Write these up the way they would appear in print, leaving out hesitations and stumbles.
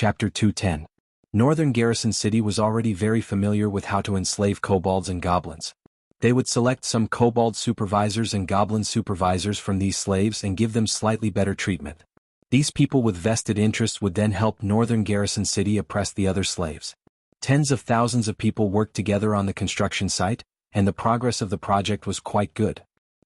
Chapter 210. Northern Garrison City was already very familiar with how to enslave kobolds and goblins. They would select some kobold supervisors and goblin supervisors from these slaves and give them slightly better treatment. These people with vested interests would then help Northern Garrison City oppress the other slaves. Tens of thousands of people worked together on the construction site, and the progress of the project was quite good.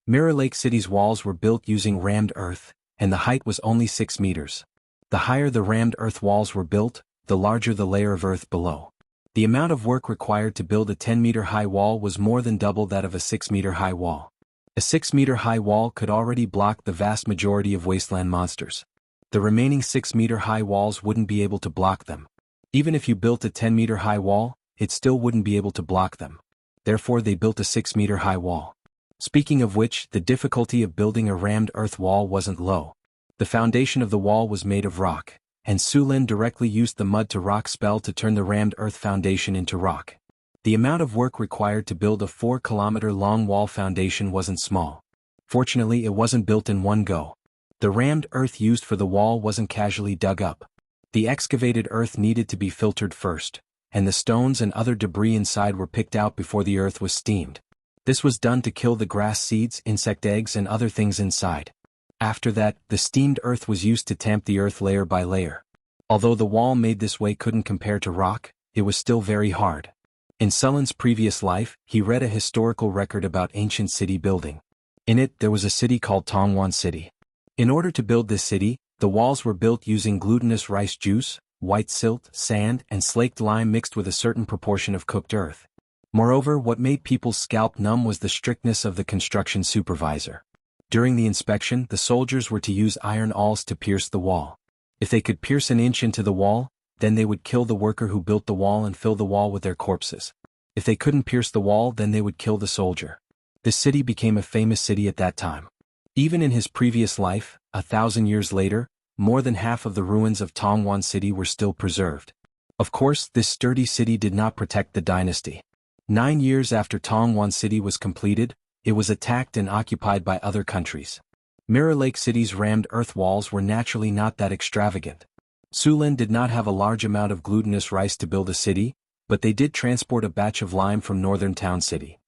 Mirror Lake City's walls were built using rammed earth, and the height was only 6 meters. The higher the rammed earth walls were built, the larger the layer of earth below. The amount of work required to build a 10-meter-high wall was more than double that of a 6-meter-high wall. A 6-meter-high wall could already block the vast majority of wasteland monsters. The remaining 6-meter-high walls wouldn't be able to block them. Even if you built a 10-meter-high wall, it still wouldn't be able to block them. Therefore they built a 6-meter-high wall. Speaking of which, the difficulty of building a rammed earth wall wasn't low. The foundation of the wall was made of rock, and Sulin directly used the mud to rock spell to turn the rammed earth foundation into rock. The amount of work required to build a 4-kilometer-long wall foundation wasn't small. Fortunately, it wasn't built in one go. The rammed earth used for the wall wasn't casually dug up. The excavated earth needed to be filtered first, and the stones and other debris inside were picked out before the earth was steamed. This was done to kill the grass seeds, insect eggs, and other things inside. After that, the steamed earth was used to tamp the earth layer by layer. Although the wall made this way couldn't compare to rock, it was still very hard. In Sullen's previous life, he read a historical record about ancient city building. In it, there was a city called Tongwan City. In order to build this city, the walls were built using glutinous rice juice, white silt, sand, and slaked lime mixed with a certain proportion of cooked earth. Moreover, what made people's scalp numb was the strictness of the construction supervisor. During the inspection, the soldiers were to use iron awls to pierce the wall. If they could pierce an inch into the wall, then they would kill the worker who built the wall and fill the wall with their corpses. If they couldn't pierce the wall, then they would kill the soldier. This city became a famous city at that time. Even in his previous life, 1,000 years later, more than half of the ruins of Tongwan City were still preserved. Of course, this sturdy city did not protect the dynasty. 9 years after Tongwan City was completed, it was attacked and occupied by other countries. Mirror Lake City's rammed earth walls were naturally not that extravagant. Sulin did not have a large amount of glutinous rice to build a city, but they did transport a batch of lime from Northern Town City.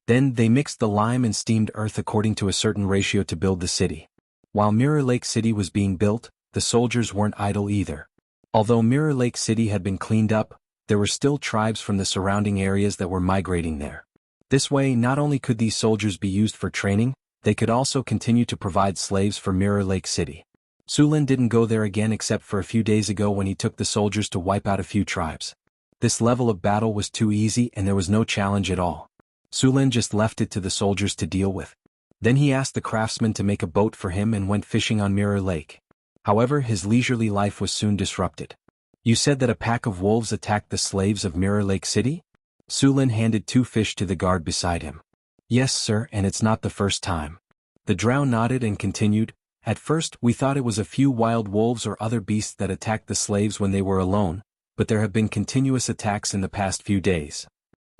Then they mixed the lime and steamed earth according to a certain ratio to build the city. While Mirror Lake City was being built, the soldiers weren't idle either. Although Mirror Lake City had been cleaned up, there were still tribes from the surrounding areas that were migrating there. This way, not only could these soldiers be used for training, they could also continue to provide slaves for Mirror Lake City. Sulin didn't go there again except for a few days ago when he took the soldiers to wipe out a few tribes. This level of battle was too easy and there was no challenge at all. Sulin just left it to the soldiers to deal with. Then he asked the craftsman to make a boat for him and went fishing on Mirror Lake. However, his leisurely life was soon disrupted. You said that a pack of wolves attacked the slaves of Mirror Lake City? Sulin handed 2 fish to the guard beside him. Yes, sir, and it's not the first time. The drow nodded and continued, At first, we thought it was a few wild wolves or other beasts that attacked the slaves when they were alone, but there have been continuous attacks in the past few days.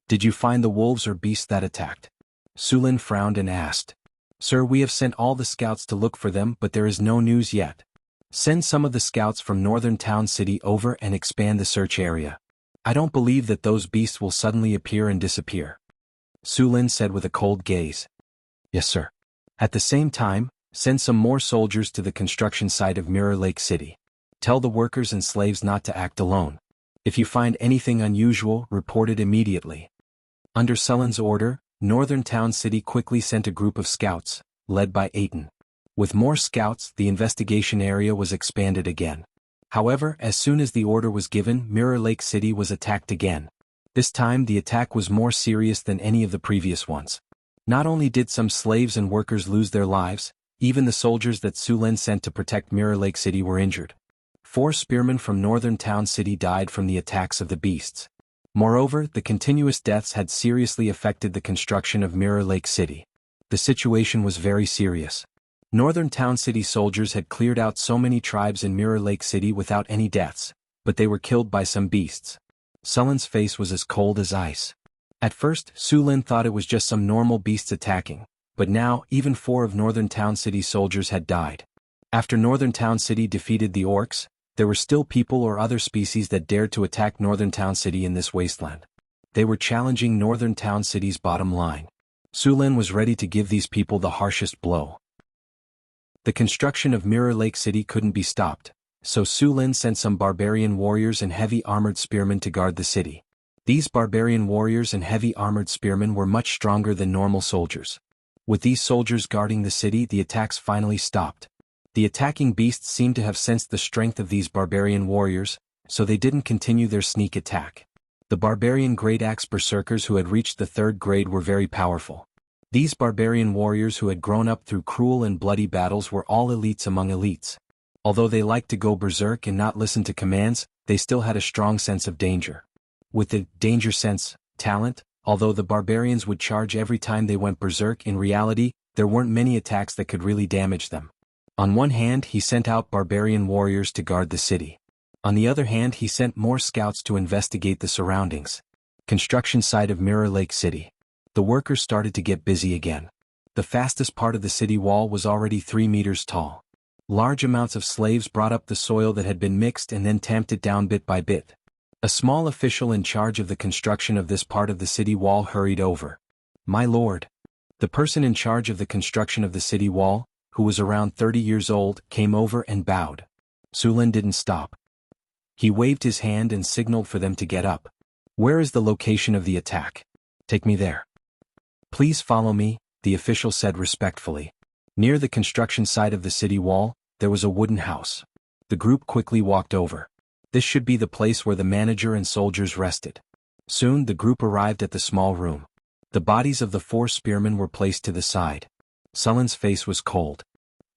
Did you find the wolves or beasts that attacked? Sulin frowned and asked. Sir, we have sent all the scouts to look for them, but there is no news yet. Send some of the scouts from Northern Town City over and expand the search area. I don't believe that those beasts will suddenly appear and disappear. Sulin said with a cold gaze. Yes, sir. At the same time, send some more soldiers to the construction site of Mirror Lake City. Tell the workers and slaves not to act alone. If you find anything unusual, report it immediately. Under Sulin's order, Northern Town City quickly sent a group of scouts, led by Aiton. With more scouts, the investigation area was expanded again. However, as soon as the order was given, Mirror Lake City was attacked again. This time the attack was more serious than any of the previous ones. Not only did some slaves and workers lose their lives, even the soldiers that Sulin sent to protect Mirror Lake City were injured. 4 spearmen from Northern Town City died from the attacks of the beasts. Moreover, the continuous deaths had seriously affected the construction of Mirror Lake City. The situation was very serious. Northern Town City soldiers had cleared out so many tribes in Mirror Lake City without any deaths, but they were killed by some beasts. Sullin's face was as cold as ice. At first, Sulin thought it was just some normal beasts attacking, but now even 4 of Northern Town City soldiers had died. After Northern Town City defeated the orcs, There were still people or other species that dared to attack Northern Town City in this wasteland. They were challenging Northern Town City's bottom line. Su Lin was ready to give these people the harshest blow. The construction of Mirror Lake City couldn't be stopped, so Su Lin sent some barbarian warriors and heavy armored spearmen to guard the city. These barbarian warriors and heavy armored spearmen were much stronger than normal soldiers. With these soldiers guarding the city, the attacks finally stopped. The attacking beasts seemed to have sensed the strength of these barbarian warriors, so they didn't continue their sneak attack. The barbarian Great Axe Berserkers who had reached the 3rd grade were very powerful. These barbarian warriors who had grown up through cruel and bloody battles were all elites among elites. Although they liked to go berserk and not listen to commands, they still had a strong sense of danger. With the danger sense, talent, although the barbarians would charge every time they went berserk, in reality, there weren't many attacks that could really damage them. On one hand, he sent out barbarian warriors to guard the city. On the other hand, he sent more scouts to investigate the surroundings. Construction site of Mirror Lake City. The workers started to get busy again. The fastest part of the city wall was already 3 meters tall. Large amounts of slaves brought up the soil that had been mixed and then tamped it down bit by bit. A small official in charge of the construction of this part of the city wall hurried over. "My lord." The person in charge of the construction of the city wall, who was around 30 years old, came over and bowed. Su Lin didn't stop. He waved his hand and signaled for them to get up. "Where is the location of the attack? Take me there." "Please follow me," the official said respectfully. Near the construction site of the city wall, there was a wooden house. The group quickly walked over. This should be the place where the manager and soldiers rested. Soon the group arrived at the small room. The bodies of the 4 spearmen were placed to the side. Su Lin's face was cold.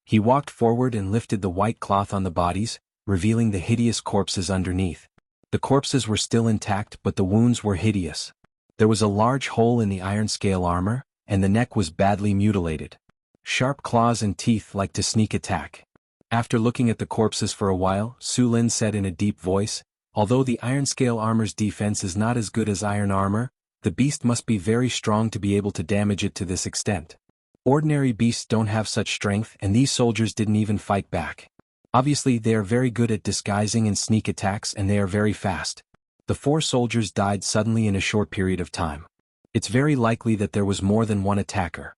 He walked forward and lifted the white cloth on the bodies, revealing the hideous corpses underneath. The corpses were still intact, but the wounds were hideous. There was a large hole in the iron scale armor, and the neck was badly mutilated. Sharp claws and teeth like to sneak attack. After looking at the corpses for a while, Su Lin said in a deep voice, "Although the iron scale armor's defense is not as good as iron armor, the beast must be very strong to be able to damage it to this extent. Ordinary beasts don't have such strength, and these soldiers didn't even fight back. Obviously they are very good at disguising and sneak attacks, and they are very fast." The 4 soldiers died suddenly in a short period of time. It's very likely that there was more than one attacker.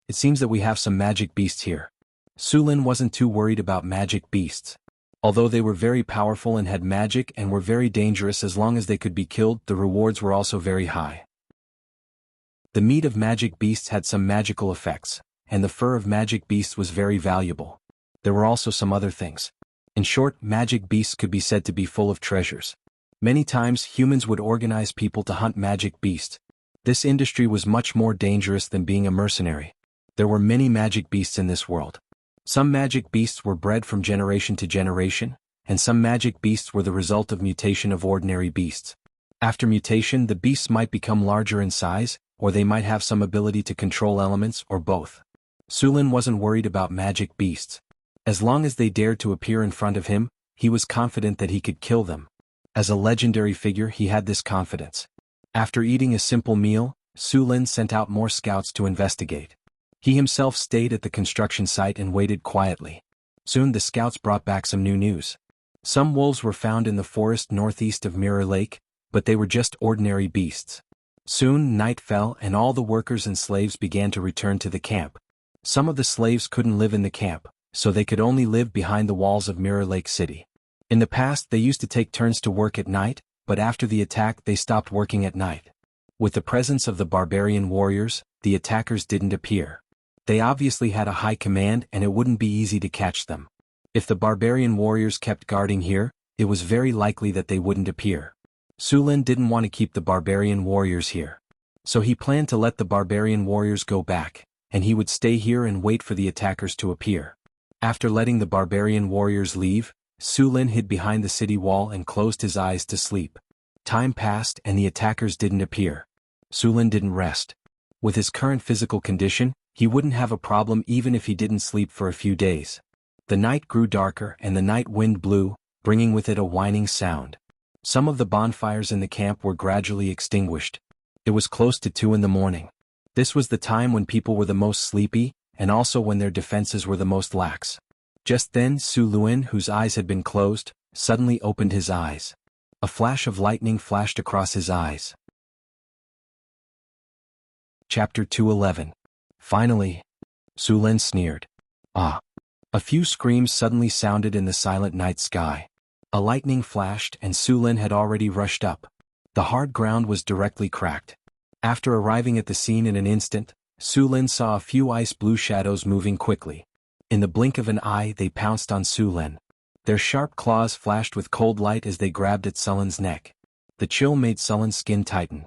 It seems that we have some magic beasts here. Su Lin wasn't too worried about magic beasts. Although they were very powerful and had magic and were very dangerous, as long as they could be killed, the rewards were also very high. The meat of magic beasts had some magical effects, and the fur of magic beasts was very valuable. There were also some other things. In short, magic beasts could be said to be full of treasures. Many times humans would organize people to hunt magic beasts. This industry was much more dangerous than being a mercenary. There were many magic beasts in this world. Some magic beasts were bred from generation to generation, and some magic beasts were the result of mutation of ordinary beasts. After mutation, the beasts might become larger in size, or they might have some ability to control elements, or both. Su Lin wasn't worried about magic beasts. As long as they dared to appear in front of him, he was confident that he could kill them. As a legendary figure, he had this confidence. After eating a simple meal, Su Lin sent out more scouts to investigate. He himself stayed at the construction site and waited quietly. Soon the scouts brought back some new news. Some wolves were found in the forest northeast of Mirror Lake, but they were just ordinary beasts. Soon night fell and all the workers and slaves began to return to the camp. Some of the slaves couldn't live in the camp, so they could only live behind the walls of Mirror Lake City. In the past they used to take turns to work at night, but after the attack they stopped working at night. With the presence of the barbarian warriors, the attackers didn't appear. They obviously had a high command and it wouldn't be easy to catch them. If the barbarian warriors kept guarding here, it was very likely that they wouldn't appear. Su Lin didn't want to keep the barbarian warriors here. So he planned to let the barbarian warriors go back, and he would stay here and wait for the attackers to appear. After letting the barbarian warriors leave, Su Lin hid behind the city wall and closed his eyes to sleep. Time passed and the attackers didn't appear. Su Lin didn't rest. With his current physical condition, he wouldn't have a problem even if he didn't sleep for a few days. The night grew darker and the night wind blew, bringing with it a whining sound. Some of the bonfires in the camp were gradually extinguished. It was close to 2 in the morning. This was the time when people were the most sleepy, and also when their defenses were the most lax. Just then Su Lin, whose eyes had been closed, suddenly opened his eyes. A flash of lightning flashed across his eyes. Chapter 211. Finally, Su Lin sneered. Ah! A few screams suddenly sounded in the silent night sky. A lightning flashed and Su Lin had already rushed up. The hard ground was directly cracked. After arriving at the scene in an instant, Su Lin saw a few ice-blue shadows moving quickly. In the blink of an eye they pounced on Su Lin. Their sharp claws flashed with cold light as they grabbed at Sullen's neck. The chill made Sullen's skin tighten.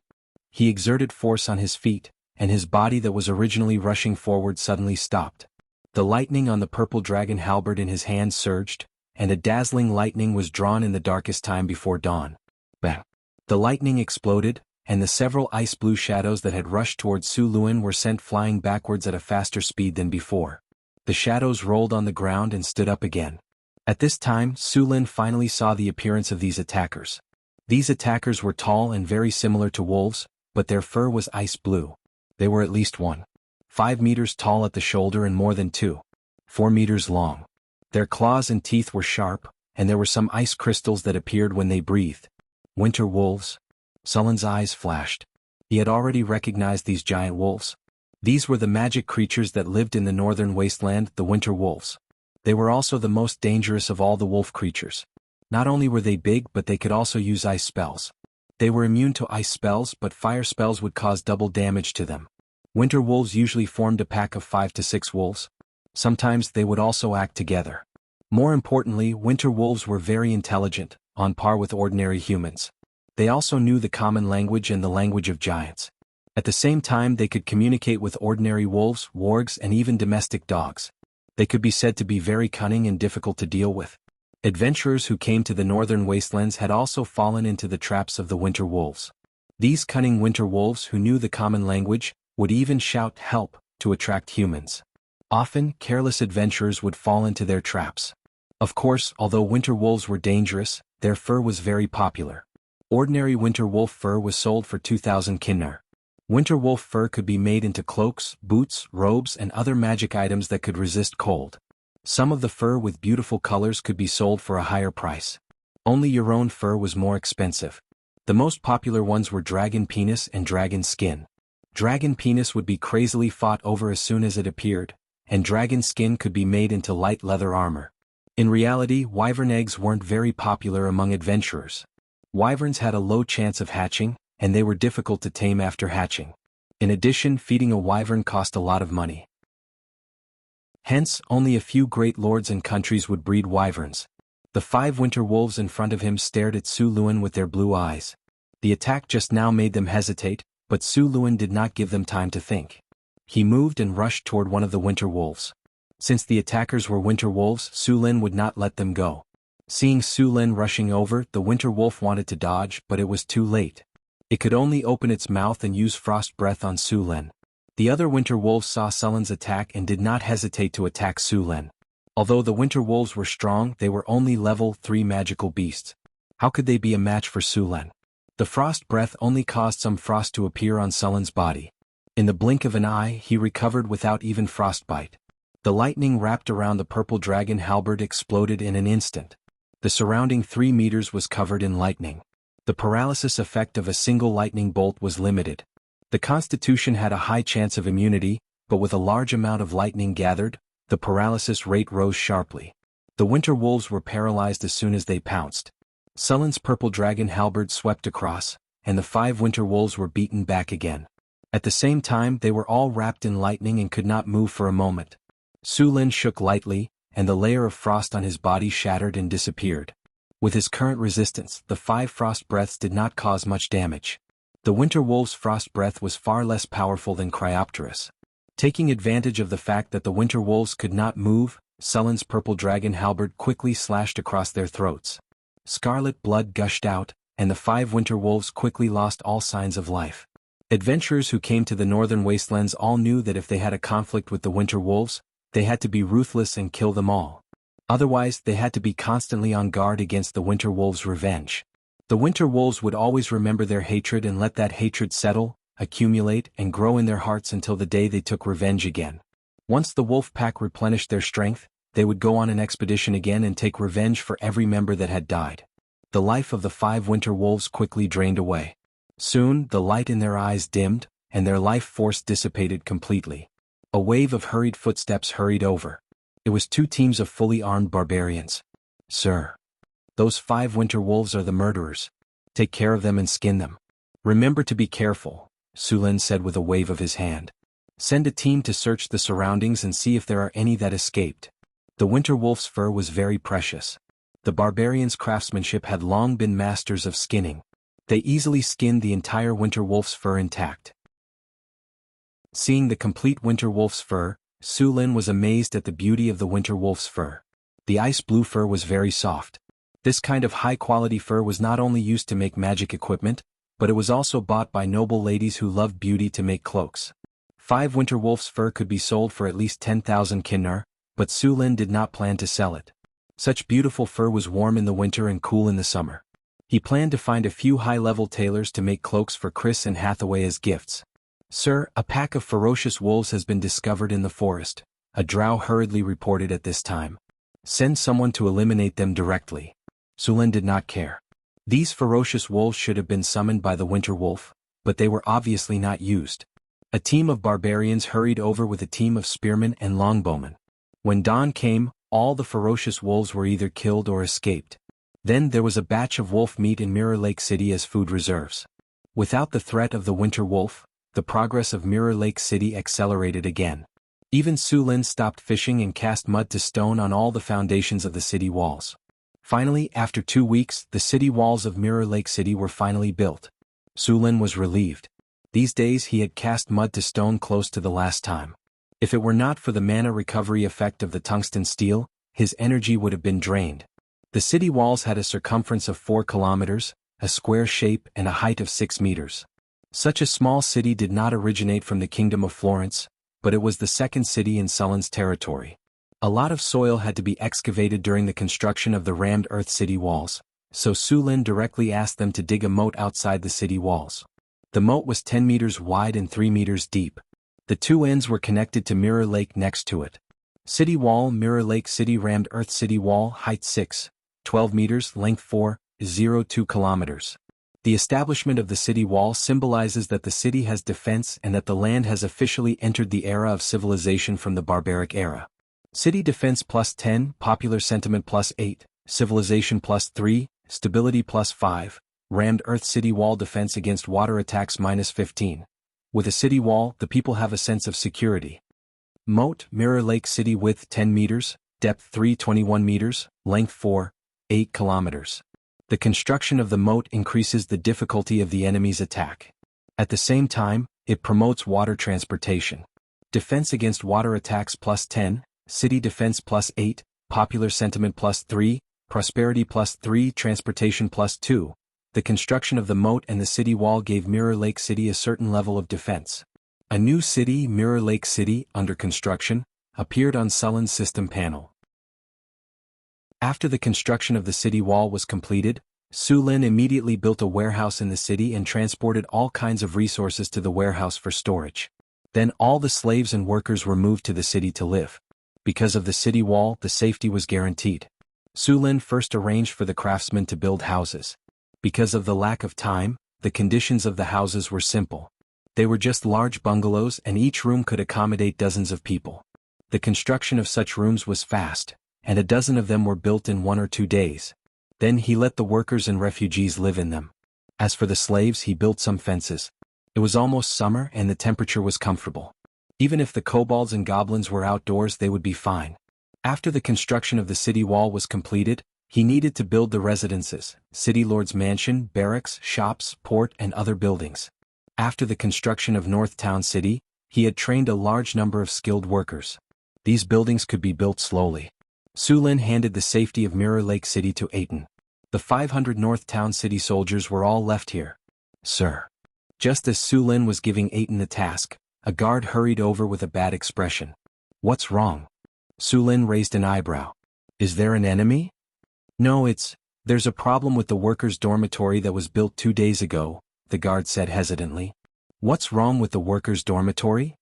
He exerted force on his feet, and his body that was originally rushing forward suddenly stopped. The lightning on the purple dragon halberd in his hand surged, and a dazzling lightning was drawn in the darkest time before dawn. Bang! The lightning exploded, and the several ice-blue shadows that had rushed towards Su Lin were sent flying backwards at a faster speed than before. The shadows rolled on the ground and stood up again. At this time, Su Lin finally saw the appearance of these attackers. These attackers were tall and very similar to wolves, but their fur was ice blue. They were at least 1.5 meters tall at the shoulder and more than 2.4 meters long. Their claws and teeth were sharp, and there were some ice crystals that appeared when they breathed. Winter wolves? Sullen's eyes flashed. He had already recognized these giant wolves. These were the magic creatures that lived in the northern wasteland, the winter wolves. They were also the most dangerous of all the wolf creatures. Not only were they big, but they could also use ice spells. They were immune to ice spells, but fire spells would cause double damage to them. Winter wolves usually formed a pack of 5 to 6 wolves. Sometimes they would also act together. More importantly, winter wolves were very intelligent, on par with ordinary humans. They also knew the common language and the language of giants. At the same time, they could communicate with ordinary wolves, wargs, and even domestic dogs. They could be said to be very cunning and difficult to deal with. Adventurers who came to the northern wastelands had also fallen into the traps of the winter wolves. These cunning winter wolves who knew the common language would even shout "help" to attract humans. Often, careless adventurers would fall into their traps. Of course, although winter wolves were dangerous, their fur was very popular. Ordinary winter wolf fur was sold for 2,000 kinnar. Winter wolf fur could be made into cloaks, boots, robes, and other magic items that could resist cold. Some of the fur with beautiful colors could be sold for a higher price. Only your own fur was more expensive. The most popular ones were dragon penis and dragon skin. Dragon penis would be crazily fought over as soon as it appeared, and dragon skin could be made into light leather armor. In reality, wyvern eggs weren't very popular among adventurers. Wyverns had a low chance of hatching, and they were difficult to tame after hatching. In addition, feeding a wyvern cost a lot of money. Hence, only a few great lords and countries would breed wyverns. The 5 winter wolves in front of him stared at Su Lin with their blue eyes. The attack just now made them hesitate, but Su Lin did not give them time to think. He moved and rushed toward one of the winter wolves. Since the attackers were winter wolves, Su Lin would not let them go. Seeing Su Lin rushing over, the winter wolf wanted to dodge, but it was too late. It could only open its mouth and use frost breath on Su Lin. The other winter wolves saw Sullen's attack and did not hesitate to attack Su Lin. Although the winter wolves were strong, they were only level 3 magical beasts. How could they be a match for Su Lin? The frost breath only caused some frost to appear on Sullen's body. In the blink of an eye, he recovered without even frostbite. The lightning wrapped around the purple dragon halberd exploded in an instant. The surrounding 3 meters was covered in lightning. The paralysis effect of a single lightning bolt was limited. The Constitution had a high chance of immunity, but with a large amount of lightning gathered, the paralysis rate rose sharply. The winter wolves were paralyzed as soon as they pounced. Sullen's purple dragon halberd swept across, and the 5 winter wolves were beaten back again. At the same time, they were all wrapped in lightning and could not move for a moment. Su Lin shook lightly, and the layer of frost on his body shattered and disappeared. With his current resistance, the 5 frost breaths did not cause much damage. The winter wolf's frost breath was far less powerful than Cryopteris. Taking advantage of the fact that the winter wolves could not move, Sullen's purple dragon halberd quickly slashed across their throats. Scarlet blood gushed out, and the 5 winter wolves quickly lost all signs of life. Adventurers who came to the northern wastelands all knew that if they had a conflict with the winter wolves, they had to be ruthless and kill them all. Otherwise, they had to be constantly on guard against the winter wolves' revenge. The winter wolves would always remember their hatred and let that hatred settle, accumulate, and grow in their hearts until the day they took revenge again. Once the wolf pack replenished their strength, They would go on an expedition again and take revenge for every member that had died. The life of the 5 winter wolves quickly drained away. Soon, the light in their eyes dimmed, and their life force dissipated completely. A wave of hurried footsteps hurried over. It was 2 teams of fully armed barbarians. "Sir, those 5 winter wolves are the murderers. Take care of them and skin them. Remember to be careful," Sulin said with a wave of his hand. "Send a team to search the surroundings and see if there are any that escaped." The winter wolf's fur was very precious. The barbarians' craftsmanship had long been masters of skinning. They easily skinned the entire winter wolf's fur intact. Seeing the complete winter wolf's fur, Sulin was amazed at the beauty of the winter wolf's fur. The ice blue fur was very soft. This kind of high-quality fur was not only used to make magic equipment, but it was also bought by noble ladies who loved beauty to make cloaks. 5 winter wolf's fur could be sold for at least 10,000 kinnar, but Sulin did not plan to sell it. Such beautiful fur was warm in the winter and cool in the summer. He planned to find a few high-level tailors to make cloaks for Chris and Hathaway as gifts. "Sir, a pack of ferocious wolves has been discovered in the forest," a drow hurriedly reported at this time. "Send someone to eliminate them directly." Sulin did not care. These ferocious wolves should have been summoned by the winter wolf, but they were obviously not used. A team of barbarians hurried over with a team of spearmen and longbowmen. When dawn came, all the ferocious wolves were either killed or escaped. Then there was a batch of wolf meat in Mirror Lake City as food reserves. Without the threat of the winter wolf, the progress of Mirror Lake City accelerated again. Even Sulin stopped fishing and cast mud to stone on all the foundations of the city walls. Finally, after 2 weeks, the city walls of Mirror Lake City were finally built. Sulin was relieved. These days he had cast mud to stone close to the last time. If it were not for the mana recovery effect of the tungsten steel, his energy would have been drained. The city walls had a circumference of 4 kilometers, a square shape and a height of 6 meters. Such a small city did not originate from the Kingdom of Florence, but it was the second city in Sulin's territory. A lot of soil had to be excavated during the construction of the rammed earth city walls, so Sulin directly asked them to dig a moat outside the city walls. The moat was 10 meters wide and 3 meters deep. The 2 ends were connected to Mirror Lake next to it. City wall, Mirror Lake City, rammed earth city wall, height 6, 12 meters, length 4.02 kilometers. The establishment of the city wall symbolizes that the city has defense and that the land has officially entered the era of civilization from the barbaric era. City defense +10, popular sentiment +8, civilization +3, stability +5, rammed earth city wall defense against water attacks -15. With a city wall, the people have a sense of security. Moat, Mirror Lake City, width 10 meters, depth 3.21 meters, length 4.8 kilometers. The construction of the moat increases the difficulty of the enemy's attack. At the same time, it promotes water transportation. Defense against water attacks +10, city defense +8, popular sentiment +3, prosperity +3, transportation +2. The construction of the moat and the city wall gave Mirror Lake City a certain level of defense. A new city, Mirror Lake City, under construction, appeared on Sulin's system panel. After the construction of the city wall was completed, Sulin immediately built a warehouse in the city and transported all kinds of resources to the warehouse for storage. Then all the slaves and workers were moved to the city to live. Because of the city wall, the safety was guaranteed. Sulin first arranged for the craftsmen to build houses. Because of the lack of time, the conditions of the houses were simple. They were just large bungalows and each room could accommodate dozens of people. The construction of such rooms was fast, and a dozen of them were built in 1 or 2 days. Then he let the workers and refugees live in them. As for the slaves, he built some fences. It was almost summer and the temperature was comfortable. Even if the kobolds and goblins were outdoors, they would be fine. After the construction of the city wall was completed, he needed to build the residences, city lord's mansion, barracks, shops, port, and other buildings. After the construction of North Town City, he had trained a large number of skilled workers. These buildings could be built slowly. Sulin handed the safety of Mirror Lake City to Aiton. The 500 North Town City soldiers were all left here. "Sir." Just as Sulin was giving Aiton the task, a guard hurried over with a bad expression. "What's wrong?" Sulin raised an eyebrow. "Is there an enemy?" "No, there's a problem with the workers' dormitory that was built 2 days ago," the guard said hesitantly. "What's wrong with the workers' dormitory?"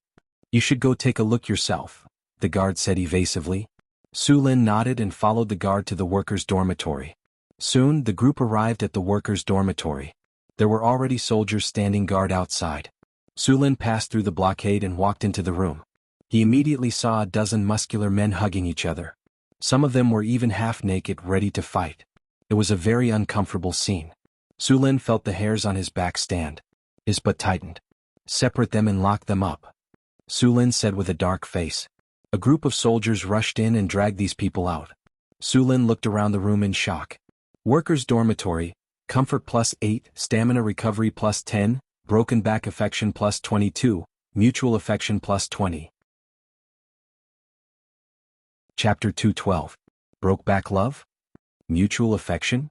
"You should go take a look yourself," the guard said evasively. Su Lin nodded and followed the guard to the workers' dormitory. Soon, the group arrived at the workers' dormitory. There were already soldiers standing guard outside. Su Lin passed through the blockade and walked into the room. He immediately saw a dozen muscular men hugging each other. Some of them were even half naked, ready to fight. It was a very uncomfortable scene. Su Lin felt the hairs on his back stand. His butt tightened. "Separate them and lock them up," Su Lin said with a dark face. A group of soldiers rushed in and dragged these people out. Su Lin looked around the room in shock. Workers' dormitory, comfort +8, stamina recovery +10, broken back affection +22, mutual affection +20. Chapter 212. Broke back love? Mutual affection?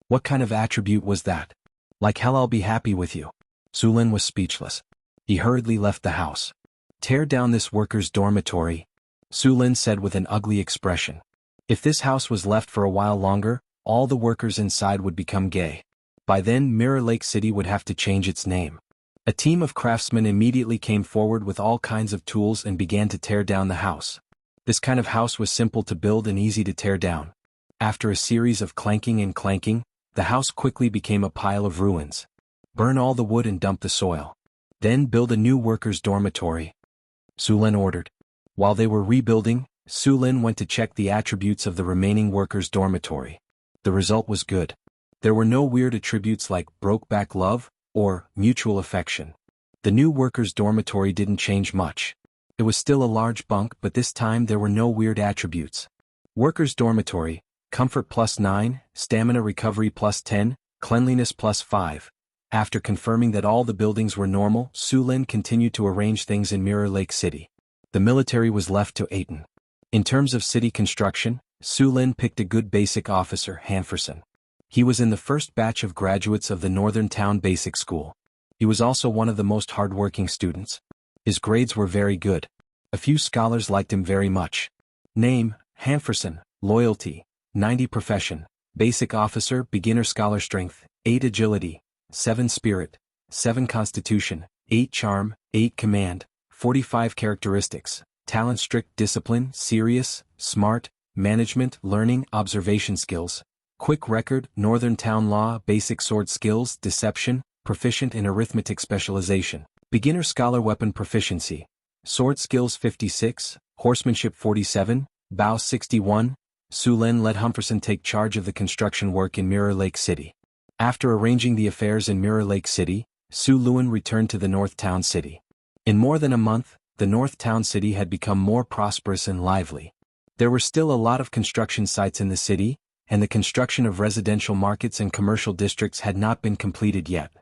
What kind of attribute was that? Like hell, I'll be happy with you. Su Lin was speechless. He hurriedly left the house. Tear down this workers' dormitory, Su Lin said with an ugly expression. If this house was left for a while longer, all the workers inside would become gay. By then, Mirror Lake City would have to change its name. A team of craftsmen immediately came forward with all kinds of tools and began to tear down the house. This kind of house was simple to build and easy to tear down. After a series of clanking and clanking, the house quickly became a pile of ruins. Burn all the wood and dump the soil. Then build a new workers' dormitory, Su Lin ordered. While they were rebuilding, Su Lin went to check the attributes of the remaining workers' dormitory. The result was good. There were no weird attributes like broke back love or mutual affection. The new workers' dormitory didn't change much. It was still a large bunk, but this time there were no weird attributes. Workers' dormitory, comfort +9, stamina recovery +10, cleanliness +5. After confirming that all the buildings were normal, Su Lin continued to arrange things in Mirror Lake City. The military was left to Aiden. In terms of city construction, Su Lin picked a good basic officer, Hanferson. He was in the first batch of graduates of the Northern Town Basic School. He was also one of the most hardworking students. His grades were very good. A few scholars liked him very much. Name, Hanferson. Loyalty, 90. Profession, basic officer. Beginner scholar. Strength, 8. Agility, 7. Spirit, 7. Constitution, 8. Charm, 8. Command, 45. Characteristics, talent. Strict discipline, serious, smart, management, learning, observation skills, quick record, Northern Town Law. Basic sword skills, deception, proficient in arithmetic. Specialization, beginner scholar. Weapon proficiency, sword skills 56, horsemanship 47, bow 61. Su Lin let Hanferson take charge of the construction work in Mirror Lake City. After arranging the affairs in Mirror Lake City, Su Lin returned to the North Town City. In more than a month, the North Town City had become more prosperous and lively. There were still a lot of construction sites in the city, and the construction of residential markets and commercial districts had not been completed yet.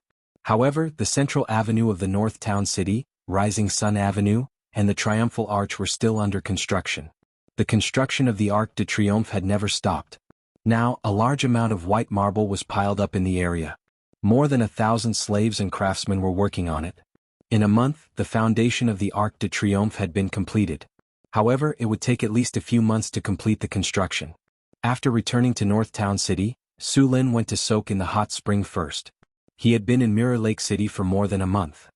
However, the central avenue of the North Town City, Rising Sun Avenue, and the Triumphal Arch were still under construction. The construction of the Arc de Triomphe had never stopped. Now, a large amount of white marble was piled up in the area. More than 1,000 slaves and craftsmen were working on it. In a month, the foundation of the Arc de Triomphe had been completed. However, it would take at least a few months to complete the construction. After returning to North Town City, Su Lin went to soak in the hot spring first. He had been in Mirror Lake City for more than a month.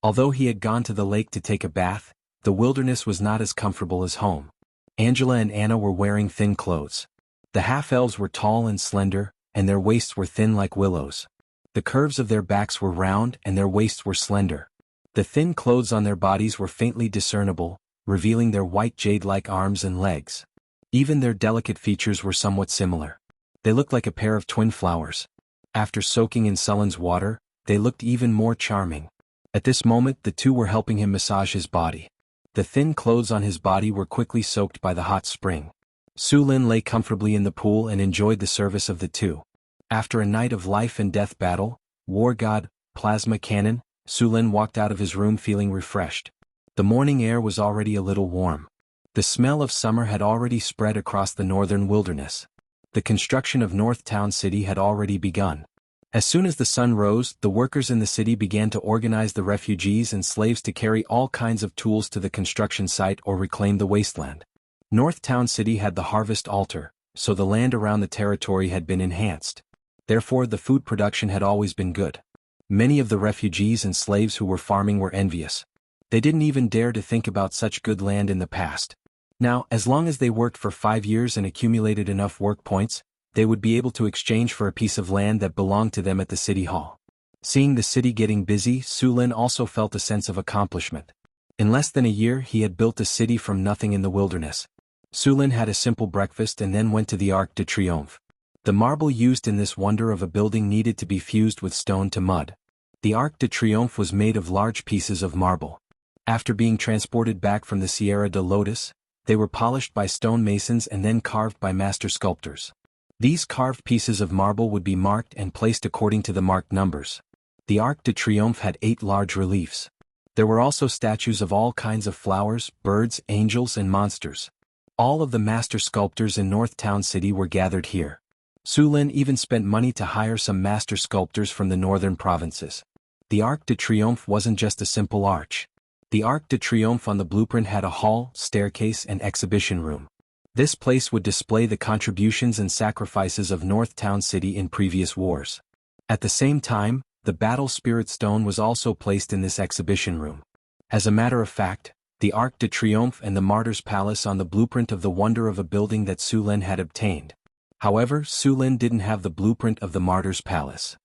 Although he had gone to the lake to take a bath, the wilderness was not as comfortable as home. Angela and Anna were wearing thin clothes. The half-elves were tall and slender, and their waists were thin like willows. The curves of their backs were round and their waists were slender. The thin clothes on their bodies were faintly discernible, revealing their white jade-like arms and legs. Even their delicate features were somewhat similar. They looked like a pair of twin flowers. After soaking in Sullen's water, they looked even more charming. At this moment, the two were helping him massage his body. The thin clothes on his body were quickly soaked by the hot spring. Su Lin lay comfortably in the pool and enjoyed the service of the two. After a night of life and death battle, war god, plasma cannon, Su Lin walked out of his room feeling refreshed. The morning air was already a little warm. The smell of summer had already spread across the northern wilderness. The construction of North Town City had already begun. As soon as the sun rose, the workers in the city began to organize the refugees and slaves to carry all kinds of tools to the construction site or reclaim the wasteland. North Town City had the harvest altar, so the land around the territory had been enhanced. Therefore, the food production had always been good. Many of the refugees and slaves who were farming were envious. They didn't even dare to think about such good land in the past. Now, as long as they worked for 5 years and accumulated enough work points, they would be able to exchange for a piece of land that belonged to them at the city hall. Seeing the city getting busy, Su Lin also felt a sense of accomplishment. In less than a year he had built a city from nothing in the wilderness. Su Lin had a simple breakfast and then went to the Arc de Triomphe. The marble used in this wonder of a building needed to be fused with stone to mud. The Arc de Triomphe was made of large pieces of marble. After being transported back from the Sierra de Lotus, they were polished by stonemasons and then carved by master sculptors. These carved pieces of marble would be marked and placed according to the marked numbers. The Arc de Triomphe had 8 large reliefs. There were also statues of all kinds of flowers, birds, angels and monsters. All of the master sculptors in North Town City were gathered here. Su Lin even spent money to hire some master sculptors from the northern provinces. The Arc de Triomphe wasn't just a simple arch. The Arc de Triomphe on the blueprint had a hall, staircase and exhibition room. This place would display the contributions and sacrifices of North Town City in previous wars. At the same time, the battle spirit stone was also placed in this exhibition room. As a matter of fact, the Arc de Triomphe and the Martyr's Palace on the blueprint of the wonder of a building that Su Lin had obtained. However, Su Lin didn't have the blueprint of the Martyr's Palace.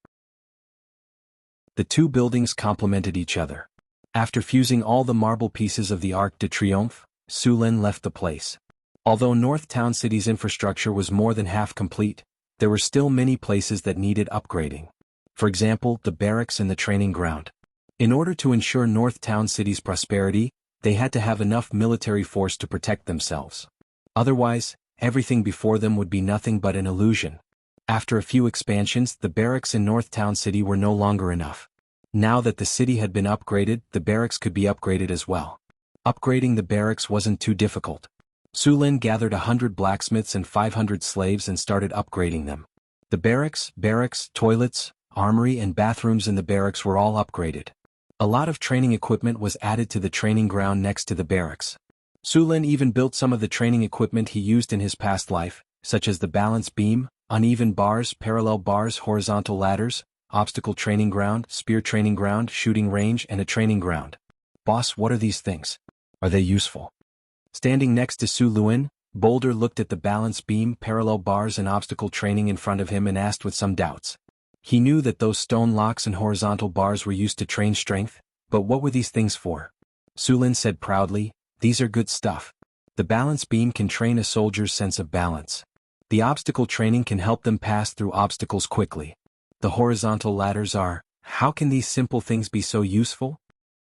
The two buildings complemented each other. After fusing all the marble pieces of the Arc de Triomphe, Su Lin left the place. Although North Town City's infrastructure was more than half complete, there were still many places that needed upgrading. For example, the barracks and the training ground. In order to ensure North Town City's prosperity, they had to have enough military force to protect themselves. Otherwise, everything before them would be nothing but an illusion. After a few expansions, the barracks in North Town City were no longer enough. Now that the city had been upgraded, the barracks could be upgraded as well. Upgrading the barracks wasn't too difficult. Su Lin gathered 100 blacksmiths and 500 slaves and started upgrading them. The barracks, toilets, armory and bathrooms in the barracks were all upgraded. A lot of training equipment was added to the training ground next to the barracks. Su Lin even built some of the training equipment he used in his past life, such as the balance beam, uneven bars, parallel bars, horizontal ladders, obstacle training ground, spear training ground, shooting range and a training ground. Boss, what are these things? Are they useful? Standing next to Su Lin, Boulder looked at the balance beam, parallel bars and obstacle training in front of him and asked with some doubts. He knew that those stone locks and horizontal bars were used to train strength, but what were these things for? Su Lin said proudly, "These are good stuff. The balance beam can train a soldier's sense of balance. The obstacle training can help them pass through obstacles quickly. The horizontal ladders are, how can these simple things be so useful?"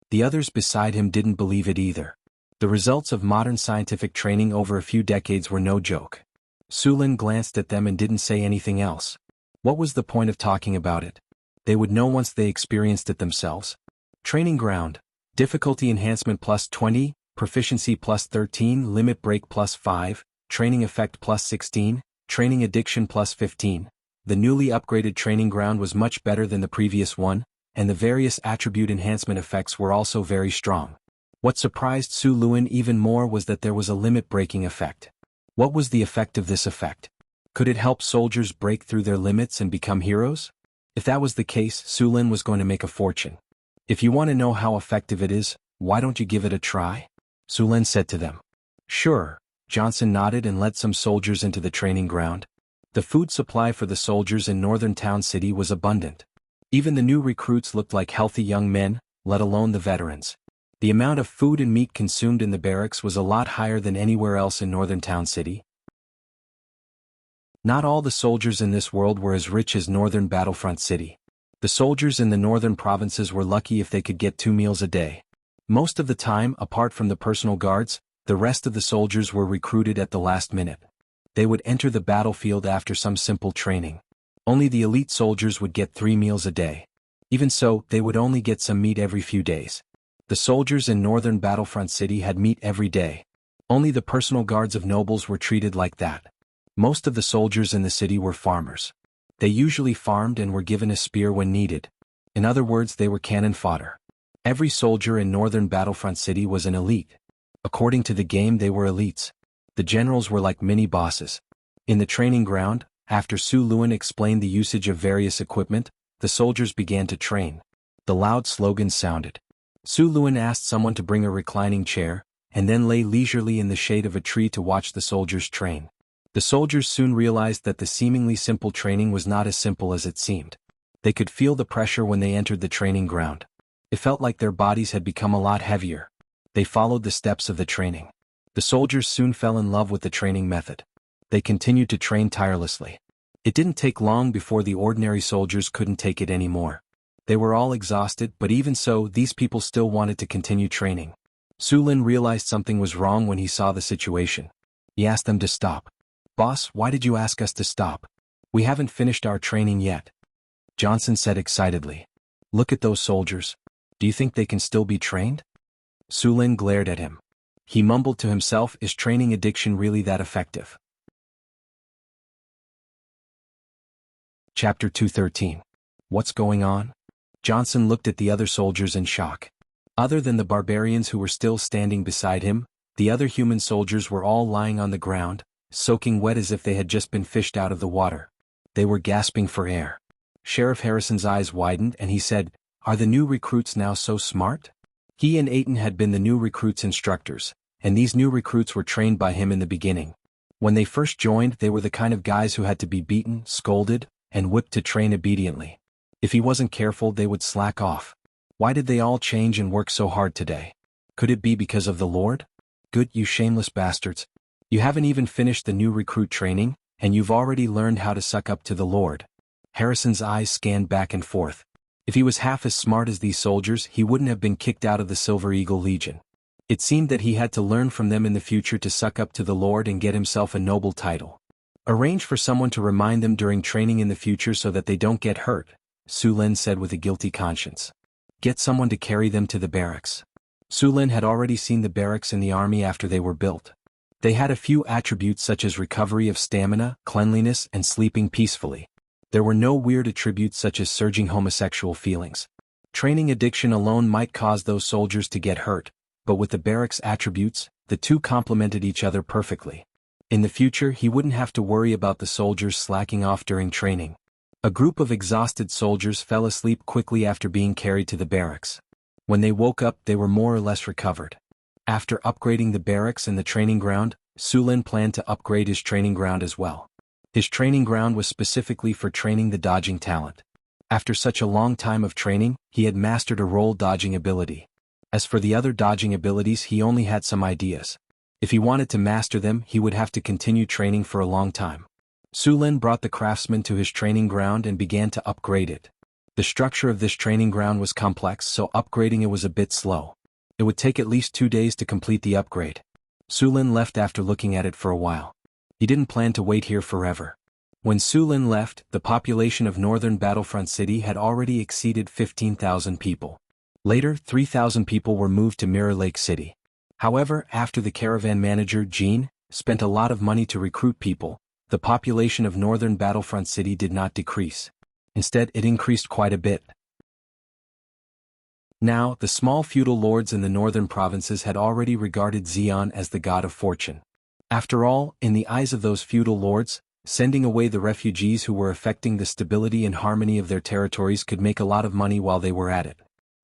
The others beside him didn't believe it either. The results of modern scientific training over a few decades were no joke. Su Lin glanced at them and didn't say anything else. What was the point of talking about it? They would know once they experienced it themselves. Training ground. Difficulty enhancement plus 20, proficiency plus 13, limit break plus 5, training effect plus 16, training addiction plus 15. The newly upgraded training ground was much better than the previous one, and the various attribute enhancement effects were also very strong. What surprised Su Lin even more was that there was a limit breaking effect. What was the effect of this effect? Could it help soldiers break through their limits and become heroes? If that was the case, Su Lin was going to make a fortune. If you want to know how effective it is, why don't you give it a try? Su Lin said to them. Sure. Johnson nodded and led some soldiers into the training ground. The food supply for the soldiers in Northern Town City was abundant. Even the new recruits looked like healthy young men, let alone the veterans. The amount of food and meat consumed in the barracks was a lot higher than anywhere else in Northern Town City. Not all the soldiers in this world were as rich as Northern Battlefront City. The soldiers in the northern provinces were lucky if they could get 2 meals a day. Most of the time, apart from the personal guards, the rest of the soldiers were recruited at the last minute. They would enter the battlefield after some simple training. Only the elite soldiers would get 3 meals a day. Even so, they would only get some meat every few days. The soldiers in Northern Battlefront City had meat every day. Only the personal guards of nobles were treated like that. Most of the soldiers in the city were farmers. They usually farmed and were given a spear when needed. In other words, they were cannon fodder. Every soldier in Northern Battlefront City was an elite. According to the game, they were elites. The generals were like mini-bosses. In the training ground, after Su Lin explained the usage of various equipment, the soldiers began to train. The loud slogans sounded. Su Lin asked someone to bring a reclining chair, and then lay leisurely in the shade of a tree to watch the soldiers train. The soldiers soon realized that the seemingly simple training was not as simple as it seemed. They could feel the pressure when they entered the training ground. It felt like their bodies had become a lot heavier. They followed the steps of the training. The soldiers soon fell in love with the training method. They continued to train tirelessly. It didn't take long before the ordinary soldiers couldn't take it anymore. They were all exhausted, but even so, these people still wanted to continue training. Su Lin realized something was wrong when he saw the situation. He asked them to stop. "Boss, why did you ask us to stop? We haven't finished our training yet." Johnson said excitedly. "Look at those soldiers. Do you think they can still be trained?" Su Lin glared at him. He mumbled to himself, "Is training addiction really that effective?" Chapter 213. What's going on? Johnson looked at the other soldiers in shock. Other than the barbarians who were still standing beside him, the other human soldiers were all lying on the ground, soaking wet as if they had just been fished out of the water. They were gasping for air. Sheriff Harrison's eyes widened and he said, "Are the new recruits now so smart?" He and Aiton had been the new recruits' instructors, and these new recruits were trained by him in the beginning. When they first joined, they were the kind of guys who had to be beaten, scolded, and whipped to train obediently. If he wasn't careful, they would slack off. Why did they all change and work so hard today? Could it be because of the Lord? Good, you shameless bastards. You haven't even finished the new recruit training, and you've already learned how to suck up to the Lord. Harrison's eyes scanned back and forth. If he was half as smart as these soldiers, he wouldn't have been kicked out of the Silver Eagle Legion. It seemed that he had to learn from them in the future to suck up to the Lord and get himself a noble title. Arrange for someone to remind them during training in the future so that they don't get hurt, Su Lin said with a guilty conscience. Get someone to carry them to the barracks. Su Lin had already seen the barracks in the army after they were built. They had a few attributes such as recovery of stamina, cleanliness, and sleeping peacefully. There were no weird attributes such as surging homosexual feelings. Training addiction alone might cause those soldiers to get hurt, but with the barracks attributes, the two complemented each other perfectly. In the future, he wouldn't have to worry about the soldiers slacking off during training. A group of exhausted soldiers fell asleep quickly after being carried to the barracks. When they woke up, they were more or less recovered. After upgrading the barracks and the training ground, Su Lin planned to upgrade his training ground as well. His training ground was specifically for training the dodging talent. After such a long time of training, he had mastered a roll dodging ability. As for the other dodging abilities, he only had some ideas. If he wanted to master them, he would have to continue training for a long time. Su Lin brought the craftsman to his training ground and began to upgrade it. The structure of this training ground was complex, so upgrading it was a bit slow. It would take at least 2 days to complete the upgrade. Su Lin left after looking at it for a while. He didn't plan to wait here forever. When Su Lin left, the population of northern Battlefront City had already exceeded 15,000 people. Later, 3,000 people were moved to Mirror Lake City. However, after the caravan manager, Jean, spent a lot of money to recruit people, the population of northern Battlefront City did not decrease. Instead, it increased quite a bit. Now, the small feudal lords in the northern provinces had already regarded Xian as the god of fortune. After all, in the eyes of those feudal lords, sending away the refugees who were affecting the stability and harmony of their territories could make a lot of money while they were at it.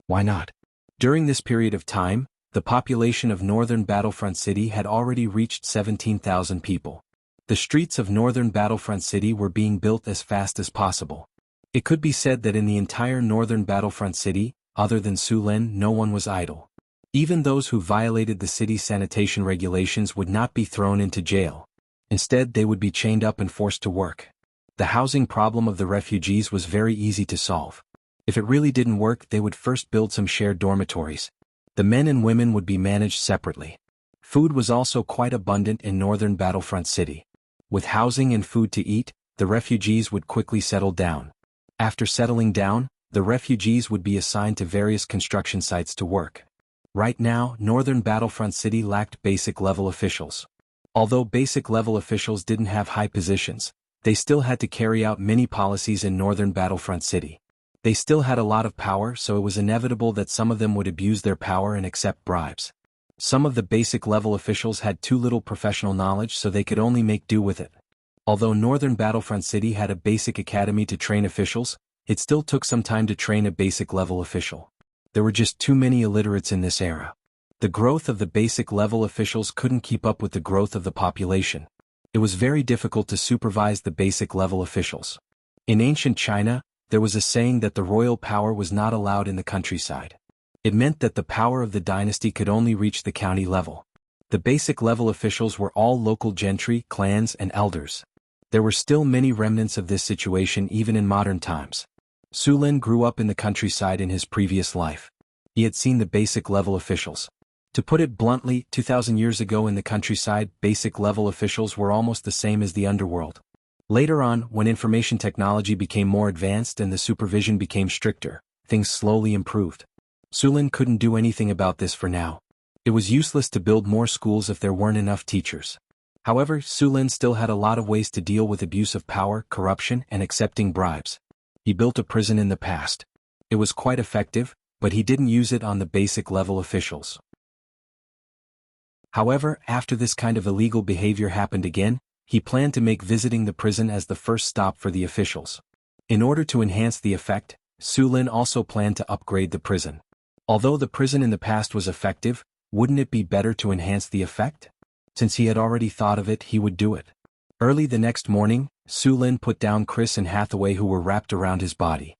Why not? During this period of time, the population of northern Battlefront City had already reached 17,000 people. The streets of northern Battlefront City were being built as fast as possible. It could be said that in the entire northern Battlefront City, other than Su Lin, no one was idle. Even those who violated the city's sanitation regulations would not be thrown into jail. Instead, they would be chained up and forced to work. The housing problem of the refugees was very easy to solve. If it really didn't work, they would first build some shared dormitories. The men and women would be managed separately. Food was also quite abundant in northern Battlefront City. With housing and food to eat, the refugees would quickly settle down. After settling down, the refugees would be assigned to various construction sites to work. Right now, northern Battlefront City lacked basic-level officials. Although basic-level officials didn't have high positions, they still had to carry out many policies in northern Battlefront City. They still had a lot of power, so it was inevitable that some of them would abuse their power and accept bribes. Some of the basic-level officials had too little professional knowledge, so they could only make do with it. Although northern Battlefront City had a basic academy to train officials, it still took some time to train a basic-level official. There were just too many illiterates in this era. The growth of the basic level officials couldn't keep up with the growth of the population. It was very difficult to supervise the basic level officials. In ancient China, there was a saying that the royal power was not allowed in the countryside. It meant that the power of the dynasty could only reach the county level. The basic level officials were all local gentry, clans, and elders. There were still many remnants of this situation even in modern times. Su Lin grew up in the countryside in his previous life. He had seen the basic level officials. To put it bluntly, 2,000 years ago in the countryside, basic level officials were almost the same as the underworld. Later on, when information technology became more advanced and the supervision became stricter, things slowly improved. Su Lin couldn't do anything about this for now. It was useless to build more schools if there weren't enough teachers. However, Su Lin still had a lot of ways to deal with abuse of power, corruption, and accepting bribes. He built a prison in the past. It was quite effective, but he didn't use it on the basic level officials. However, after this kind of illegal behavior happened again, he planned to make visiting the prison as the first stop for the officials. In order to enhance the effect, Su Lin also planned to upgrade the prison. Although the prison in the past was effective, wouldn't it be better to enhance the effect? Since he had already thought of it, he would do it. Early the next morning, Su Lin put down Chris and Hathaway who were wrapped around his body.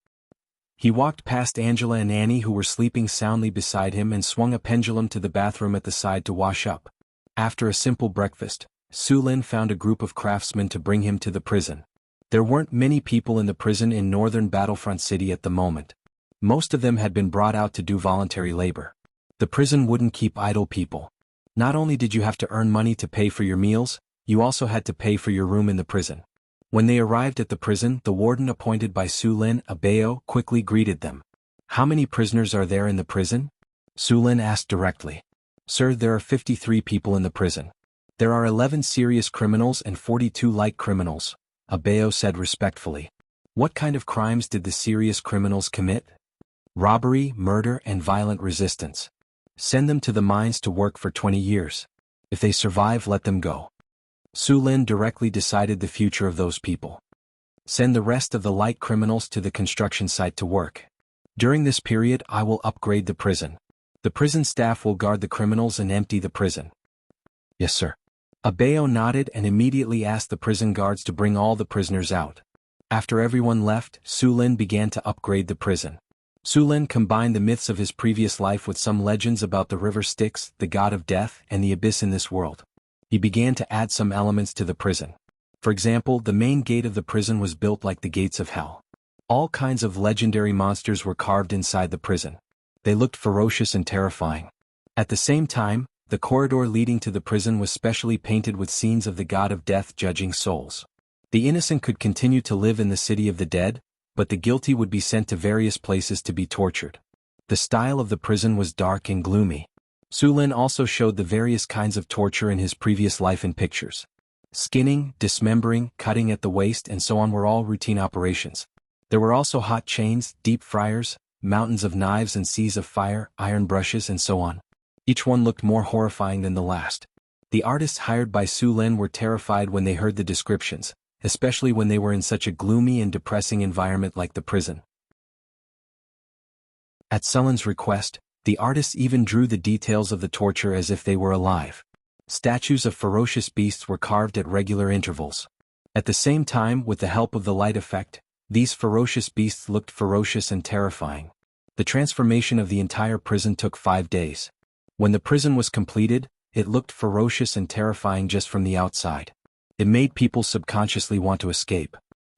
He walked past Angela and Annie who were sleeping soundly beside him and swung a pendulum to the bathroom at the side to wash up. After a simple breakfast, Su Lin found a group of craftsmen to bring him to the prison. There weren't many people in the prison in northern Battlefront City at the moment. Most of them had been brought out to do voluntary labor. The prison wouldn't keep idle people. Not only did you have to earn money to pay for your meals, you also had to pay for your room in the prison. When they arrived at the prison, the warden appointed by Su Lin, Abeo, quickly greeted them. "How many prisoners are there in the prison?" Su Lin asked directly. "Sir, there are 53 people in the prison. There are 11 serious criminals and 42 light criminals," Abeo said respectfully. "What kind of crimes did the serious criminals commit?" "Robbery, murder, and violent resistance. Send them to the mines to work for 20 years. If they survive, let them go." Su Lin directly decided the future of those people. "Send the rest of the light criminals to the construction site to work. During this period, I will upgrade the prison. The prison staff will guard the criminals and empty the prison." "Yes, sir." Abeo nodded and immediately asked the prison guards to bring all the prisoners out. After everyone left, Su Lin began to upgrade the prison. Su Lin combined the myths of his previous life with some legends about the river Styx, the god of death, and the abyss in this world. He began to add some elements to the prison. For example, the main gate of the prison was built like the gates of hell. All kinds of legendary monsters were carved inside the prison. They looked ferocious and terrifying. At the same time, the corridor leading to the prison was specially painted with scenes of the god of death judging souls. The innocent could continue to live in the city of the dead, but the guilty would be sent to various places to be tortured. The style of the prison was dark and gloomy. Su Lin also showed the various kinds of torture in his previous life in pictures. Skinning, dismembering, cutting at the waist and so on were all routine operations. There were also hot chains, deep fryers, mountains of knives and seas of fire, iron brushes and so on. Each one looked more horrifying than the last. The artists hired by Su Lin were terrified when they heard the descriptions, especially when they were in such a gloomy and depressing environment like the prison. At Su Lin's request, the artists even drew the details of the torture as if they were alive. Statues of ferocious beasts were carved at regular intervals. At the same time, with the help of the light effect, these ferocious beasts looked ferocious and terrifying. The transformation of the entire prison took 5 days. When the prison was completed, it looked ferocious and terrifying just from the outside. It made people subconsciously want to escape.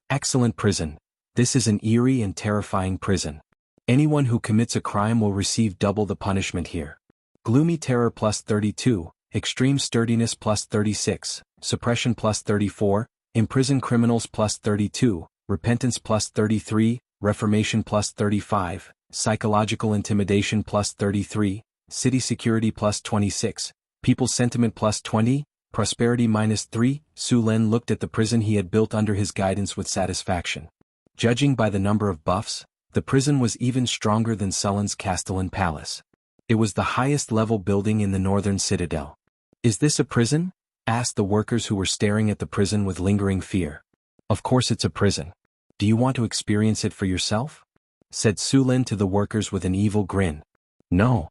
Excellent prison. This is an eerie and terrifying prison. Anyone who commits a crime will receive double the punishment here. Gloomy terror plus 32, extreme sturdiness plus 36, suppression plus 34, imprison criminals plus 32, repentance plus 33, reformation plus 35, psychological intimidation plus 33, city security plus 26, people's sentiment plus 20, prosperity minus 3. Su Lin looked at the prison he had built under his guidance with satisfaction. Judging by the number of buffs, the prison was even stronger than Su Lin's Castellan Palace. It was the highest level building in the northern citadel. "Is this a prison?" asked the workers who were staring at the prison with lingering fear. "Of course it's a prison. Do you want to experience it for yourself?" said Su Lin to the workers with an evil grin. "No.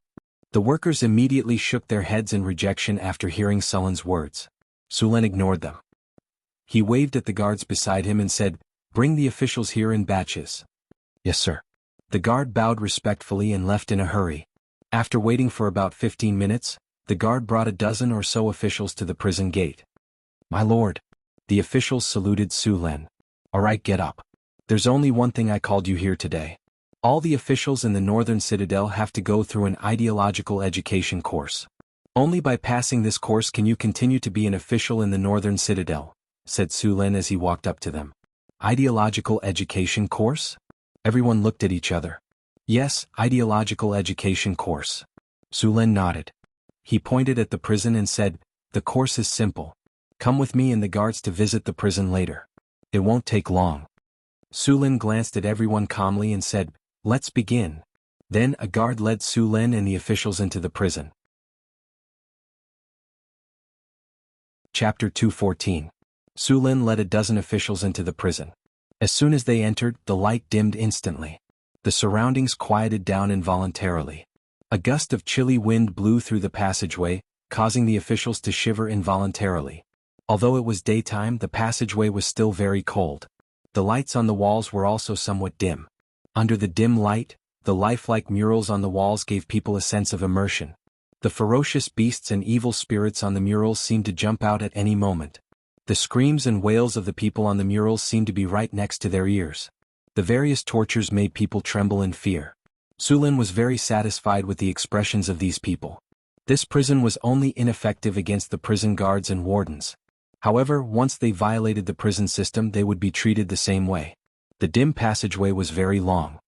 The workers immediately shook their heads in rejection after hearing Sullen's words. Sulen ignored them. He waved at the guards beside him and said, "Bring the officials here in batches." "Yes, sir." The guard bowed respectfully and left in a hurry. After waiting for about 15 minutes, the guard brought a dozen or so officials to the prison gate. "My lord." The officials saluted Sulen. "All right, get up. There's only one thing I called you here today. All the officials in the Northern Citadel have to go through an ideological education course. Only by passing this course can you continue to be an official in the Northern Citadel," said Sulen as he walked up to them. "Ideological education course?" Everyone looked at each other. "Yes, ideological education course." Sulen nodded. He pointed at the prison and said, "The course is simple. Come with me and the guards to visit the prison later. It won't take long." Sulen glanced at everyone calmly and said, "Let's begin." Then a guard led Sulen and the officials into the prison. Chapter 214. Sulen led a dozen officials into the prison. As soon as they entered, the light dimmed instantly. The surroundings quieted down involuntarily. A gust of chilly wind blew through the passageway, causing the officials to shiver involuntarily. Although it was daytime, the passageway was still very cold. The lights on the walls were also somewhat dim. Under the dim light, the lifelike murals on the walls gave people a sense of immersion. The ferocious beasts and evil spirits on the murals seemed to jump out at any moment. The screams and wails of the people on the murals seemed to be right next to their ears. The various tortures made people tremble in fear. Sulen was very satisfied with the expressions of these people. This prison was only ineffective against the prison guards and wardens. However, once they violated the prison system, they would be treated the same way. The dim passageway was very long.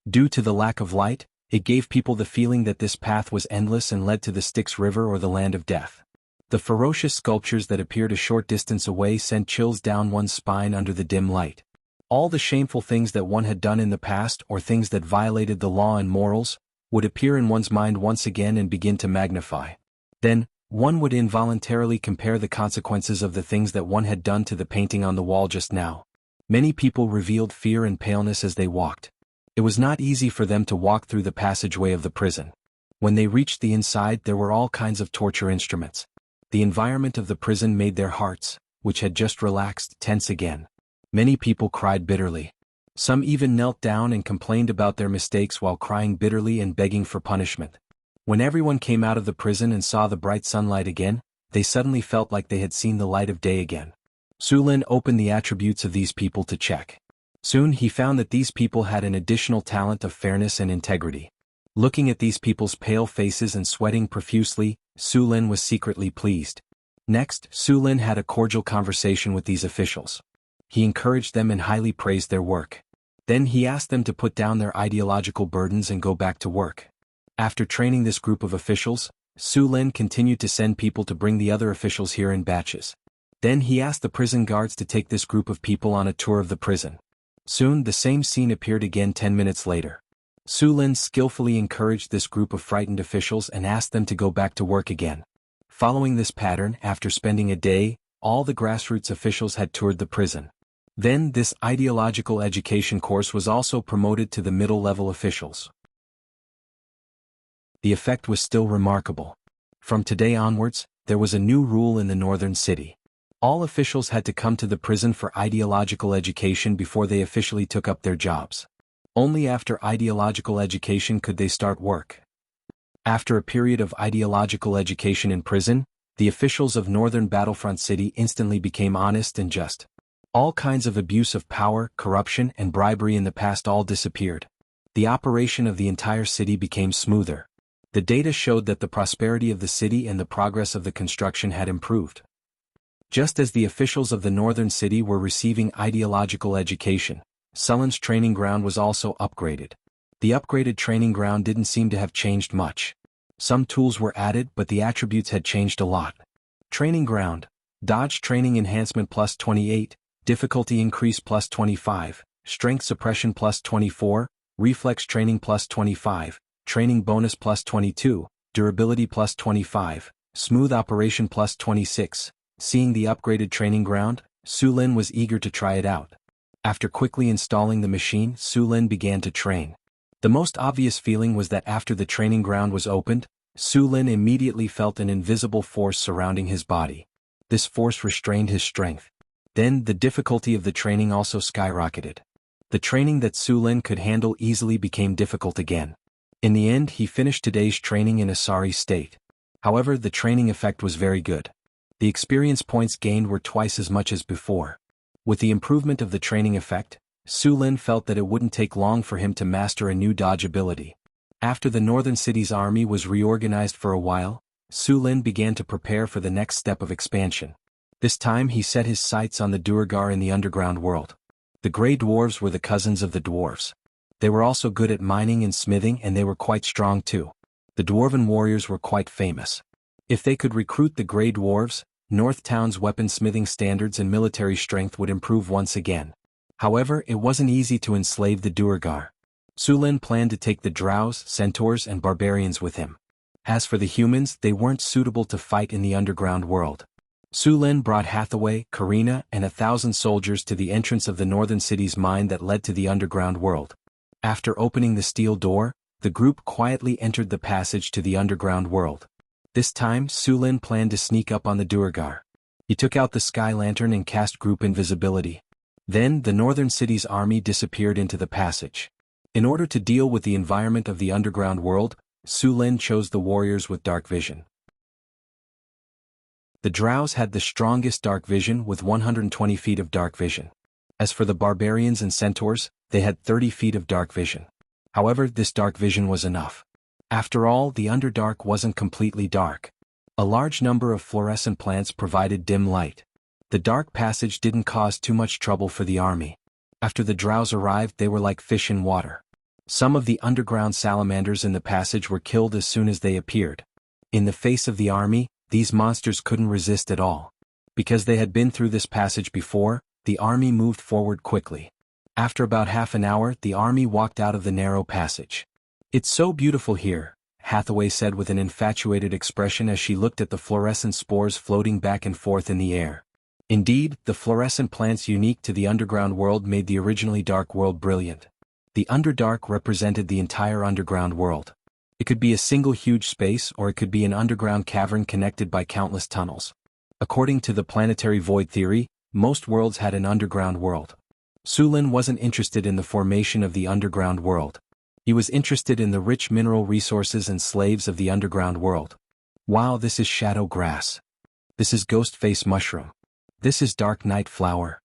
Due to the lack of light, it gave people the feeling that this path was endless and led to the Styx River or the land of death. The ferocious sculptures that appeared a short distance away sent chills down one's spine under the dim light. All the shameful things that one had done in the past or things that violated the law and morals would appear in one's mind once again and begin to magnify. Then, one would involuntarily compare the consequences of the things that one had done to the painting on the wall just now. Many people revealed fear and paleness as they walked. It was not easy for them to walk through the passageway of the prison. When they reached the inside, there were all kinds of torture instruments. The environment of the prison made their hearts, which had just relaxed, tense again. Many people cried bitterly. Some even knelt down and complained about their mistakes while crying bitterly and begging for punishment. When everyone came out of the prison and saw the bright sunlight again, they suddenly felt like they had seen the light of day again. Sulen opened the attributes of these people to check. Soon he found that these people had an additional talent of fairness and integrity. Looking at these people's pale faces and sweating profusely, Sulen was secretly pleased. Next, Sulen had a cordial conversation with these officials. He encouraged them and highly praised their work. Then he asked them to put down their ideological burdens and go back to work. After training this group of officials, Sulen continued to send people to bring the other officials here in batches. Then he asked the prison guards to take this group of people on a tour of the prison. Soon the same scene appeared again 10 minutes later. Sulen skillfully encouraged this group of frightened officials and asked them to go back to work again. Following this pattern, after spending a day, all the grassroots officials had toured the prison. Then this ideological education course was also promoted to the middle-level officials. The effect was still remarkable. From today onwards, there was a new rule in the northern city. All officials had to come to the prison for ideological education before they officially took up their jobs. Only after ideological education could they start work. After a period of ideological education in prison, the officials of Northern Battlefront City instantly became honest and just. All kinds of abuse of power, corruption, and bribery in the past all disappeared. The operation of the entire city became smoother. The data showed that the prosperity of the city and the progress of the construction had improved. Just as the officials of the northern city were receiving ideological education, Sullen's training ground was also upgraded. The upgraded training ground didn't seem to have changed much. Some tools were added, but the attributes had changed a lot. Training ground: dodge training enhancement plus 28, difficulty increase plus 25, strength suppression plus 24, reflex training plus 25, training bonus plus 22, durability plus 25, smooth operation plus 26. Seeing the upgraded training ground, Sulen was eager to try it out. After quickly installing the machine, Sulen began to train. The most obvious feeling was that after the training ground was opened, Su Lin immediately felt an invisible force surrounding his body. This force restrained his strength. Then the difficulty of the training also skyrocketed. The training that Su Lin could handle easily became difficult again. In the end, he finished today's training in a sorry state. However, the training effect was very good. The experience points gained were twice as much as before. With the improvement of the training effect, Su Lin felt that it wouldn't take long for him to master a new dodge ability. After the northern city's army was reorganized for a while, Su Lin began to prepare for the next step of expansion. This time he set his sights on the Duergar in the underground world. The Grey Dwarves were the cousins of the dwarves. They were also good at mining and smithing, and they were quite strong too. The dwarven warriors were quite famous. If they could recruit the Grey Dwarves, North Town's weaponsmithing standards and military strength would improve once again. However, it wasn't easy to enslave the Duergar. Su Lin planned to take the drows, centaurs, and barbarians with him. As for the humans, they weren't suitable to fight in the underground world. Su Lin brought Hathaway, Karina, and 1,000 soldiers to the entrance of the northern city's mine that led to the underground world. After opening the steel door, the group quietly entered the passage to the underground world. This time, Su Lin planned to sneak up on the Duergar. He took out the sky lantern and cast group invisibility. Then, the northern city's army disappeared into the passage. In order to deal with the environment of the underground world, Su Lin chose the warriors with dark vision. The drows had the strongest dark vision with 120 feet of dark vision. As for the barbarians and centaurs, they had 30 feet of dark vision. However, this dark vision was enough. After all, the Underdark wasn't completely dark. A large number of fluorescent plants provided dim light. The dark passage didn't cause too much trouble for the army. After the drows arrived, they were like fish in water. Some of the underground salamanders in the passage were killed as soon as they appeared. In the face of the army, these monsters couldn't resist at all. Because they had been through this passage before, the army moved forward quickly. After about half an hour, the army walked out of the narrow passage. "It's so beautiful here," Hathaway said with an infatuated expression as she looked at the fluorescent spores floating back and forth in the air. Indeed, the fluorescent plants unique to the underground world made the originally dark world brilliant. The Underdark represented the entire underground world. It could be a single huge space, or it could be an underground cavern connected by countless tunnels. According to the planetary void theory, most worlds had an underground world. Su Lin wasn't interested in the formation of the underground world. He was interested in the rich mineral resources and slaves of the underground world. Wow, this is shadow grass. This is ghost face mushroom. This is dark night flower.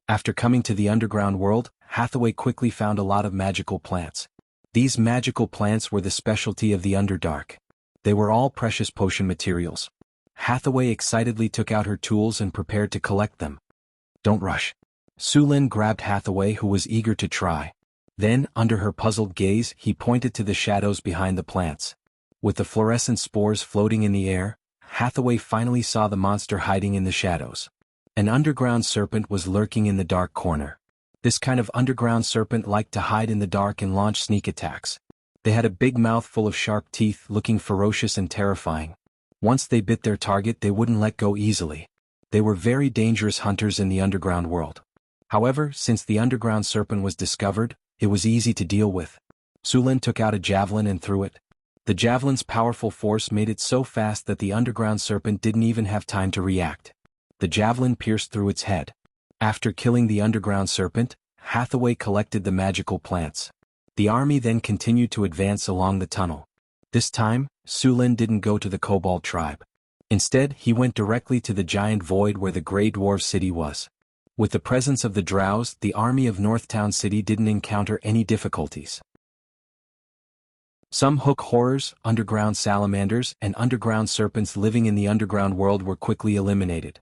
After coming to the underground world, Hathaway quickly found a lot of magical plants. These magical plants were the specialty of the Underdark. They were all precious potion materials. Hathaway excitedly took out her tools and prepared to collect them. "Don't rush." Su Lin grabbed Hathaway, who was eager to try. Then, under her puzzled gaze, he pointed to the shadows behind the plants. With the fluorescent spores floating in the air, Hathaway finally saw the monster hiding in the shadows. An underground serpent was lurking in the dark corner. This kind of underground serpent liked to hide in the dark and launch sneak attacks. They had a big mouth full of sharp teeth, looking ferocious and terrifying. Once they bit their target, they wouldn't let go easily. They were very dangerous hunters in the underground world. However, since the underground serpent was discovered, it was easy to deal with. Su Lin took out a javelin and threw it. The javelin's powerful force made it so fast that the underground serpent didn't even have time to react. The javelin pierced through its head. After killing the underground serpent, Hathaway collected the magical plants. The army then continued to advance along the tunnel. This time, Su Lin didn't go to the Kobold tribe. Instead, he went directly to the giant void where the Grey Dwarf city was. With the presence of the drows, the army of Northtown City didn't encounter any difficulties. Some hook horrors, underground salamanders, and underground serpents living in the underground world were quickly eliminated.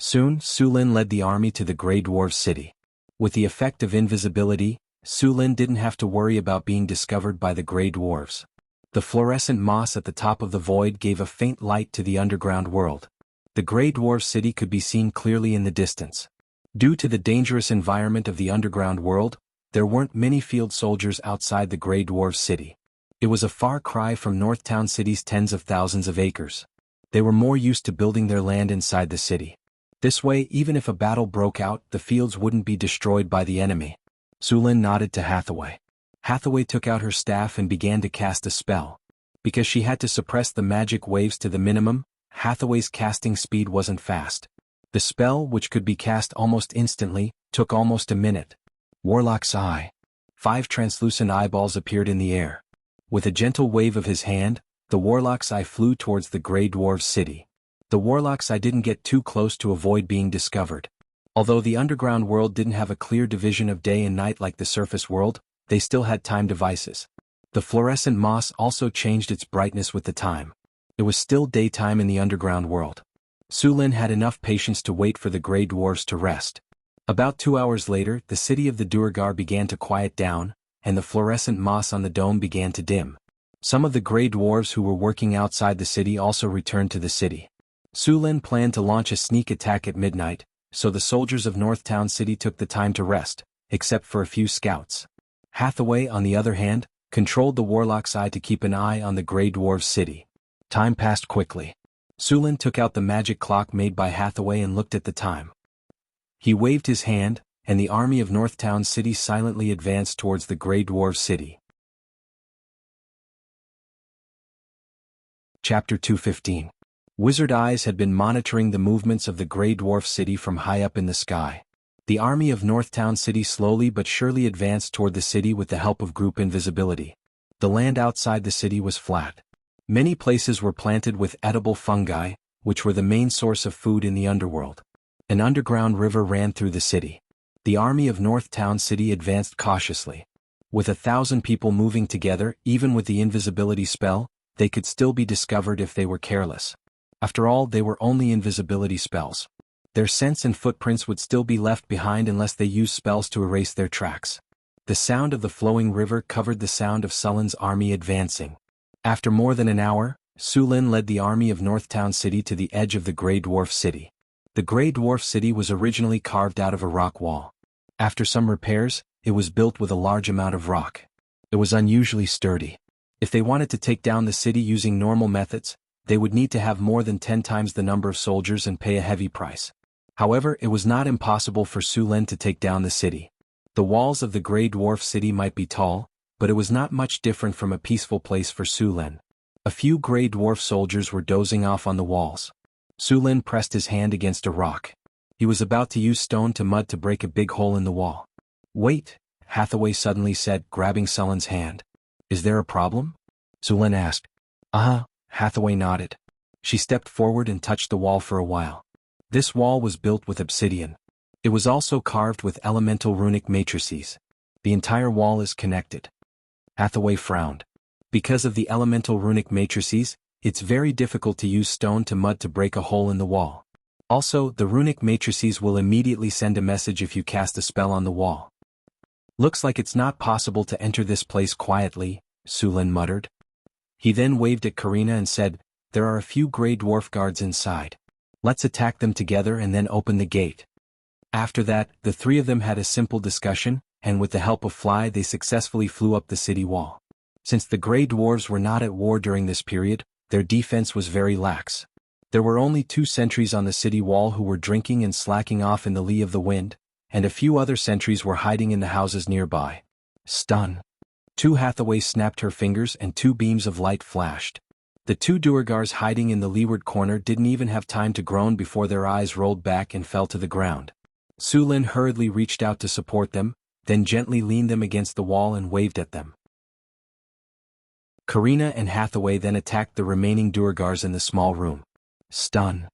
Soon, Su Lin led the army to the Grey Dwarf city. With the effect of invisibility, Su Lin didn't have to worry about being discovered by the Grey Dwarves. The fluorescent moss at the top of the void gave a faint light to the underground world. The Grey Dwarf city could be seen clearly in the distance. Due to the dangerous environment of the underground world, there weren't many field soldiers outside the Grey Dwarf city. It was a far cry from Northtown City's tens of thousands of acres. They were more used to building their land inside the city. This way, even if a battle broke out, the fields wouldn't be destroyed by the enemy. Su Lin nodded to Hathaway. Hathaway took out her staff and began to cast a spell. Because she had to suppress the magic waves to the minimum, Hathaway's casting speed wasn't fast. The spell, which could be cast almost instantly, took almost a minute. Warlock's Eye. 5 translucent eyeballs appeared in the air. With a gentle wave of his hand, the Warlock's Eye flew towards the Grey Dwarf's city. The Warlock's Eye didn't get too close to avoid being discovered. Although the underground world didn't have a clear division of day and night like the surface world, they still had time devices. The fluorescent moss also changed its brightness with the time. It was still daytime in the underground world. Sulin had enough patience to wait for the Grey Dwarfs to rest. About 2 hours later, the city of the Duergar began to quiet down, and the fluorescent moss on the dome began to dim. Some of the Grey Dwarves who were working outside the city also returned to the city. Sulin planned to launch a sneak attack at midnight, so the soldiers of Northtown City took the time to rest, except for a few scouts. Hathaway, on the other hand, controlled the Warlock's Eye to keep an eye on the Grey Dwarf's city. Time passed quickly. Sulin took out the magic clock made by Hathaway and looked at the time. He waved his hand, and the army of Northtown City silently advanced towards the Grey Dwarf's city. Chapter 215. Wizard Eyes had been monitoring the movements of the Grey Dwarf city from high up in the sky. The army of Northtown City slowly but surely advanced toward the city with the help of group invisibility. The land outside the city was flat. Many places were planted with edible fungi, which were the main source of food in the underworld. An underground river ran through the city. The army of Northtown City advanced cautiously. With 1,000 people moving together, even with the invisibility spell, they could still be discovered if they were careless. After all, they were only invisibility spells. Their scents and footprints would still be left behind unless they used spells to erase their tracks. The sound of the flowing river covered the sound of Sulin's army advancing. After more than an hour, Sulin led the army of Northtown City to the edge of the Grey Dwarf city. The Grey Dwarf city was originally carved out of a rock wall. After some repairs, it was built with a large amount of rock. It was unusually sturdy. If they wanted to take down the city using normal methods, they would need to have more than 10 times the number of soldiers and pay a heavy price. However, it was not impossible for Sulin to take down the city. The walls of the Grey Dwarf city might be tall, but it was not much different from a peaceful place for Sulin. A few Grey Dwarf soldiers were dozing off on the walls. Sulin pressed his hand against a rock. He was about to use stone to mud to break a big hole in the wall. "Wait," Hathaway suddenly said, grabbing Sulin's hand. "Is there a problem?" Sulin asked. "Uh-huh," Hathaway nodded. She stepped forward and touched the wall for a while. This wall was built with obsidian. It was also carved with elemental runic matrices. The entire wall is connected. Hathaway frowned. Because of the elemental runic matrices, it's very difficult to use stone to mud to break a hole in the wall. Also, the runic matrices will immediately send a message if you cast a spell on the wall. "Looks like it's not possible to enter this place quietly," Sulin muttered. He then waved at Karina and said, "There are a few Grey Dwarf guards inside. Let's attack them together and then open the gate." After that, the three of them had a simple discussion, and with the help of Fly they successfully flew up the city wall. Since the Grey Dwarves were not at war during this period, their defense was very lax. There were only 2 sentries on the city wall who were drinking and slacking off in the lee of the wind, and a few other sentries were hiding in the houses nearby. Stun. 2 Hathaway snapped her fingers and 2 beams of light flashed. The 2 Duergars hiding in the leeward corner didn't even have time to groan before their eyes rolled back and fell to the ground. Sulin hurriedly reached out to support them, then gently leaned them against the wall and waved at them. Karina and Hathaway then attacked the remaining Duergars in the small room. Stun.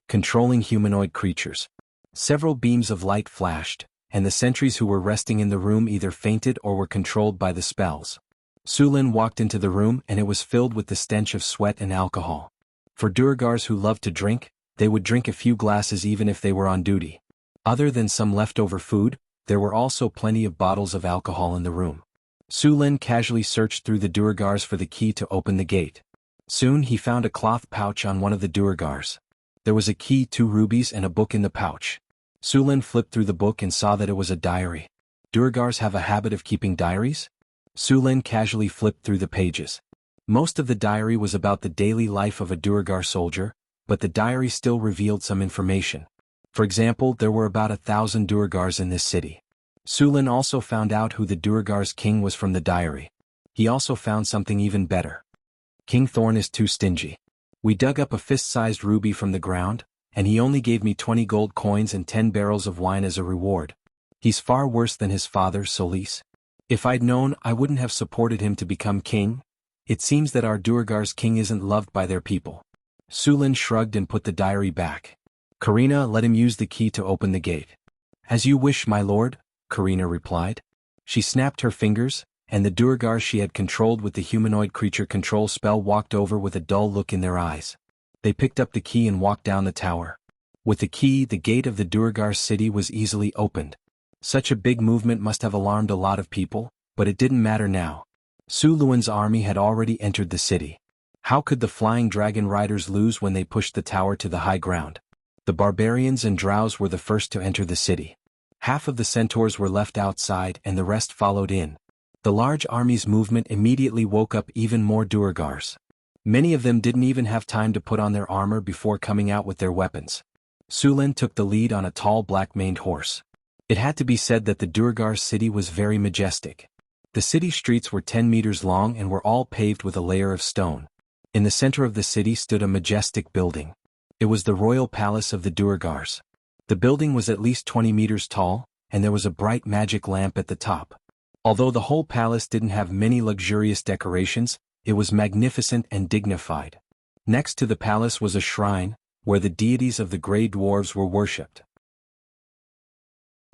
Controlling humanoid creatures. Several beams of light flashed, and the sentries who were resting in the room either fainted or were controlled by the spells. Sulin walked into the room and it was filled with the stench of sweat and alcohol. For Duergars who loved to drink, they would drink a few glasses even if they were on duty. Other than some leftover food, there were also plenty of bottles of alcohol in the room. Sulin casually searched through the Duergars for the key to open the gate. Soon he found a cloth pouch on one of the Duergars. There was a key, 2 rubies and a book in the pouch. Sulin flipped through the book and saw that it was a diary. Duergars have a habit of keeping diaries? Sulin casually flipped through the pages. Most of the diary was about the daily life of a Duergar soldier, but the diary still revealed some information. For example, there were about 1,000 Duergars in this city. Sulin also found out who the Duergar's king was from the diary. He also found something even better. King Thorn is too stingy. We dug up a fist-sized ruby from the ground, and he only gave me 20 gold coins and 10 barrels of wine as a reward. He's far worse than his father, Solis. If I'd known, I wouldn't have supported him to become king. It seems that our Duergar's king isn't loved by their people. Sulin shrugged and put the diary back. Karina let him use the key to open the gate. As you wish, my lord, Karina replied. She snapped her fingers, and the Duergar she had controlled with the humanoid creature control spell walked over with a dull look in their eyes. They picked up the key and walked down the tower. With the key, the gate of the Duergar city was easily opened. Such a big movement must have alarmed a lot of people, but it didn't matter now. Su Luan's army had already entered the city. How could the flying dragon riders lose when they pushed the tower to the high ground? The barbarians and drows were the first to enter the city. Half of the centaurs were left outside and the rest followed in. The large army's movement immediately woke up even more Duergars. Many of them didn't even have time to put on their armor before coming out with their weapons. Sulin took the lead on a tall black-maned horse. It had to be said that the Duergar city was very majestic. The city streets were 10 meters long and were all paved with a layer of stone. In the center of the city stood a majestic building. It was the royal palace of the Duergars. The building was at least 20 meters tall, and there was a bright magic lamp at the top. Although the whole palace didn't have many luxurious decorations, it was magnificent and dignified. Next to the palace was a shrine, where the deities of the Grey Dwarves were worshipped.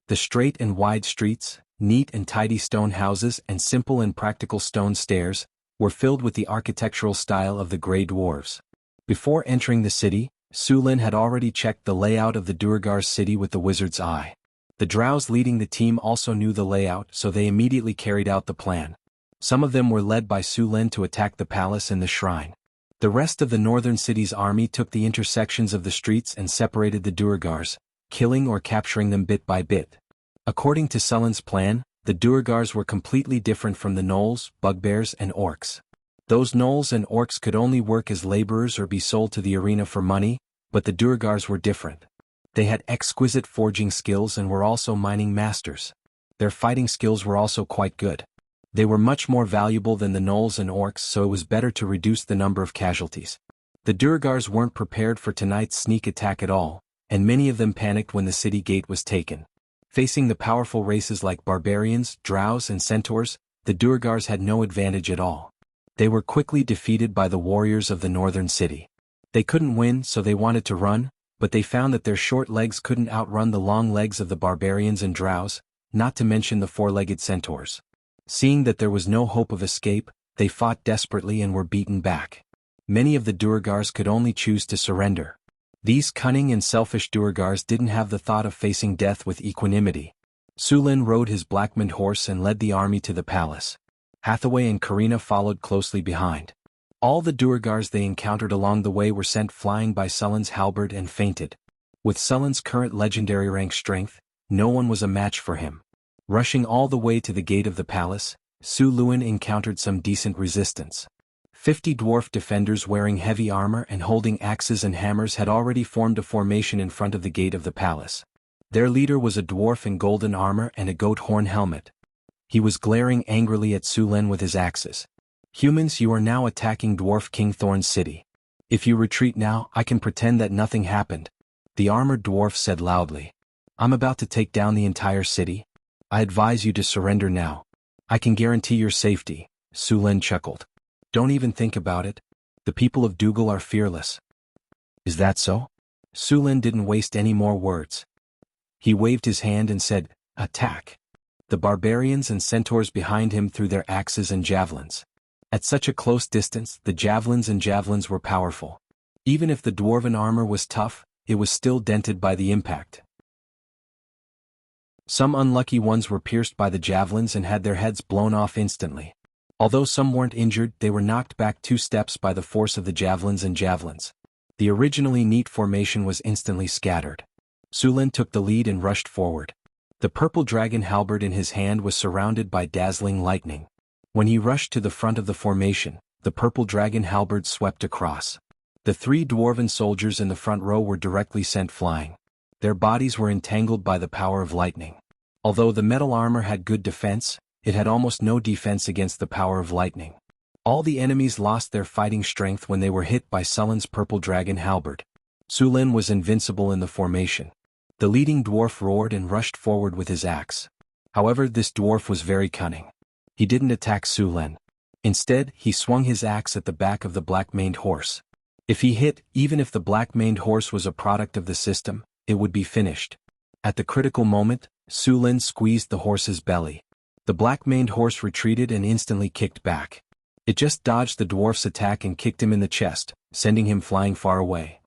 The straight and wide streets, neat and tidy stone houses and simple and practical stone stairs, were filled with the architectural style of the Grey Dwarves. Before entering the city, Sulin had already checked the layout of the Duergar city with the wizard's eye. The drows leading the team also knew the layout, so they immediately carried out the plan. Some of them were led by Sulin to attack the palace and the shrine. The rest of the northern city's army took the intersections of the streets and separated the Duergars, killing or capturing them bit by bit. According to Sulin's plan, the Duergars were completely different from the gnolls, bugbears and orcs. Those gnolls and orcs could only work as laborers or be sold to the arena for money, but the Duergars were different. They had exquisite forging skills and were also mining masters. Their fighting skills were also quite good. They were much more valuable than the gnolls and orcs, so it was better to reduce the number of casualties. The Duergars weren't prepared for tonight's sneak attack at all, and many of them panicked when the city gate was taken. Facing the powerful races like barbarians, drows and centaurs, the Duergars had no advantage at all. They were quickly defeated by the warriors of the northern city. They couldn't win, so they wanted to run, but they found that their short legs couldn't outrun the long legs of the barbarians and drows, not to mention the four-legged centaurs. Seeing that there was no hope of escape, they fought desperately and were beaten back. Many of the Duergars could only choose to surrender. These cunning and selfish Duergars didn't have the thought of facing death with equanimity. Sulin rode his black-maned horse and led the army to the palace. Hathaway and Karina followed closely behind. All the Duergars they encountered along the way were sent flying by Sulin's halberd and fainted. With Sulin's current legendary rank strength, no one was a match for him. Rushing all the way to the gate of the palace, Su Luan encountered some decent resistance. 50 dwarf defenders wearing heavy armor and holding axes and hammers had already formed a formation in front of the gate of the palace. Their leader was a dwarf in golden armor and a goat horn helmet. He was glaring angrily at Sulin with his axes. Humans, you are now attacking Dwarf King Thorn's city. If you retreat now, I can pretend that nothing happened. The armored dwarf said loudly. I'm about to take down the entire city. I advise you to surrender now. I can guarantee your safety, Sulin chuckled. Don't even think about it. The people of Dougal are fearless. Is that so? Sulin didn't waste any more words. He waved his hand and said, attack. The barbarians and centaurs behind him threw their axes and javelins. At such a close distance, the javelins were powerful. Even if the dwarven armor was tough, it was still dented by the impact. Some unlucky ones were pierced by the javelins and had their heads blown off instantly. Although some weren't injured, they were knocked back 2 steps by the force of the javelins and javelins. The originally neat formation was instantly scattered. Sulin took the lead and rushed forward. The purple dragon halberd in his hand was surrounded by dazzling lightning. When he rushed to the front of the formation, the purple dragon halberd swept across. The 3 dwarven soldiers in the front row were directly sent flying. Their bodies were entangled by the power of lightning. Although the metal armor had good defense, it had almost no defense against the power of lightning. All the enemies lost their fighting strength when they were hit by Sullen's purple dragon halberd. Su Lin was invincible in the formation. The leading dwarf roared and rushed forward with his axe. However, this dwarf was very cunning. He didn't attack Su Lin. Instead, he swung his axe at the back of the black-maned horse. If he hit, even if the black-maned horse was a product of the system, it would be finished. At the critical moment, Su Lin squeezed the horse's belly. The black-maned horse retreated and instantly kicked back. It just dodged the dwarf's attack and kicked him in the chest, sending him flying far away.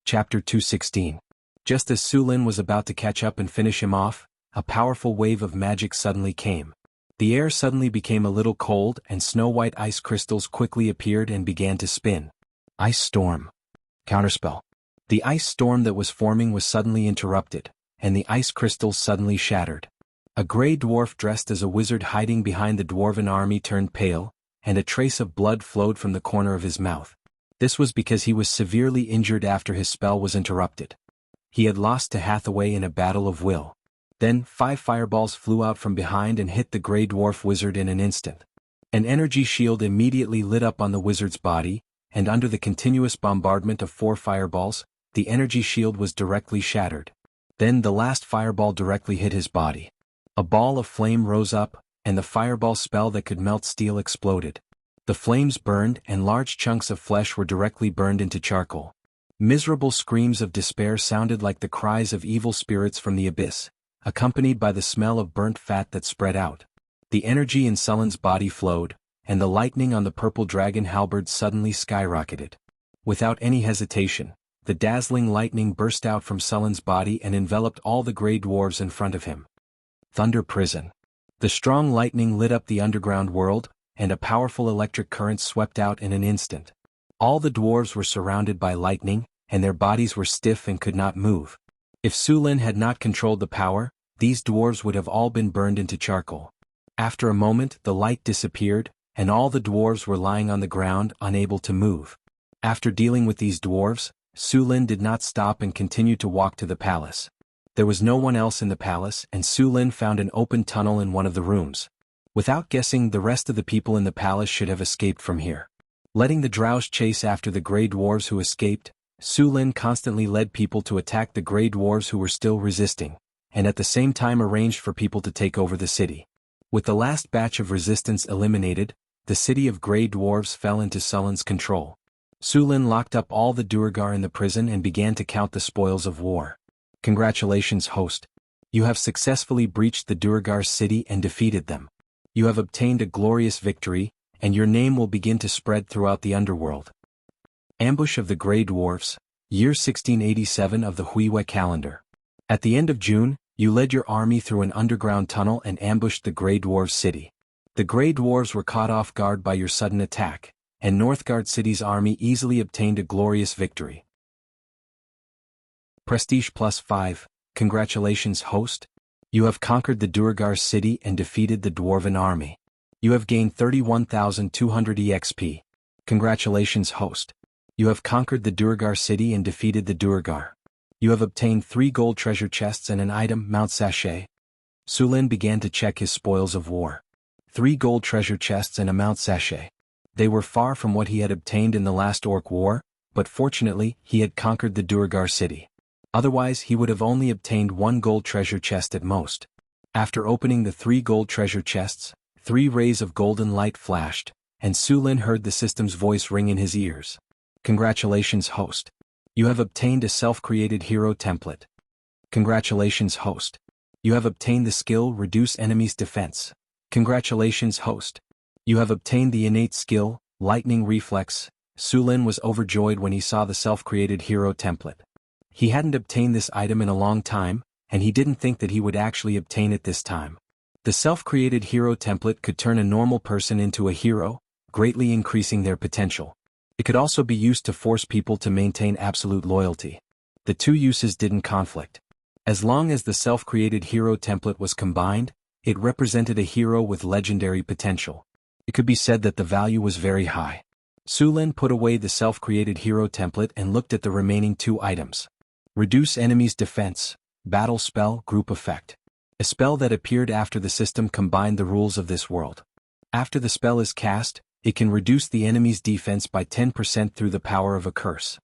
Chapter 216. Just as Su Lin was about to catch up and finish him off, a powerful wave of magic suddenly came. The air suddenly became a little cold and snow-white ice crystals quickly appeared and began to spin. Ice storm. Counterspell. The ice storm that was forming was suddenly interrupted, and the ice crystals suddenly shattered. A gray dwarf dressed as a wizard hiding behind the dwarven army turned pale, and a trace of blood flowed from the corner of his mouth. This was because he was severely injured after his spell was interrupted. He had lost to Hathaway in a battle of will. Then, 5 fireballs flew out from behind and hit the gray dwarf wizard in an instant. An energy shield immediately lit up on the wizard's body, and under the continuous bombardment of 4 fireballs, the energy shield was directly shattered. Then the last fireball directly hit his body. A ball of flame rose up, and the fireball spell that could melt steel exploded. The flames burned and large chunks of flesh were directly burned into charcoal. Miserable screams of despair sounded like the cries of evil spirits from the abyss, accompanied by the smell of burnt fat that spread out. The energy in Sullen's body flowed, and the lightning on the purple dragon halberd suddenly skyrocketed. Without any hesitation, the dazzling lightning burst out from Sullen's body and enveloped all the gray dwarves in front of him. Thunder Prison. The strong lightning lit up the underground world, and a powerful electric current swept out in an instant. All the dwarves were surrounded by lightning, and their bodies were stiff and could not move. If Su Lin had not controlled the power, these dwarves would have all been burned into charcoal. After a moment, the light disappeared, and all the dwarves were lying on the ground, unable to move. After dealing with these dwarves, Su Lin did not stop and continued to walk to the palace. There was no one else in the palace, and Su Lin found an open tunnel in one of the rooms. Without guessing, the rest of the people in the palace should have escaped from here. Letting the drows chase after the gray dwarves who escaped, Su Lin constantly led people to attack the gray dwarves who were still resisting, and at the same time arranged for people to take over the city. With the last batch of resistance eliminated, the city of gray dwarves fell into Sullen's control. Su Lin locked up all the Duergar in the prison and began to count the spoils of war. Congratulations, host. You have successfully breached the Duergar city and defeated them. You have obtained a glorious victory, and your name will begin to spread throughout the underworld. Ambush of the Grey Dwarfs, year 1687 of the Huiwe calendar. At the end of June, you led your army through an underground tunnel and ambushed the Grey Dwarves city. The Grey Dwarves were caught off guard by your sudden attack, and Northgard City's army easily obtained a glorious victory. Prestige +5, congratulations, host. You have conquered the Duergar city and defeated the Dwarven army. You have gained 31,200 EXP. Congratulations, host. You have conquered the Duergar city and defeated the Duergar. You have obtained 3 gold treasure chests and an item, Mount Sachet. Su Lin began to check his spoils of war. 3 gold treasure chests and a Mount Sachet. They were far from what he had obtained in the last Orc War, but fortunately, he had conquered the Duergar city. Otherwise, he would have only obtained 1 gold treasure chest at most. After opening the 3 gold treasure chests, 3 rays of golden light flashed, and Su Lin heard the system's voice ring in his ears. Congratulations, host. You have obtained a self-created hero template. Congratulations, host. You have obtained the skill Reduce Enemies' Defense. Congratulations, host. You have obtained the innate skill, Lightning Reflex. Su Lin was overjoyed when he saw the self-created hero template. He hadn't obtained this item in a long time, and he didn't think that he would actually obtain it this time. The self-created hero template could turn a normal person into a hero, greatly increasing their potential. It could also be used to force people to maintain absolute loyalty. The 2 uses didn't conflict. As long as the self-created hero template was combined, it represented a hero with legendary potential. It could be said that the value was very high. Su Lin put away the self-created hero template and looked at the remaining 2 items. Reduce Enemies' Defense, Battle Spell, Group Effect. A spell that appeared after the system combined the rules of this world. After the spell is cast, it can reduce the enemy's defense by 10% through the power of a curse.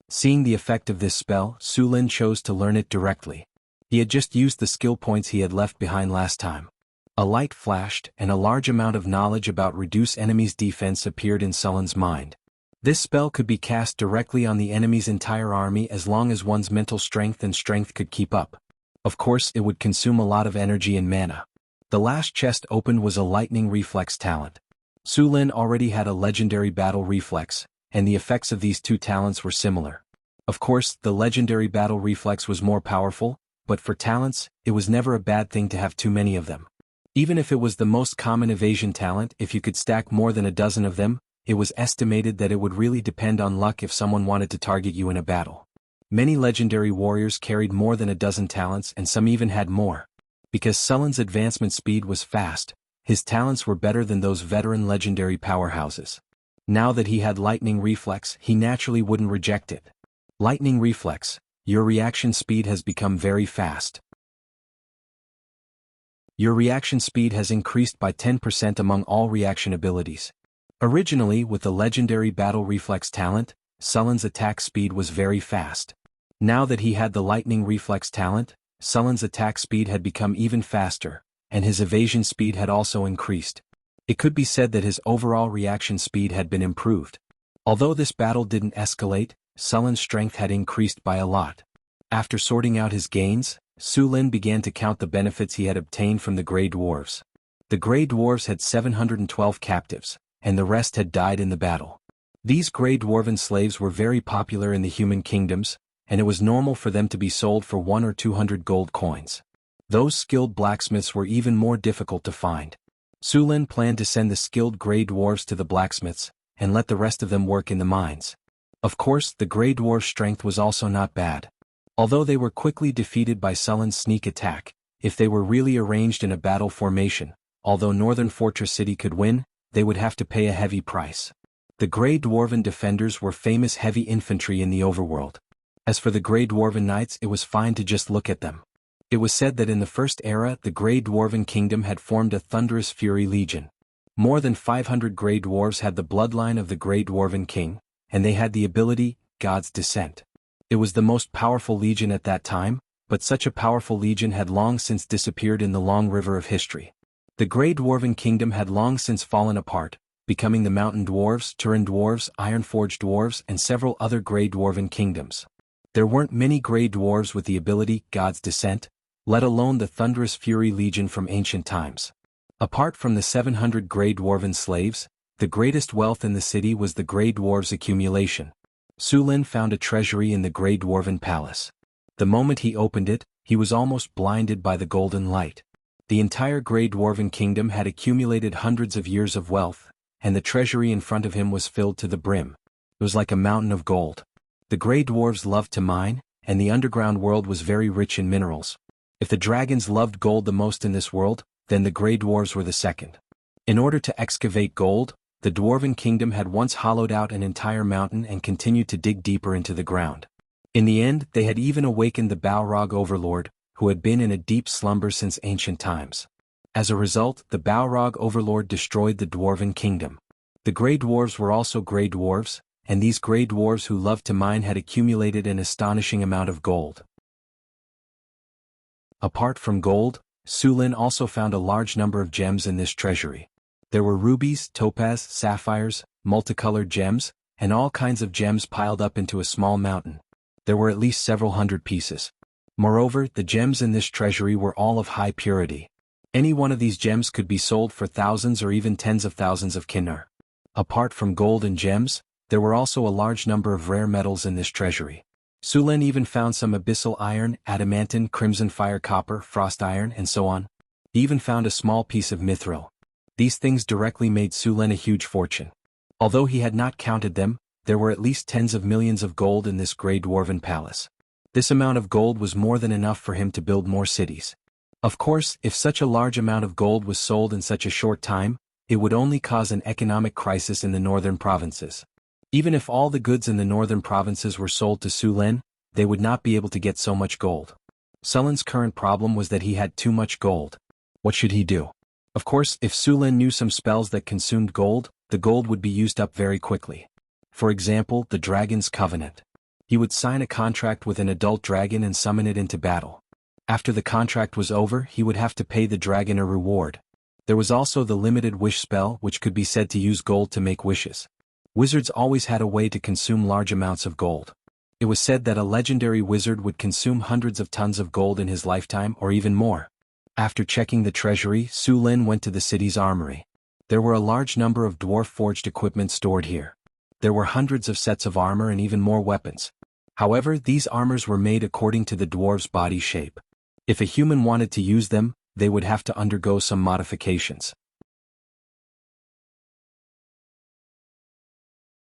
Seeing the effect of this spell, Su Lin chose to learn it directly. He had just used the skill points he had left behind last time. A light flashed, and a large amount of knowledge about reduce enemy's defense appeared in Su Lin's mind. This spell could be cast directly on the enemy's entire army as long as one's mental strength and strength could keep up. Of course, it would consume a lot of energy and mana. The last chest opened was a lightning reflex talent. Su Lin already had a legendary battle reflex, and the effects of these two talents were similar. Of course, the legendary battle reflex was more powerful, but for talents, it was never a bad thing to have too many of them. Even if it was the most common evasion talent, if you could stack more than a dozen of them, it was estimated that it would really depend on luck if someone wanted to target you in a battle. Many legendary warriors carried more than a dozen talents and some even had more. Because Su Lin's advancement speed was fast, his talents were better than those veteran legendary powerhouses. Now that he had lightning reflex, he naturally wouldn't reject it. Lightning reflex, your reaction speed has become very fast. Your reaction speed has increased by 10% among all reaction abilities. Originally, with the legendary battle reflex talent, Su Lin's attack speed was very fast. Now that he had the lightning reflex talent, Su Lin's attack speed had become even faster, and his evasion speed had also increased. It could be said that his overall reaction speed had been improved. Although this battle didn't escalate, Su Lin's strength had increased by a lot. After sorting out his gains, Su Lin began to count the benefits he had obtained from the Grey Dwarves. The Grey Dwarves had 712 captives, and the rest had died in the battle. These Grey Dwarven slaves were very popular in the human kingdoms, and it was normal for them to be sold for 100 or 200 gold coins. Those skilled blacksmiths were even more difficult to find. Su Lin planned to send the skilled Grey Dwarves to the blacksmiths, and let the rest of them work in the mines. Of course, the Grey Dwarves' strength was also not bad. Although they were quickly defeated by Su Lin's sneak attack, if they were really arranged in a battle formation, although Northern Fortress City could win, they would have to pay a heavy price. The Grey Dwarven defenders were famous heavy infantry in the overworld. As for the Grey Dwarven knights, it was fine to just look at them. It was said that in the First Era the Grey Dwarven Kingdom had formed a thunderous fury legion. More than 500 Grey Dwarves had the bloodline of the Grey Dwarven King, and they had the ability, God's Descent. It was the most powerful legion at that time, but such a powerful legion had long since disappeared in the long river of history. The Grey Dwarven Kingdom had long since fallen apart, becoming the Mountain Dwarves, Turin Dwarves, Ironforge Dwarves, and several other Grey Dwarven kingdoms. There weren't many Grey Dwarves with the ability, God's Descent, let alone the Thunderous Fury Legion from ancient times. Apart from the 700 Grey Dwarven slaves, the greatest wealth in the city was the Grey Dwarves' accumulation. Su Lin found a treasury in the Grey Dwarven Palace. The moment he opened it, he was almost blinded by the golden light. The entire Grey Dwarven Kingdom had accumulated hundreds of years of wealth, and the treasury in front of him was filled to the brim. It was like a mountain of gold. The Grey Dwarves loved to mine, and the underground world was very rich in minerals. If the dragons loved gold the most in this world, then the Grey Dwarves were the second. In order to excavate gold, the Dwarven Kingdom had once hollowed out an entire mountain and continued to dig deeper into the ground. In the end, they had even awakened the Balrog Overlord, who had been in a deep slumber since ancient times. As a result, the Balrog Overlord destroyed the Dwarven Kingdom. The Grey Dwarves were also Grey Dwarves, and these Grey Dwarves who loved to mine had accumulated an astonishing amount of gold. Apart from gold, Su Lin also found a large number of gems in this treasury. There were rubies, topaz, sapphires, multicolored gems, and all kinds of gems piled up into a small mountain. There were at least several hundred pieces. Moreover, the gems in this treasury were all of high purity. Any one of these gems could be sold for thousands or even tens of thousands of kinar. Apart from gold and gems, there were also a large number of rare metals in this treasury. Su Lin even found some abyssal iron, adamantine, crimson fire copper, frost iron, and so on. He even found a small piece of mithril. These things directly made Su Lin a huge fortune. Although he had not counted them, there were at least tens of millions of gold in this Grey Dwarven palace. This amount of gold was more than enough for him to build more cities. Of course, if such a large amount of gold was sold in such a short time, it would only cause an economic crisis in the northern provinces. Even if all the goods in the northern provinces were sold to Su Lin, they would not be able to get so much gold. Sulin's current problem was that he had too much gold. What should he do? Of course, if Sulin knew some spells that consumed gold, the gold would be used up very quickly. For example, the Dragon's Covenant. He would sign a contract with an adult dragon and summon it into battle. After the contract was over, he would have to pay the dragon a reward. There was also the limited wish spell, which could be said to use gold to make wishes. Wizards always had a way to consume large amounts of gold. It was said that a legendary wizard would consume hundreds of tons of gold in his lifetime or even more. After checking the treasury, Sulin went to the city's armory. There were a large number of dwarf-forged equipment stored here. There were hundreds of sets of armor and even more weapons. However, these armors were made according to the dwarf's body shape. If a human wanted to use them, they would have to undergo some modifications.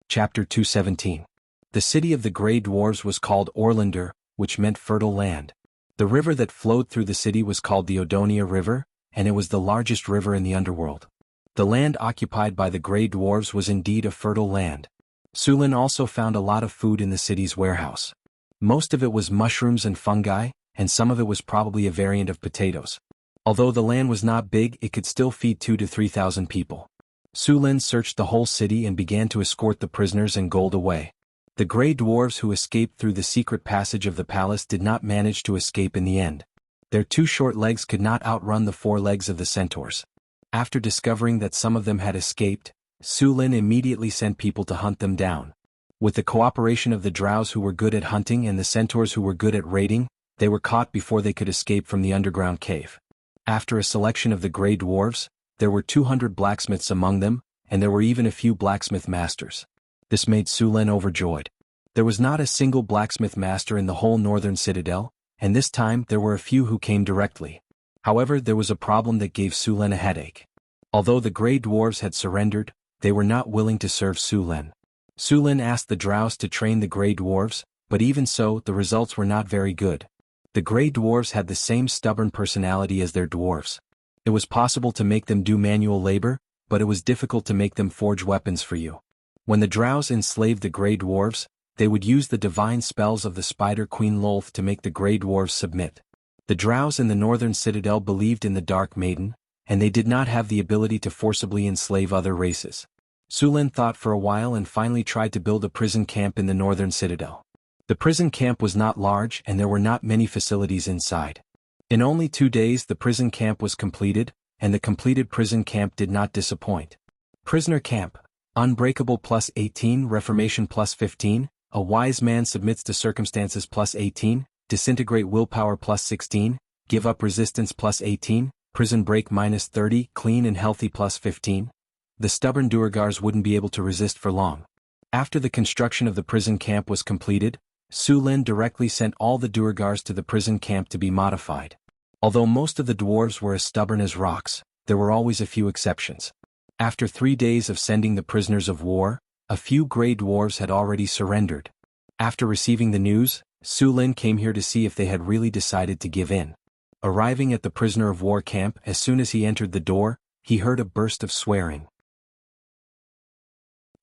Chapter 217. The city of the Grey Dwarves was called Orlander, which meant fertile land. The river that flowed through the city was called the Odonia River, and it was the largest river in the underworld. The land occupied by the Grey Dwarves was indeed a fertile land. Sulin also found a lot of food in the city's warehouse. Most of it was mushrooms and fungi, and some of it was probably a variant of potatoes. Although the land was not big, it could still feed 2,000 to 3,000 people. Sulin searched the whole city and began to escort the prisoners and gold away. The Grey Dwarves who escaped through the secret passage of the palace did not manage to escape in the end. Their 2 short legs could not outrun the 4 legs of the centaurs. After discovering that some of them had escaped, Sulin immediately sent people to hunt them down. With the cooperation of the drows who were good at hunting and the centaurs who were good at raiding, they were caught before they could escape from the underground cave. After a selection of the Grey Dwarves, there were 200 blacksmiths among them, and there were even a few blacksmith masters. This made Sulin overjoyed. There was not a single blacksmith master in the whole northern citadel, and this time there were a few who came directly. However, there was a problem that gave Sulin a headache. Although the Grey Dwarves had surrendered, they were not willing to serve Sulin. Sulin asked the drows to train the Grey Dwarves, but even so, the results were not very good. The Grey Dwarves had the same stubborn personality as their dwarves. It was possible to make them do manual labor, but it was difficult to make them forge weapons for you. When the drows enslaved the Grey Dwarves, they would use the divine spells of the Spider Queen Lolth to make the Grey Dwarves submit. The drows in the northern citadel believed in the Dark Maiden, and they did not have the ability to forcibly enslave other races. Sulin thought for a while and finally tried to build a prison camp in the northern citadel. The prison camp was not large and there were not many facilities inside. In only 2 days the prison camp was completed, and the completed prison camp did not disappoint. Prisoner camp. Unbreakable plus 18, Reformation plus 15, a wise man submits to circumstances plus 18, disintegrate willpower plus 16, give up resistance plus 18, prison break minus 30, clean and healthy plus 15. The stubborn Duergars wouldn't be able to resist for long. After the construction of the prison camp was completed, Sulin directly sent all the Duergars to the prison camp to be modified. Although most of the dwarves were as stubborn as rocks, there were always a few exceptions. After 3 days of sending the prisoners of war, a few Grey Dwarves had already surrendered. After receiving the news, Sulin came here to see if they had really decided to give in. Arriving at the prisoner of war camp, as soon as he entered the door, he heard a burst of swearing.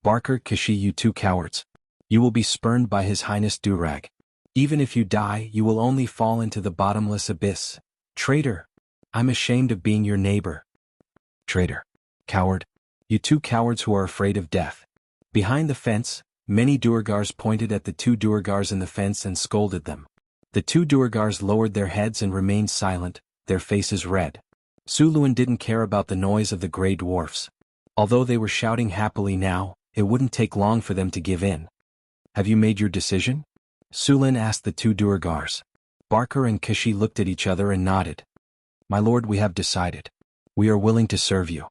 Barker Kashi, you 2 cowards. You will be spurned by His Highness Durag. Even if you die, you will only fall into the bottomless abyss. Traitor! I'm ashamed of being your neighbor. Traitor. Coward. You 2 cowards who are afraid of death. Behind the fence, many Duergars pointed at the 2 Duergars in the fence and scolded them. The 2 Duergars lowered their heads and remained silent, their faces red. Sulin didn't care about the noise of the Grey Dwarfs. Although they were shouting happily now, it wouldn't take long for them to give in. Have you made your decision? Sulin asked the 2 Duergars. Barker and Kashi looked at each other and nodded. My lord, we have decided. We are willing to serve you.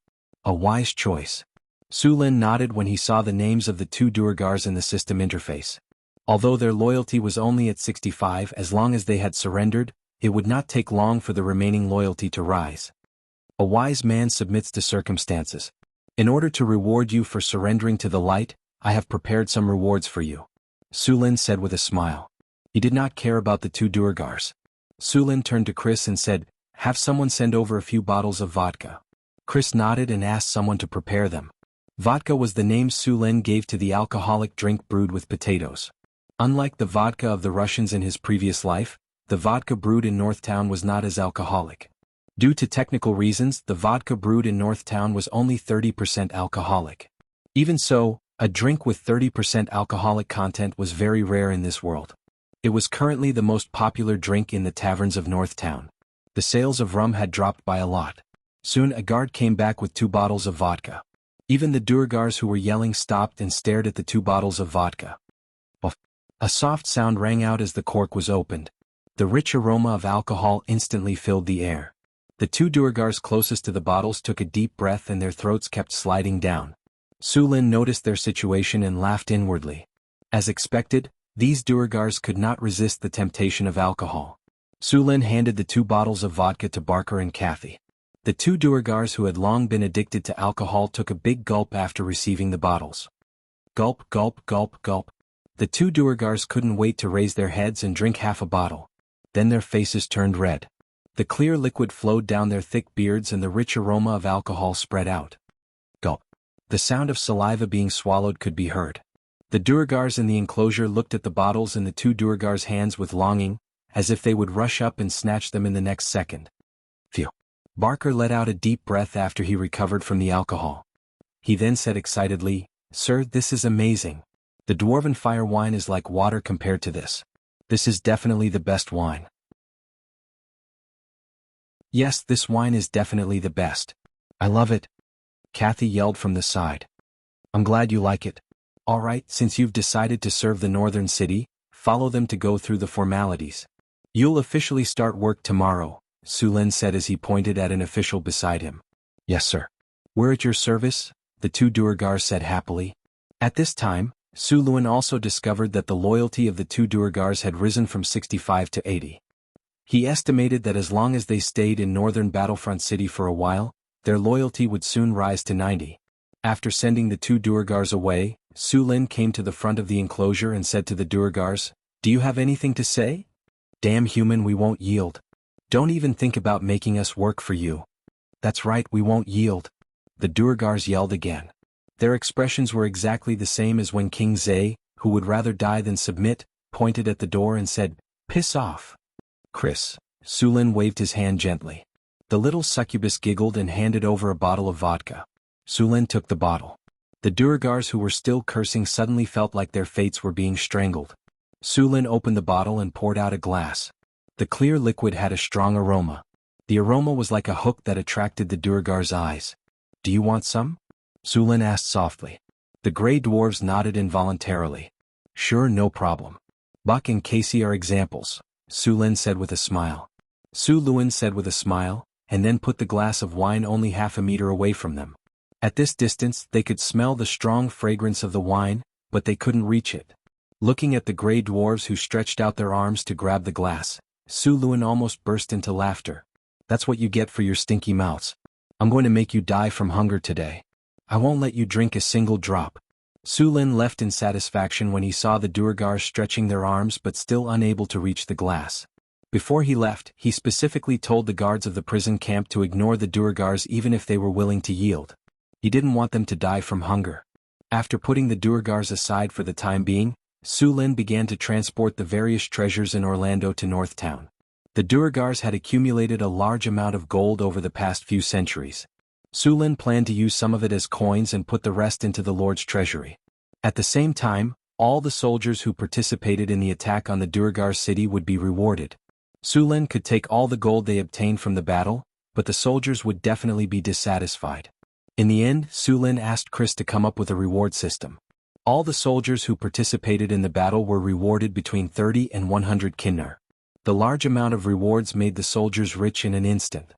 A wise choice. Sulin nodded when he saw the names of the 2 Duergars in the system interface. Although their loyalty was only at 65, as long as they had surrendered, it would not take long for the remaining loyalty to rise. A wise man submits to circumstances. In order to reward you for surrendering to the light, I have prepared some rewards for you. Sulin said with a smile. He did not care about the 2 Duergars. Sulin turned to Chris and said, have someone send over a few bottles of vodka. Chris nodded and asked someone to prepare them. Vodka was the name Sulin gave to the alcoholic drink brewed with potatoes. Unlike the vodka of the Russians in his previous life, the vodka brewed in Northtown was not as alcoholic. Due to technical reasons, the vodka brewed in Northtown was only 30% alcoholic. Even so, a drink with 30% alcoholic content was very rare in this world. It was currently the most popular drink in the taverns of Northtown. The sales of rum had dropped by a lot. Soon a guard came back with 2 bottles of vodka. Even the Durgars who were yelling stopped and stared at the 2 bottles of vodka. A soft sound rang out as the cork was opened. The rich aroma of alcohol instantly filled the air. The 2 Durgars closest to the bottles took a deep breath and their throats kept sliding down. Su Lin noticed their situation and laughed inwardly. As expected, these Durgars could not resist the temptation of alcohol. Su Lin handed the 2 bottles of vodka to Barker and Kathy. The 2 Durgars who had long been addicted to alcohol took a big gulp after receiving the bottles. Gulp, gulp, gulp, gulp. The 2 Durgars couldn't wait to raise their heads and drink half a bottle. Then their faces turned red. The clear liquid flowed down their thick beards and the rich aroma of alcohol spread out. Gulp. The sound of saliva being swallowed could be heard. The Durgars in the enclosure looked at the bottles in the 2 Durgars' hands with longing, as if they would rush up and snatch them in the next second. Phew. Barker let out a deep breath after he recovered from the alcohol. He then said excitedly, "Sir, this is amazing. The Dwarven Fire wine is like water compared to this. This is definitely the best wine." "Yes, this wine is definitely the best. I love it," Kathy yelled from the side. "I'm glad you like it. All right, since you've decided to serve the northern city, follow them to go through the formalities. You'll officially start work tomorrow," Su Lin said as he pointed at an official beside him. "Yes, sir. We're at your service," the 2 Durgars said happily. At this time, Su Lin also discovered that the loyalty of the 2 Durgars had risen from 65 to 80. He estimated that as long as they stayed in northern Battlefront City for a while, their loyalty would soon rise to 90. After sending the 2 Durgars away, Su Lin came to the front of the enclosure and said to the Durgars, "Do you have anything to say? Damn human, we won't yield. Don't even think about making us work for you." "That's right, we won't yield," the Durgars yelled again. Their expressions were exactly the same as when King Zay, who would rather die than submit, pointed at the door and said, "Piss off." "Chris," Su Lin waved his hand gently. The little succubus giggled and handed over a bottle of vodka. Su Lin took the bottle. The Durgars who were still cursing suddenly felt like their fates were being strangled. Su Lin opened the bottle and poured out a glass. The clear liquid had a strong aroma. The aroma was like a hook that attracted the Durgars' eyes. "Do you want some?" Su Lin asked softly. The gray dwarves nodded involuntarily. "Sure, no problem. Buck and Casey are examples," Su Lin said with a smile. Su Lin said with a smile, and then put the glass of wine only half a meter away from them. At this distance, they could smell the strong fragrance of the wine, but they couldn't reach it. Looking at the gray dwarves who stretched out their arms to grab the glass, Su Lin almost burst into laughter. "That's what you get for your stinky mouths. I'm going to make you die from hunger today. I won't let you drink a single drop." Su Lin left in satisfaction when he saw the Durgars stretching their arms but still unable to reach the glass. Before he left, he specifically told the guards of the prison camp to ignore the Durgars even if they were willing to yield. He didn't want them to die from hunger. After putting the Durgars aside for the time being, Su Lin began to transport the various treasures in Orlando to Northtown. The Durgars had accumulated a large amount of gold over the past few centuries. Su Lin planned to use some of it as coins and put the rest into the Lord's treasury. At the same time, all the soldiers who participated in the attack on the Durgar city would be rewarded. Su Lin could take all the gold they obtained from the battle, but the soldiers would definitely be dissatisfied. In the end, Su Lin asked Chris to come up with a reward system. All the soldiers who participated in the battle were rewarded between 30 and 100 kinnar. The large amount of rewards made the soldiers rich in an instant.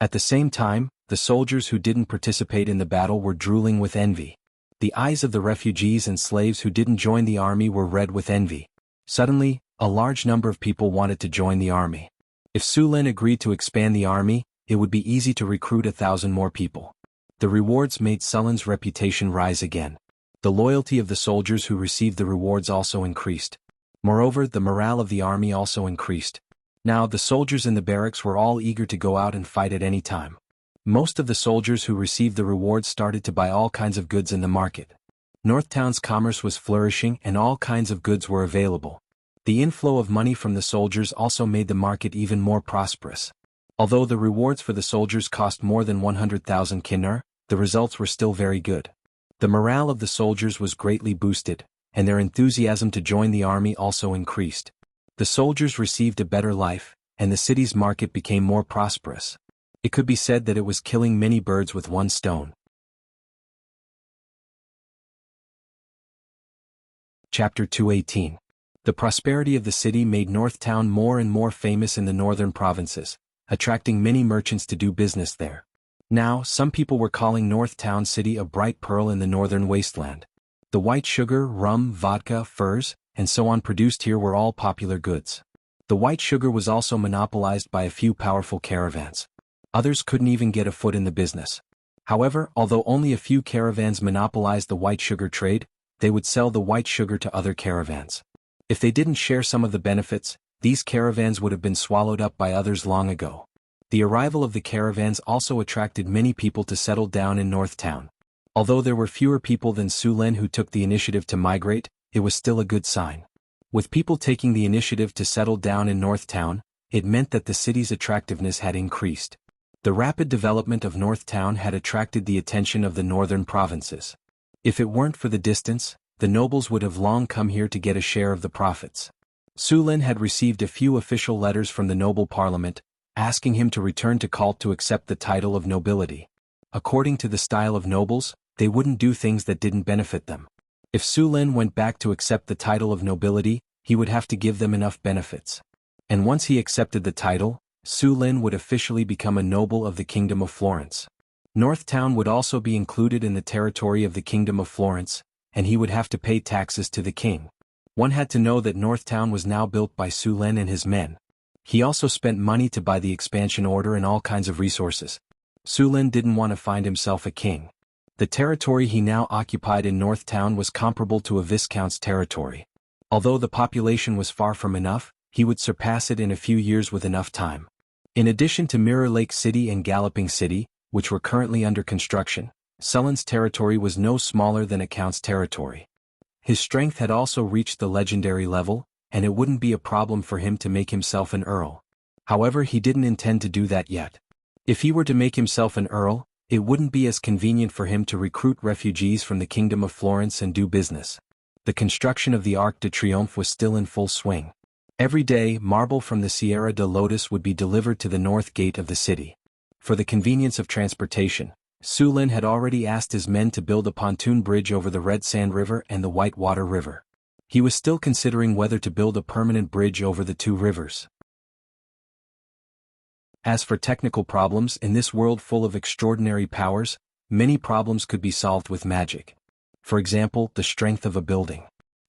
At the same time, the soldiers who didn't participate in the battle were drooling with envy. The eyes of the refugees and slaves who didn't join the army were red with envy. Suddenly, a large number of people wanted to join the army. If Su Lin agreed to expand the army, it would be easy to recruit 1,000 more people. The rewards made Sulin's reputation rise again. The loyalty of the soldiers who received the rewards also increased. Moreover, the morale of the army also increased. Now the soldiers in the barracks were all eager to go out and fight at any time. Most of the soldiers who received the rewards started to buy all kinds of goods in the market. Northtown's commerce was flourishing and all kinds of goods were available. The inflow of money from the soldiers also made the market even more prosperous. Although the rewards for the soldiers cost more than 100,000 kinar, the results were still very good. The morale of the soldiers was greatly boosted, and their enthusiasm to join the army also increased. The soldiers received a better life, and the city's market became more prosperous. It could be said that it was killing many birds with one stone. Chapter 218. The prosperity of the city made North Town more and more famous in the northern provinces, attracting many merchants to do business there. Now, some people were calling North Town City a bright pearl in the northern wasteland. The white sugar, rum, vodka, furs, and so on produced here were all popular goods. The white sugar was also monopolized by a few powerful caravans. Others couldn't even get a foot in the business. However, although only a few caravans monopolized the white sugar trade, they would sell the white sugar to other caravans. If they didn't share some of the benefits, these caravans would have been swallowed up by others long ago. The arrival of the caravans also attracted many people to settle down in North Town. Although there were fewer people than Sulen who took the initiative to migrate, it was still a good sign. With people taking the initiative to settle down in North Town, it meant that the city's attractiveness had increased. The rapid development of North Town had attracted the attention of the northern provinces. If it weren't for the distance, the nobles would have long come here to get a share of the profits. Sulen had received a few official letters from the noble parliament, asking him to return to Kalt to accept the title of nobility. According to the style of nobles, they wouldn't do things that didn't benefit them. If Sulen went back to accept the title of nobility, he would have to give them enough benefits. And once he accepted the title, Sulen would officially become a noble of the Kingdom of Florence. North Town would also be included in the territory of the Kingdom of Florence, and he would have to pay taxes to the king. One had to know that North Town was now built by Sulen and his men. He also spent money to buy the expansion order and all kinds of resources. Sulen didn't want to find himself a king. The territory he now occupied in North Town was comparable to a viscount's territory. Although the population was far from enough, he would surpass it in a few years with enough time. In addition to Mirror Lake City and Galloping City, which were currently under construction, Sulen's territory was no smaller than a count's territory. His strength had also reached the legendary level, and it wouldn't be a problem for him to make himself an earl. However, he didn't intend to do that yet. If he were to make himself an earl, it wouldn't be as convenient for him to recruit refugees from the Kingdom of Florence and do business. The construction of the Arc de Triomphe was still in full swing. Every day, marble from the Sierra de Lotus would be delivered to the north gate of the city. For the convenience of transportation, Sulen had already asked his men to build a pontoon bridge over the Red Sand River and the Whitewater River. He was still considering whether to build a permanent bridge over the two rivers. As for technical problems in this world full of extraordinary powers, many problems could be solved with magic. For example, the strength of a building.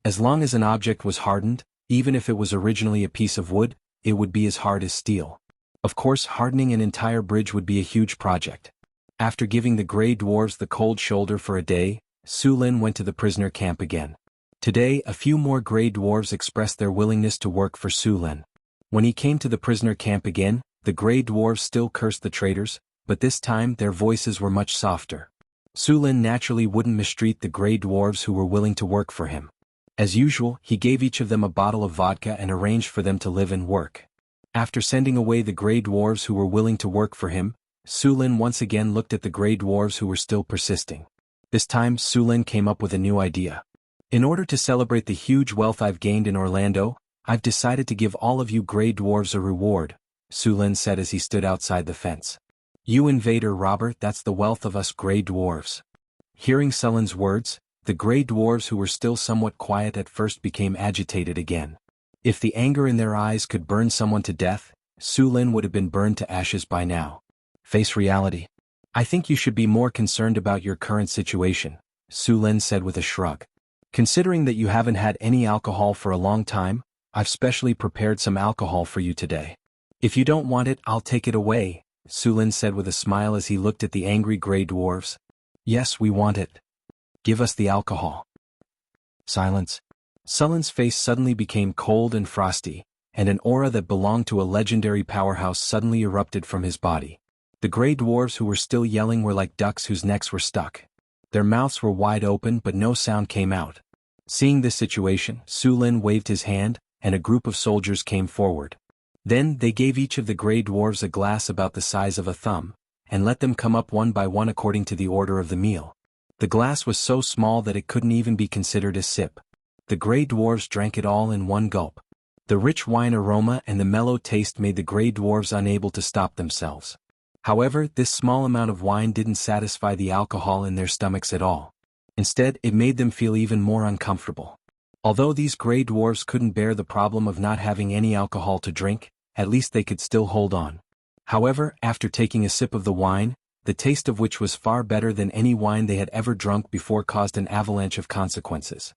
As long as an object was hardened, even if it was originally a piece of wood, it would be as hard as steel. Of course, hardening an entire bridge would be a huge project. After giving the Grey Dwarves the cold shoulder for a day, Sulen went to the prisoner camp again. Today, a few more Grey Dwarves expressed their willingness to work for Sulen. When he came to the prisoner camp again, the Grey Dwarves still cursed the traitors, but this time their voices were much softer. Sulen naturally wouldn't mistreat the Grey Dwarves who were willing to work for him. As usual, he gave each of them a bottle of vodka and arranged for them to live and work. After sending away the Grey Dwarves who were willing to work for him, Sulen once again looked at the Grey Dwarves who were still persisting. This time, Sulen came up with a new idea. In order to celebrate the huge wealth I've gained in Orlando, I've decided to give all of you Grey Dwarves a reward, Sulen said as he stood outside the fence. You invader robber, that's the wealth of us Grey Dwarves. Hearing Sulen's words, the Grey Dwarves who were still somewhat quiet at first became agitated again. If the anger in their eyes could burn someone to death, Sulen would have been burned to ashes by now. Face reality. I think you should be more concerned about your current situation, Sulen said with a shrug. Considering that you haven't had any alcohol for a long time, I've specially prepared some alcohol for you today. If you don't want it, I'll take it away, Sulen said with a smile as he looked at the angry Grey Dwarves. Yes, we want it. Give us the alcohol. Silence. Sulen's face suddenly became cold and frosty, and an aura that belonged to a legendary powerhouse suddenly erupted from his body. The Grey Dwarves who were still yelling were like ducks whose necks were stuck. Their mouths were wide open but no sound came out. Seeing this situation, Sulen waved his hand, and a group of soldiers came forward. Then they gave each of the grey dwarves a glass about the size of a thumb, and let them come up one by one according to the order of the meal. The glass was so small that it couldn't even be considered a sip. The grey dwarves drank it all in one gulp. The rich wine aroma and the mellow taste made the grey dwarves unable to stop themselves. However, this small amount of wine didn't satisfy the alcohol in their stomachs at all. Instead, it made them feel even more uncomfortable. Although these grey dwarves couldn't bear the problem of not having any alcohol to drink, at least they could still hold on. However, after taking a sip of the wine, the taste of which was far better than any wine they had ever drunk before, caused an avalanche of consequences.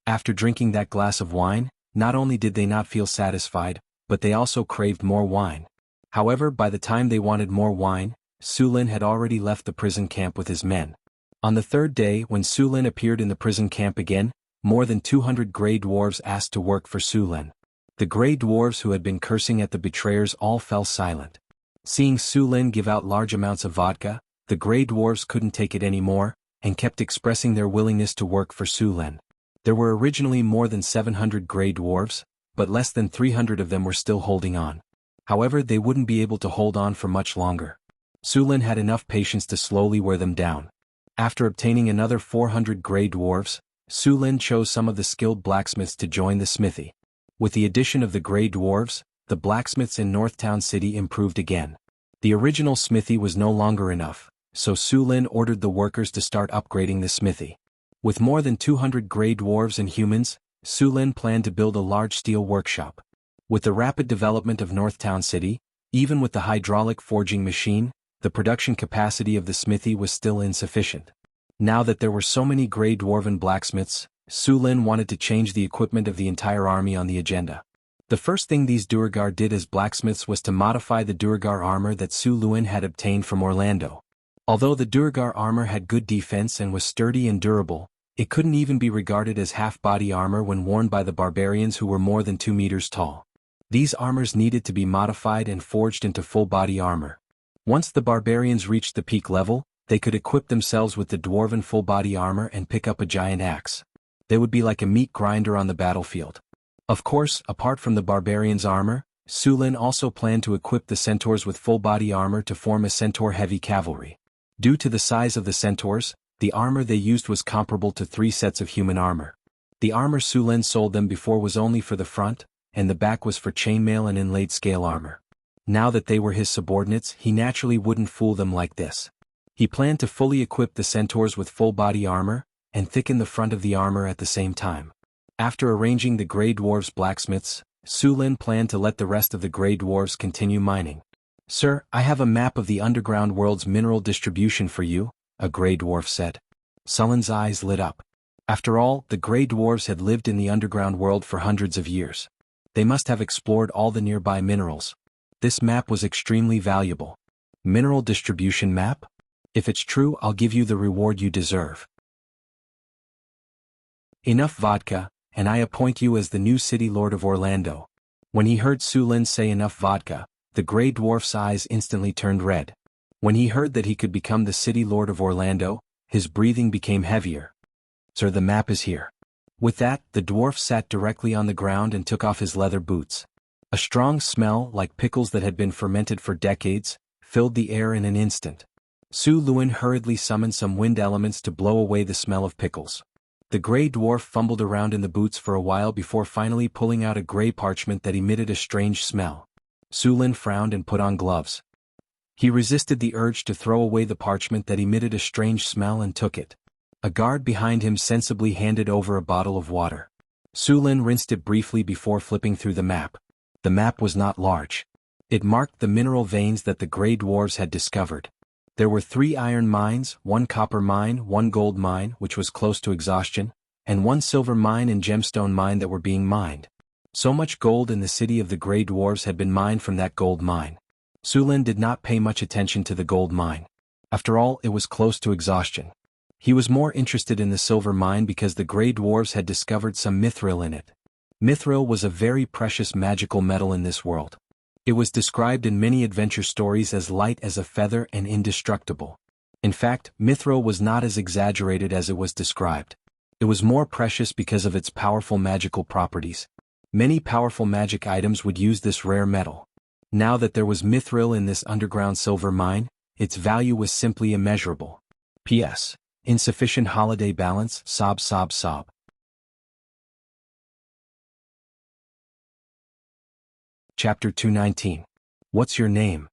After drinking that glass of wine, not only did they not feel satisfied, but they also craved more wine. However, by the time they wanted more wine, Su Lin had already left the prison camp with his men. On the third day, when Su Lin appeared in the prison camp again, more than 200 grey dwarves asked to work for Su Lin. The grey dwarves who had been cursing at the betrayers all fell silent. Seeing Su Lin give out large amounts of vodka, the grey dwarves couldn't take it anymore, and kept expressing their willingness to work for Su Lin. There were originally more than 700 grey dwarves, but less than 300 of them were still holding on. However, they wouldn't be able to hold on for much longer. Su Lin had enough patience to slowly wear them down. After obtaining another 400 grey dwarves, Su Lin chose some of the skilled blacksmiths to join the smithy. With the addition of the grey dwarves, the blacksmiths in Northtown City improved again. The original smithy was no longer enough, so Su Lin ordered the workers to start upgrading the smithy. With more than 200 grey dwarves and humans, Su Lin planned to build a large steel workshop. With the rapid development of Northtown City, even with the hydraulic forging machine, the production capacity of the smithy was still insufficient. Now that there were so many grey dwarven blacksmiths, Su Lin wanted to change the equipment of the entire army on the agenda. The first thing these Duergar did as blacksmiths was to modify the Duergar armor that Su Lin had obtained from Orlando. Although the Duergar armor had good defense and was sturdy and durable, it couldn't even be regarded as half-body armor when worn by the barbarians who were more than 2 meters tall. These armors needed to be modified and forged into full-body armor. Once the barbarians reached the peak level, they could equip themselves with the dwarven full-body armor and pick up a giant axe. They would be like a meat grinder on the battlefield. Of course, apart from the barbarians' armor, Su Lin also planned to equip the centaurs with full-body armor to form a centaur-heavy cavalry. Due to the size of the centaurs, the armor they used was comparable to 3 sets of human armor. The armor Su Lin sold them before was only for the front, and the back was for chainmail and inlaid scale armor. Now that they were his subordinates, he naturally wouldn't fool them like this. He planned to fully equip the centaurs with full-body armor, and thicken the front of the armor at the same time. After arranging the grey dwarves' blacksmiths, Su Lin planned to let the rest of the grey dwarves continue mining. "Sir, I have a map of the underground world's mineral distribution for you," a grey dwarf said. Su Lin's eyes lit up. After all, the grey dwarves had lived in the underground world for hundreds of years. They must have explored all the nearby minerals. This map was extremely valuable. Mineral distribution map? If it's true, I'll give you the reward you deserve. Enough vodka, and I appoint you as the new city lord of Orlando. When he heard Su Lin say enough vodka, the grey dwarf's eyes instantly turned red. When he heard that he could become the city lord of Orlando, his breathing became heavier. "Sir, the map is here." With that, the dwarf sat directly on the ground and took off his leather boots. A strong smell, like pickles that had been fermented for decades, filled the air in an instant. Su Lin hurriedly summoned some wind elements to blow away the smell of pickles. The grey dwarf fumbled around in the boots for a while before finally pulling out a grey parchment that emitted a strange smell. Su Lin frowned and put on gloves. He resisted the urge to throw away the parchment that emitted a strange smell and took it. A guard behind him sensibly handed over a bottle of water. Su Lin rinsed it briefly before flipping through the map. The map was not large. It marked the mineral veins that the grey dwarves had discovered. There were 3 iron mines, 1 copper mine, 1 gold mine, which was close to exhaustion, and 1 silver mine and gemstone mine that were being mined. So much gold in the city of the grey dwarves had been mined from that gold mine. Su Lin did not pay much attention to the gold mine. After all, it was close to exhaustion. He was more interested in the silver mine because the grey dwarves had discovered some mithril in it. Mithril was a very precious magical metal in this world. It was described in many adventure stories as light as a feather and indestructible. In fact, mithril was not as exaggerated as it was described. It was more precious because of its powerful magical properties. Many powerful magic items would use this rare metal. Now that there was mithril in this underground silver mine, its value was simply immeasurable. P.S. Insufficient holiday balance, sob sob sob. Chapter 219. What's your name?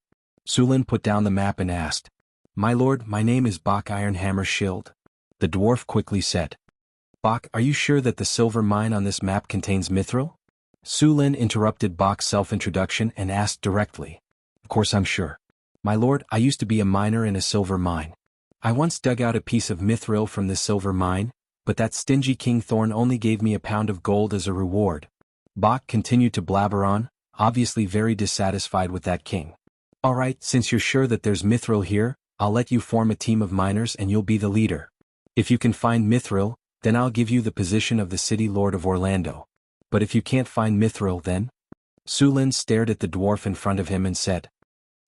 Sulin put down the map and asked. My lord, my name is Bok Ironhammer Shield. The dwarf quickly said. Bok, are you sure that the silver mine on this map contains mithril? Sulin interrupted Bok's self-introduction and asked directly. Of course I'm sure. My lord, I used to be a miner in a silver mine. I once dug out a piece of mithril from this silver mine, but that stingy King Thorn only gave me a pound of gold as a reward. Bok continued to blabber on, obviously very dissatisfied with that king. Alright, since you're sure that there's mithril here, I'll let you form a team of miners and you'll be the leader. If you can find mithril, then I'll give you the position of the city lord of Orlando. But if you can't find mithril then? Sulin stared at the dwarf in front of him and said.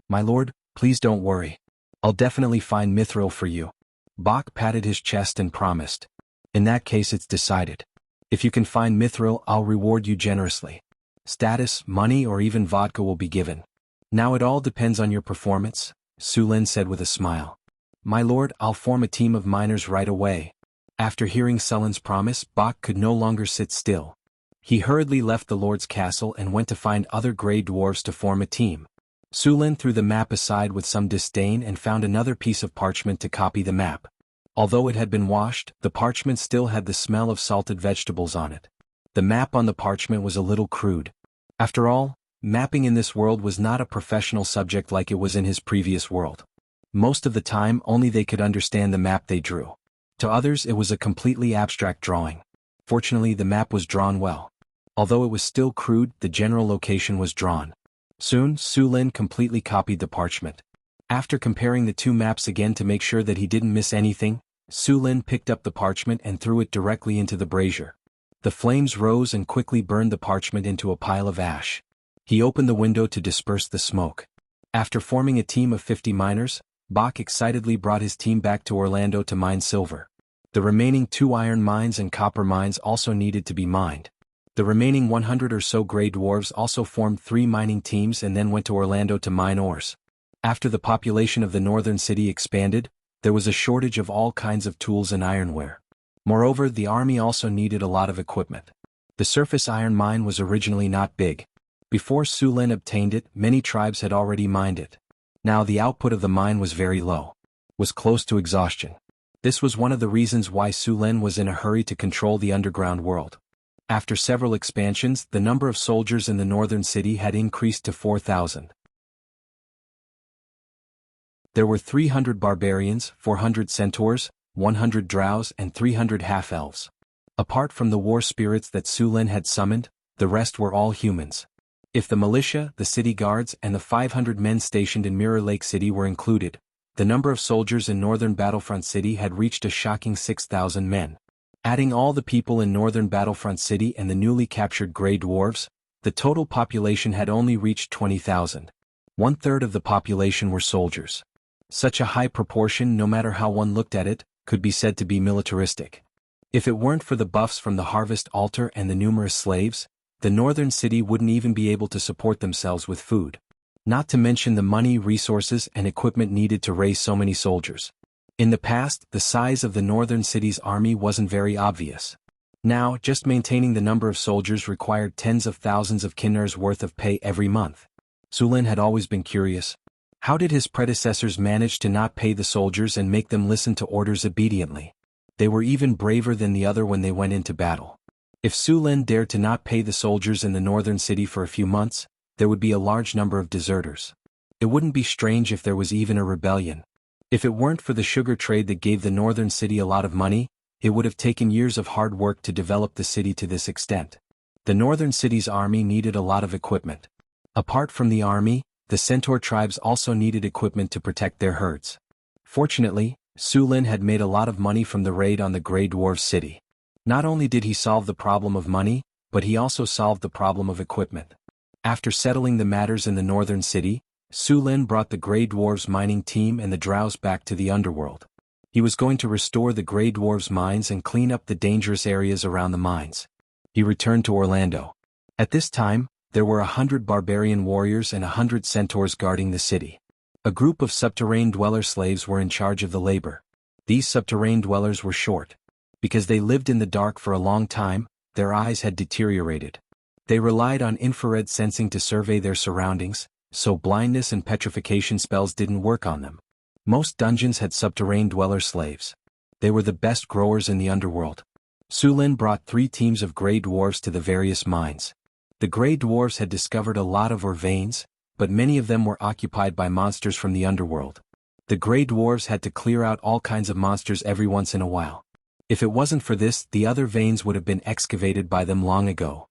My lord, please don't worry. I'll definitely find mithril for you. Bok patted his chest and promised. In that case it's decided. If you can find mithril, I'll reward you generously. Status, money or even vodka will be given. Now it all depends on your performance, Sulin said with a smile. My lord, I'll form a team of miners right away. After hearing Sulin's promise, Bok could no longer sit still. He hurriedly left the lord's castle and went to find other grey dwarves to form a team. Sulin threw the map aside with some disdain and found another piece of parchment to copy the map. Although it had been washed, the parchment still had the smell of salted vegetables on it. The map on the parchment was a little crude. After all, mapping in this world was not a professional subject like it was in his previous world. Most of the time only they could understand the map they drew. To others it was a completely abstract drawing. Fortunately the map was drawn well. Although it was still crude, the general location was drawn. Soon, Sulin completely copied the parchment. After comparing the two maps again to make sure that he didn't miss anything, Sulin picked up the parchment and threw it directly into the brazier. The flames rose and quickly burned the parchment into a pile of ash. He opened the window to disperse the smoke. After forming a team of 50 miners, Bok excitedly brought his team back to Orlando to mine silver. The remaining 2 iron mines and copper mines also needed to be mined. The remaining 100 or so grey dwarves also formed 3 mining teams and then went to Orlando to mine ores. After the population of the northern city expanded, there was a shortage of all kinds of tools and ironware. Moreover, the army also needed a lot of equipment. The surface iron mine was originally not big. Before Sulin obtained it, many tribes had already mined it. Now the output of the mine was very low. Was close to exhaustion. This was one of the reasons why Sulin was in a hurry to control the underground world. After several expansions, the number of soldiers in the northern city had increased to 4,000. There were 300 barbarians, 400 centaurs, 100 drows and 300 half-elves. Apart from the war spirits that Sulin had summoned, the rest were all humans. If the militia, the city guards and the 500 men stationed in Mirror Lake City were included, the number of soldiers in northern Battlefront City had reached a shocking 6,000 men. Adding all the people in northern Battlefront City and the newly captured Grey Dwarves, the total population had only reached 20,000. 1/3 of the population were soldiers. Such a high proportion, no matter how one looked at it, could be said to be militaristic. If it weren't for the buffs from the Harvest Altar and the numerous slaves, the northern city wouldn't even be able to support themselves with food. Not to mention the money, resources, and equipment needed to raise so many soldiers. In the past, the size of the northern city's army wasn't very obvious. Now, just maintaining the number of soldiers required tens of thousands of kinnars worth of pay every month. Sulin had always been curious. How did his predecessors manage to not pay the soldiers and make them listen to orders obediently? They were even braver than the other when they went into battle. If Sulin dared to not pay the soldiers in the northern city for a few months, there would be a large number of deserters. It wouldn't be strange if there was even a rebellion. If it weren't for the sugar trade that gave the northern city a lot of money, it would have taken years of hard work to develop the city to this extent. The northern city's army needed a lot of equipment. Apart from the army, the centaur tribes also needed equipment to protect their herds. Fortunately, Sulin had made a lot of money from the raid on the Grey Dwarf city. Not only did he solve the problem of money, but he also solved the problem of equipment. After settling the matters in the northern city, Sulin brought the Grey Dwarves mining team and the drows back to the underworld. He was going to restore the Grey Dwarves' mines and clean up the dangerous areas around the mines. He returned to Orlando. At this time, there were 100 barbarian warriors and 100 centaurs guarding the city. A group of subterranean dweller slaves were in charge of the labor. These subterranean dwellers were short. Because they lived in the dark for a long time, their eyes had deteriorated. They relied on infrared sensing to survey their surroundings, so blindness and petrification spells didn't work on them. Most dungeons had subterranean dweller slaves. They were the best growers in the underworld. Sulin brought 3 teams of Grey Dwarves to the various mines. The Grey Dwarves had discovered a lot of ore veins, but many of them were occupied by monsters from the underworld. The Grey Dwarves had to clear out all kinds of monsters every once in a while. If it wasn't for this, the other veins would have been excavated by them long ago.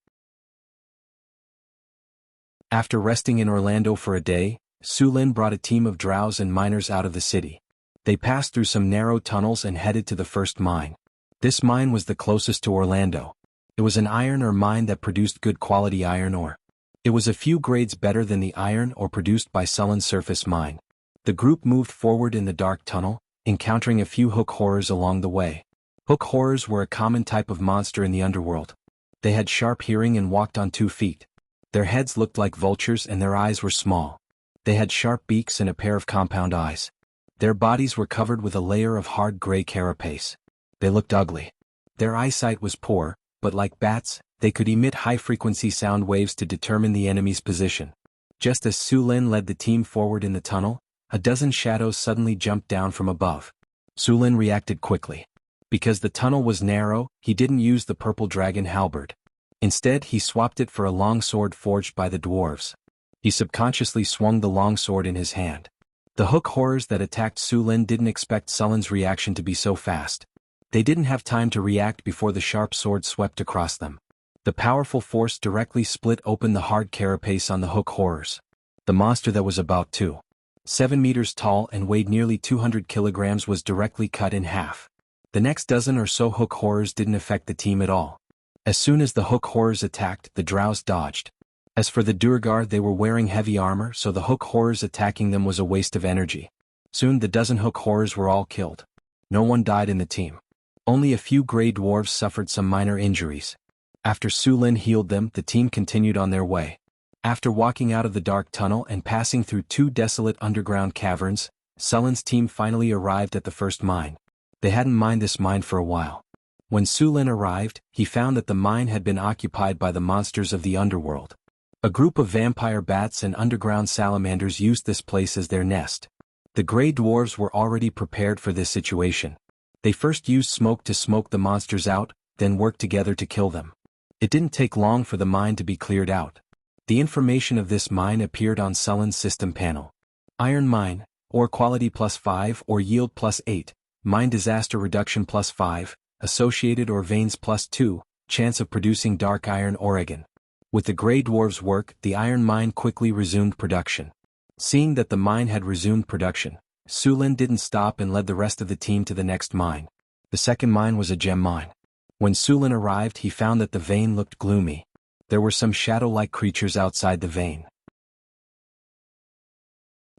After resting in Orlando for a day, Sulin brought a team of drows and miners out of the city. They passed through some narrow tunnels and headed to the first mine. This mine was the closest to Orlando. It was an iron ore mine that produced good quality iron ore. It was a few grades better than the iron ore produced by Sullin's surface mine. The group moved forward in the dark tunnel, encountering a few hook horrors along the way. Hook horrors were a common type of monster in the underworld. They had sharp hearing and walked on 2 feet. Their heads looked like vultures and their eyes were small. They had sharp beaks and a pair of compound eyes. Their bodies were covered with a layer of hard gray carapace. They looked ugly. Their eyesight was poor, but like bats, they could emit high-frequency sound waves to determine the enemy's position. Just as Sulin led the team forward in the tunnel, a dozen shadows suddenly jumped down from above. Sulin reacted quickly. Because the tunnel was narrow, he didn't use the purple dragon halberd. Instead, he swapped it for a long sword forged by the dwarves. He subconsciously swung the long sword in his hand. The hook horrors that attacked Sulin didn't expect Sullin's reaction to be so fast. They didn't have time to react before the sharp sword swept across them. The powerful force directly split open the hard carapace on the hook horrors. The monster that was about 2.7 meters tall and weighed nearly 200 kilograms was directly cut in half. The next dozen or so hook horrors didn't affect the team at all. As soon as the hook horrors attacked, the drows dodged. As for the Durgar, they were wearing heavy armor, so the hook horrors attacking them was a waste of energy. Soon the dozen hook horrors were all killed. No one died in the team. Only a few Grey Dwarves suffered some minor injuries. After Sulin healed them, the team continued on their way. After walking out of the dark tunnel and passing through 2 desolate underground caverns, Sullin's team finally arrived at the first mine. They hadn't mined this mine for a while. When Sulin arrived, he found that the mine had been occupied by the monsters of the underworld. A group of vampire bats and underground salamanders used this place as their nest. The Grey Dwarves were already prepared for this situation. They first used smoke to smoke the monsters out, then worked together to kill them. It didn't take long for the mine to be cleared out. The information of this mine appeared on Sullin's system panel. Iron mine, ore quality +5 or yield +8, mine disaster reduction +5, associated ore veins +2, chance of producing dark iron Oregon. With the Grey Dwarves' work, the iron mine quickly resumed production. Seeing that the mine had resumed production, Sulin didn't stop and led the rest of the team to the next mine. The second mine was a gem mine. When Sulin arrived, he found that the vein looked gloomy. There were some shadow-like creatures outside the vein.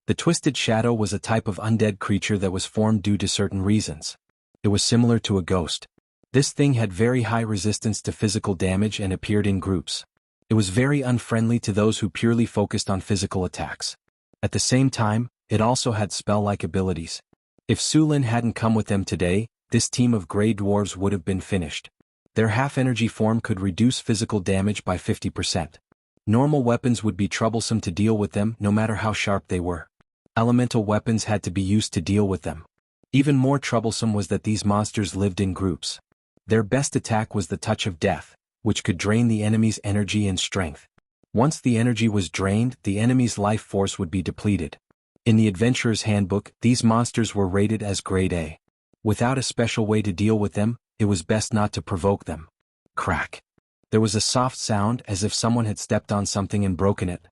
The Twisted Shadow was a type of undead creature that was formed due to certain reasons. It was similar to a ghost. This thing had very high resistance to physical damage and appeared in groups. It was very unfriendly to those who purely focused on physical attacks. At the same time, it also had spell-like abilities. If Sulin hadn't come with them today, this team of Grey Dwarves would have been finished. Their half-energy form could reduce physical damage by 50%. Normal weapons would be troublesome to deal with them no matter how sharp they were. Elemental weapons had to be used to deal with them. Even more troublesome was that these monsters lived in groups. Their best attack was the Touch of Death, which could drain the enemy's energy and strength. Once the energy was drained, the enemy's life force would be depleted. In the Adventurer's Handbook, these monsters were rated as Grade A. Without a special way to deal with them, it was best not to provoke them. Crack. There was a soft sound as if someone had stepped on something and broken it.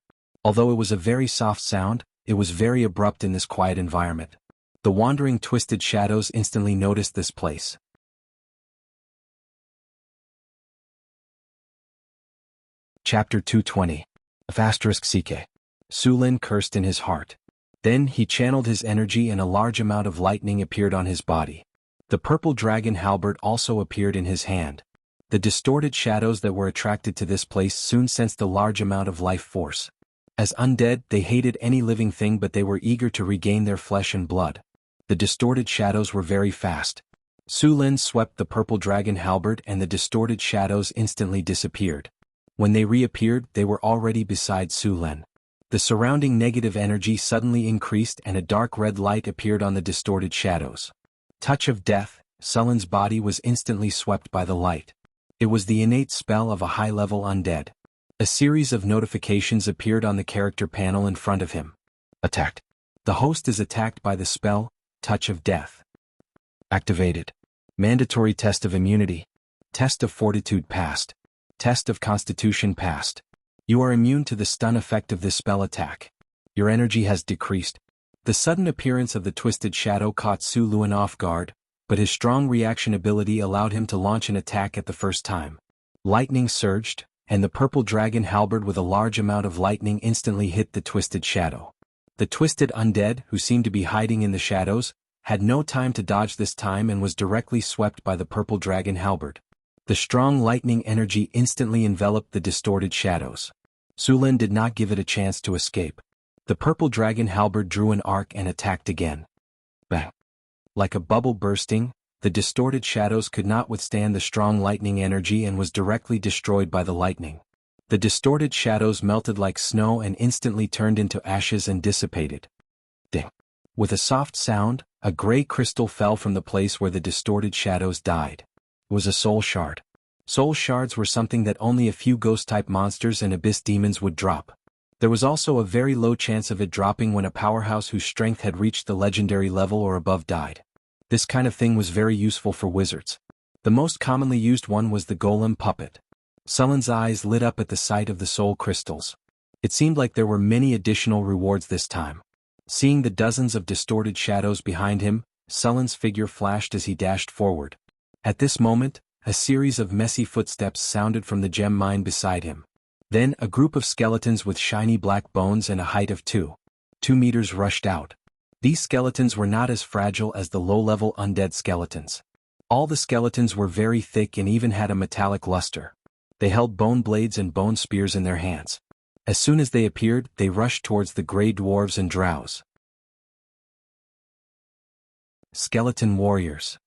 Although it was a very soft sound, it was very abrupt in this quiet environment. The wandering Twisted Shadows instantly noticed this place. Chapter 220. *Sulin cursed in his heart. Then he channeled his energy and a large amount of lightning appeared on his body. The purple dragon halberd also appeared in his hand. The distorted shadows that were attracted to this place soon sensed a large amount of life force. As undead, they hated any living thing, but they were eager to regain their flesh and blood. The distorted shadows were very fast. Su Lin swept the purple dragon halberd and the distorted shadows instantly disappeared. When they reappeared, they were already beside Su Lin. The surrounding negative energy suddenly increased and a dark red light appeared on the distorted shadows. Touch of death, Su Lin's body was instantly swept by the light. It was the innate spell of a high-level undead. A series of notifications appeared on the character panel in front of him. Attacked. The host is attacked by the spell, Touch of Death. Activated. Mandatory test of immunity. Test of fortitude passed. Test of constitution passed. You are immune to the stun effect of this spell attack. Your energy has decreased. The sudden appearance of the twisted shadow caught Su Lin off guard, but his strong reaction ability allowed him to launch an attack at the first time. Lightning surged, and the purple dragon halberd with a large amount of lightning instantly hit the twisted shadow. The twisted undead, who seemed to be hiding in the shadows, had no time to dodge this time and was directly swept by the purple dragon halberd. The strong lightning energy instantly enveloped the distorted shadows. Su Lin did not give it a chance to escape. The purple dragon halberd drew an arc and attacked again. Bang! Like a bubble bursting, the distorted shadows could not withstand the strong lightning energy and was directly destroyed by the lightning. The distorted shadows melted like snow and instantly turned into ashes and dissipated. Ding! With a soft sound, a gray crystal fell from the place where the distorted shadows died. It was a soul shard. Soul shards were something that only a few ghost-type monsters and abyss demons would drop. There was also a very low chance of it dropping when a powerhouse whose strength had reached the legendary level or above died. This kind of thing was very useful for wizards. The most commonly used one was the golem puppet. Su Lin's eyes lit up at the sight of the soul crystals. It seemed like there were many additional rewards this time. Seeing the dozens of distorted shadows behind him, Su Lin's figure flashed as he dashed forward. At this moment, a series of messy footsteps sounded from the gem mine beside him. Then a group of skeletons with shiny black bones and a height of 2 meters rushed out. These skeletons were not as fragile as the low-level undead skeletons. All the skeletons were very thick and even had a metallic luster. They held bone blades and bone spears in their hands. As soon as they appeared, they rushed towards the gray dwarves and drows. Skeleton warriors.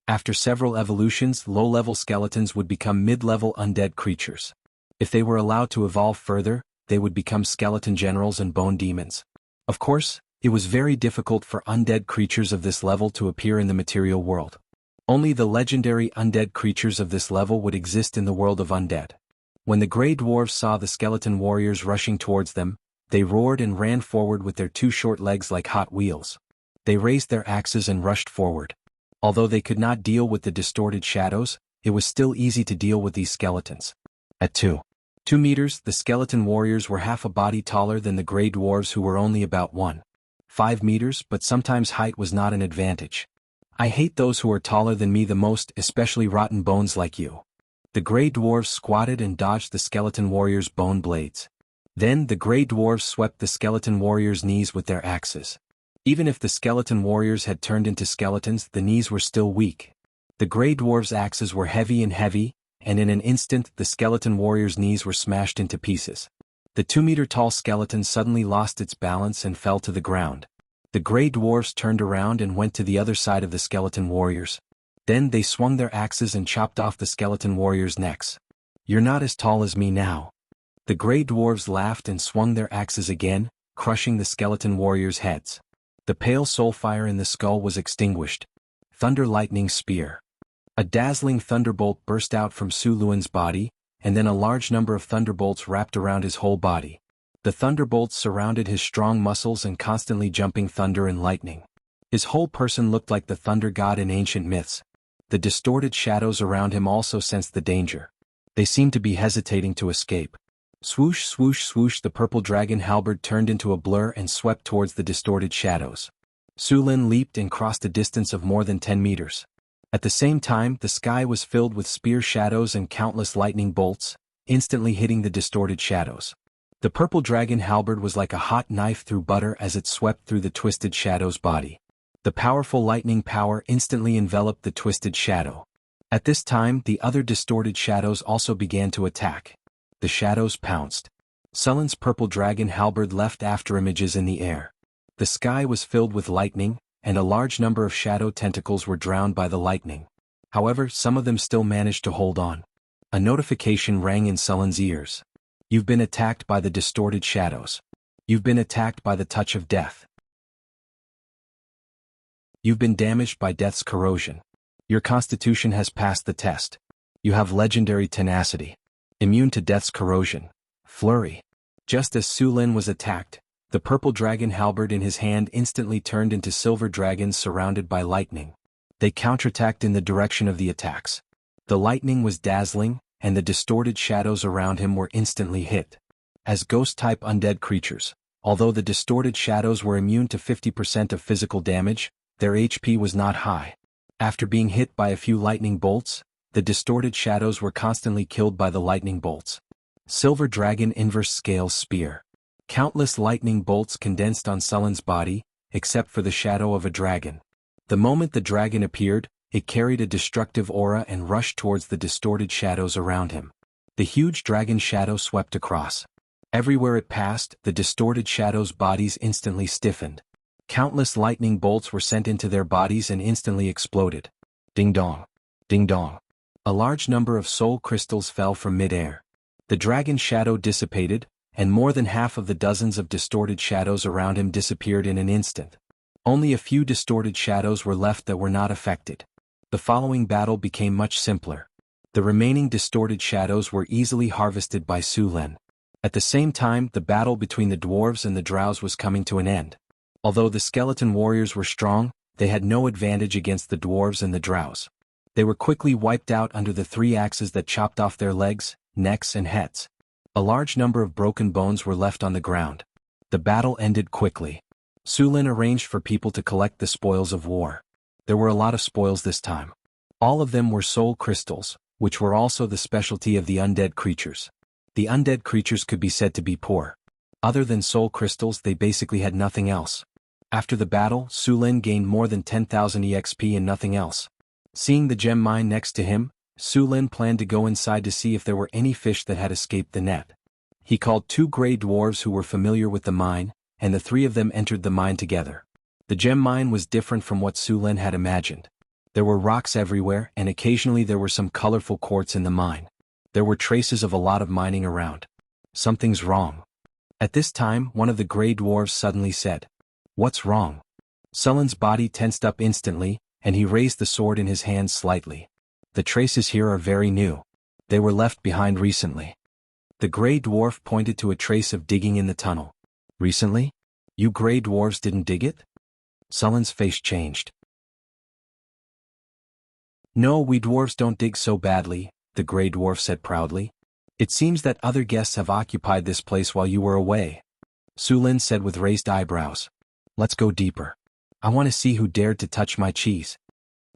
After several evolutions, low-level skeletons would become mid-level undead creatures. If they were allowed to evolve further, they would become skeleton generals and bone demons. Of course, it was very difficult for undead creatures of this level to appear in the material world. Only the legendary undead creatures of this level would exist in the world of undead. When the gray dwarves saw the skeleton warriors rushing towards them, they roared and ran forward with their 2 short legs like Hot Wheels. They raised their axes and rushed forward. Although they could not deal with the distorted shadows, it was still easy to deal with these skeletons. At 2 meters, the skeleton warriors were half a body taller than the gray dwarves, who were only about 1.5 meters, but sometimes height was not an advantage. I hate those who are taller than me the most, especially rotten bones like you. The gray dwarves squatted and dodged the skeleton warriors' bone blades. Then the gray dwarves swept the skeleton warriors' knees with their axes. Even if the skeleton warriors had turned into skeletons, the knees were still weak. The gray dwarves' axes were heavy, and in an instant the skeleton warriors' knees were smashed into pieces. The 2-meter-tall skeleton suddenly lost its balance and fell to the ground. The gray dwarves turned around and went to the other side of the skeleton warriors. Then they swung their axes and chopped off the skeleton warriors' necks. "You're not as tall as me now." The gray dwarves laughed and swung their axes again, crushing the skeleton warriors' heads. The pale soul fire in the skull was extinguished. Thunder lightning spear. A dazzling thunderbolt burst out from Su Lin's body, and then a large number of thunderbolts wrapped around his whole body. The thunderbolts surrounded his strong muscles and constantly jumping thunder and lightning. His whole person looked like the thunder god in ancient myths. The distorted shadows around him also sensed the danger. They seemed to be hesitating to escape. Swoosh, swoosh, swoosh, the purple dragon halberd turned into a blur and swept towards the distorted shadows. Su Lin leaped and crossed a distance of more than 10 meters. At the same time, the sky was filled with spear shadows and countless lightning bolts, instantly hitting the distorted shadows. The purple dragon halberd was like a hot knife through butter as it swept through the twisted shadow's body. The powerful lightning power instantly enveloped the twisted shadow. At this time, the other distorted shadows also began to attack. The shadows pounced. Sullen's purple dragon halberd left after images in the air. The sky was filled with lightning, and a large number of shadow tentacles were drowned by the lightning. However, some of them still managed to hold on. A notification rang in Sullen's ears. You've been attacked by the distorted shadows. You've been attacked by the touch of death. You've been damaged by death's corrosion. Your constitution has passed the test. You have legendary tenacity. Immune to death's corrosion. Flurry. Just as Su Lin was attacked, the purple dragon halberd in his hand instantly turned into silver dragons surrounded by lightning. They counterattacked in the direction of the attacks. The lightning was dazzling, and the distorted shadows around him were instantly hit. As ghost-type undead creatures, although the distorted shadows were immune to 50% of physical damage, their HP was not high. After being hit by a few lightning bolts, the distorted shadows were constantly killed by the lightning bolts. Silver Dragon Inverse Scale Spear. Countless lightning bolts condensed on Sullen's body, except for the shadow of a dragon. The moment the dragon appeared, it carried a destructive aura and rushed towards the distorted shadows around him. The huge dragon shadow swept across. Everywhere it passed, the distorted shadows' bodies instantly stiffened. Countless lightning bolts were sent into their bodies and instantly exploded. Ding dong. Ding dong. A large number of soul crystals fell from mid-air. The dragon shadow dissipated, and more than half of the dozens of distorted shadows around him disappeared in an instant. Only a few distorted shadows were left that were not affected. The following battle became much simpler. The remaining distorted shadows were easily harvested by Su Lin. At the same time, the battle between the dwarves and the drows was coming to an end. Although the skeleton warriors were strong, they had no advantage against the dwarves and the drows. They were quickly wiped out under the 3 axes that chopped off their legs, necks and heads. A large number of broken bones were left on the ground. The battle ended quickly. Su Lin arranged for people to collect the spoils of war. There were a lot of spoils this time. All of them were soul crystals, which were also the specialty of the undead creatures. The undead creatures could be said to be poor. Other than soul crystals, they basically had nothing else. After the battle, Su Lin gained more than 10,000 EXP and nothing else. Seeing the gem mine next to him, Su Lin planned to go inside to see if there were any fish that had escaped the net. He called 2 gray dwarves who were familiar with the mine, and the 3 of them entered the mine together. The gem mine was different from what Su Lin had imagined. There were rocks everywhere, and occasionally there were some colorful quartz in the mine. There were traces of a lot of mining around. Something's wrong. At this time, one of the gray dwarves suddenly said, "What's wrong?" Sullen's body tensed up instantly, and he raised the sword in his hand slightly. "The traces here are very new. They were left behind recently." The gray dwarf pointed to a trace of digging in the tunnel. "Recently? You gray dwarves didn't dig it?" Sullen's face changed. "No, we dwarves don't dig so badly," the gray dwarf said proudly. "It seems that other guests have occupied this place while you were away." Su Lin said with raised eyebrows. "Let's go deeper. I want to see who dared to touch my cheese."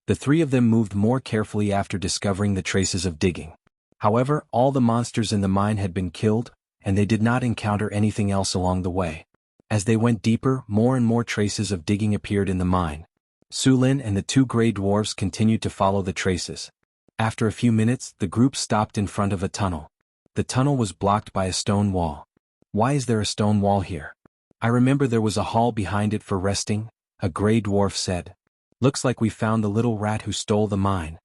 The 3 of them moved more carefully after discovering the traces of digging. However, all the monsters in the mine had been killed, and they did not encounter anything else along the way. As they went deeper, more and more traces of digging appeared in the mine. Su Lin and the 2 gray dwarves continued to follow the traces. After a few minutes, the group stopped in front of a tunnel. The tunnel was blocked by a stone wall. "Why is there a stone wall here?" "I remember there was a hall behind it for resting," a gray dwarf said. "Looks like we found the little rat who stole the mine."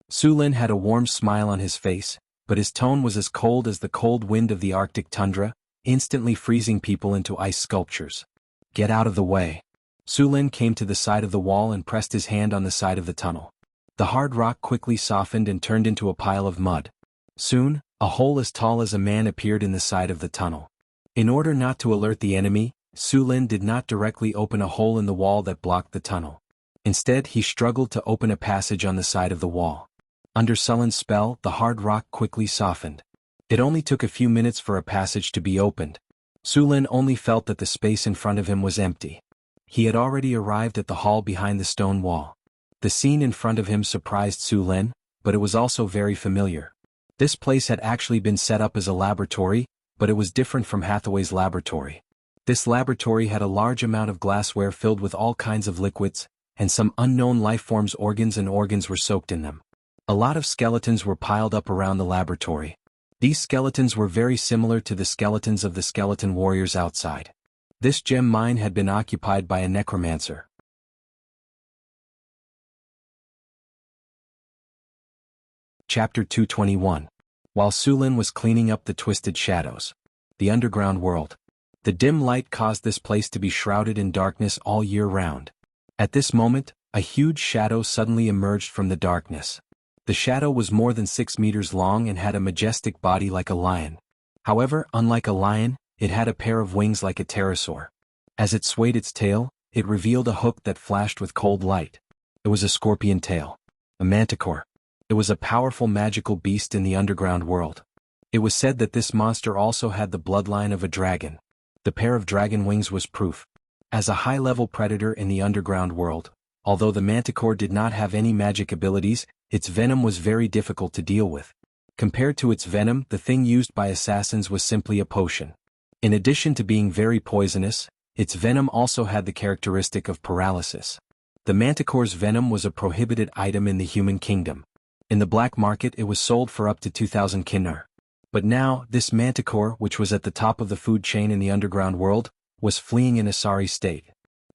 Su Lin had a warm smile on his face, but his tone was as cold as the cold wind of the Arctic tundra, instantly freezing people into ice sculptures. "Get out of the way." Su Lin came to the side of the wall and pressed his hand on the side of the tunnel. The hard rock quickly softened and turned into a pile of mud. Soon, a hole as tall as a man appeared in the side of the tunnel. In order not to alert the enemy, Su Lin did not directly open a hole in the wall that blocked the tunnel. Instead, he struggled to open a passage on the side of the wall. Under Sullen's spell, the hard rock quickly softened. It only took a few minutes for a passage to be opened. Su Lin only felt that the space in front of him was empty. He had already arrived at the hall behind the stone wall. The scene in front of him surprised Su Lin, but it was also very familiar. This place had actually been set up as a laboratory, but it was different from Hathaway's laboratory. This laboratory had a large amount of glassware filled with all kinds of liquids, and some unknown lifeforms' organs were soaked in them. A lot of skeletons were piled up around the laboratory. These skeletons were very similar to the skeletons of the skeleton warriors outside. This gem mine had been occupied by a necromancer. Chapter 221. While Sulin was cleaning up the twisted shadows. The underground world. The dim light caused this place to be shrouded in darkness all year round. At this moment, a huge shadow suddenly emerged from the darkness. The shadow was more than 6 meters long and had a majestic body like a lion. However, unlike a lion, it had a pair of wings like a pterosaur. As it swayed its tail, it revealed a hook that flashed with cold light. It was a scorpion tail. A manticore. It was a powerful magical beast in the underground world. It was said that this monster also had the bloodline of a dragon. The pair of dragon wings was proof. As a high-level predator in the underground world, although the manticore did not have any magic abilities, its venom was very difficult to deal with. Compared to its venom, the thing used by assassins was simply a potion. In addition to being very poisonous, its venom also had the characteristic of paralysis. The manticore's venom was a prohibited item in the human kingdom. In the black market it was sold for up to 2,000 kinar. But now, this manticore, which was at the top of the food chain in the underground world, was fleeing in a sorry state.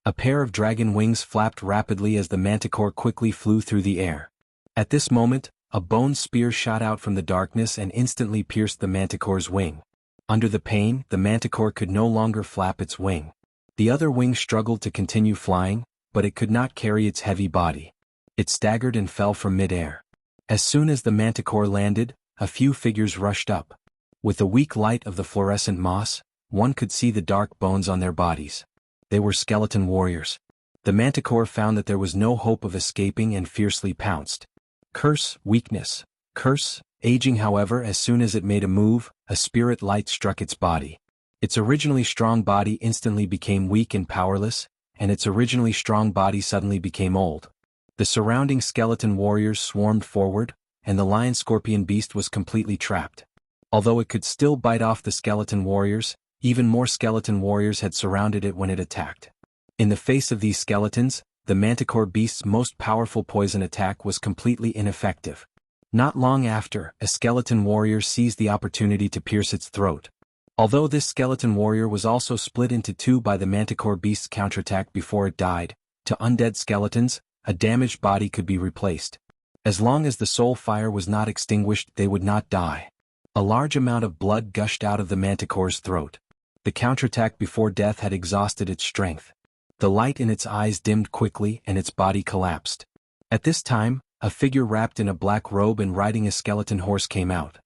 A pair of dragon wings flapped rapidly as the manticore quickly flew through the air. At this moment, a bone spear shot out from the darkness and instantly pierced the manticore's wing. Under the pain, the manticore could no longer flap its wing. The other wing struggled to continue flying, but it could not carry its heavy body. It staggered and fell from mid-air. As soon as the manticore landed, a few figures rushed up. With the weak light of the fluorescent moss, one could see the dark bones on their bodies. They were skeleton warriors. The manticore found that there was no hope of escaping and fiercely pounced. Curse, weakness. Curse, aging. However, as soon as it made a move, a spirit light struck its body. Its originally strong body instantly became weak and powerless, and its originally strong body suddenly became old. The surrounding skeleton warriors swarmed forward, and the lion-scorpion beast was completely trapped. Although it could still bite off the skeleton warriors, even more skeleton warriors had surrounded it when it attacked. In the face of these skeletons, the manticore beast's most powerful poison attack was completely ineffective. Not long after, a skeleton warrior seized the opportunity to pierce its throat. Although this skeleton warrior was also split into two by the manticore beast's counterattack before it died, to undead skeletons, a damaged body could be replaced. As long as the soul fire was not extinguished, they would not die. A large amount of blood gushed out of the manticore's throat. The counterattack before death had exhausted its strength. The light in its eyes dimmed quickly and its body collapsed. At this time, a figure wrapped in a black robe and riding a skeleton horse came out.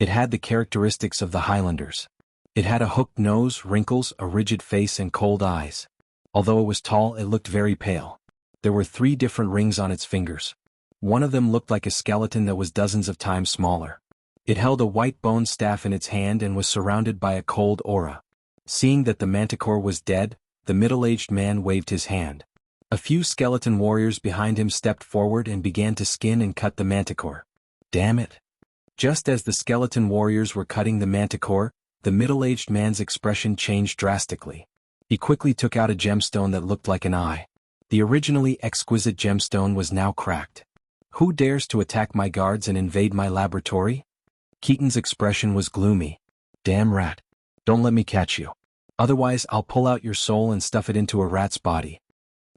It had the characteristics of the Highlanders. It had a hooked nose, wrinkles, a rigid face and cold eyes. Although it was tall, it looked very pale. There were 3 different rings on its fingers. One of them looked like a skeleton that was dozens of times smaller. It held a white bone staff in its hand and was surrounded by a cold aura. Seeing that the manticore was dead, the middle-aged man waved his hand. A few skeleton warriors behind him stepped forward and began to skin and cut the manticore. Damn it! Just as the skeleton warriors were cutting the manticore, the middle-aged man's expression changed drastically. He quickly took out a gemstone that looked like an eye. The originally exquisite gemstone was now cracked. Who dares to attack my guards and invade my laboratory? Keaton's expression was gloomy. Damn rat. Don't let me catch you. Otherwise I'll pull out your soul and stuff it into a rat's body.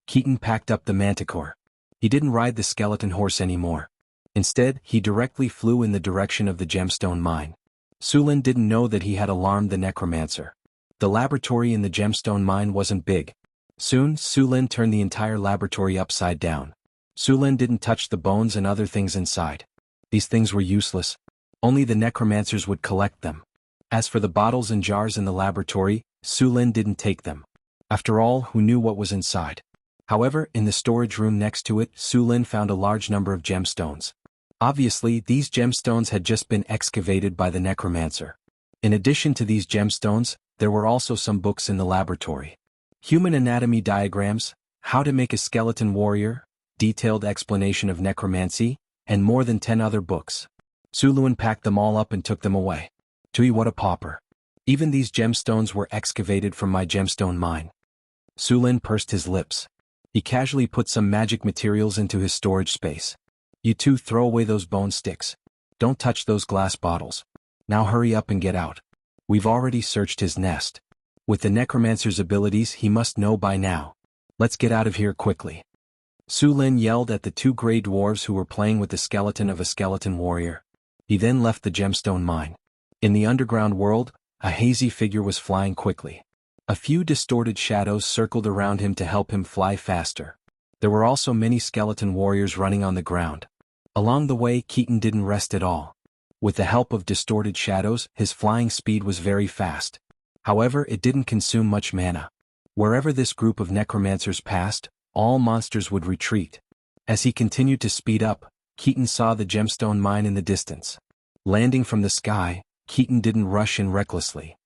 Keaton packed up the manticore. He didn't ride the skeleton horse anymore. Instead, he directly flew in the direction of the gemstone mine. Sulin didn't know that he had alarmed the necromancer. The laboratory in the gemstone mine wasn't big. Soon, Sulin turned the entire laboratory upside down. Sulin didn't touch the bones and other things inside. These things were useless. Only the necromancers would collect them. As for the bottles and jars in the laboratory, Sulin didn't take them. After all, who knew what was inside? However, in the storage room next to it, Sulin found a large number of gemstones. Obviously, these gemstones had just been excavated by the necromancer. In addition to these gemstones, there were also some books in the laboratory. Human anatomy diagrams, how to make a skeleton warrior, detailed explanation of necromancy, and more than 10 other books. Su Lin packed them all up and took them away. Tui, what a pauper. Even these gemstones were excavated from my gemstone mine. Su Lin pursed his lips. He casually put some magic materials into his storage space. You two, throw away those bone sticks. Don't touch those glass bottles. Now hurry up and get out. We've already searched his nest. With the necromancer's abilities, he must know by now. Let's get out of here quickly. Su Lin yelled at the two gray dwarves who were playing with the skeleton of a skeleton warrior. He then left the gemstone mine. In the underground world, a hazy figure was flying quickly. A few distorted shadows circled around him to help him fly faster. There were also many skeleton warriors running on the ground. Along the way, Keaton didn't rest at all. With the help of distorted shadows, his flying speed was very fast. However, it didn't consume much mana. Wherever this group of necromancers passed, all monsters would retreat. As he continued to speed up, Keaton saw the gemstone mine in the distance. Landing from the sky, Keaton didn't rush in recklessly.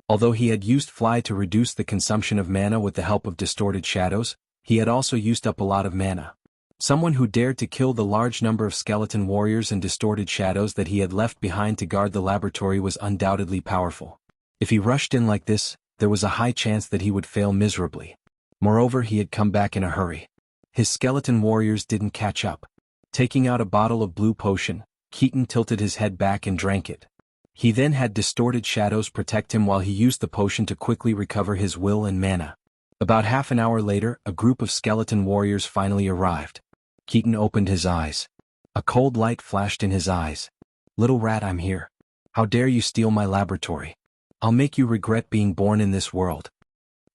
Although he had used fly to reduce the consumption of mana with the help of distorted shadows, he had also used up a lot of mana. Someone who dared to kill the large number of skeleton warriors and distorted shadows that he had left behind to guard the laboratory was undoubtedly powerful. If he rushed in like this, there was a high chance that he would fail miserably. Moreover, he had come back in a hurry. His skeleton warriors didn't catch up. Taking out a bottle of blue potion, Keaton tilted his head back and drank it. He then had distorted shadows protect him while he used the potion to quickly recover his will and mana. About half an hour later, a group of skeleton warriors finally arrived. Keaton opened his eyes. A cold light flashed in his eyes. Little rat, I'm here. How dare you steal my laboratory? I'll make you regret being born in this world.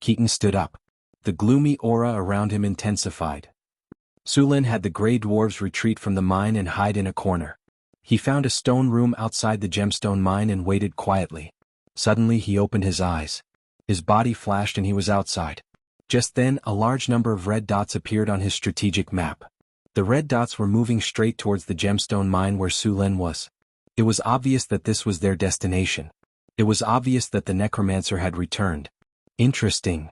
Keaton stood up. The gloomy aura around him intensified. Su Lin had the gray dwarves retreat from the mine and hide in a corner. He found a stone room outside the gemstone mine and waited quietly. Suddenly he opened his eyes. His body flashed and he was outside. Just then, a large number of red dots appeared on his strategic map. The red dots were moving straight towards the gemstone mine where Su Lin was. It was obvious that this was their destination. It was obvious that the necromancer had returned. Interesting.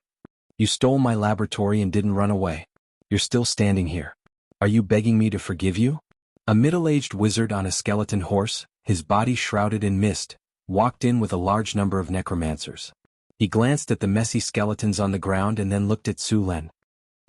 You stole my laboratory and didn't run away. You're still standing here. Are you begging me to forgive you? A middle-aged wizard on a skeleton horse, his body shrouded in mist, walked in with a large number of necromancers. He glanced at the messy skeletons on the ground and then looked at Su Lin.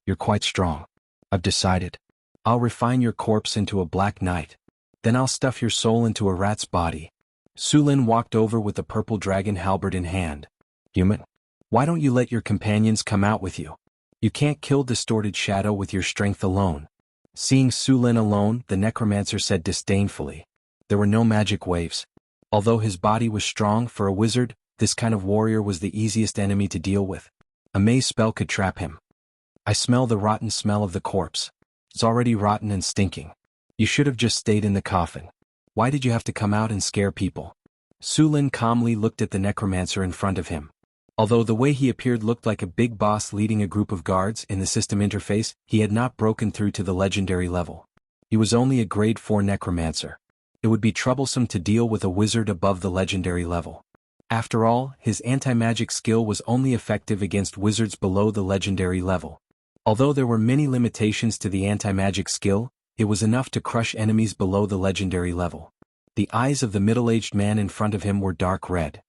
You're quite strong. I've decided. I'll refine your corpse into a black knight. Then I'll stuff your soul into a rat's body. Su Lin walked over with a purple dragon halberd in hand. Human, why don't you let your companions come out with you? You can't kill Distorted Shadow with your strength alone. Seeing Su Lin alone, the necromancer said disdainfully. There were no magic waves. Although his body was strong for a wizard, this kind of warrior was the easiest enemy to deal with. A maze spell could trap him. I smell the rotten smell of the corpse. It's already rotten and stinking. You should have just stayed in the coffin. Why did you have to come out and scare people? Su Lin calmly looked at the necromancer in front of him. Although the way he appeared looked like a big boss leading a group of guards in the system interface, he had not broken through to the legendary level. He was only a grade 4 necromancer. It would be troublesome to deal with a wizard above the legendary level. After all, his anti-magic skill was only effective against wizards below the legendary level. Although there were many limitations to the anti-magic skill, it was enough to crush enemies below the legendary level. The eyes of the middle-aged man in front of him were dark red.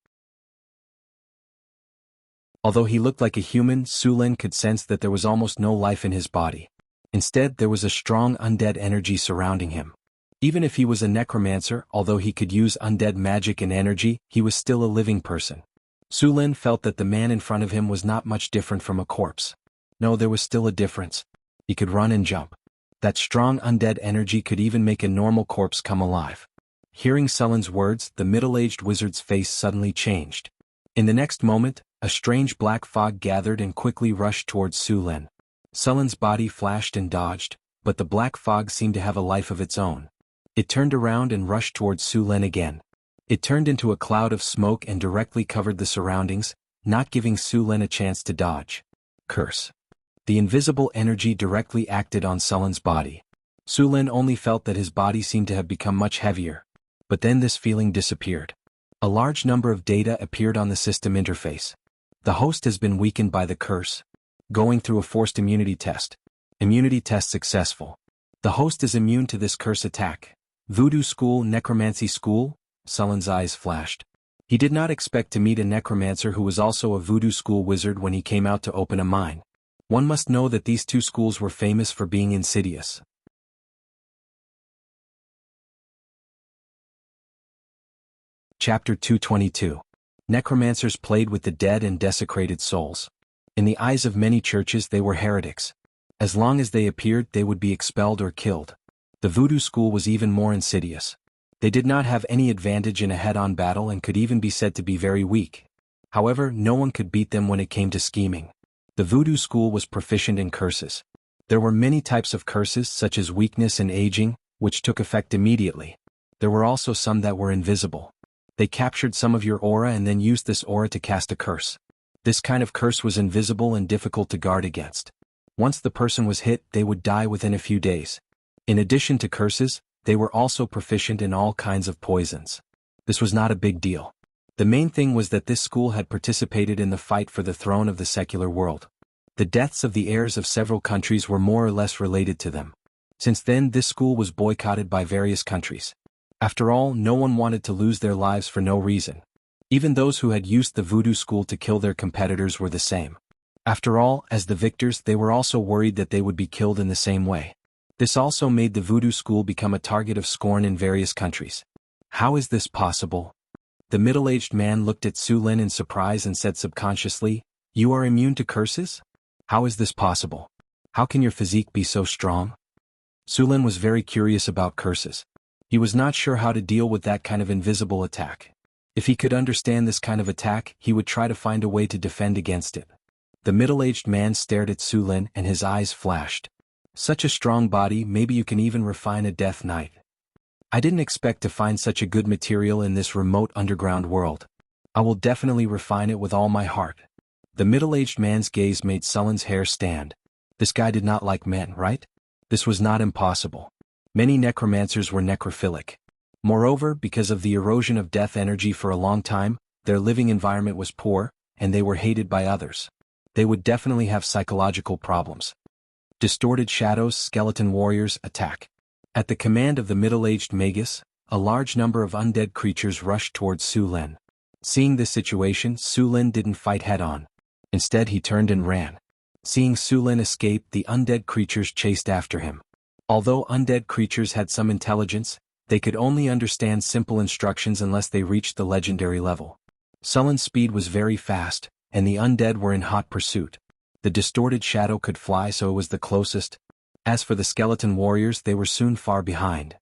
Although he looked like a human, Su Lin could sense that there was almost no life in his body. Instead, there was a strong undead energy surrounding him. Even if he was a necromancer, although he could use undead magic and energy, he was still a living person. Su Lin felt that the man in front of him was not much different from a corpse. No, there was still a difference. He could run and jump. That strong undead energy could even make a normal corpse come alive. Hearing Su Lin's words, the middle-aged wizard's face suddenly changed. In the next moment, a strange black fog gathered and quickly rushed towards Su Lin. Su Lin's body flashed and dodged, but the black fog seemed to have a life of its own. It turned around and rushed towards Su Lin again. It turned into a cloud of smoke and directly covered the surroundings, not giving Su Lin a chance to dodge. Curse. The invisible energy directly acted on Su Lin's body. Su Lin only felt that his body seemed to have become much heavier. But then this feeling disappeared. A large number of data appeared on the system interface. The host has been weakened by the curse. Going through a forced immunity test. Immunity test successful. The host is immune to this curse attack. Voodoo school, necromancy school? Sullen's eyes flashed. He did not expect to meet a necromancer who was also a voodoo school wizard when he came out to open a mine. One must know that these two schools were famous for being insidious. Chapter 222. Necromancers played with the dead and desecrated souls. In the eyes of many churches they were heretics. As long as they appeared, they would be expelled or killed. The voodoo school was even more insidious. They did not have any advantage in a head-on battle and could even be said to be very weak. However, no one could beat them when it came to scheming. The voodoo school was proficient in curses. There were many types of curses such as weakness and aging, which took effect immediately. There were also some that were invisible. They captured some of your aura and then used this aura to cast a curse. This kind of curse was invisible and difficult to guard against. Once the person was hit, they would die within a few days. In addition to curses, they were also proficient in all kinds of poisons. This was not a big deal. The main thing was that this school had participated in the fight for the throne of the secular world. The deaths of the heirs of several countries were more or less related to them. Since then, this school was boycotted by various countries. After all, no one wanted to lose their lives for no reason. Even those who had used the voodoo school to kill their competitors were the same. After all, as the victors, they were also worried that they would be killed in the same way. This also made the voodoo school become a target of scorn in various countries. How is this possible? The middle-aged man looked at Su Lin in surprise and said subconsciously, "You are immune to curses? How is this possible? How can your physique be so strong?" Su Lin was very curious about curses. He was not sure how to deal with that kind of invisible attack. If he could understand this kind of attack, he would try to find a way to defend against it. The middle-aged man stared at Su Lin and his eyes flashed. "Such a strong body, maybe you can even refine a death knight. I didn't expect to find such a good material in this remote underground world. I will definitely refine it with all my heart." The middle-aged man's gaze made Sullen's hair stand. This guy did not like men, right? This was not impossible. Many necromancers were necrophilic. Moreover, because of the erosion of death energy for a long time, their living environment was poor, and they were hated by others. They would definitely have psychological problems. Distorted shadows, skeleton warriors, attack. At the command of the middle-aged magus, a large number of undead creatures rushed towards Su Lin. Seeing this situation, Su Lin didn't fight head-on. Instead, he turned and ran. Seeing Su Lin escape, the undead creatures chased after him. Although undead creatures had some intelligence, they could only understand simple instructions unless they reached the legendary level. Sullen's speed was very fast, and the undead were in hot pursuit. The distorted shadow could fly, so it was the closest. As for the skeleton warriors, they were soon far behind.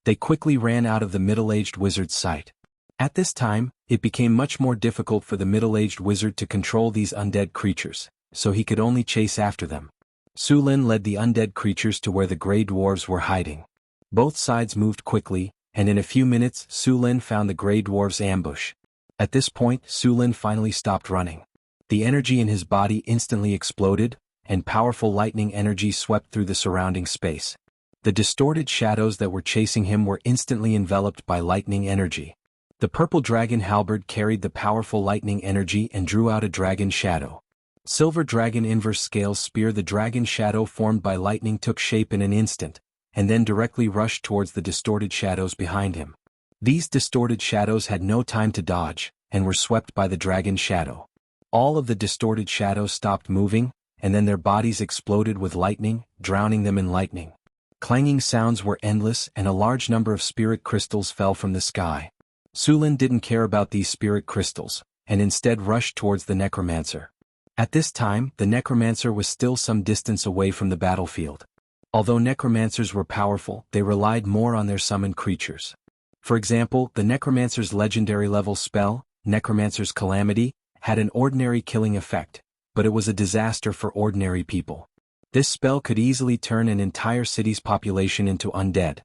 They quickly ran out of the middle-aged wizard's sight. At this time, it became much more difficult for the middle-aged wizard to control these undead creatures, so he could only chase after them. Su Lin led the undead creatures to where the gray dwarves were hiding. Both sides moved quickly, and in a few minutes Su Lin found the gray dwarves' ambush. At this point, Su Lin finally stopped running. The energy in his body instantly exploded, and powerful lightning energy swept through the surrounding space. The distorted shadows that were chasing him were instantly enveloped by lightning energy. The purple dragon halberd carried the powerful lightning energy and drew out a dragon shadow. Silver dragon inverse scales spear. The dragon shadow formed by lightning took shape in an instant, and then directly rushed towards the distorted shadows behind him. These distorted shadows had no time to dodge, and were swept by the dragon shadow. All of the distorted shadows stopped moving, and then their bodies exploded with lightning, drowning them in lightning. Clanging sounds were endless, and a large number of spirit crystals fell from the sky. Su Lin didn't care about these spirit crystals, and instead rushed towards the necromancer. At this time, the necromancer was still some distance away from the battlefield. Although necromancers were powerful, they relied more on their summoned creatures. For example, the necromancer's legendary level spell, Necromancer's Calamity, had an ordinary killing effect, but it was a disaster for ordinary people. This spell could easily turn an entire city's population into undead.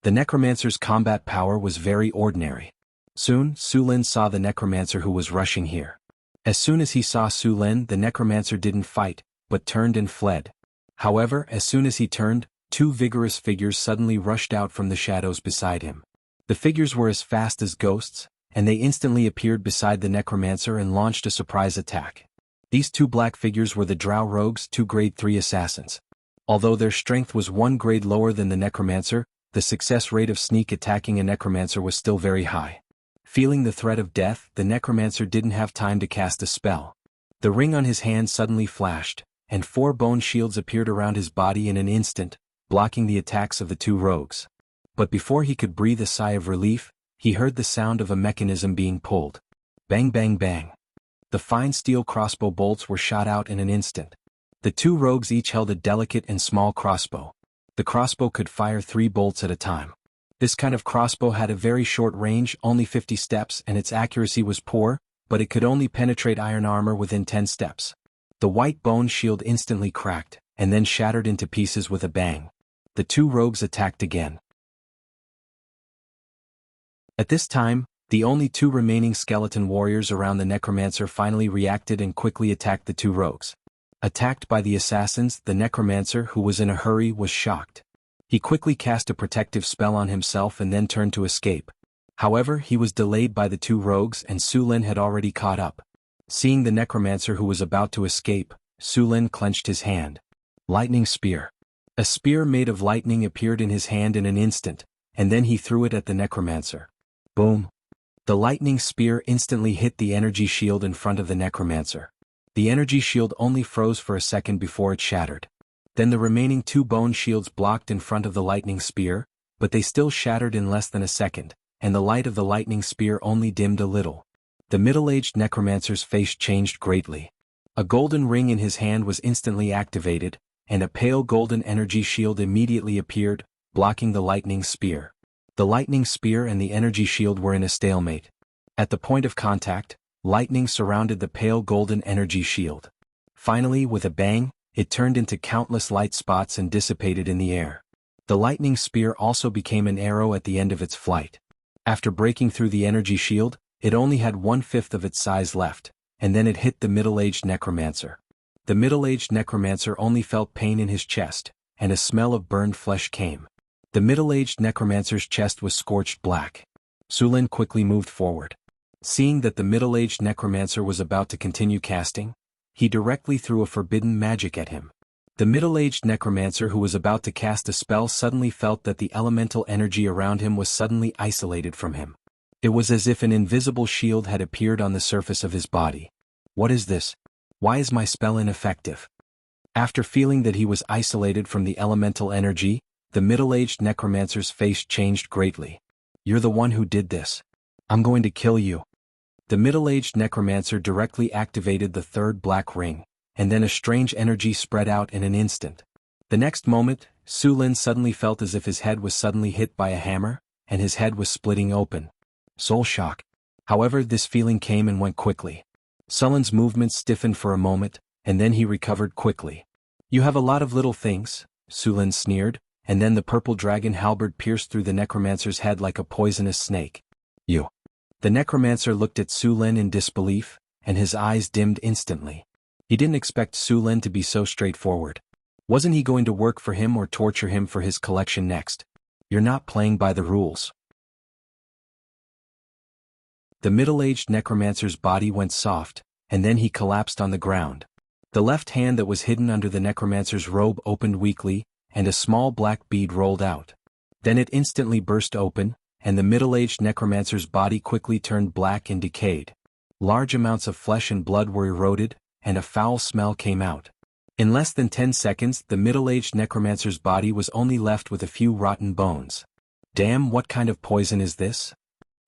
The necromancer's combat power was very ordinary. Soon, Su Lin saw the necromancer who was rushing here. As soon as he saw Su Lin, the necromancer didn't fight, but turned and fled. However, as soon as he turned, two vigorous figures suddenly rushed out from the shadows beside him. The figures were as fast as ghosts, and they instantly appeared beside the necromancer and launched a surprise attack. These two black figures were the Drow rogues, two grade 3 assassins. Although their strength was one grade lower than the necromancer, the success rate of sneak attacking a necromancer was still very high. Feeling the threat of death, the necromancer didn't have time to cast a spell. The ring on his hand suddenly flashed, and 4 bone shields appeared around his body in an instant, blocking the attacks of the 2 rogues. But before he could breathe a sigh of relief, he heard the sound of a mechanism being pulled. Bang bang bang. The fine steel crossbow bolts were shot out in an instant. The 2 rogues each held a delicate and small crossbow. The crossbow could fire 3 bolts at a time. This kind of crossbow had a very short range, only 50 steps, and its accuracy was poor, but it could only penetrate iron armor within 10 steps. The white bone shield instantly cracked, and then shattered into pieces with a bang. The 2 rogues attacked again. At this time, the only 2 remaining skeleton warriors around the necromancer finally reacted and quickly attacked the 2 rogues. Attacked by the assassins, the necromancer, who was in a hurry, was shocked. He quickly cast a protective spell on himself and then turned to escape. However, he was delayed by the 2 rogues and Su Lin had already caught up. Seeing the necromancer who was about to escape, Su Lin clenched his hand. Lightning spear. A spear made of lightning appeared in his hand in an instant, and then he threw it at the necromancer. Boom. The lightning spear instantly hit the energy shield in front of the necromancer. The energy shield only froze for a second before it shattered. Then the remaining 2 bone shields blocked in front of the lightning spear, but they still shattered in less than a second, and the light of the lightning spear only dimmed a little. The middle-aged necromancer's face changed greatly. A golden ring in his hand was instantly activated, and a pale golden energy shield immediately appeared, blocking the lightning spear. The lightning spear and the energy shield were in a stalemate. At the point of contact, lightning surrounded the pale golden energy shield. Finally, with a bang, it turned into countless light spots and dissipated in the air. The lightning spear also became an arrow at the end of its flight. After breaking through the energy shield, it only had 1/5 of its size left, and then it hit the middle-aged necromancer. The middle-aged necromancer only felt pain in his chest, and a smell of burned flesh came. The middle-aged necromancer's chest was scorched black. Su Lin quickly moved forward. Seeing that the middle-aged necromancer was about to continue casting, he directly threw a forbidden magic at him. The middle-aged necromancer who was about to cast a spell suddenly felt that the elemental energy around him was suddenly isolated from him. It was as if an invisible shield had appeared on the surface of his body. What is this? Why is my spell ineffective? After feeling that he was isolated from the elemental energy, the middle-aged necromancer's face changed greatly. You're the one who did this. I'm going to kill you. The middle-aged necromancer directly activated the 3rd black ring, and then a strange energy spread out in an instant. The next moment, Su Lin suddenly felt as if his head was suddenly hit by a hammer, and his head was splitting open. Soul shock. However, this feeling came and went quickly. Su Lin's movements stiffened for a moment, and then he recovered quickly. You have a lot of little things, Su Lin sneered, and then the purple dragon halberd pierced through the necromancer's head like a poisonous snake. You. The necromancer looked at Su Lin in disbelief, and his eyes dimmed instantly. He didn't expect Su Lin to be so straightforward. Wasn't he going to work for him or torture him for his collection next? You're not playing by the rules. The middle-aged necromancer's body went soft, and then he collapsed on the ground. The left hand that was hidden under the necromancer's robe opened weakly, and a small black bead rolled out. Then it instantly burst open, and the middle-aged necromancer's body quickly turned black and decayed. Large amounts of flesh and blood were eroded, and a foul smell came out. In less than 10 seconds, the middle-aged necromancer's body was only left with a few rotten bones. Damn, what kind of poison is this?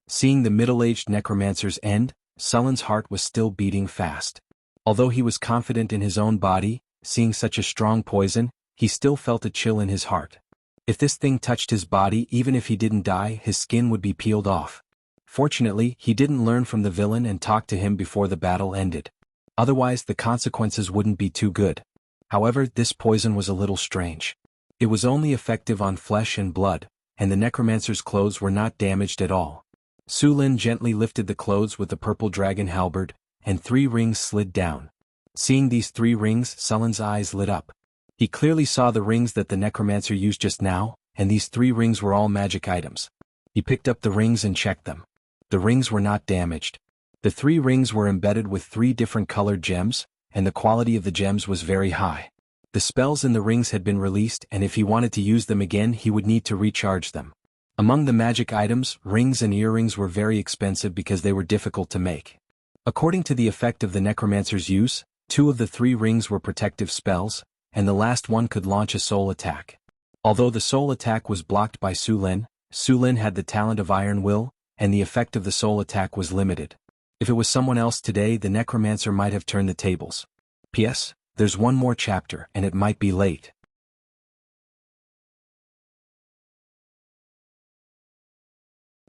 Seeing the middle-aged necromancer's end, Su Lin's heart was still beating fast. Although he was confident in his own body, seeing such a strong poison, he still felt a chill in his heart. If this thing touched his body, even if he didn't die, his skin would be peeled off. Fortunately, he didn't learn from the villain and talk to him before the battle ended. Otherwise, the consequences wouldn't be too good. However, this poison was a little strange. It was only effective on flesh and blood, and the necromancer's clothes were not damaged at all. Su Lin gently lifted the clothes with the purple dragon halberd, and 3 rings slid down. Seeing these 3 rings, Su Lin's eyes lit up. He clearly saw the rings that the necromancer used just now, and these 3 rings were all magic items. He picked up the rings and checked them. The rings were not damaged. The 3 rings were embedded with 3 different colored gems, and the quality of the gems was very high. The spells in the rings had been released, and if he wanted to use them again he would need to recharge them. Among the magic items, rings and earrings were very expensive because they were difficult to make. According to the effect of the necromancer's use, 2 of the 3 rings were protective spells, and the last one could launch a soul attack. Although the soul attack was blocked by Su Lin had the talent of Iron Will, and the effect of the soul attack was limited. If it was someone else today, the necromancer might have turned the tables. P.S. There's one more chapter, and it might be late.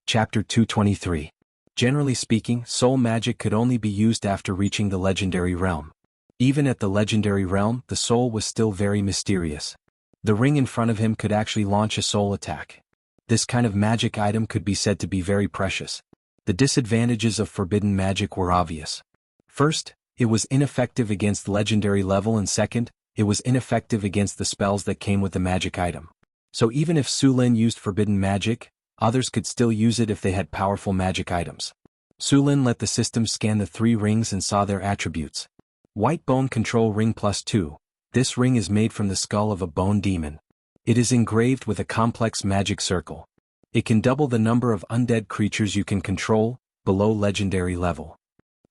Chapter 223. Generally speaking, soul magic could only be used after reaching the legendary realm. Even at the legendary realm, the soul was still very mysterious. The ring in front of him could actually launch a soul attack. This kind of magic item could be said to be very precious. The disadvantages of forbidden magic were obvious. First, it was ineffective against legendary level, and second, it was ineffective against the spells that came with the magic item. So even if Su Lin used forbidden magic, others could still use it if they had powerful magic items. Su Lin let the system scan the 3 rings and saw their attributes. White Bone Control Ring +2. This ring is made from the skull of a bone demon. It is engraved with a complex magic circle. It can double the number of undead creatures you can control, below legendary level.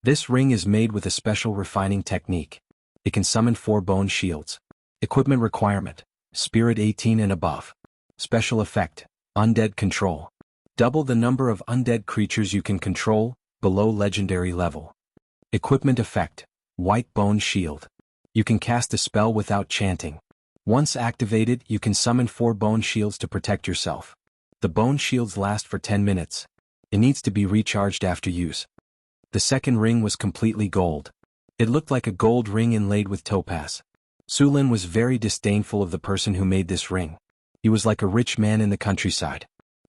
This ring is made with a special refining technique. It can summon 4 bone shields. Equipment requirement: Spirit 18 and above. Special effect: Undead control. Double the number of undead creatures you can control, below legendary level. Equipment effect: White Bone Shield. You can cast a spell without chanting. Once activated, you can summon 4 bone shields to protect yourself. The bone shields last for 10 minutes. It needs to be recharged after use. The second ring was completely gold. It looked like a gold ring inlaid with topaz. Su Lin was very disdainful of the person who made this ring. He was like a rich man in the countryside.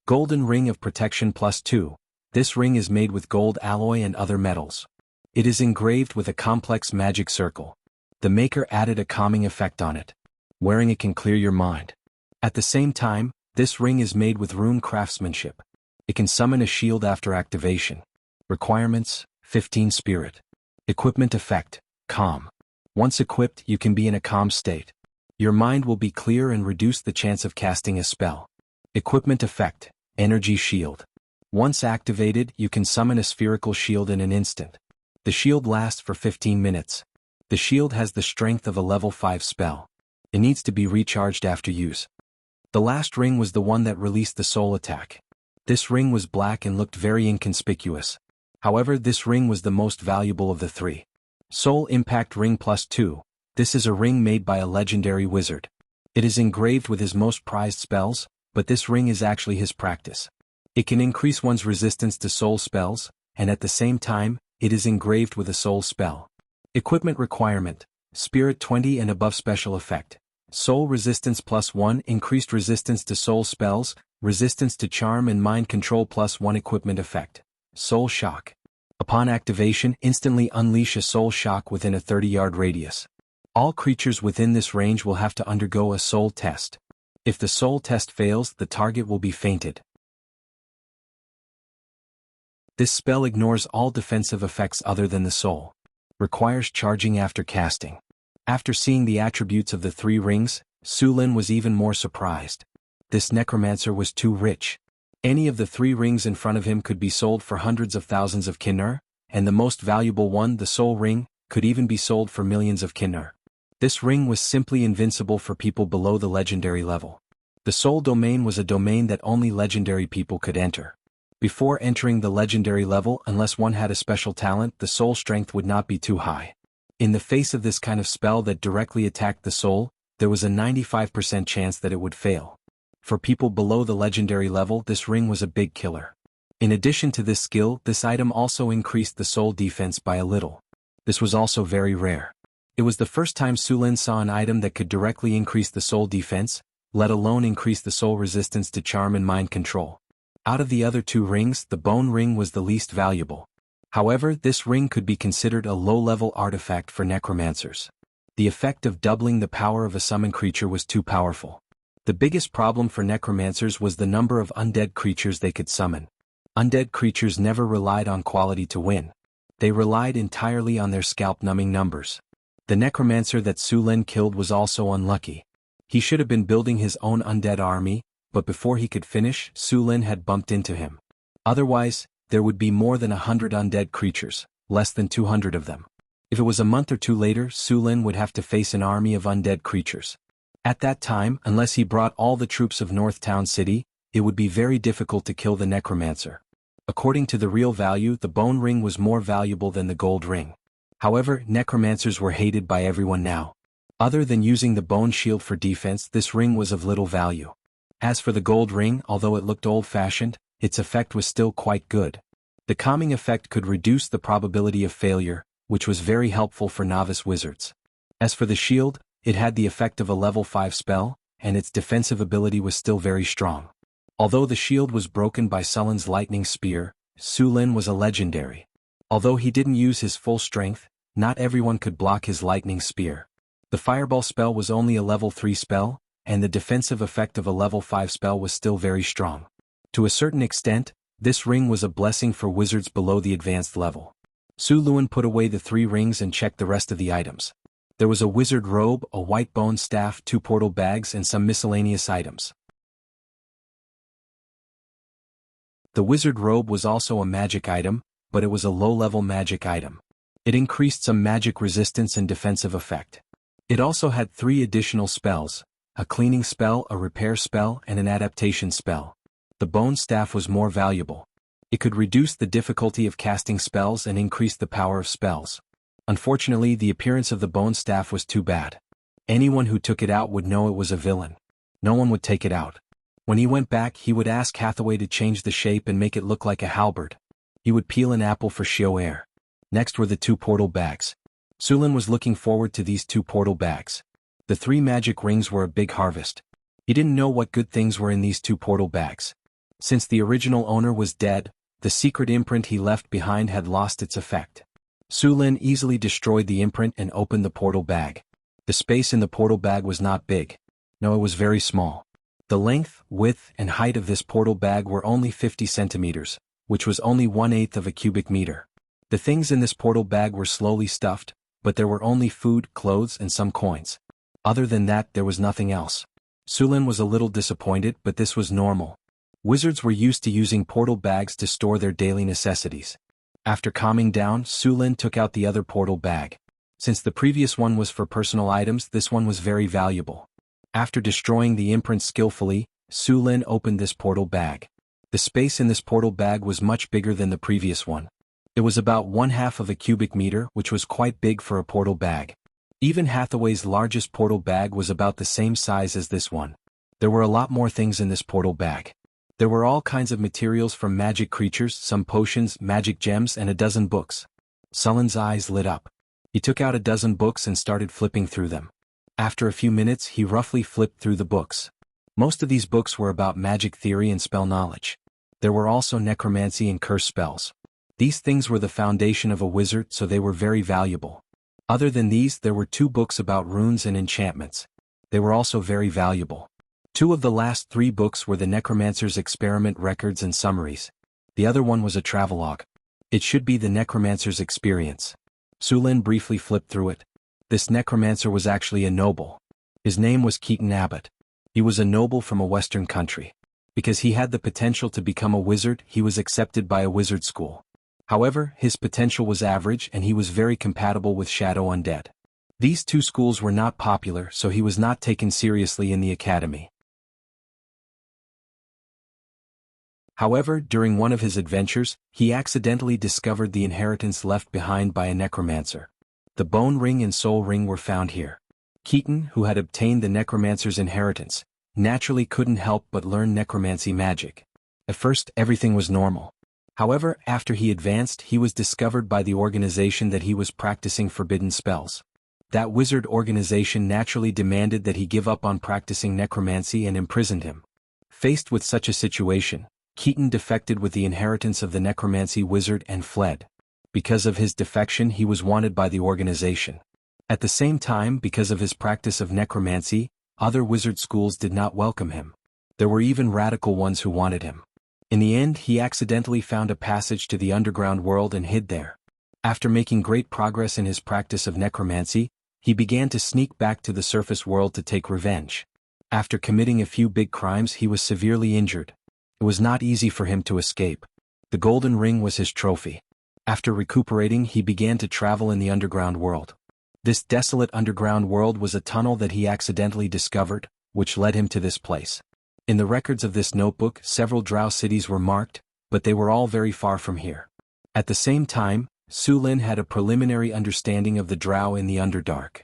Golden Ring of Protection +2. This ring is made with gold alloy and other metals. It is engraved with a complex magic circle. The maker added a calming effect on it. Wearing it can clear your mind. At the same time, this ring is made with rune craftsmanship. It can summon a shield after activation. Requirements: 15 spirit. Equipment effect: calm. Once equipped, you can be in a calm state. Your mind will be clear and reduce the chance of casting a spell. Equipment effect: energy shield. Once activated, you can summon a spherical shield in an instant. The shield lasts for 15 minutes. The shield has the strength of a level 5 spell. It needs to be recharged after use. The last ring was the one that released the soul attack. This ring was black and looked very inconspicuous. However, this ring was the most valuable of the 3. Soul Impact Ring +2. This is a ring made by a legendary wizard. It is engraved with his most prized spells, but this ring is actually his practice. It can increase one's resistance to soul spells, and at the same time, it is engraved with a soul spell. Equipment requirement: Spirit 20 and above. Special effect: Soul Resistance +1. Increased resistance to soul spells, resistance to charm and mind control +1. Equipment effect: Soul Shock. Upon activation, instantly unleash a soul shock within a 30-yard radius. All creatures within this range will have to undergo a soul test. If the soul test fails, the target will be fainted. This spell ignores all defensive effects other than the soul. Requires charging after casting. After seeing the attributes of the 3 rings, Su Lin was even more surprised. This necromancer was too rich. Any of the 3 rings in front of him could be sold for hundreds of thousands of kinnar, and the most valuable one, the soul ring, could even be sold for millions of kinnar. This ring was simply invincible for people below the legendary level. The soul domain was a domain that only legendary people could enter. Before entering the legendary level, unless one had a special talent, the soul strength would not be too high. In the face of this kind of spell that directly attacked the soul, there was a 95% chance that it would fail. For people below the legendary level, this ring was a big killer. In addition to this skill, this item also increased the soul defense by a little. This was also very rare. It was the first time Su Lin saw an item that could directly increase the soul defense, let alone increase the soul resistance to charm and mind control. Out of the other 2 rings, the bone ring was the least valuable. However, this ring could be considered a low-level artifact for necromancers. The effect of doubling the power of a summoned creature was too powerful. The biggest problem for necromancers was the number of undead creatures they could summon. Undead creatures never relied on quality to win. They relied entirely on their scalp-numbing numbers. The necromancer that Su Lin killed was also unlucky. He should have been building his own undead army, but before he could finish, Su Lin had bumped into him. Otherwise, there would be more than 100 undead creatures, less than 200 of them. If it was a month or two later, Su Lin would have to face an army of undead creatures. At that time, unless he brought all the troops of North Town City, it would be very difficult to kill the necromancer. According to the real value, the bone ring was more valuable than the gold ring. However, necromancers were hated by everyone now. Other than using the bone shield for defense, this ring was of little value. As for the gold ring, although it looked old-fashioned, its effect was still quite good. The calming effect could reduce the probability of failure, which was very helpful for novice wizards. As for the shield, it had the effect of a level 5 spell, and its defensive ability was still very strong. Although the shield was broken by Sullen's lightning spear, Su Lin was a legendary. Although he didn't use his full strength, not everyone could block his lightning spear. The fireball spell was only a level 3 spell, and the defensive effect of a level 5 spell was still very strong. To a certain extent, this ring was a blessing for wizards below the advanced level. Su Lin put away the 3 rings and checked the rest of the items. There was a wizard robe, a white bone staff, 2 portal bags, and some miscellaneous items. The wizard robe was also a magic item, but it was a low-level magic item. It increased some magic resistance and defensive effect. It also had 3 additional spells: a cleaning spell, a repair spell, and an adaptation spell. The bone staff was more valuable. It could reduce the difficulty of casting spells and increase the power of spells. Unfortunately, the appearance of the bone staff was too bad. Anyone who took it out would know it was a villain. No one would take it out. When he went back, he would ask Hathaway to change the shape and make it look like a halberd. He would peel an apple for Xiao. Next were the 2 portal bags. Su Lin was looking forward to these 2 portal bags. The 3 magic rings were a big harvest. He didn't know what good things were in these 2 portal bags. Since the original owner was dead, the secret imprint he left behind had lost its effect. Su Lin easily destroyed the imprint and opened the portal bag. The space in the portal bag was not big. No, it was very small. The length, width, and height of this portal bag were only 50 centimeters, which was only 1/8 of a cubic meter. The things in this portal bag were slowly stuffed, but there were only food, clothes, and some coins. Other than that, there was nothing else. Su Lin was a little disappointed, but this was normal. Wizards were used to using portal bags to store their daily necessities. After calming down, Su Lin took out the other portal bag. Since the previous one was for personal items, this one was very valuable. After destroying the imprint skillfully, Su Lin opened this portal bag. The space in this portal bag was much bigger than the previous one. It was about 1/2 of a cubic meter, which was quite big for a portal bag. Even Hathaway's largest portal bag was about the same size as this one. There were a lot more things in this portal bag. There were all kinds of materials from magic creatures, some potions, magic gems, and a dozen books. Sullen's eyes lit up. He took out a dozen books and started flipping through them. After a few minutes, he roughly flipped through the books. Most of these books were about magic theory and spell knowledge. There were also necromancy and curse spells. These things were the foundation of a wizard, so they were very valuable. Other than these, there were 2 books about runes and enchantments. They were also very valuable. 2 of the last 3 books were the necromancer's experiment records and summaries. The other one was a travelogue. It should be the necromancer's experience. Su Lin briefly flipped through it. This necromancer was actually a noble. His name was Keaton Abbott. He was a noble from a western country. Because he had the potential to become a wizard, he was accepted by a wizard school. However, his potential was average and he was very compatible with Shadow Undead. These 2 schools were not popular, so he was not taken seriously in the academy. However, during one of his adventures, he accidentally discovered the inheritance left behind by a necromancer. The bone ring and soul ring were found here. Keaton, who had obtained the necromancer's inheritance, naturally couldn't help but learn necromancy magic. At first, everything was normal. However, after he advanced, he was discovered by the organization that he was practicing forbidden spells. That wizard organization naturally demanded that he give up on practicing necromancy and imprisoned him. Faced with such a situation, Keaton defected with the inheritance of the necromancy wizard and fled. Because of his defection, he was wanted by the organization. At the same time, because of his practice of necromancy, other wizard schools did not welcome him. There were even radical ones who wanted him. In the end, he accidentally found a passage to the underground world and hid there. After making great progress in his practice of necromancy, He began to sneak back to the surface world to take revenge. After committing a few big crimes, he was severely injured. It was not easy for him to escape. The golden ring was his trophy. After recuperating, he began to travel in the underground world. This desolate underground world was a tunnel that he accidentally discovered, which led him to this place. In the records of this notebook, several Drow cities were marked, but they were all very far from here. At the same time, Su Lin had a preliminary understanding of the Drow in the Underdark.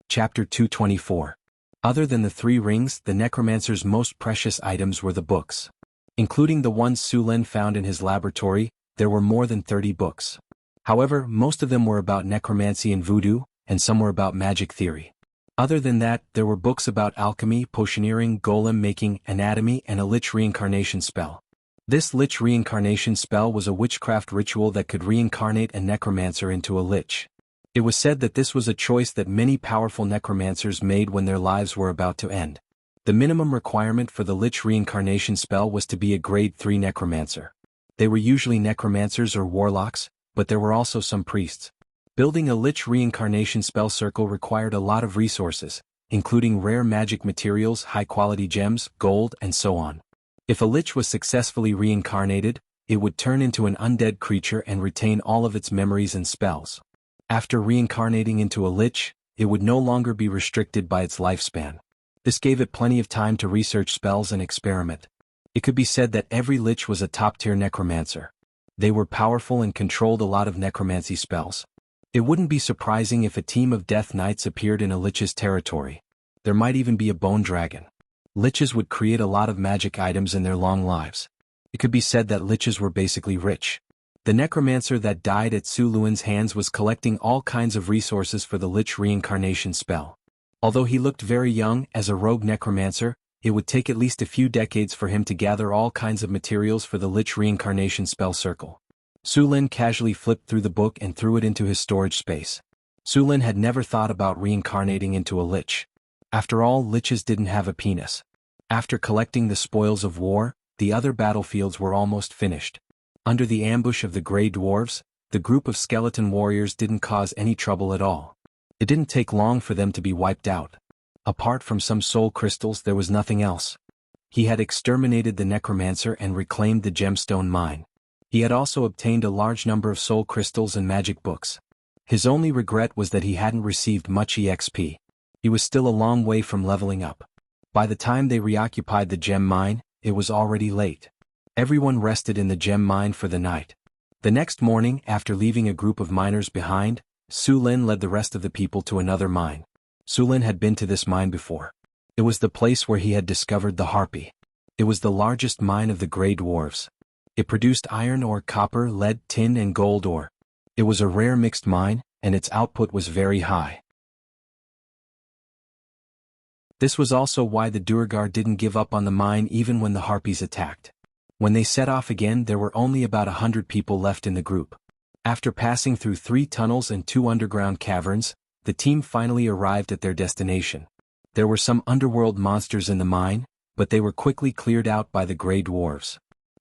Chapter 224. Other than the 3 rings, the necromancer's most precious items were the books. Including the ones Su Lin found in his laboratory, there were more than 30 books. However, most of them were about necromancy and voodoo, and some were about magic theory. Other than that, there were books about alchemy, potioneering, golem making, anatomy, and a lich reincarnation spell. This lich reincarnation spell was a witchcraft ritual that could reincarnate a necromancer into a lich. It was said that this was a choice that many powerful necromancers made when their lives were about to end. The minimum requirement for the lich reincarnation spell was to be a grade 3 necromancer. They were usually necromancers or warlocks, but there were also some priests. Building a lich reincarnation spell circle required a lot of resources, including rare magic materials, high-quality gems, gold, and so on. If a lich was successfully reincarnated, it would turn into an undead creature and retain all of its memories and spells. After reincarnating into a lich, it would no longer be restricted by its lifespan. This gave it plenty of time to research spells and experiment. It could be said that every lich was a top-tier necromancer. They were powerful and controlled a lot of necromancy spells. It wouldn't be surprising if a team of death knights appeared in a lich's territory. There might even be a bone dragon. Liches would create a lot of magic items in their long lives. It could be said that liches were basically rich. The necromancer that died at Su Luin's hands was collecting all kinds of resources for the lich reincarnation spell. Although he looked very young as a rogue necromancer, it would take at least a few decades for him to gather all kinds of materials for the lich reincarnation spell circle. Su Lin casually flipped through the book and threw it into his storage space. Su Lin had never thought about reincarnating into a lich. After all, liches didn't have a penis. After collecting the spoils of war, the other battlefields were almost finished. Under the ambush of the Grey Dwarves, the group of skeleton warriors didn't cause any trouble at all. It didn't take long for them to be wiped out. Apart from some soul crystals, there was nothing else. He had exterminated the necromancer and reclaimed the gemstone mine. He had also obtained a large number of soul crystals and magic books. His only regret was that he hadn't received much EXP. He was still a long way from leveling up. By the time they reoccupied the gem mine, it was already late. Everyone rested in the gem mine for the night. The next morning, after leaving a group of miners behind, Su Lin led the rest of the people to another mine. Su Lin had been to this mine before. It was the place where he had discovered the harpy. It was the largest mine of the Grey Dwarves. It produced iron ore, copper, lead, tin, and gold ore. It was a rare mixed mine, and its output was very high. This was also why the Duergar didn't give up on the mine even when the harpies attacked. When they set off again, there were only about 100 people left in the group. After passing through 3 tunnels and 2 underground caverns, the team finally arrived at their destination. There were some underworld monsters in the mine, but they were quickly cleared out by the Grey Dwarves.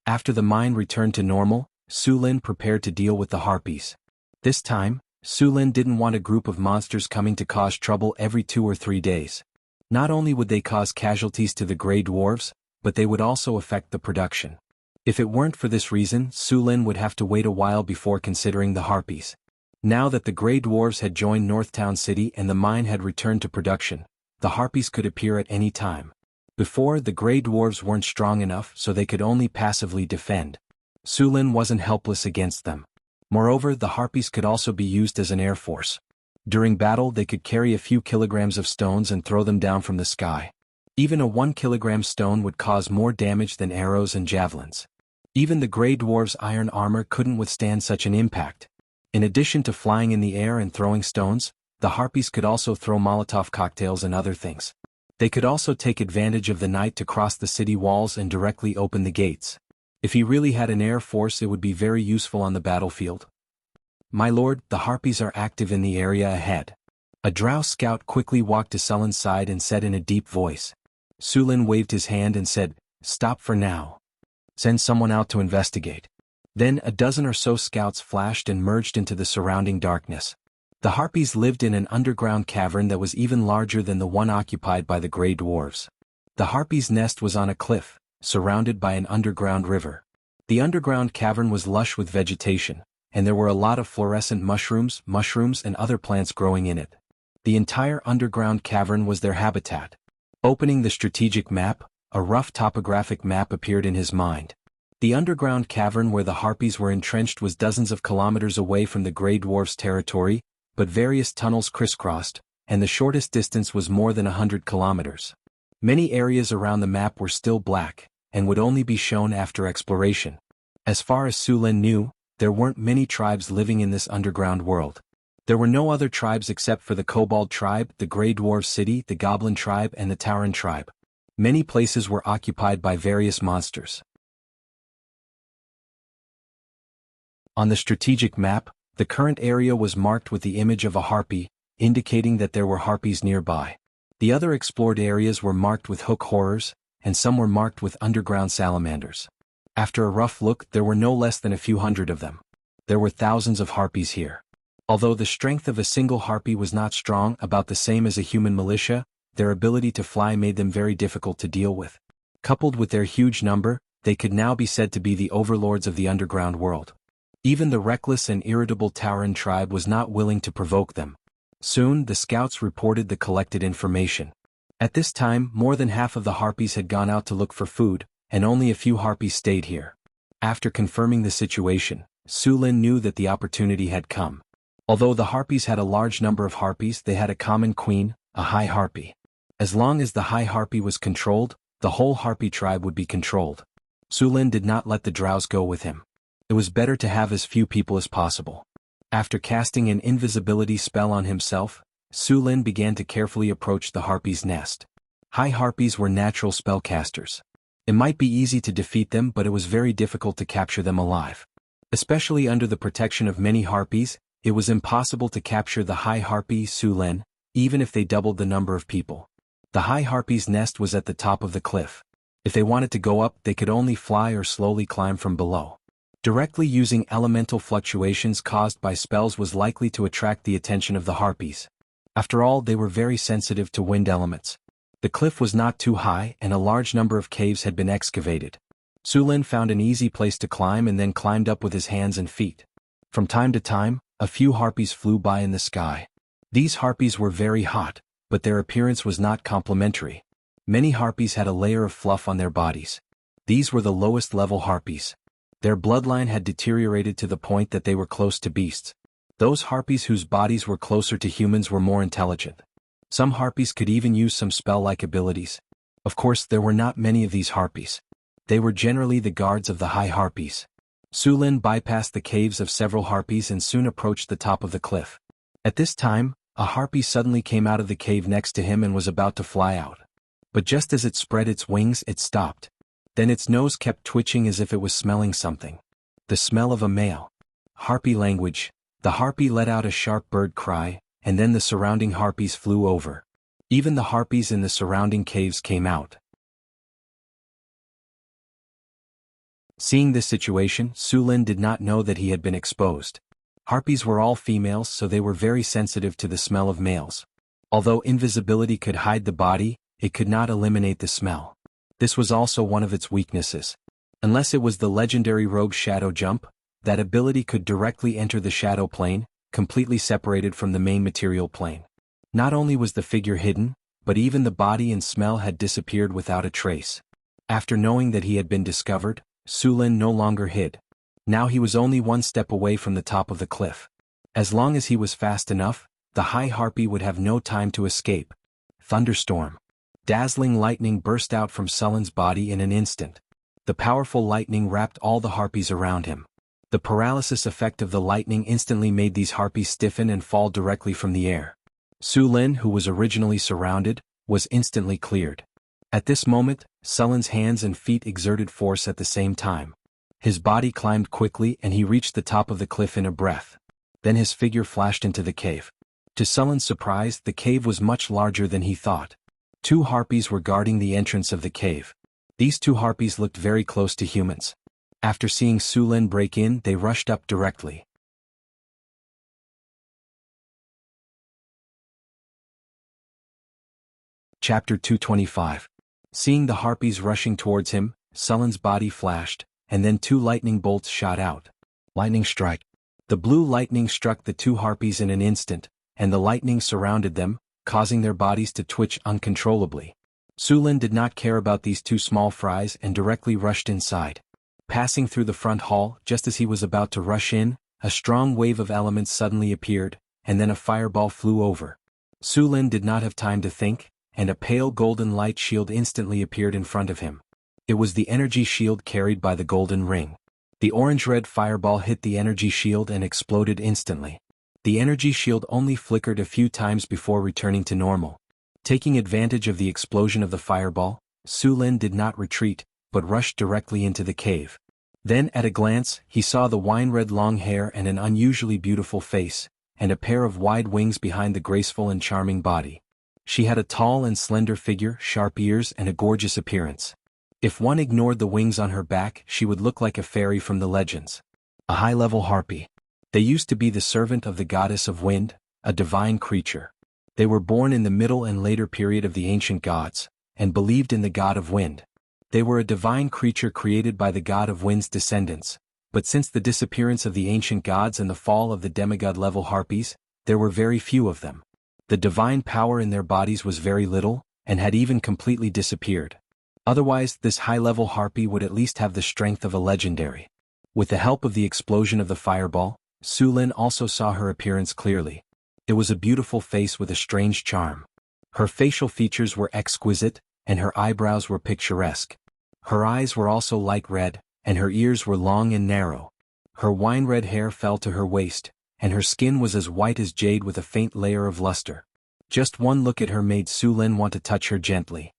After the mine returned to normal, Su Lin prepared to deal with the harpies. This time, Su Lin didn't want a group of monsters coming to cause trouble every 2 or 3 days. Not only would they cause casualties to the Grey Dwarves, but they would also affect the production. If it weren't for this reason, Su Lin would have to wait a while before considering the harpies. Now that the Grey Dwarves had joined Northtown City and the mine had returned to production, the harpies could appear at any time. Before, the Grey Dwarves weren't strong enough, so they could only passively defend. Su Lin wasn't helpless against them. Moreover, the harpies could also be used as an air force. During battle, they could carry a few kilograms of stones and throw them down from the sky. Even a 1-kilogram stone would cause more damage than arrows and javelins. Even the Grey Dwarves' iron armor couldn't withstand such an impact. In addition to flying in the air and throwing stones, the harpies could also throw Molotov cocktails and other things. They could also take advantage of the night to cross the city walls and directly open the gates. If he really had an air force, it would be very useful on the battlefield. "My lord, the harpies are active in the area ahead." A drow scout quickly walked to Sullen's side and said in a deep voice. Su Lin waved his hand and said, "Stop for now. Send someone out to investigate." Then a dozen or so scouts flashed and merged into the surrounding darkness. The harpies lived in an underground cavern that was even larger than the one occupied by the gray dwarves. The harpies' nest was on a cliff, surrounded by an underground river. The underground cavern was lush with vegetation, and there were a lot of fluorescent mushrooms, and other plants growing in it. The entire underground cavern was their habitat. Opening the strategic map, a rough topographic map appeared in his mind. The underground cavern where the harpies were entrenched was dozens of kilometers away from the gray dwarf's territory, but various tunnels crisscrossed, and the shortest distance was more than 100 kilometers. Many areas around the map were still black, and would only be shown after exploration. As far as Su Lin knew, there weren't many tribes living in this underground world. There were no other tribes except for the Kobold tribe, the Grey Dwarf City, the Goblin tribe, and the Tauren tribe. Many places were occupied by various monsters. On the strategic map, the current area was marked with the image of a harpy, indicating that there were harpies nearby. The other explored areas were marked with hook horrors, and some were marked with underground salamanders. After a rough look, there were no less than a few hundred of them. There were thousands of harpies here. Although the strength of a single harpy was not strong, about the same as a human militia, their ability to fly made them very difficult to deal with. Coupled with their huge number, they could now be said to be the overlords of the underground world. Even the reckless and irritable Tauren tribe was not willing to provoke them. Soon, the scouts reported the collected information. At this time, more than half of the harpies had gone out to look for food, and only a few harpies stayed here. After confirming the situation, Su Lin knew that the opportunity had come. Although the harpies had a large number of harpies, they had a common queen, a high harpy. As long as the high harpy was controlled, the whole harpy tribe would be controlled. Su Lin did not let the drows go with him. It was better to have as few people as possible. After casting an invisibility spell on himself, Su Lin began to carefully approach the harpy's nest. High harpies were natural spellcasters. It might be easy to defeat them, but it was very difficult to capture them alive. Especially under the protection of many harpies, it was impossible to capture the high harpy Su Lin, even if they doubled the number of people. The high harpy's nest was at the top of the cliff. If they wanted to go up, they could only fly or slowly climb from below. Directly using elemental fluctuations caused by spells was likely to attract the attention of the harpies. After all, they were very sensitive to wind elements. The cliff was not too high, and a large number of caves had been excavated. Su Lin found an easy place to climb and then climbed up with his hands and feet. From time to time, a few harpies flew by in the sky. These harpies were very hot, but their appearance was not complimentary. Many harpies had a layer of fluff on their bodies. These were the lowest level harpies. Their bloodline had deteriorated to the point that they were close to beasts. Those harpies whose bodies were closer to humans were more intelligent. Some harpies could even use some spell-like abilities. Of course, there were not many of these harpies. They were generally the guards of the high harpies. Su Lin bypassed the caves of several harpies and soon approached the top of the cliff. At this time, a harpy suddenly came out of the cave next to him and was about to fly out. But just as it spread its wings, it stopped. Then its nose kept twitching as if it was smelling something. The smell of a male. Harpy language. The harpy let out a sharp bird cry, and then the surrounding harpies flew over. Even the harpies in the surrounding caves came out. Seeing this situation, Su Lin did not know that he had been exposed. Harpies were all females, so they were very sensitive to the smell of males. Although invisibility could hide the body, it could not eliminate the smell. This was also one of its weaknesses. Unless it was the legendary rogue shadow jump, that ability could directly enter the shadow plane, completely separated from the main material plane. Not only was the figure hidden, but even the body and smell had disappeared without a trace. After knowing that he had been discovered, Su Lin no longer hid. Now he was only one step away from the top of the cliff. As long as he was fast enough, the high harpy would have no time to escape. Thunderstorm. Dazzling lightning burst out from Sullen's body in an instant. The powerful lightning wrapped all the harpies around him. The paralysis effect of the lightning instantly made these harpies stiffen and fall directly from the air. Su Lin, who was originally surrounded, was instantly cleared. At this moment, Sullen's hands and feet exerted force at the same time. His body climbed quickly and he reached the top of the cliff in a breath. Then his figure flashed into the cave. To Sullen's surprise, the cave was much larger than he thought. 2 harpies were guarding the entrance of the cave. These 2 harpies looked very close to humans. After seeing Su Lin break in, they rushed up directly. Chapter 225. Seeing the harpies rushing towards him, Su Lin's body flashed, and then 2 lightning bolts shot out. Lightning strike. The blue lightning struck the 2 harpies in an instant, and the lightning surrounded them, causing their bodies to twitch uncontrollably. Su Lin did not care about these 2 small fries and directly rushed inside. Passing through the front hall, just as he was about to rush in, a strong wave of elements suddenly appeared, and then a fireball flew over. Su Lin did not have time to think, and a pale golden light shield instantly appeared in front of him. It was the energy shield carried by the golden ring. The orange-red fireball hit the energy shield and exploded instantly. The energy shield only flickered a few times before returning to normal. Taking advantage of the explosion of the fireball, Su Lin did not retreat, but rushed directly into the cave. Then at a glance, he saw the wine-red long hair and an unusually beautiful face, and a pair of wide wings behind the graceful and charming body. She had a tall and slender figure, sharp ears, and a gorgeous appearance. If one ignored the wings on her back, she would look like a fairy from the legends. A high-level harpy. They used to be the servant of the goddess of wind, a divine creature. They were born in the middle and later period of the ancient gods, and believed in the god of wind. They were a divine creature created by the god of wind's descendants, but since the disappearance of the ancient gods and the fall of the demigod-level harpies, there were very few of them. The divine power in their bodies was very little, and had even completely disappeared. Otherwise, this high-level harpy would at least have the strength of a legendary. With the help of the explosion of the fireball, Su Lin also saw her appearance clearly. It was a beautiful face with a strange charm. Her facial features were exquisite, and her eyebrows were picturesque. Her eyes were also light red, and her ears were long and narrow. Her wine-red hair fell to her waist, and her skin was as white as jade with a faint layer of luster. Just one look at her made Su Lin want to touch her gently.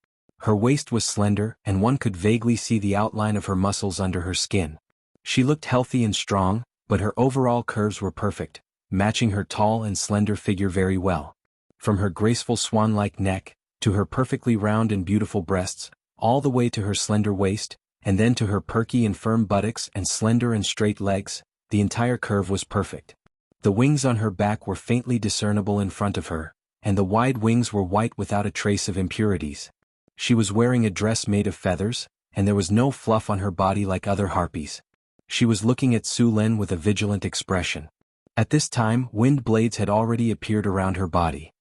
Her waist was slender, and one could vaguely see the outline of her muscles under her skin. She looked healthy and strong, but her overall curves were perfect, matching her tall and slender figure very well. From her graceful swan-like neck, to her perfectly round and beautiful breasts, all the way to her slender waist, and then to her perky and firm buttocks and slender and straight legs, the entire curve was perfect. The wings on her back were faintly discernible in front of her, and the wide wings were white without a trace of impurities. She was wearing a dress made of feathers, and there was no fluff on her body like other harpies. She was looking at Su Lin with a vigilant expression. At this time, wind blades had already appeared around her body.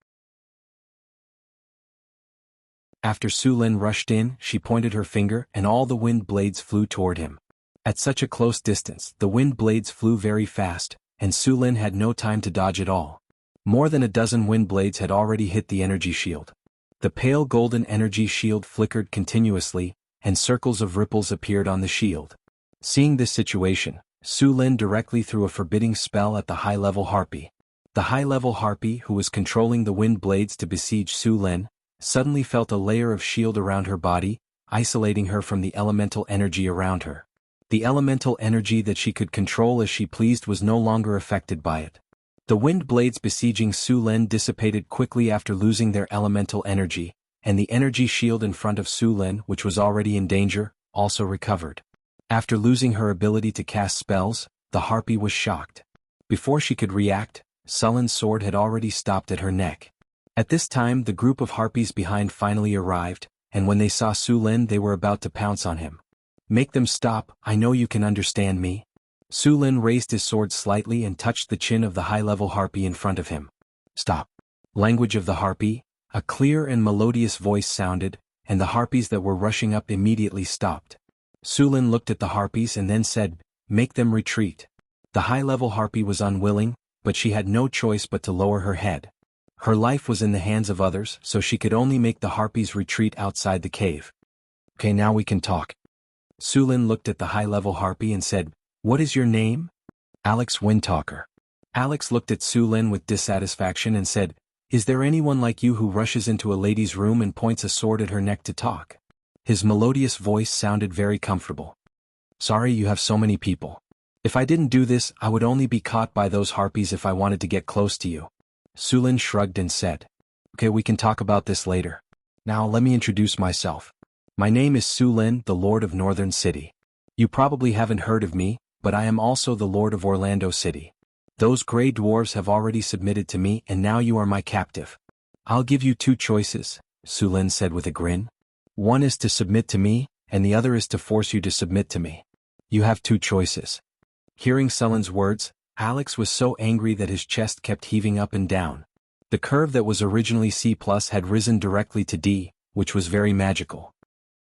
After Su Lin rushed in, she pointed her finger, and all the wind blades flew toward him. At such a close distance, the wind blades flew very fast, and Su Lin had no time to dodge at all. More than a dozen wind blades had already hit the energy shield. The pale golden energy shield flickered continuously, and circles of ripples appeared on the shield. Seeing this situation, Su Lin directly threw a forbidding spell at the high-level harpy. The high-level harpy, who was controlling the wind blades to besiege Su Lin, suddenly felt a layer of shield around her body, isolating her from the elemental energy around her. The elemental energy that she could control as she pleased was no longer affected by it. The wind blades besieging Su Lin dissipated quickly after losing their elemental energy, and the energy shield in front of Su Lin, which was already in danger, also recovered. After losing her ability to cast spells, the harpy was shocked. Before she could react, Su Lin's sword had already stopped at her neck. At this time, the group of harpies behind finally arrived, and when they saw Su Lin, they were about to pounce on him. "Make them stop, I know you can understand me." Su Lin raised his sword slightly and touched the chin of the high-level harpy in front of him. "Stop." Language of the harpy, a clear and melodious voice sounded, and the harpies that were rushing up immediately stopped. Su Lin looked at the harpies and then said, "Make them retreat." The high-level harpy was unwilling, but she had no choice but to lower her head. Her life was in the hands of others, so she could only make the harpies retreat outside the cave. "Okay, now we can talk." Su Lin looked at the high-level harpy and said, "What is your name?" "Alex Windtalker." Alex looked at Su Lin with dissatisfaction and said, "Is there anyone like you who rushes into a lady's room and points a sword at her neck to talk?" His melodious voice sounded very comfortable. "Sorry you have so many people. If I didn't do this, I would only be caught by those harpies if I wanted to get close to you." Su Lin shrugged and said, "Okay, we can talk about this later. Now let me introduce myself. My name is Su Lin, the Lord of Northern City. You probably haven't heard of me, but I am also the Lord of Orlando City. Those gray dwarves have already submitted to me and now you are my captive. I'll give you two choices, Su Lin said with a grin. One is to submit to me, and the other is to force you to submit to me. You have two choices. Hearing Su Lin's words, Alex was so angry that his chest kept heaving up and down. The curve that was originally C+ had risen directly to D, which was very magical.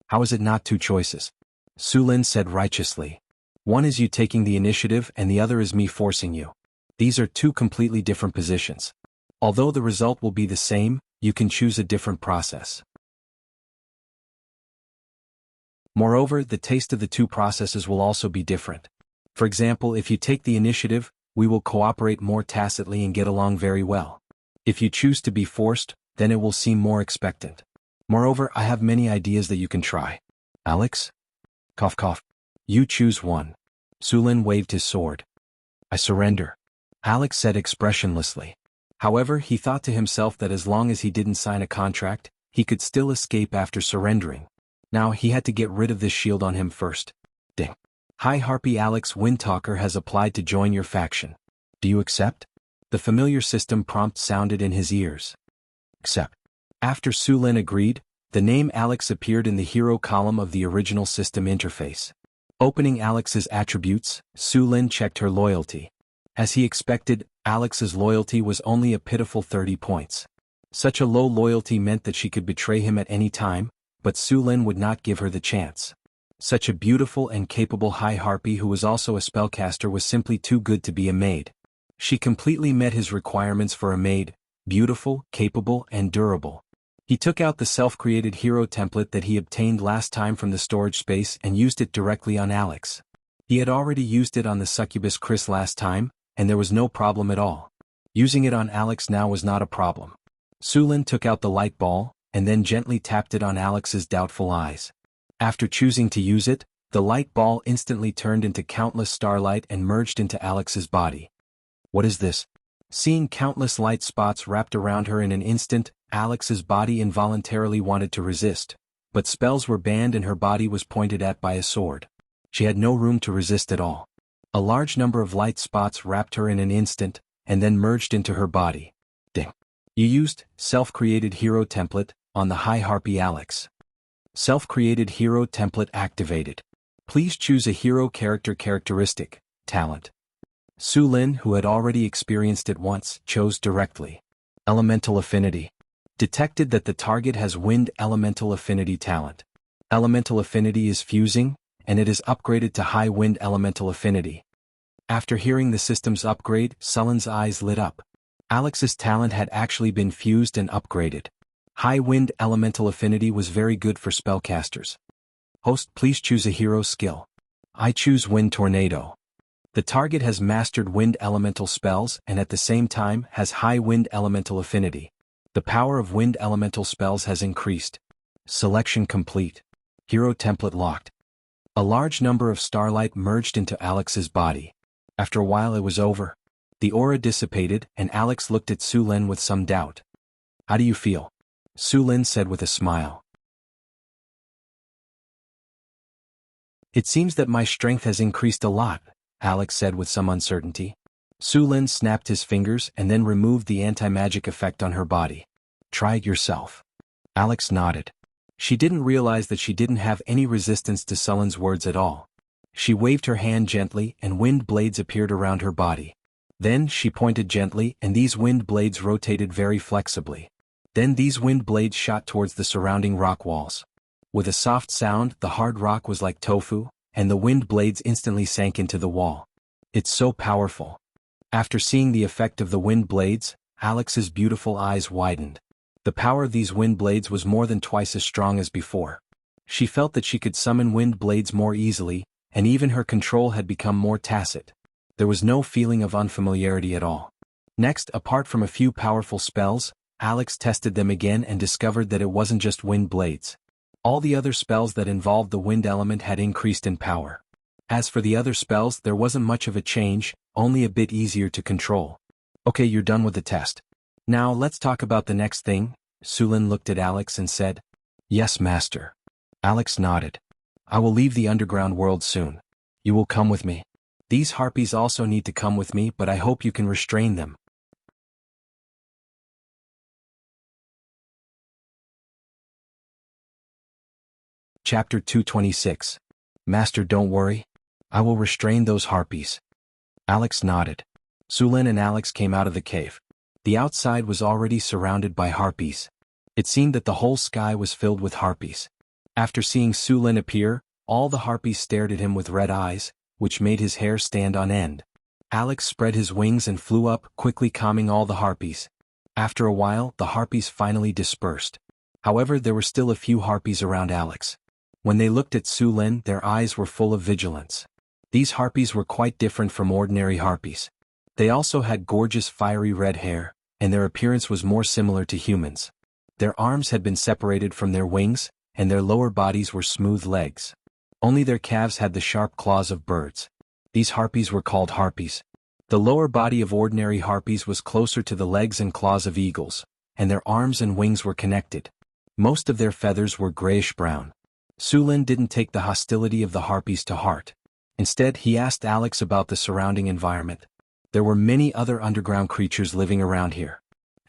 How is it not two choices? Su Lin said righteously. One is you taking the initiative and the other is me forcing you. These are two completely different positions. Although the result will be the same, you can choose a different process. Moreover, the taste of the two processes will also be different. For example, if you take the initiative, we will cooperate more tacitly and get along very well. If you choose to be forced, then it will seem more expectant. Moreover, I have many ideas that you can try. Alex? Cough cough. You choose one. Su Lin waved his sword. I surrender. Alex said expressionlessly. However, he thought to himself that as long as he didn't sign a contract, he could still escape after surrendering. Now he had to get rid of this shield on him first. Ding. Hi Harpy, Alex Windtalker has applied to join your faction. Do you accept? The familiar system prompt sounded in his ears. Accept. After Su Lin agreed, the name Alex appeared in the hero column of the original system interface. Opening Alex's attributes, Su Lin checked her loyalty. As he expected, Alex's loyalty was only a pitiful 30 points. Such a low loyalty meant that she could betray him at any time, but Su Lin would not give her the chance. Such a beautiful and capable high harpy who was also a spellcaster was simply too good to be a maid. She completely met his requirements for a maid, beautiful, capable, and durable. He took out the self-created hero template that he obtained last time from the storage space and used it directly on Alex. He had already used it on the succubus Chris last time, and there was no problem at all. Using it on Alex now was not a problem. Su Lin took out the light ball, and then gently tapped it on Alex's doubtful eyes. After choosing to use it, the light ball instantly turned into countless starlight and merged into Alex's body. What is this? Seeing countless light spots wrapped around her in an instant, Alex's body involuntarily wanted to resist, but spells were banned and her body was pointed at by a sword. She had no room to resist at all. A large number of light spots wrapped her in an instant, and then merged into her body. Ding. You used self-created hero template on the high harpy Alex. Self-created hero template activated. Please choose a hero character characteristic, talent. Su Lin, who had already experienced it once, chose directly. Elemental affinity. Detected that the target has wind elemental affinity talent. Elemental affinity is fusing, and it is upgraded to high wind elemental affinity. After hearing the system's upgrade, Su Lin's eyes lit up. Alex's talent had actually been fused and upgraded. High wind elemental affinity was very good for spellcasters. Host, please choose a hero skill. I choose Wind Tornado. The target has mastered wind elemental spells and at the same time has high wind elemental affinity. The power of wind elemental spells has increased. Selection complete. Hero template locked. A large number of starlight merged into Alex's body. After a while it was over. The aura dissipated and Alex looked at Su Lin with some doubt. How do you feel? Su Lin said with a smile. It seems that my strength has increased a lot, Alex said with some uncertainty. Su Lin snapped his fingers and then removed the anti-magic effect on her body. Try it yourself. Alex nodded. She didn't realize that she didn't have any resistance to Su Lin's words at all. She waved her hand gently and wind blades appeared around her body. Then she pointed gently and these wind blades rotated very flexibly. Then these wind blades shot towards the surrounding rock walls. With a soft sound, the hard rock was like tofu, and the wind blades instantly sank into the wall. It's so powerful. After seeing the effect of the wind blades, Alex's beautiful eyes widened. The power of these wind blades was more than twice as strong as before. She felt that she could summon wind blades more easily, and even her control had become more tacit. There was no feeling of unfamiliarity at all. Next, apart from a few powerful spells, Alex tested them again and discovered that it wasn't just wind blades. All the other spells that involved the wind element had increased in power. As for the other spells, there wasn't much of a change, only a bit easier to control. Okay, you're done with the test. Now let's talk about the next thing. Su Lin looked at Alex and said, Yes, master. Alex nodded. I will leave the underground world soon. You will come with me. These harpies also need to come with me, but I hope you can restrain them. Chapter 226. Master, don't worry. I will restrain those harpies. Alex nodded. Sulin and Alex came out of the cave. The outside was already surrounded by harpies. It seemed that the whole sky was filled with harpies. After seeing Sulin appear, all the harpies stared at him with red eyes, which made his hair stand on end. Alex spread his wings and flew up, quickly calming all the harpies. After a while, the harpies finally dispersed. However, there were still a few harpies around Alex. When they looked at Sulin, their eyes were full of vigilance. These harpies were quite different from ordinary harpies. They also had gorgeous fiery red hair, and their appearance was more similar to humans. Their arms had been separated from their wings, and their lower bodies were smooth legs. Only their calves had the sharp claws of birds. These harpies were called harpies. The lower body of ordinary harpies was closer to the legs and claws of eagles, and their arms and wings were connected. Most of their feathers were grayish-brown. Sulin didn't take the hostility of the harpies to heart. Instead, he asked Alex about the surrounding environment. There were many other underground creatures living around here.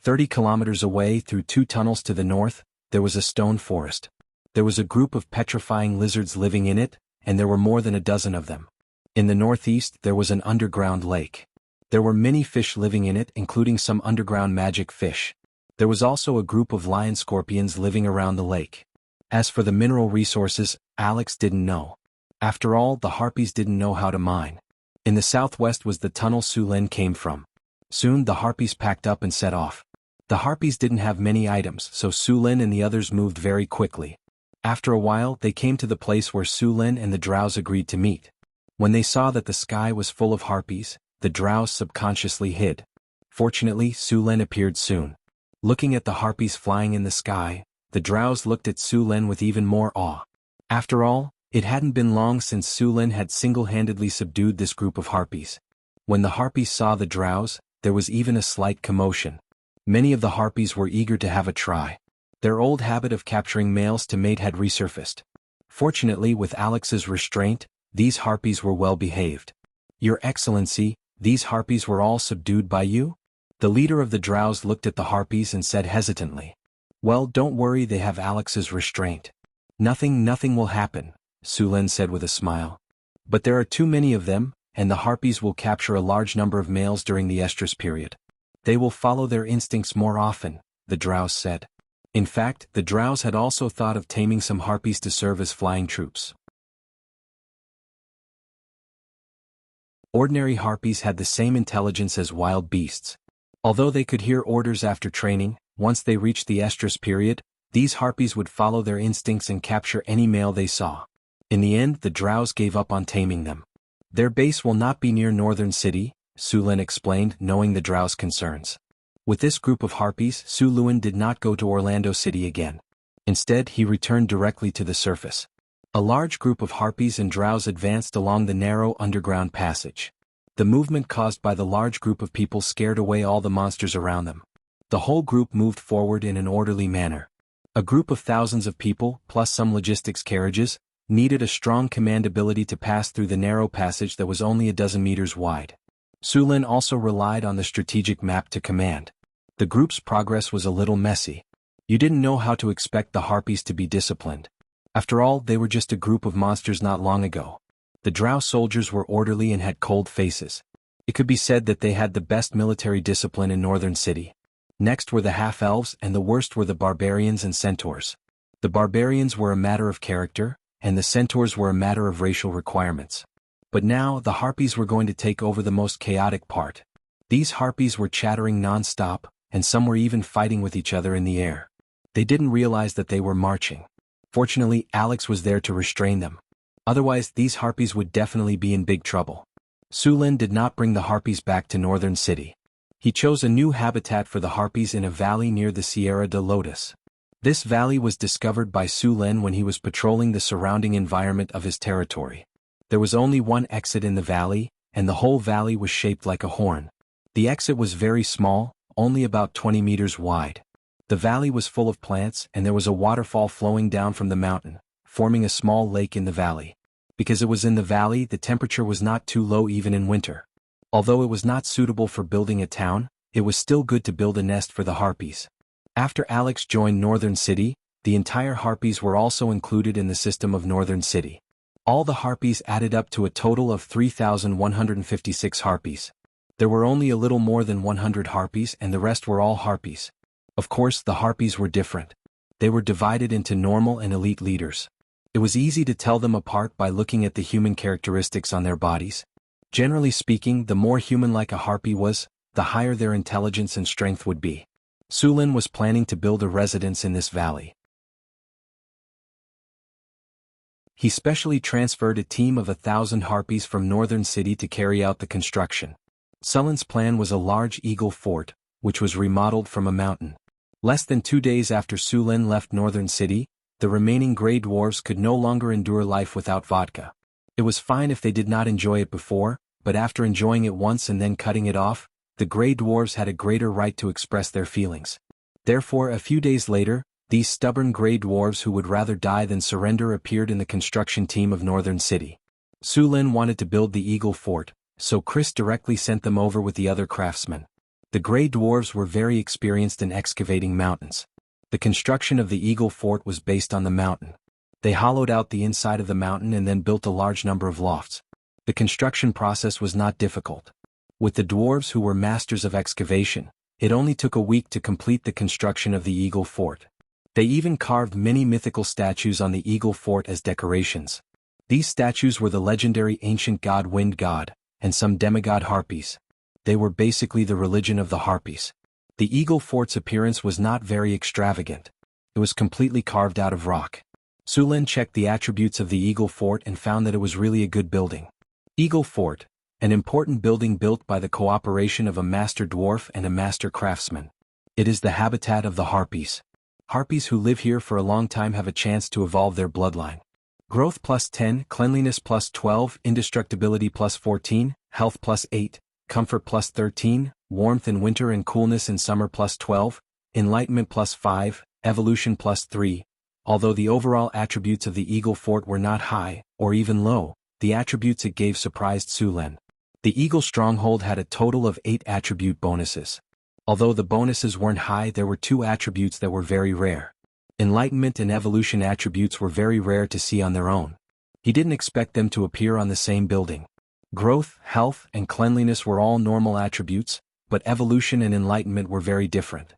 30 kilometers away, through 2 tunnels to the north, there was a stone forest. There was a group of petrifying lizards living in it, and there were more than a dozen of them. In the northeast, there was an underground lake. There were many fish living in it, including some underground magic fish. There was also a group of lion scorpions living around the lake. As for the mineral resources, Alex didn't know. After all, the harpies didn't know how to mine. In the southwest was the tunnel Sulin came from. Soon the harpies packed up and set off. The harpies didn't have many items, so Sulin and the others moved very quickly. After a while, they came to the place where Sulin and the drows agreed to meet. When they saw that the sky was full of harpies, the drows subconsciously hid. Fortunately, Sulin appeared soon. Looking at the harpies flying in the sky, the drows looked at Sulin with even more awe. After all, it hadn't been long since Sulin had single-handedly subdued this group of harpies. When the harpies saw the drows, there was even a slight commotion. Many of the harpies were eager to have a try. Their old habit of capturing males to mate had resurfaced. Fortunately, with Alex's restraint, these harpies were well behaved. Your Excellency, these harpies were all subdued by you? The leader of the drows looked at the harpies and said hesitantly. Well, don't worry, they have Alex's restraint. Nothing will happen, Sulin said with a smile. But there are too many of them, and the harpies will capture a large number of males during the estrus period. They will follow their instincts more often, the drows said. In fact, the drows had also thought of taming some harpies to serve as flying troops. Ordinary harpies had the same intelligence as wild beasts. Although they could hear orders after training, once they reached the estrus period, these harpies would follow their instincts and capture any male they saw. In the end, the drows gave up on taming them. Their base will not be near Northern City, Sulin explained, knowing the drows' concerns. With this group of harpies, Sulin did not go to Orlando City again. Instead, he returned directly to the surface. A large group of harpies and drows advanced along the narrow underground passage. The movement caused by the large group of people scared away all the monsters around them. The whole group moved forward in an orderly manner. A group of thousands of people, plus some logistics carriages, needed a strong command ability to pass through the narrow passage that was only a dozen meters wide. Sulin also relied on the strategic map to command. The group's progress was a little messy. You didn't know how to expect the harpies to be disciplined. After all, they were just a group of monsters not long ago. The drow soldiers were orderly and had cold faces. It could be said that they had the best military discipline in Northern City. Next were the half-elves, and the worst were the barbarians and centaurs. The barbarians were a matter of character, and the centaurs were a matter of racial requirements. But now, the harpies were going to take over the most chaotic part. These harpies were chattering non-stop, and some were even fighting with each other in the air. They didn't realize that they were marching. Fortunately, Alex was there to restrain them. Otherwise, these harpies would definitely be in big trouble. Sulin did not bring the harpies back to Northern City. He chose a new habitat for the harpies in a valley near the Sierra de Lotus. This valley was discovered by Sulin when he was patrolling the surrounding environment of his territory. There was only one exit in the valley, and the whole valley was shaped like a horn. The exit was very small, only about 20 meters wide. The valley was full of plants, and there was a waterfall flowing down from the mountain, forming a small lake in the valley. Because it was in the valley, the temperature was not too low even in winter. Although it was not suitable for building a town, it was still good to build a nest for the harpies. After Alex joined Northern City, the entire harpies were also included in the system of Northern City. All the harpies added up to a total of 3,156 harpies. There were only a little more than 100 harpies and the rest were all harpies. Of course, the harpies were different. They were divided into normal and elite leaders. It was easy to tell them apart by looking at the human characteristics on their bodies. Generally speaking, the more human-like a harpy was, the higher their intelligence and strength would be. Sulin was planning to build a residence in this valley. He specially transferred a team of 1,000 harpies from Northern City to carry out the construction. Sulin's plan was a large eagle fort, which was remodeled from a mountain. Less than 2 days after Sulin left Northern City, the remaining Grey Dwarves could no longer endure life without vodka. It was fine if they did not enjoy it before, but after enjoying it once and then cutting it off, the Grey Dwarves had a greater right to express their feelings. Therefore, a few days later, these stubborn Grey Dwarves who would rather die than surrender appeared in the construction team of Northern City. Sulin wanted to build the Eagle Fort, so Chris directly sent them over with the other craftsmen. The Grey Dwarves were very experienced in excavating mountains. The construction of the Eagle Fort was based on the mountain. They hollowed out the inside of the mountain and then built a large number of lofts. The construction process was not difficult. With the dwarves who were masters of excavation, it only took a week to complete the construction of the Eagle Fort. They even carved many mythical statues on the Eagle Fort as decorations. These statues were the legendary ancient god Wind God, and some demigod harpies. They were basically the religion of the harpies. The Eagle Fort's appearance was not very extravagant. It was completely carved out of rock. Sulin checked the attributes of the Eagle Fort and found that it was really a good building. Eagle Fort, an important building built by the cooperation of a master dwarf and a master craftsman. It is the habitat of the harpies. Harpies who live here for a long time have a chance to evolve their bloodline. Growth plus 10, cleanliness plus 12, indestructibility plus 14, health plus 8, comfort plus 13, warmth in winter and coolness in summer plus 12, enlightenment plus 5, evolution plus 3. Although the overall attributes of the Eagle Fort were not high, or even low, the attributes it gave surprised Sulin. The Eagle Stronghold had a total of 8 attribute bonuses. Although the bonuses weren't high, there were 2 attributes that were very rare. Enlightenment and evolution attributes were very rare to see on their own. He didn't expect them to appear on the same building. Growth, health, and cleanliness were all normal attributes, but evolution and enlightenment were very different.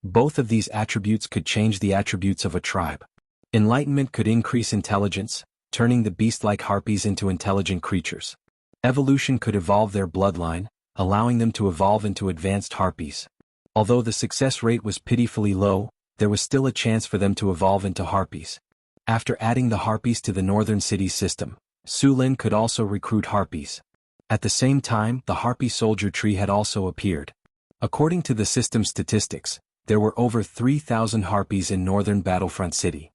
Both of these attributes could change the attributes of a tribe. Enlightenment could increase intelligence, turning the beast-like harpies into intelligent creatures. Evolution could evolve their bloodline, allowing them to evolve into advanced harpies. Although the success rate was pitifully low, there was still a chance for them to evolve into harpies. After adding the harpies to the Northern City system, Sulin could also recruit harpies. At the same time, the harpy soldier tree had also appeared. According to the system statistics, there were over 3,000 harpies in Northern Battlefront City.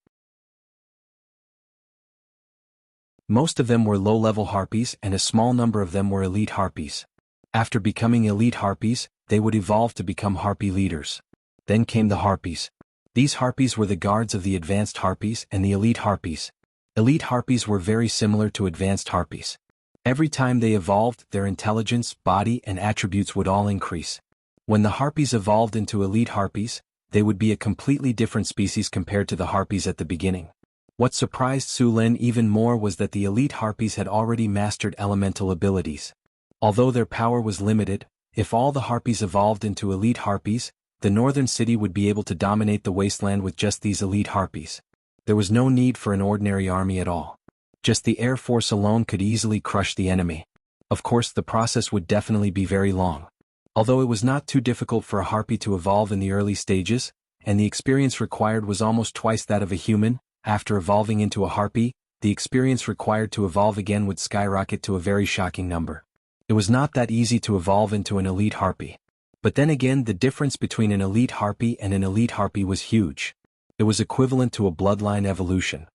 Most of them were low-level harpies and a small number of them were elite harpies. After becoming elite harpies, they would evolve to become harpy leaders. Then came the harpies. These harpies were the guards of the advanced harpies and the elite harpies. Elite harpies were very similar to advanced harpies. Every time they evolved, their intelligence, body, and attributes would all increase. When the harpies evolved into elite harpies, they would be a completely different species compared to the harpies at the beginning. What surprised Sulin even more was that the elite harpies had already mastered elemental abilities. Although their power was limited, if all the harpies evolved into elite harpies, the Northern City would be able to dominate the wasteland with just these elite harpies. There was no need for an ordinary army at all. Just the Air Force alone could easily crush the enemy. Of course, the process would definitely be very long. Although it was not too difficult for a harpy to evolve in the early stages, and the experience required was almost twice that of a human, after evolving into a harpy, the experience required to evolve again would skyrocket to a very shocking number. It was not that easy to evolve into an elite harpy. But then again, the difference between an elite harpy and an elite harpy was huge. It was equivalent to a bloodline evolution.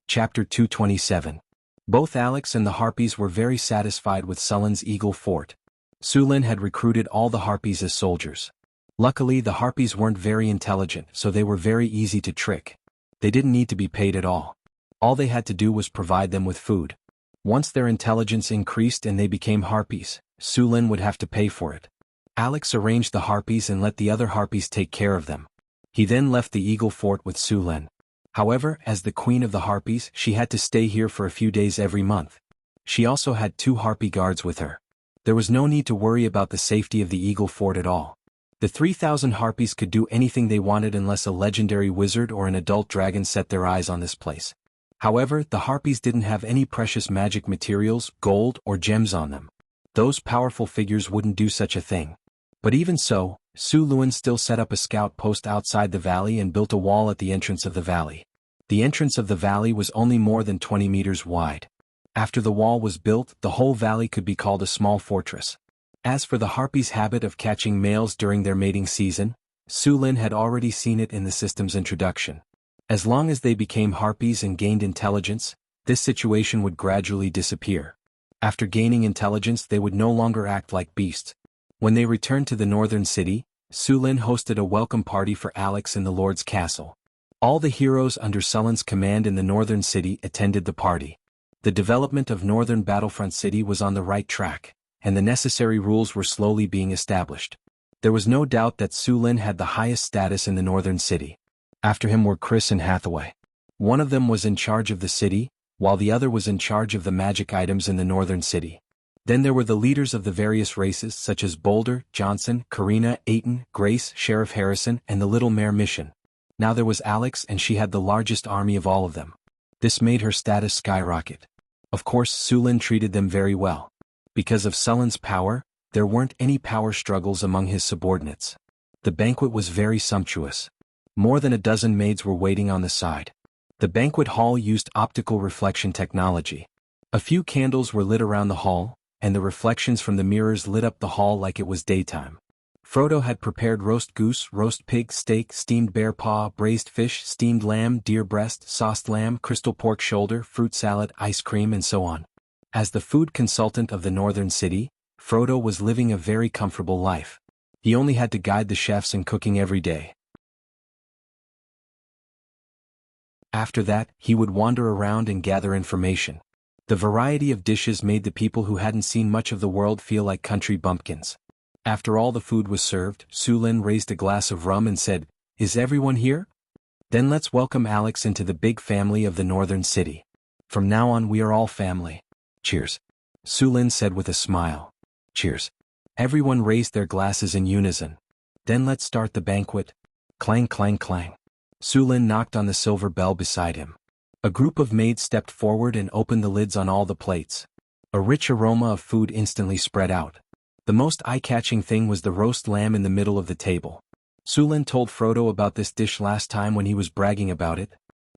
Chapter 227. Both Alex and the harpies were very satisfied with Sulin's Eagle Fort. Sulin had recruited all the harpies as soldiers. Luckily, the harpies weren't very intelligent, so they were very easy to trick. They didn't need to be paid at all. All they had to do was provide them with food. Once their intelligence increased and they became harpies, Su Lin would have to pay for it. Alex arranged the harpies and let the other harpies take care of them. He then left the Eagle Fort with Su Lin. However, as the queen of the harpies, she had to stay here for a few days every month. She also had 2 harpy guards with her. There was no need to worry about the safety of the Eagle Fort at all. The 3,000 harpies could do anything they wanted unless a legendary wizard or an adult dragon set their eyes on this place. However, the harpies didn't have any precious magic materials, gold, or gems on them. Those powerful figures wouldn't do such a thing. But even so, Su Lin still set up a scout post outside the valley and built a wall at the entrance of the valley. The entrance of the valley was only more than 20 meters wide. After the wall was built, the whole valley could be called a small fortress. As for the harpies' habit of catching males during their mating season, Su Lin had already seen it in the system's introduction. As long as they became harpies and gained intelligence, this situation would gradually disappear. After gaining intelligence, they would no longer act like beasts. When they returned to the northern city, Su Lin hosted a welcome party for Alex in the Lord's castle. All the heroes under Sulin's command in the northern city attended the party. The development of northern Battlefront City was on the right track, and the necessary rules were slowly being established. There was no doubt that Su Lin had the highest status in the northern city. After him were Chris and Hathaway. One of them was in charge of the city, while the other was in charge of the magic items in the northern city. Then there were the leaders of the various races such as Boulder, Johnson, Karina, Aiton, Grace, Sheriff Harrison, and the Little Mare Mission. Now there was Alex, and she had the largest army of all of them. This made her status skyrocket. Of course, Su Lin treated them very well. Because of Sulin's power, there weren't any power struggles among his subordinates. The banquet was very sumptuous. More than a dozen maids were waiting on the side. The banquet hall used optical reflection technology. A few candles were lit around the hall, and the reflections from the mirrors lit up the hall like it was daytime. Frodo had prepared roast goose, roast pig, steak, steamed bear paw, braised fish, steamed lamb, deer breast, sauced lamb, crystal pork shoulder, fruit salad, ice cream, and so on. As the food consultant of the northern city, Frodo was living a very comfortable life. He only had to guide the chefs in cooking every day. After that, he would wander around and gather information. The variety of dishes made the people who hadn't seen much of the world feel like country bumpkins. After all the food was served, Su Lin raised a glass of rum and said, "Is everyone here? Then let's welcome Alex into the big family of the northern city. From now on we are all family. Cheers." Su Lin said with a smile. Cheers. Everyone raised their glasses in unison. Then let's start the banquet. Clang, clang, clang. Su Lin knocked on the silver bell beside him. A group of maids stepped forward and opened the lids on all the plates. A rich aroma of food instantly spread out. The most eye-catching thing was the roast lamb in the middle of the table. Su Lin told Frodo about this dish last time when he was bragging about it.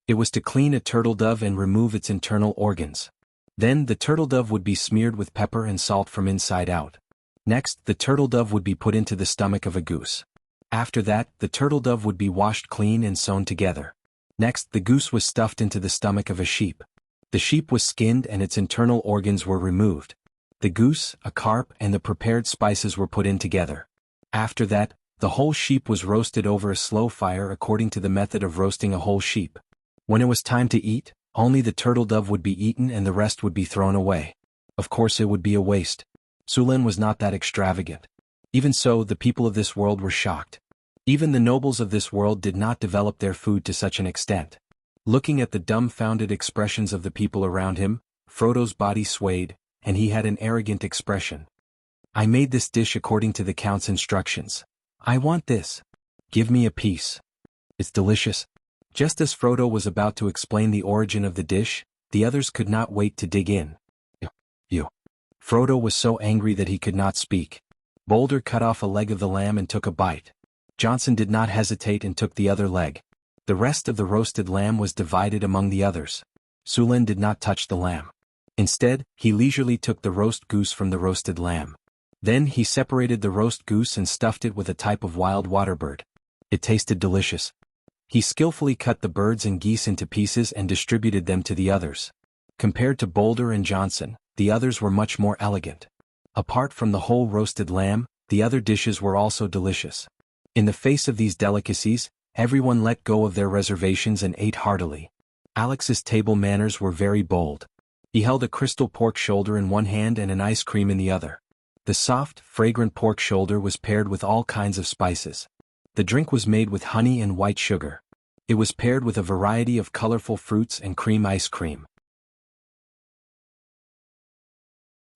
It was to clean a turtle dove and remove its internal organs. Then the turtle dove would be smeared with pepper and salt from inside out. Next, the turtle dove would be put into the stomach of a goose. After that, the turtle dove would be washed clean and sewn together. Next, the goose was stuffed into the stomach of a sheep. The sheep was skinned and its internal organs were removed. The goose, a carp, and the prepared spices were put in together. After that, the whole sheep was roasted over a slow fire according to the method of roasting a whole sheep. When it was time to eat, only the turtle dove would be eaten and the rest would be thrown away. Of course it would be a waste. Su Lin was not that extravagant. Even so, the people of this world were shocked. Even the nobles of this world did not develop their food to such an extent. Looking at the dumbfounded expressions of the people around him, Frodo's body swayed, and he had an arrogant expression. "I made this dish according to the Count's instructions. I want this. Give me a piece. It's delicious." Just as Frodo was about to explain the origin of the dish, the others could not wait to dig in. You. Frodo was so angry that he could not speak. Boulder cut off a leg of the lamb and took a bite. Johnson did not hesitate and took the other leg. The rest of the roasted lamb was divided among the others. Su Lin did not touch the lamb. Instead, he leisurely took the roast goose from the roasted lamb. Then he separated the roast goose and stuffed it with a type of wild water bird. It tasted delicious. He skillfully cut the birds and geese into pieces and distributed them to the others. Compared to Boulder and Johnson, the others were much more elegant. Apart from the whole roasted lamb, the other dishes were also delicious. In the face of these delicacies, everyone let go of their reservations and ate heartily. Alex's table manners were very bold. He held a crystal pork shoulder in one hand and an ice cream in the other. The soft, fragrant pork shoulder was paired with all kinds of spices. The drink was made with honey and white sugar. It was paired with a variety of colorful fruits and cream ice cream.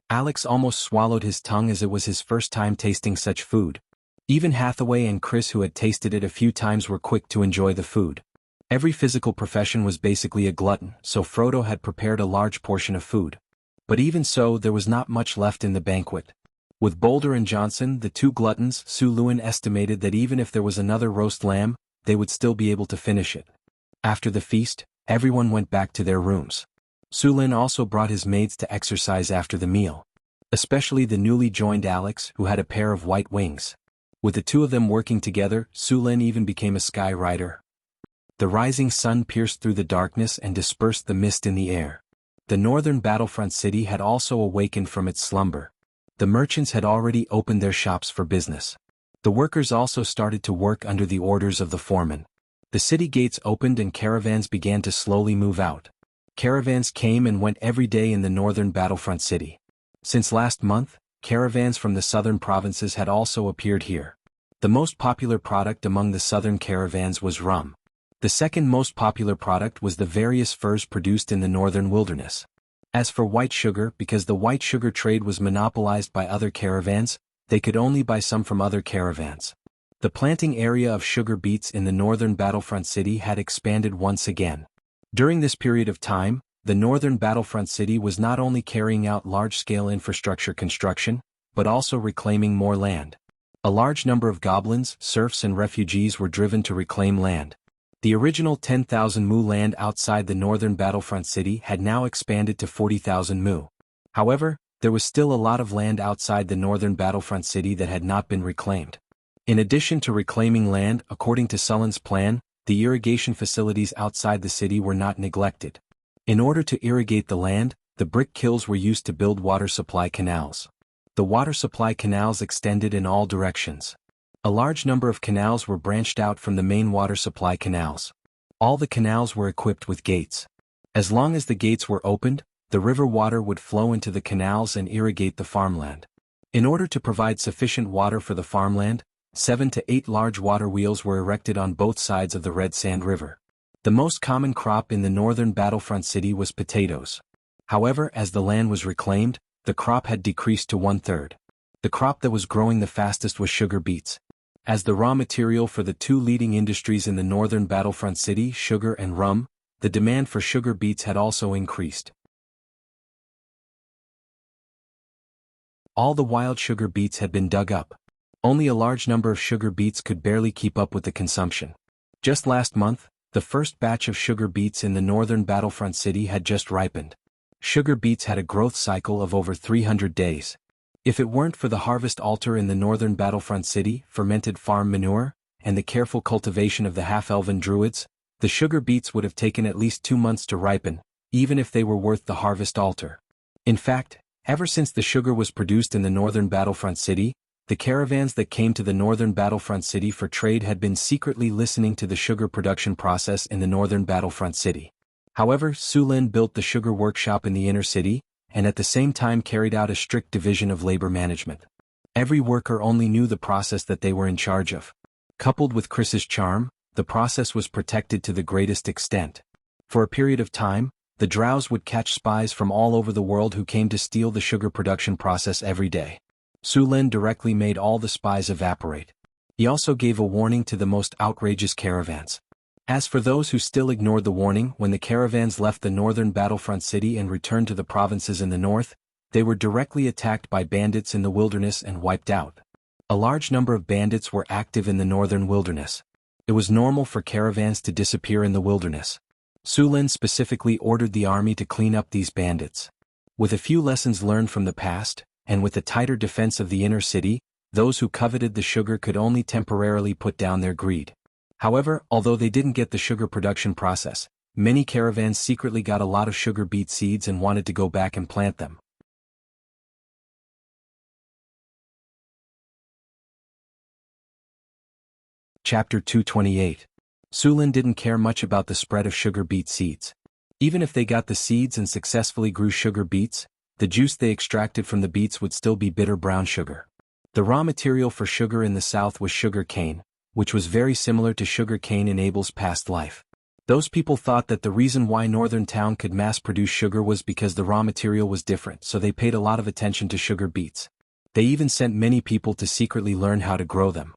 Alex almost swallowed his tongue as it was his first time tasting such food. Even Hathaway and Chris, who had tasted it a few times, were quick to enjoy the food. Every physical profession was basically a glutton, so Frodo had prepared a large portion of food. But even so, there was not much left in the banquet. With Boulder and Johnson, the two gluttons, Su Luen estimated that even if there was another roast lamb, they would still be able to finish it. After the feast, everyone went back to their rooms. Su Lin also brought his maids to exercise after the meal. Especially the newly joined Alex, who had a pair of white wings. With the two of them working together, Su Lin even became a sky rider. The rising sun pierced through the darkness and dispersed the mist in the air. The northern battlefront city had also awakened from its slumber. The merchants had already opened their shops for business. The workers also started to work under the orders of the foreman. The city gates opened and caravans began to slowly move out. Caravans came and went every day in the northern battlefront city. Since last month, caravans from the southern provinces had also appeared here. The most popular product among the southern caravans was rum. The second most popular product was the various furs produced in the northern wilderness. As for white sugar, because the white sugar trade was monopolized by other caravans, they could only buy some from other caravans. The planting area of sugar beets in the northern battlefront city had expanded once again. During this period of time, the northern battlefront city was not only carrying out large-scale infrastructure construction, but also reclaiming more land. A large number of goblins, serfs and refugees were driven to reclaim land. The original 10,000 mu land outside the northern battlefront city had now expanded to 40,000 mu. However, there was still a lot of land outside the northern battlefront city that had not been reclaimed. In addition to reclaiming land, according to Sullen's plan, the irrigation facilities outside the city were not neglected. In order to irrigate the land, the brick kilns were used to build water supply canals. The water supply canals extended in all directions. A large number of canals were branched out from the main water supply canals. All the canals were equipped with gates. As long as the gates were opened, the river water would flow into the canals and irrigate the farmland. In order to provide sufficient water for the farmland, 7 to 8 large water wheels were erected on both sides of the Red Sand River. The most common crop in the northern battlefront city was potatoes. However, as the land was reclaimed, the crop had decreased to 1/3. The crop that was growing the fastest was sugar beets. As the raw material for the two leading industries in the northern battlefront city, sugar and rum, the demand for sugar beets had also increased. All the wild sugar beets had been dug up. Only a large number of sugar beets could barely keep up with the consumption. Just last month, the first batch of sugar beets in the northern battlefront city had just ripened. Sugar beets had a growth cycle of over 300 days. If it weren't for the harvest altar in the northern battlefront city, fermented farm manure, and the careful cultivation of the half-elven druids, the sugar beets would have taken at least 2 months to ripen, even if they were worth the harvest altar. In fact, ever since the sugar was produced in the northern battlefront city, the caravans that came to the northern battlefront city for trade had been secretly listening to the sugar production process in the northern battlefront city. However, Su Lin built the sugar workshop in the inner city, and at the same time carried out a strict division of labor management. Every worker only knew the process that they were in charge of. Coupled with Chris's charm, the process was protected to the greatest extent. For a period of time, the drows would catch spies from all over the world who came to steal the sugar production process every day. Su Lin directly made all the spies evaporate. He also gave a warning to the most outrageous caravans. As for those who still ignored the warning, when the caravans left the northern battlefront city and returned to the provinces in the north, they were directly attacked by bandits in the wilderness and wiped out. A large number of bandits were active in the northern wilderness. It was normal for caravans to disappear in the wilderness. Su Lin specifically ordered the army to clean up these bandits. With a few lessons learned from the past, and with the tighter defense of the inner city, those who coveted the sugar could only temporarily put down their greed. However, although they didn't get the sugar production process, many caravans secretly got a lot of sugar beet seeds and wanted to go back and plant them. Chapter 228. Sulin didn't care much about the spread of sugar beet seeds. Even if they got the seeds and successfully grew sugar beets, the juice they extracted from the beets would still be bitter brown sugar. The raw material for sugar in the south was sugar cane, which was very similar to sugar cane in Abel's past life. Those people thought that the reason why Northern Town could mass-produce sugar was because the raw material was different, so they paid a lot of attention to sugar beets. They even sent many people to secretly learn how to grow them.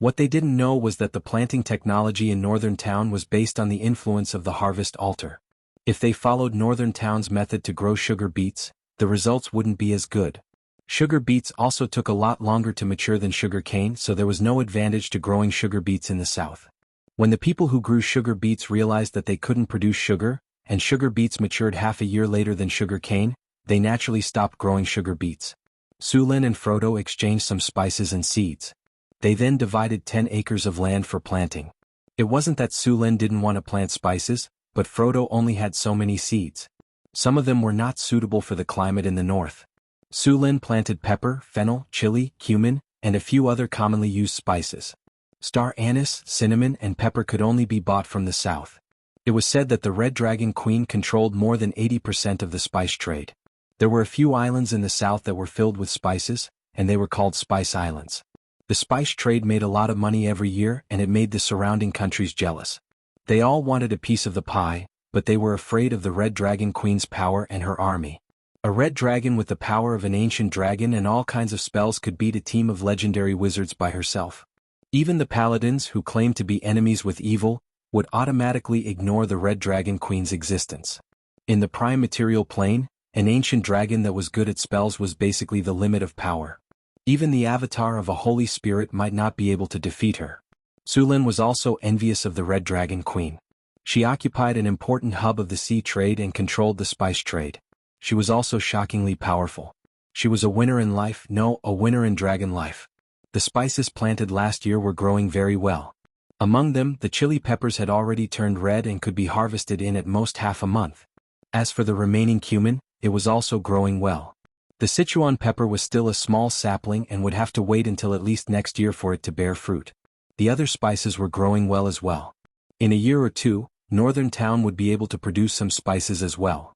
What they didn't know was that the planting technology in Northern Town was based on the influence of the harvest altar. If they followed Northern Town's method to grow sugar beets, the results wouldn't be as good. Sugar beets also took a lot longer to mature than sugar cane, so there was no advantage to growing sugar beets in the south. When the people who grew sugar beets realized that they couldn't produce sugar, and sugar beets matured half a year later than sugar cane, they naturally stopped growing sugar beets. Sulin and Frodo exchanged some spices and seeds. They then divided 10 acres of land for planting. It wasn't that Sulin didn't want to plant spices, but Frodo only had so many seeds. Some of them were not suitable for the climate in the north. Sulin planted pepper, fennel, chili, cumin, and a few other commonly used spices. Star anise, cinnamon, and pepper could only be bought from the south. It was said that the Red Dragon Queen controlled more than 80% of the spice trade. There were a few islands in the south that were filled with spices, and they were called Spice Islands. The spice trade made a lot of money every year, and it made the surrounding countries jealous. They all wanted a piece of the pie, but they were afraid of the Red Dragon Queen's power and her army. A red dragon with the power of an ancient dragon and all kinds of spells could beat a team of legendary wizards by herself. Even the paladins, who claimed to be enemies with evil, would automatically ignore the Red Dragon Queen's existence. In the prime material plane, an ancient dragon that was good at spells was basically the limit of power. Even the avatar of a holy spirit might not be able to defeat her. Sulin was also envious of the Red Dragon Queen. She occupied an important hub of the sea trade and controlled the spice trade. She was also shockingly powerful. She was a winner in life, a winner in dragon life. The spices planted last year were growing very well. Among them, the chili peppers had already turned red and could be harvested in at most half a month. As for the remaining cumin, it was also growing well. The Sichuan pepper was still a small sapling and would have to wait until at least next year for it to bear fruit. The other spices were growing well as well. In a year or two, Northern Town would be able to produce some spices as well.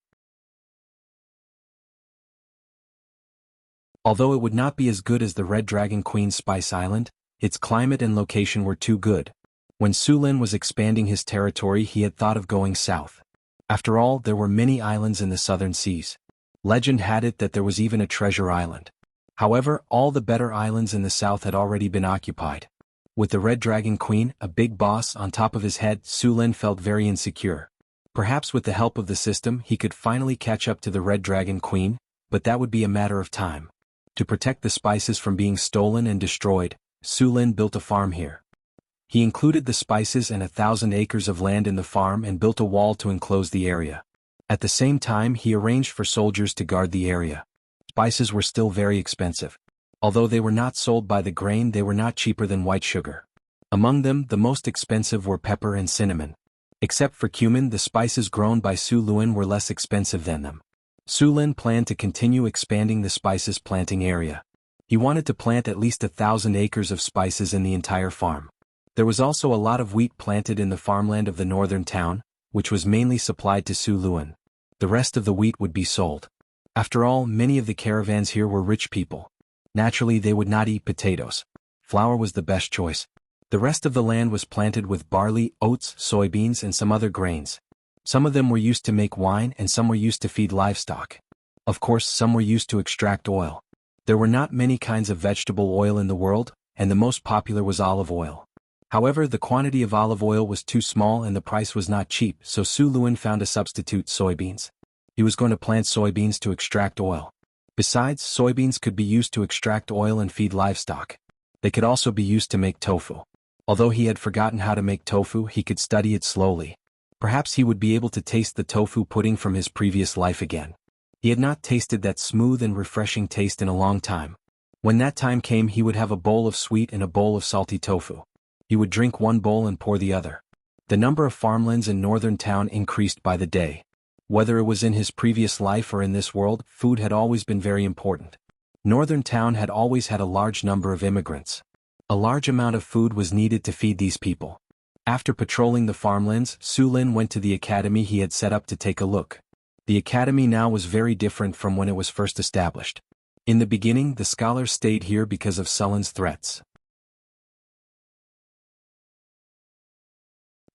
Although it would not be as good as the Red Dragon Queen's Spice Island, its climate and location were too good. When Sulin was expanding his territory, he had thought of going south. After all, there were many islands in the southern seas. Legend had it that there was even a treasure island. However, all the better islands in the south had already been occupied. With the Red Dragon Queen, a big boss, on top of his head, Sulin felt very insecure. Perhaps with the help of the system he could finally catch up to the Red Dragon Queen, but that would be a matter of time. To protect the spices from being stolen and destroyed, Sulin built a farm here. He included the spices and 1,000 acres of land in the farm and built a wall to enclose the area. At the same time, he arranged for soldiers to guard the area. Spices were still very expensive. Although they were not sold by the grain, they were not cheaper than white sugar. Among them, the most expensive were pepper and cinnamon. Except for cumin, the spices grown by Sulin were less expensive than them. Sulin planned to continue expanding the spices planting area. He wanted to plant at least 1,000 acres of spices in the entire farm. There was also a lot of wheat planted in the farmland of the northern town, which was mainly supplied to Sulin. The rest of the wheat would be sold. After all, many of the caravans here were rich people. Naturally, they would not eat potatoes. Flour was the best choice. The rest of the land was planted with barley, oats, soybeans, and some other grains. Some of them were used to make wine and some were used to feed livestock. Of course, some were used to extract oil. There were not many kinds of vegetable oil in the world, and the most popular was olive oil. However, the quantity of olive oil was too small and the price was not cheap, so Sulin found a substitute: soybeans. He was going to plant soybeans to extract oil. Besides, soybeans could be used to extract oil and feed livestock. They could also be used to make tofu. Although he had forgotten how to make tofu, he could study it slowly. Perhaps he would be able to taste the tofu pudding from his previous life again. He had not tasted that smooth and refreshing taste in a long time. When that time came, he would have a bowl of sweet and a bowl of salty tofu. He would drink one bowl and pour the other. The number of farmlands in Northern Town increased by the day. Whether it was in his previous life or in this world, food had always been very important. Northern Town had always had a large number of immigrants. A large amount of food was needed to feed these people. After patrolling the farmlands, Su Lin went to the academy he had set up to take a look. The academy now was very different from when it was first established. In the beginning, the scholars stayed here because of Sulin's threats.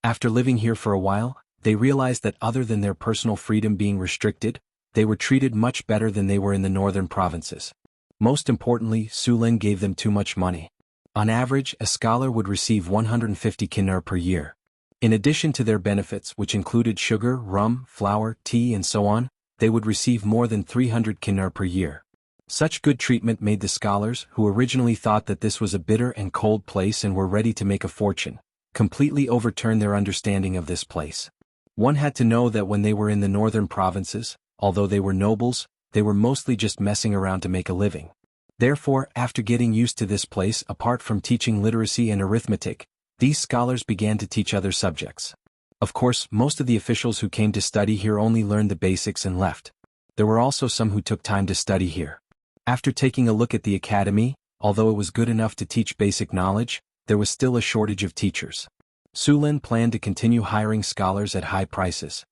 After living here for a while, they realized that other than their personal freedom being restricted, they were treated much better than they were in the northern provinces. Most importantly, Su Lin gave them too much money. On average, a scholar would receive 150 kinner per year. In addition to their benefits, which included sugar, rum, flour, tea and so on, they would receive more than 300 kinner per year. Such good treatment made the scholars, who originally thought that this was a bitter and cold place and were ready to make a fortune, completely overturn their understanding of this place. One had to know that when they were in the northern provinces, although they were nobles, they were mostly just messing around to make a living. Therefore, after getting used to this place, apart from teaching literacy and arithmetic, these scholars began to teach other subjects. Of course, most of the officials who came to study here only learned the basics and left. There were also some who took time to study here. After taking a look at the academy, although it was good enough to teach basic knowledge, there was still a shortage of teachers. Su Lin planned to continue hiring scholars at high prices.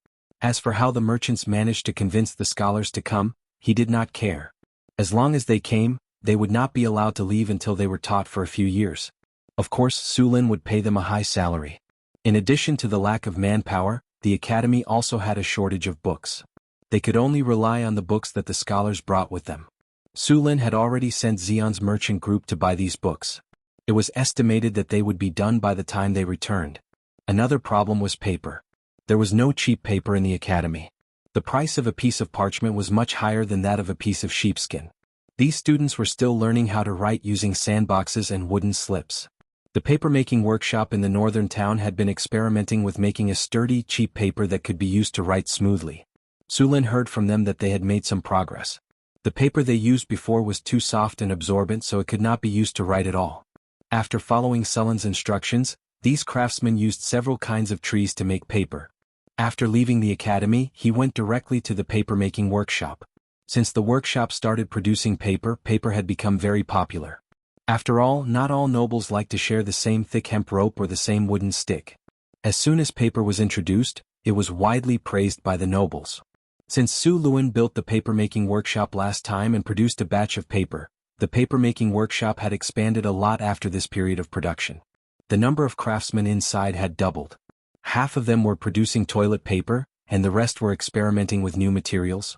As for how the merchants managed to convince the scholars to come, he did not care. As long as they came, they would not be allowed to leave until they were taught for a few years. Of course, Su Lin would pay them a high salary. In addition to the lack of manpower, the academy also had a shortage of books. They could only rely on the books that the scholars brought with them. Su Lin had already sent Xion's merchant group to buy these books. It was estimated that they would be done by the time they returned. Another problem was paper. There was no cheap paper in the academy. The price of a piece of parchment was much higher than that of a piece of sheepskin. These students were still learning how to write using sandboxes and wooden slips. The paper-making workshop in the northern town had been experimenting with making a sturdy, cheap paper that could be used to write smoothly. Su Lin heard from them that they had made some progress. The paper they used before was too soft and absorbent, so it could not be used to write at all. After following Sulin's instructions, these craftsmen used several kinds of trees to make paper. After leaving the academy, he went directly to the paper-making workshop. Since the workshop started producing paper, paper had become very popular. After all, not all nobles like to share the same thick hemp rope or the same wooden stick. As soon as paper was introduced, it was widely praised by the nobles. Since Su Lin built the paper-making workshop last time and produced a batch of paper, the paper-making workshop had expanded a lot after this period of production. The number of craftsmen inside had doubled. Half of them were producing toilet paper, and the rest were experimenting with new materials.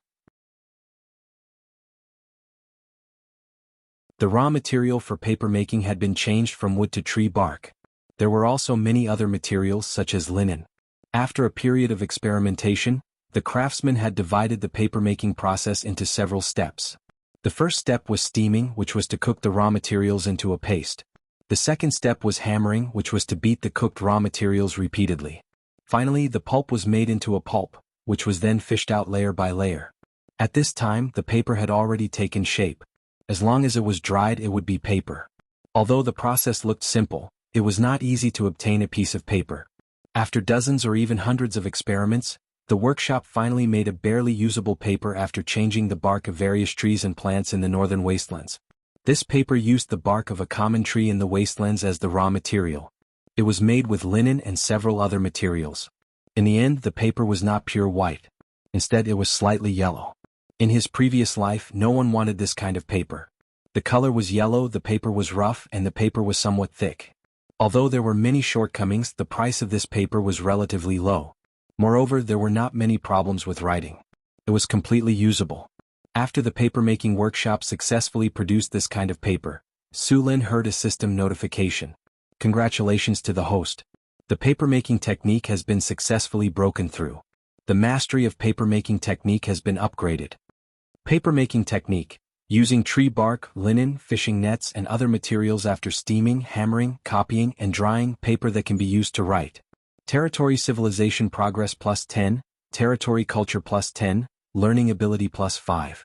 The raw material for paper making had been changed from wood to tree bark. There were also many other materials such as linen. After a period of experimentation, the craftsmen had divided the paper-making process into several steps. The first step was steaming, which was to cook the raw materials into a paste. The second step was hammering, which was to beat the cooked raw materials repeatedly. Finally, the pulp was made into a pulp, which was then fished out layer by layer. At this time, the paper had already taken shape. As long as it was dried, it would be paper. Although the process looked simple, it was not easy to obtain a piece of paper. After dozens or even hundreds of experiments, the workshop finally made a barely usable paper after changing the bark of various trees and plants in the northern wastelands. This paper used the bark of a common tree in the wastelands as the raw material. It was made with linen and several other materials. In the end, the paper was not pure white. Instead, it was slightly yellow. In his previous life, no one wanted this kind of paper. The color was yellow, the paper was rough, and the paper was somewhat thick. Although there were many shortcomings, the price of this paper was relatively low. Moreover, there were not many problems with writing. It was completely usable. After the paper-making workshop successfully produced this kind of paper, Su Lin heard a system notification. Congratulations to the host. The paper-making technique has been successfully broken through. The mastery of paper-making technique has been upgraded. Paper-making technique, using tree bark, linen, fishing nets and other materials after steaming, hammering, copying and drying paper that can be used to write. Territory civilization progress plus 10, territory culture plus 10, learning ability plus 5.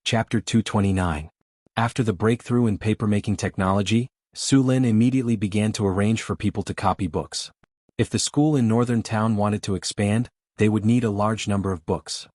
Chapter 229. After the breakthrough in paper-making technology, Su Lin immediately began to arrange for people to copy books. If the school in Northern Town wanted to expand, they would need a large number of books.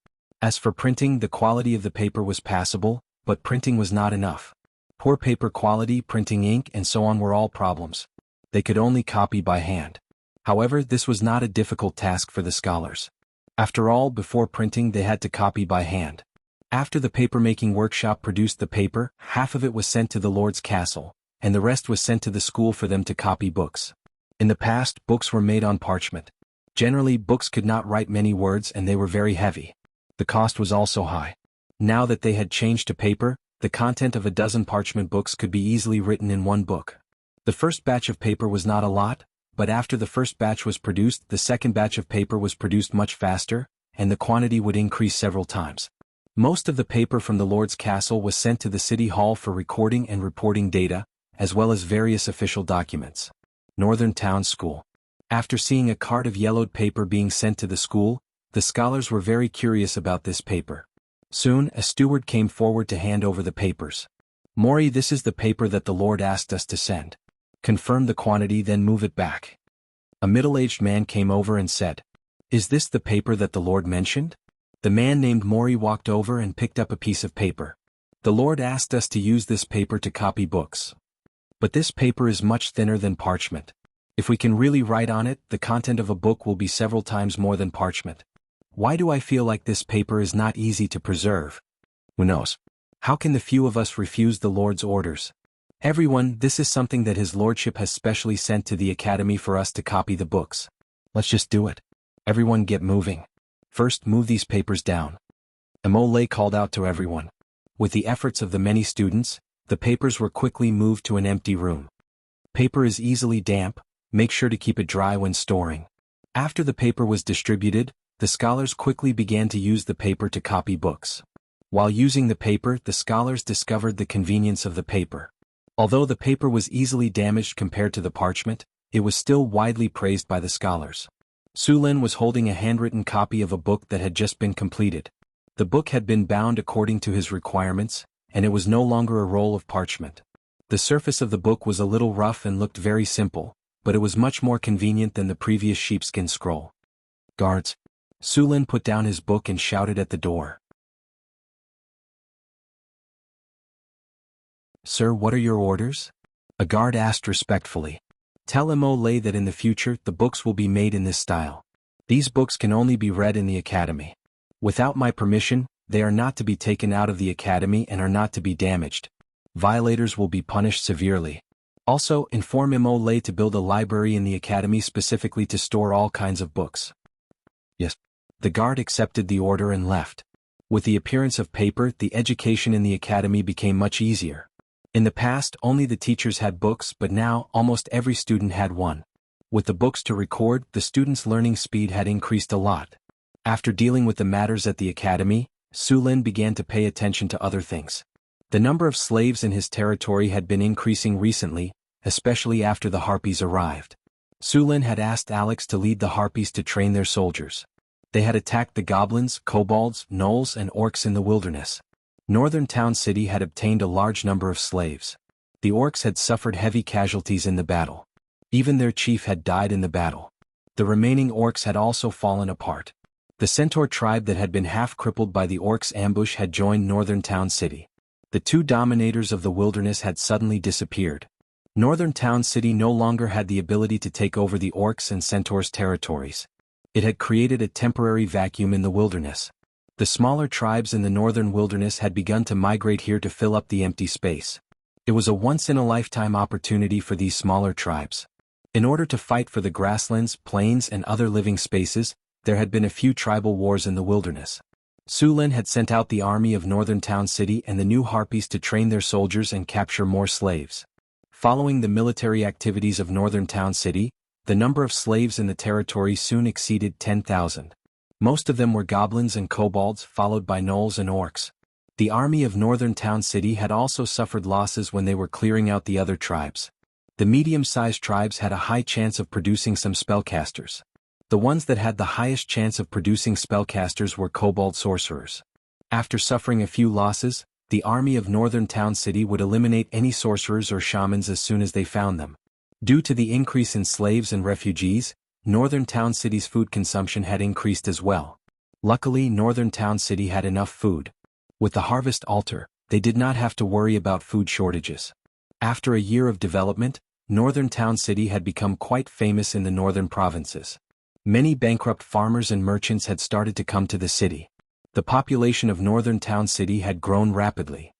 As for printing, the quality of the paper was passable, but printing was not enough. Poor paper quality, printing ink, and so on were all problems. They could only copy by hand. However, this was not a difficult task for the scholars. After all, before printing they had to copy by hand. After the paper-making workshop produced the paper, half of it was sent to the Lord's castle, and the rest was sent to the school for them to copy books. In the past, books were made on parchment. Generally, books could not write many words and they were very heavy. The cost was also high. Now that they had changed to paper, the content of a dozen parchment books could be easily written in one book. The first batch of paper was not a lot, but after the first batch was produced, the second batch of paper was produced much faster, and the quantity would increase several times. Most of the paper from the Lord's castle was sent to the city hall for recording and reporting data, as well as various official documents. Northern Town School. After seeing a cart of yellowed paper being sent to the school, the scholars were very curious about this paper. Soon, a steward came forward to hand over the papers. "Mori, this is the paper that the Lord asked us to send. Confirm the quantity, then move it back." A middle-aged man came over and said, "Is this the paper that the Lord mentioned?" The man named Mori walked over and picked up a piece of paper. "The Lord asked us to use this paper to copy books. But this paper is much thinner than parchment. If we can really write on it, the content of a book will be several times more than parchment. Why do I feel like this paper is not easy to preserve? Who knows? How can the few of us refuse the Lord's orders? Everyone, this is something that His Lordship has specially sent to the Academy for us to copy the books. Let's just do it. Everyone get moving. First, move these papers down." Emole called out to everyone. With the efforts of the many students, the papers were quickly moved to an empty room. Paper is easily damp, make sure to keep it dry when storing. After the paper was distributed, the scholars quickly began to use the paper to copy books. While using the paper, the scholars discovered the convenience of the paper. Although the paper was easily damaged compared to the parchment, it was still widely praised by the scholars. Sulin was holding a handwritten copy of a book that had just been completed. The book had been bound according to his requirements, and it was no longer a roll of parchment. The surface of the book was a little rough and looked very simple, but it was much more convenient than the previous sheepskin scroll. "Guards!" Sulin put down his book and shouted at the door. "Sir, what are your orders?" A guard asked respectfully. "Tell Emole that in the future the books will be made in this style. These books can only be read in the Academy. Without my permission, they are not to be taken out of the Academy and are not to be damaged. Violators will be punished severely. Also, inform Emole to build a library in the Academy specifically to store all kinds of books." "Yes." The guard accepted the order and left. With the appearance of paper, the education in the Academy became much easier. In the past, only the teachers had books, but now, almost every student had one. With the books to record, the students' learning speed had increased a lot. After dealing with the matters at the Academy, Sulin began to pay attention to other things. The number of slaves in his territory had been increasing recently, especially after the Harpies arrived. Sulin had asked Alex to lead the Harpies to train their soldiers. They had attacked the goblins, kobolds, gnolls, and orcs in the wilderness. Northern Town City had obtained a large number of slaves. The orcs had suffered heavy casualties in the battle. Even their chief had died in the battle. The remaining orcs had also fallen apart. The centaur tribe that had been half crippled by the orcs' ambush had joined Northern Town City. The two dominators of the wilderness had suddenly disappeared. Northern Town City no longer had the ability to take over the orcs and centaurs' territories. It had created a temporary vacuum in the wilderness. The smaller tribes in the northern wilderness had begun to migrate here to fill up the empty space. It was a once-in-a-lifetime opportunity for these smaller tribes. In order to fight for the grasslands, plains, and other living spaces, there had been a few tribal wars in the wilderness. Sulin had sent out the army of Northern Town City and the new Harpies to train their soldiers and capture more slaves. Following the military activities of Northern Town City, the number of slaves in the territory soon exceeded 10,000. Most of them were goblins and kobolds, followed by gnolls and orcs. The army of Northern Town City had also suffered losses when they were clearing out the other tribes. The medium-sized tribes had a high chance of producing some spellcasters. The ones that had the highest chance of producing spellcasters were kobold sorcerers. After suffering a few losses, the army of Northern Town City would eliminate any sorcerers or shamans as soon as they found them. Due to the increase in slaves and refugees, Northern Town City's food consumption had increased as well. Luckily, Northern Town City had enough food. With the harvest altar, they did not have to worry about food shortages. After a year of development, Northern Town City had become quite famous in the northern provinces. Many bankrupt farmers and merchants had started to come to the city. The population of Northern Town City had grown rapidly.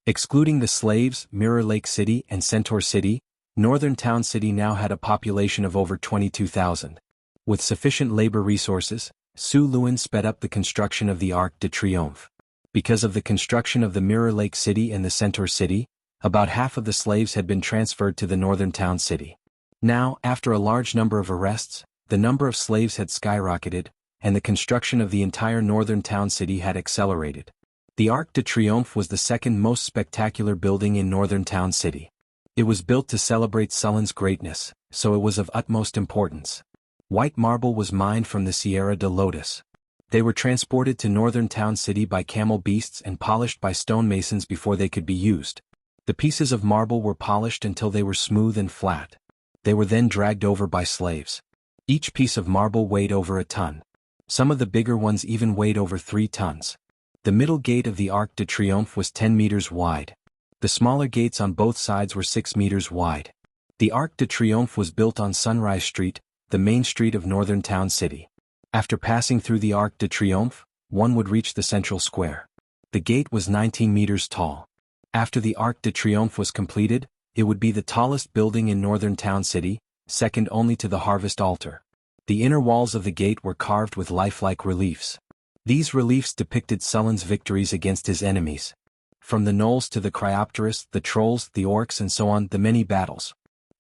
Excluding the slaves, Mirror Lake City and Centaur City, Northern Town City now had a population of over 22,000. With sufficient labor resources, Su Luen sped up the construction of the Arc de Triomphe. Because of the construction of the Mirror Lake City and the Centaur City, about half of the slaves had been transferred to the Northern Town City. Now, after a large number of arrests, the number of slaves had skyrocketed, and the construction of the entire Northern Town City had accelerated. The Arc de Triomphe was the second most spectacular building in Northern Town City. It was built to celebrate Sullen's greatness, so it was of utmost importance. White marble was mined from the Sierra de Lotus. They were transported to Northern Town City by camel beasts and polished by stonemasons before they could be used. The pieces of marble were polished until they were smooth and flat. They were then dragged over by slaves. Each piece of marble weighed over a ton. Some of the bigger ones even weighed over 3 tons. The middle gate of the Arc de Triomphe was 10 meters wide. The smaller gates on both sides were 6 meters wide. The Arc de Triomphe was built on Sunrise Street, the main street of Northern Town City. After passing through the Arc de Triomphe, one would reach the central square. The gate was 19 meters tall. After the Arc de Triomphe was completed, it would be the tallest building in Northern Town City, second only to the Harvest Altar. The inner walls of the gate were carved with lifelike reliefs. These reliefs depicted Sullen's victories against his enemies. From the gnolls to the Cryopteris, the trolls, the orcs and so on, the many battles.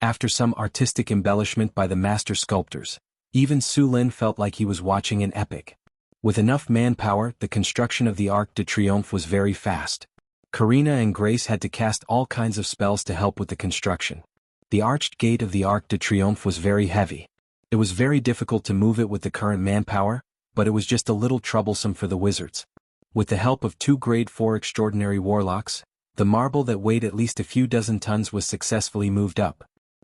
After some artistic embellishment by the master sculptors, even Su Lin felt like he was watching an epic. With enough manpower, the construction of the Arc de Triomphe was very fast. Karina and Grace had to cast all kinds of spells to help with the construction. The arched gate of the Arc de Triomphe was very heavy. It was very difficult to move it with the current manpower, but it was just a little troublesome for the wizards. With the help of 2 grade 4 extraordinary warlocks, the marble that weighed at least a few dozen tons was successfully moved up.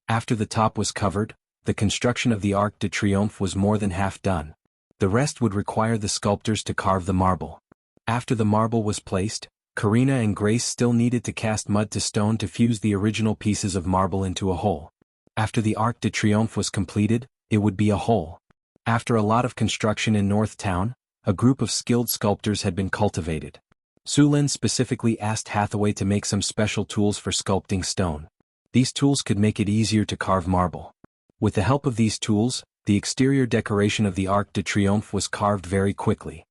After the top was covered, the construction of the Arc de Triomphe was more than half done. The rest would require the sculptors to carve the marble. After the marble was placed, Karina and Grace still needed to cast mud to stone to fuse the original pieces of marble into a hole. After the Arc de Triomphe was completed, it would be a hole. After a lot of construction in North Town, a group of skilled sculptors had been cultivated. Su Lin specifically asked Hathaway to make some special tools for sculpting stone. These tools could make it easier to carve marble. With the help of these tools, the exterior decoration of the Arc de Triomphe was carved very quickly.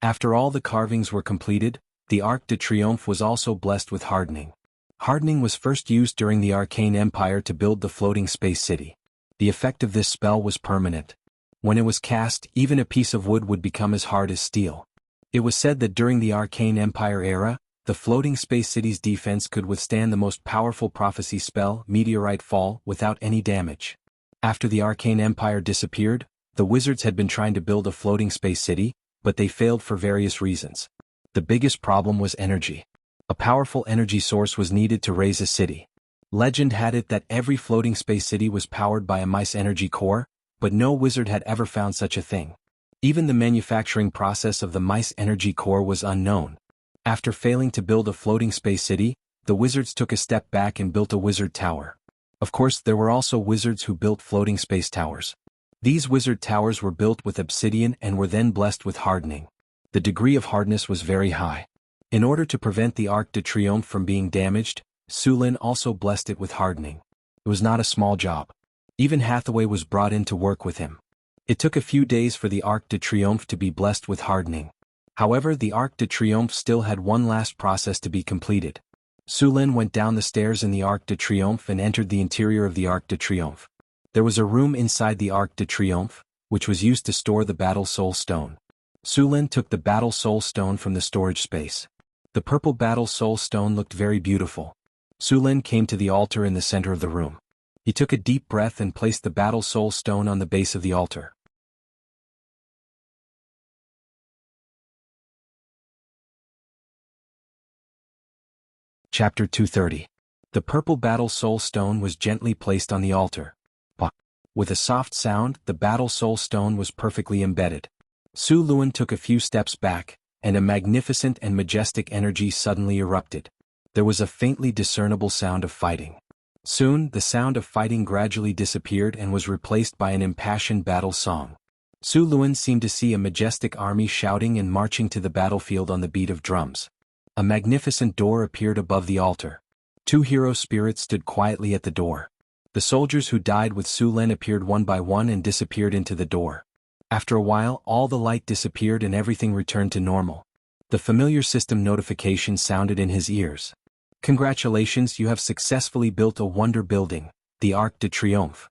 After all the carvings were completed, the Arc de Triomphe was also blessed with hardening. Hardening was first used during the Arcane Empire to build the floating space city. The effect of this spell was permanent. When it was cast, even a piece of wood would become as hard as steel. It was said that during the Arcane Empire era, the floating space city's defense could withstand the most powerful prophecy spell, Meteorite Fall, without any damage. After the Arcane Empire disappeared, the wizards had been trying to build a floating space city, but they failed for various reasons. The biggest problem was energy. A powerful energy source was needed to raise a city. Legend had it that every floating space city was powered by a mice energy core, but no wizard had ever found such a thing. Even the manufacturing process of the mice energy core was unknown. After failing to build a floating space city, the wizards took a step back and built a wizard tower. Of course, there were also wizards who built floating space towers. These wizard towers were built with obsidian and were then blessed with hardening. The degree of hardness was very high. In order to prevent the Arc de Triomphe from being damaged, Su Lin also blessed it with hardening. It was not a small job. Even Hathaway was brought in to work with him. It took a few days for the Arc de Triomphe to be blessed with hardening. However, the Arc de Triomphe still had one last process to be completed. Su Lin went down the stairs in the Arc de Triomphe and entered the interior of the Arc de Triomphe. There was a room inside the Arc de Triomphe, which was used to store the Battle Soul Stone. Su Lin took the Battle Soul Stone from the storage space. The purple Battle Soul Stone looked very beautiful. Su Lin came to the altar in the center of the room. He took a deep breath and placed the Battle Soul Stone on the base of the altar. Chapter 230. The purple battle soul stone was gently placed on the altar. With a soft sound, the battle soul stone was perfectly embedded. Su Lun took a few steps back, and a magnificent and majestic energy suddenly erupted. There was a faintly discernible sound of fighting. Soon, the sound of fighting gradually disappeared and was replaced by an impassioned battle song. Su Lun seemed to see a majestic army shouting and marching to the battlefield on the beat of drums. A magnificent door appeared above the altar. 2 hero spirits stood quietly at the door. The soldiers who died with Su Lun appeared one by one and disappeared into the door. After a while, all the light disappeared and everything returned to normal. The familiar system notification sounded in his ears. Congratulations, you have successfully built a wonder building, the Arc de Triomphe.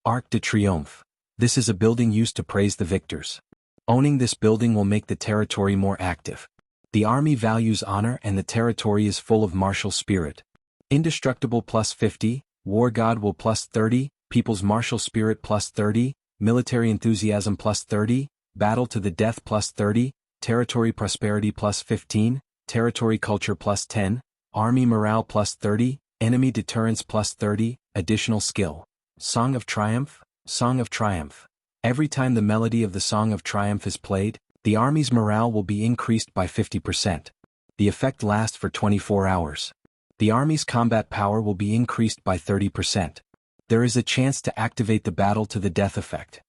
Arc de Triomphe. This is a building used to praise the victors. Owning this building will make the territory more active. The army values honor and the territory is full of martial spirit. Indestructible +50, War God will +30, People's martial spirit +30, Military enthusiasm +30, Battle to the death +30, Territory prosperity +15, Territory culture +10, Army morale +30, Enemy deterrence +30, Additional skill. Song of Triumph, Song of Triumph. Every time the melody of the Song of Triumph is played, the army's morale will be increased by 50%. The effect lasts for 24 hours. The army's combat power will be increased by 30%. There is a chance to activate the Battle to the Death effect.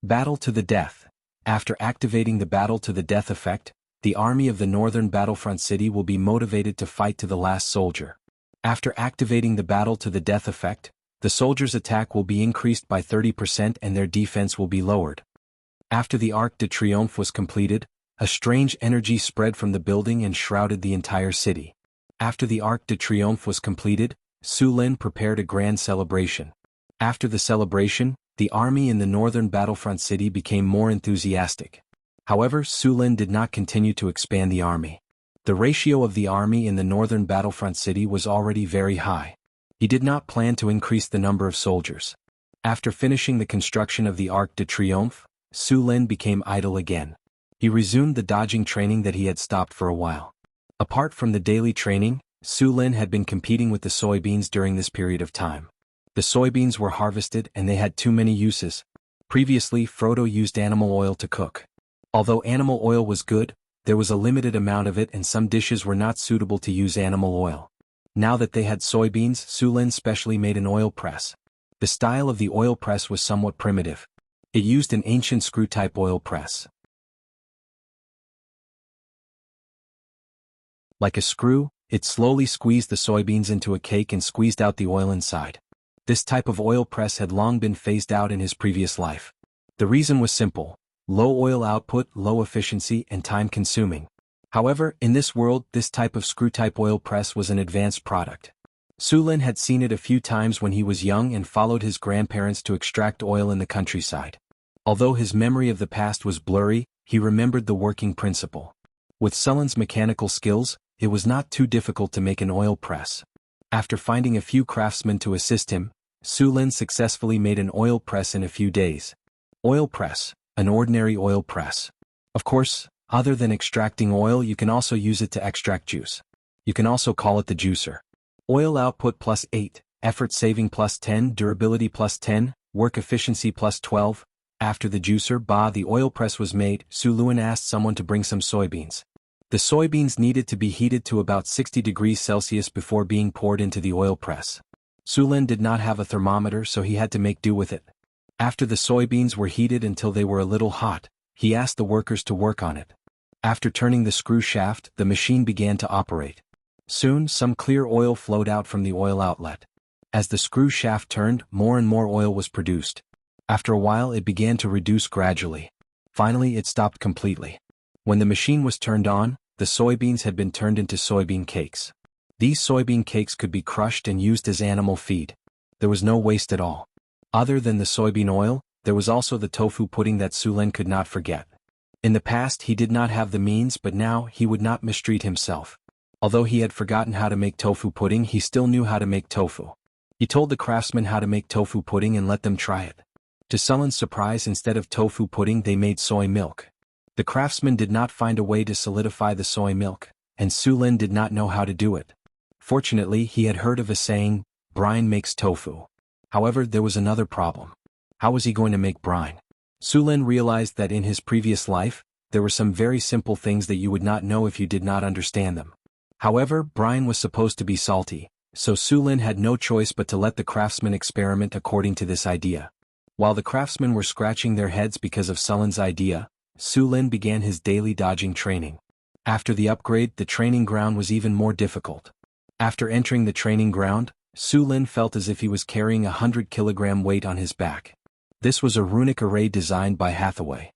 Battle to the Death. After activating the Battle to the Death effect, the army of the northern battlefront city will be motivated to fight to the last soldier. After activating the Battle to the Death effect, the soldiers' attack will be increased by 30% and their defense will be lowered. After the Arc de Triomphe was completed, a strange energy spread from the building and shrouded the entire city. After the Arc de Triomphe was completed, Su Lun prepared a grand celebration. After the celebration, the army in the northern battlefront city became more enthusiastic. However, Su Lun did not continue to expand the army. The ratio of the army in the northern battlefront city was already very high. He did not plan to increase the number of soldiers. After finishing the construction of the Arc de Triomphe, Su Lun became idle again. He resumed the dodging training that he had stopped for a while. Apart from the daily training, Su Lun had been competing with the soybeans during this period of time. The soybeans were harvested and they had too many uses. Previously, Frodo used animal oil to cook. Although animal oil was good, there was a limited amount of it and some dishes were not suitable to use animal oil. Now that they had soybeans, Su Lun specially made an oil press. The style of the oil press was somewhat primitive. It used an ancient screw-type oil press. Like a screw, it slowly squeezed the soybeans into a cake and squeezed out the oil inside. This type of oil press had long been phased out in his previous life. The reason was simple: low oil output, low efficiency, and time-consuming. However, in this world, this type of screw-type oil press was an advanced product. Su Lun had seen it a few times when he was young and followed his grandparents to extract oil in the countryside. Although his memory of the past was blurry, he remembered the working principle. With Su Lun's mechanical skills, it was not too difficult to make an oil press. After finding a few craftsmen to assist him, Su Lun successfully made an oil press in a few days. Oil press, an ordinary oil press. Of course, other than extracting oil, you can also use it to extract juice. You can also call it the juicer. Oil output +8, effort saving +10, durability +10, work efficiency +12. After the juicer, the oil press was made, Su Lun asked someone to bring some soybeans. The soybeans needed to be heated to about 60 degrees Celsius before being poured into the oil press. Su Lun did not have a thermometer, so he had to make do with it. After the soybeans were heated until they were a little hot, he asked the workers to work on it. After turning the screw shaft, the machine began to operate. Soon, some clear oil flowed out from the oil outlet. As the screw shaft turned, more and more oil was produced. After a while, it began to reduce gradually. Finally, it stopped completely. When the machine was turned on, the soybeans had been turned into soybean cakes. These soybean cakes could be crushed and used as animal feed. There was no waste at all. Other than the soybean oil, there was also the tofu pudding that Su Lun could not forget. In the past, he did not have the means, but now he would not mistreat himself. Although he had forgotten how to make tofu pudding, he still knew how to make tofu. He told the craftsmen how to make tofu pudding and let them try it. To Su Lun's surprise, instead of tofu pudding, they made soy milk. The craftsmen did not find a way to solidify the soy milk, and Su Lun did not know how to do it. Fortunately, he had heard of a saying, brine makes tofu. However, there was another problem. How was he going to make brine? Sulin realized that in his previous life, there were some very simple things that you would not know if you did not understand them. However, brine was supposed to be salty, so Sulin had no choice but to let the craftsmen experiment according to this idea. While the craftsmen were scratching their heads because of Sulin's idea, Sulin began his daily dodging training. After the upgrade, the training ground was even more difficult. After entering the training ground, Sulin felt as if he was carrying 100-kilogram weight on his back. This was a runic array designed by Hathaway.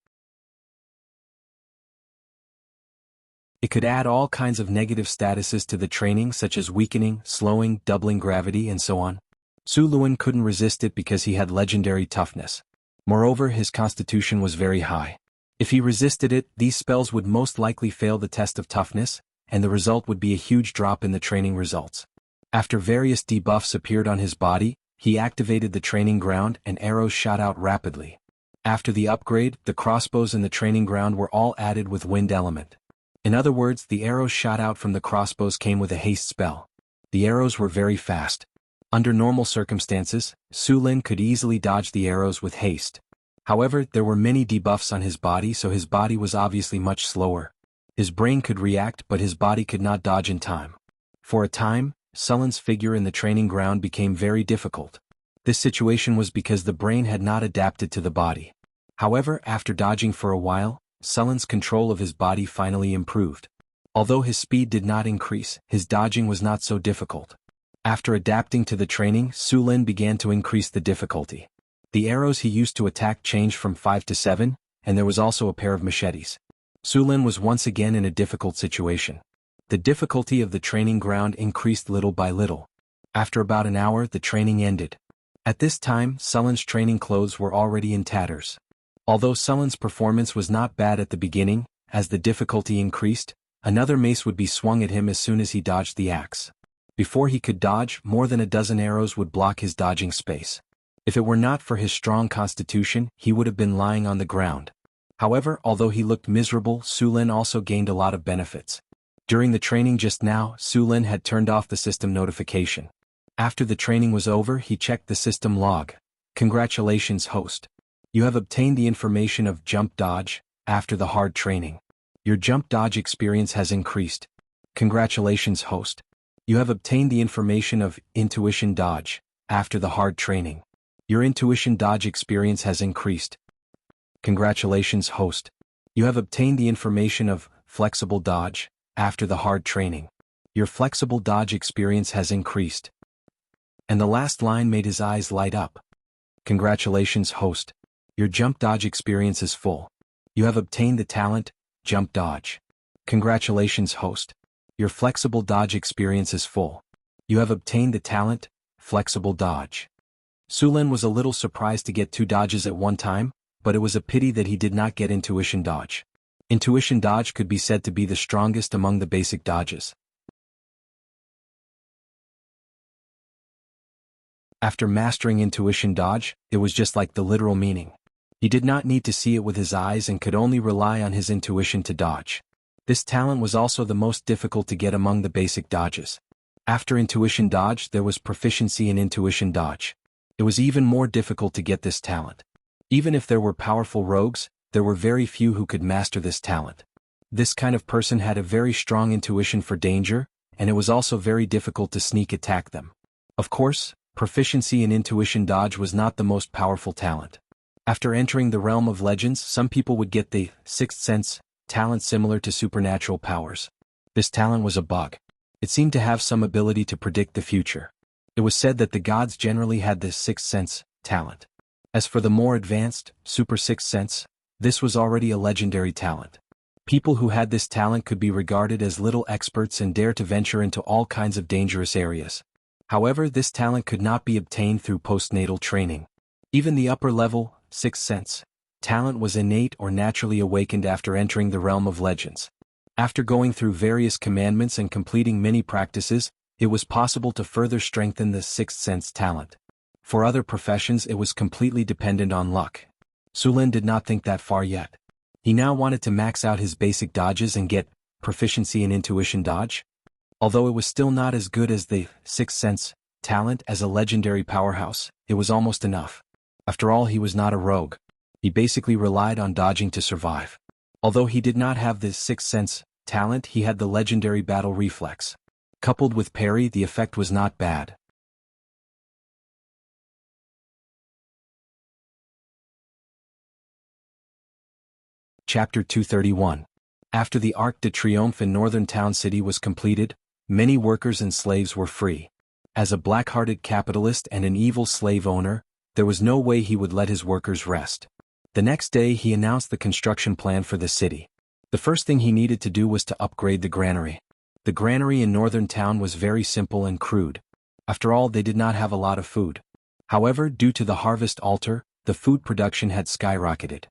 It could add all kinds of negative statuses to the training such as weakening, slowing, doubling gravity and so on. Sulin couldn't resist it because he had legendary toughness. Moreover, his constitution was very high. If he resisted it, these spells would most likely fail the test of toughness, and the result would be a huge drop in the training results. After various debuffs appeared on his body, he activated the training ground and arrows shot out rapidly. After the upgrade, the crossbows in the training ground were all added with wind element. In other words, the arrows shot out from the crossbows came with a haste spell. The arrows were very fast. Under normal circumstances, Sulin could easily dodge the arrows with haste. However, there were many debuffs on his body, so his body was obviously much slower. His brain could react, but his body could not dodge in time. For a time, Sulin's figure in the training ground became very difficult. This situation was because the brain had not adapted to the body. However, after dodging for a while, Sulin's control of his body finally improved. Although his speed did not increase, his dodging was not so difficult. After adapting to the training, Sulin began to increase the difficulty. The arrows he used to attack changed from 5 to 7, and there was also a pair of machetes. Sulin was once again in a difficult situation. The difficulty of the training ground increased little by little. After about an hour, the training ended. At this time, Sulin's training clothes were already in tatters. Although Sulin's performance was not bad at the beginning, as the difficulty increased, another mace would be swung at him as soon as he dodged the axe. Before he could dodge, more than a dozen arrows would block his dodging space. If it were not for his strong constitution, he would have been lying on the ground. However, although he looked miserable, Sulin also gained a lot of benefits. During the training just now, Sulin had turned off the system notification. After the training was over, he checked the system log. Congratulations, host. You have obtained the information of jump dodge after the hard training. Your jump dodge experience has increased. Congratulations, host. You have obtained the information of intuition dodge after the hard training. Your intuition dodge experience has increased. Congratulations, host. You have obtained the information of flexible dodge after the hard training. Your flexible dodge experience has increased. And the last line made his eyes light up. Congratulations, host. Your jump dodge experience is full. You have obtained the talent, jump dodge. Congratulations, host. Your flexible dodge experience is full. You have obtained the talent, flexible dodge. Sulin was a little surprised to get 2 dodges at one time, but it was a pity that he did not get intuition dodge. Intuition dodge could be said to be the strongest among the basic dodges. After mastering intuition dodge, it was just like the literal meaning. He did not need to see it with his eyes and could only rely on his intuition to dodge. This talent was also the most difficult to get among the basic dodges. After intuition dodge, there was proficiency in intuition dodge. It was even more difficult to get this talent. Even if there were powerful rogues, there were very few who could master this talent. This kind of person had a very strong intuition for danger, and it was also very difficult to sneak attack them. Of course, proficiency in intuition dodge was not the most powerful talent. After entering the realm of legends, some people would get the sixth sense talent similar to supernatural powers. This talent was a bug. It seemed to have some ability to predict the future. It was said that the gods generally had this sixth sense talent. As for the more advanced, super sixth sense, this was already a legendary talent. People who had this talent could be regarded as little experts and dare to venture into all kinds of dangerous areas. However, this talent could not be obtained through postnatal training. Even the upper level, sixth sense, talent was innate or naturally awakened after entering the realm of legends. After going through various commandments and completing many practices, it was possible to further strengthen the sixth sense talent. For other professions, it was completely dependent on luck. Sulin did not think that far yet. He now wanted to max out his basic dodges and get proficiency in intuition dodge. Although it was still not as good as the Sixth Sense talent as a legendary powerhouse, it was almost enough. After all, he was not a rogue. He basically relied on dodging to survive. Although he did not have the Sixth Sense talent, he had the legendary battle reflex. Coupled with parry, the effect was not bad. Chapter 231. After the Arc de Triomphe in Northern Town City was completed, many workers and slaves were free. As a black-hearted capitalist and an evil slave owner, there was no way he would let his workers rest. The next day he announced the construction plan for the city. The first thing he needed to do was to upgrade the granary. The granary in Northern Town was very simple and crude. After all, they did not have a lot of food. However, due to the harvest altar, the food production had skyrocketed.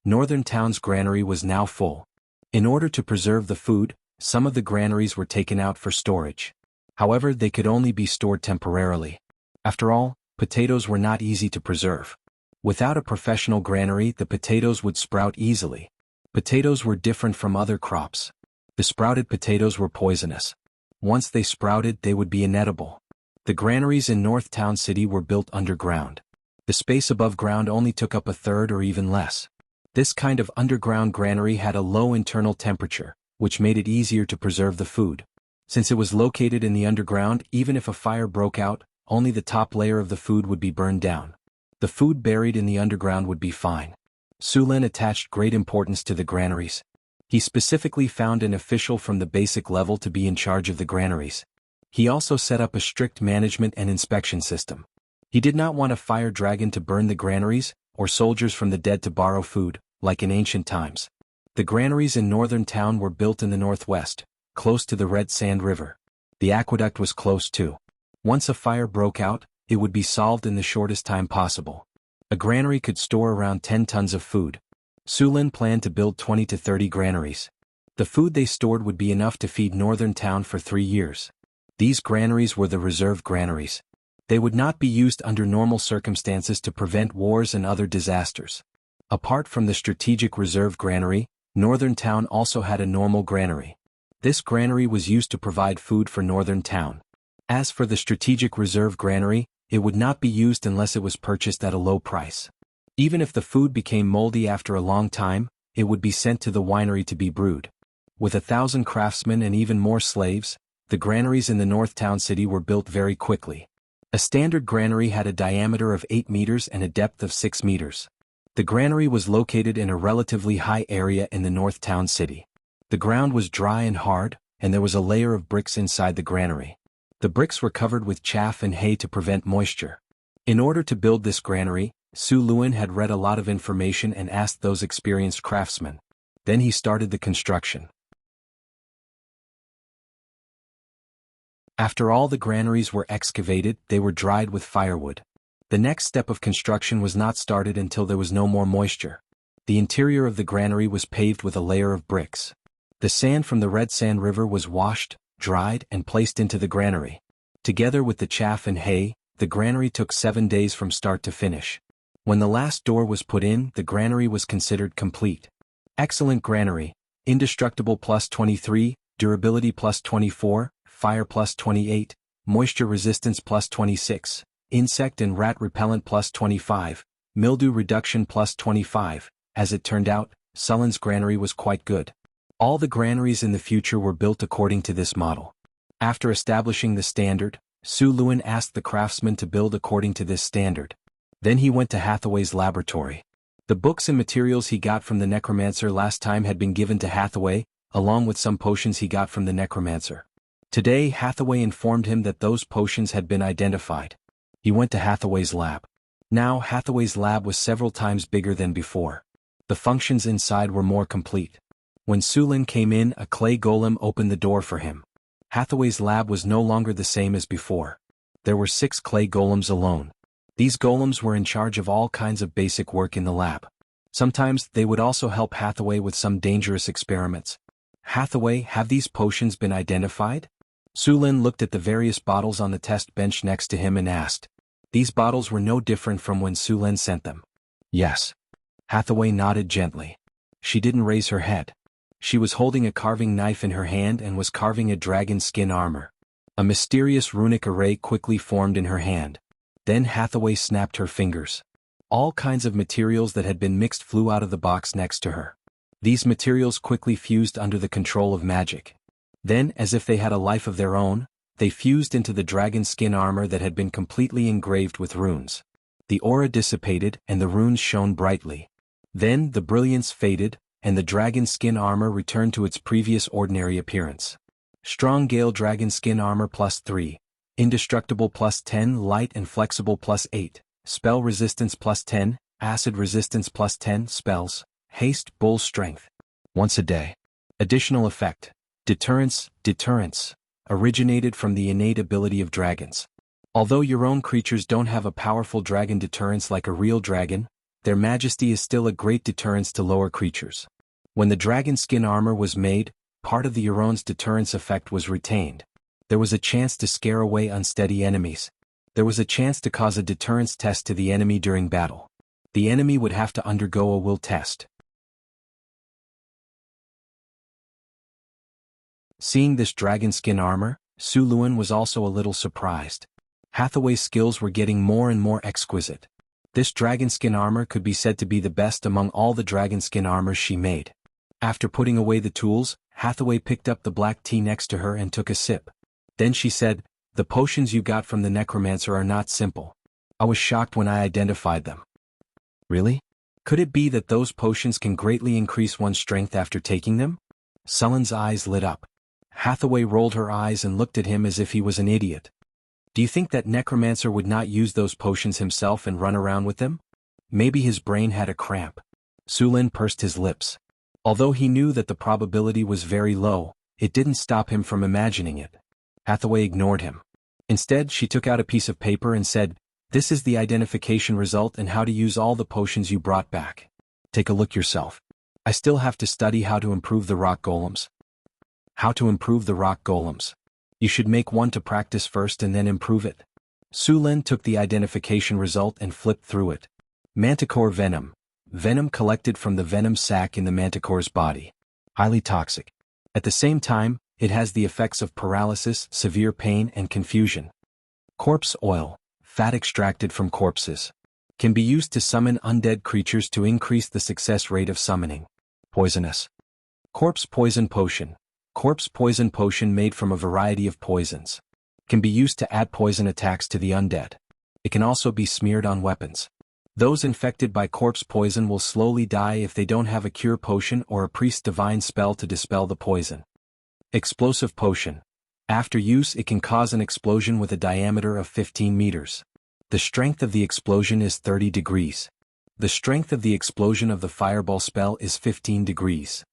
Northern Town's granary was now full. In order to preserve the food, some of the granaries were taken out for storage. However, they could only be stored temporarily. After all, potatoes were not easy to preserve. Without a professional granary, the potatoes would sprout easily. Potatoes were different from other crops. The sprouted potatoes were poisonous. Once they sprouted, they would be inedible. The granaries in North Town City were built underground. The space above ground only took up a third or even less. This kind of underground granary had a low internal temperature, which made it easier to preserve the food. Since it was located in the underground, even if a fire broke out, only the top layer of the food would be burned down. The food buried in the underground would be fine. Sulin attached great importance to the granaries. He specifically found an official from the basic level to be in charge of the granaries. He also set up a strict management and inspection system. He did not want a fire dragon to burn the granaries, or soldiers from the dead to borrow food, like in ancient times. The granaries in Northern Town were built in the northwest, close to the Red Sand River. The aqueduct was close too. Once a fire broke out, it would be solved in the shortest time possible. A granary could store around 10 tons of food. Sulin planned to build 20 to 30 granaries. The food they stored would be enough to feed Northern Town for 3 years. These granaries were the reserve granaries. They would not be used under normal circumstances to prevent wars and other disasters. Apart from the strategic reserve granary, Northern Town also had a normal granary. This granary was used to provide food for Northern Town. As for the strategic reserve granary, it would not be used unless it was purchased at a low price. Even if the food became moldy after a long time, it would be sent to the winery to be brewed. With 1,000 craftsmen and even more slaves, the granaries in the North Town City were built very quickly. A standard granary had a diameter of 8 meters and a depth of 6 meters. The granary was located in a relatively high area in the North Town City. The ground was dry and hard, and there was a layer of bricks inside the granary. The bricks were covered with chaff and hay to prevent moisture. In order to build this granary, Su Luin had read a lot of information and asked those experienced craftsmen. Then he started the construction. After all the granaries were excavated, they were dried with firewood. The next step of construction was not started until there was no more moisture. The interior of the granary was paved with a layer of bricks. The sand from the Red Sand River was washed, dried, and placed into the granary. Together with the chaff and hay, the granary took 7 days from start to finish. When the last door was put in, the granary was considered complete. Excellent granary, indestructible plus 23, durability plus 24, fire plus 28, moisture resistance plus 26, insect and rat repellent plus 25, mildew reduction plus 25. As it turned out, Sulin's granary was quite good. All the granaries in the future were built according to this model. After establishing the standard, Su Luin asked the craftsmen to build according to this standard. Then he went to Hathaway's laboratory. The books and materials he got from the necromancer last time had been given to Hathaway, along with some potions he got from the necromancer. Today Hathaway informed him that those potions had been identified. He went to Hathaway's lab. Now Hathaway's lab was several times bigger than before. The functions inside were more complete. When Sulin came in, a clay golem opened the door for him. Hathaway's lab was no longer the same as before. There were 6 clay golems alone. These golems were in charge of all kinds of basic work in the lab. Sometimes they would also help Hathaway with some dangerous experiments. Hathaway, have these potions been identified? Sulin looked at the various bottles on the test bench next to him and asked. These bottles were no different from when Sulin sent them. Yes. Hathaway nodded gently. She didn't raise her head. She was holding a carving knife in her hand and was carving a dragon skin armor. A mysterious runic array quickly formed in her hand. Then Hathaway snapped her fingers. All kinds of materials that had been mixed flew out of the box next to her. These materials quickly fused under the control of magic. Then, as if they had a life of their own, they fused into the dragon skin armor that had been completely engraved with runes. The aura dissipated and the runes shone brightly. Then the brilliance faded, and the dragon skin armor returned to its previous ordinary appearance. Strong Gale Dragon Skin Armor +3. Indestructible +10. Light and Flexible +8. Spell Resistance +10. Acid Resistance +10. Spells. Haste, Bull Strength. Once a day. Additional effect. Deterrence. Deterrence. Originated from the innate ability of dragons. Although your own creatures don't have a powerful dragon deterrence like a real dragon, their majesty is still a great deterrence to lower creatures. When the dragon skin armor was made, part of the Euron's deterrence effect was retained. There was a chance to scare away unsteady enemies. There was a chance to cause a deterrence test to the enemy during battle. The enemy would have to undergo a will test. Seeing this dragon skin armor, Su Luan was also a little surprised. Hathaway's skills were getting more and more exquisite. This dragon skin armor could be said to be the best among all the dragon skin armors she made. After putting away the tools, Hathaway picked up the black tea next to her and took a sip. Then she said, "The potions you got from the necromancer are not simple. I was shocked when I identified them." Really? Could it be that those potions can greatly increase one's strength after taking them? Sullen's eyes lit up. Hathaway rolled her eyes and looked at him as if he was an idiot. Do you think that necromancer would not use those potions himself and run around with them? Maybe his brain had a cramp. Su Lin pursed his lips. Although he knew that the probability was very low, it didn't stop him from imagining it. Hathaway ignored him. Instead, she took out a piece of paper and said, "This is the identification result and how to use all the potions you brought back. Take a look yourself. I still have to study how to improve the rock golems." How to improve the rock golems. You should make one to practice first and then improve it. Su Lin took the identification result and flipped through it. Manticore venom. Venom collected from the venom sac in the manticore's body. Highly toxic. At the same time, it has the effects of paralysis, severe pain, and confusion. Corpse oil. Fat extracted from corpses. Can be used to summon undead creatures to increase the success rate of summoning. Poisonous. Corpse poison potion. Corpse poison potion made from a variety of poisons. Can be used to add poison attacks to the undead. It can also be smeared on weapons. Those infected by corpse poison will slowly die if they don't have a cure potion or a priest's divine spell to dispel the poison. Explosive potion. After use, it can cause an explosion with a diameter of 15 meters. The strength of the explosion is 30 degrees. The strength of the explosion of the fireball spell is 15 degrees.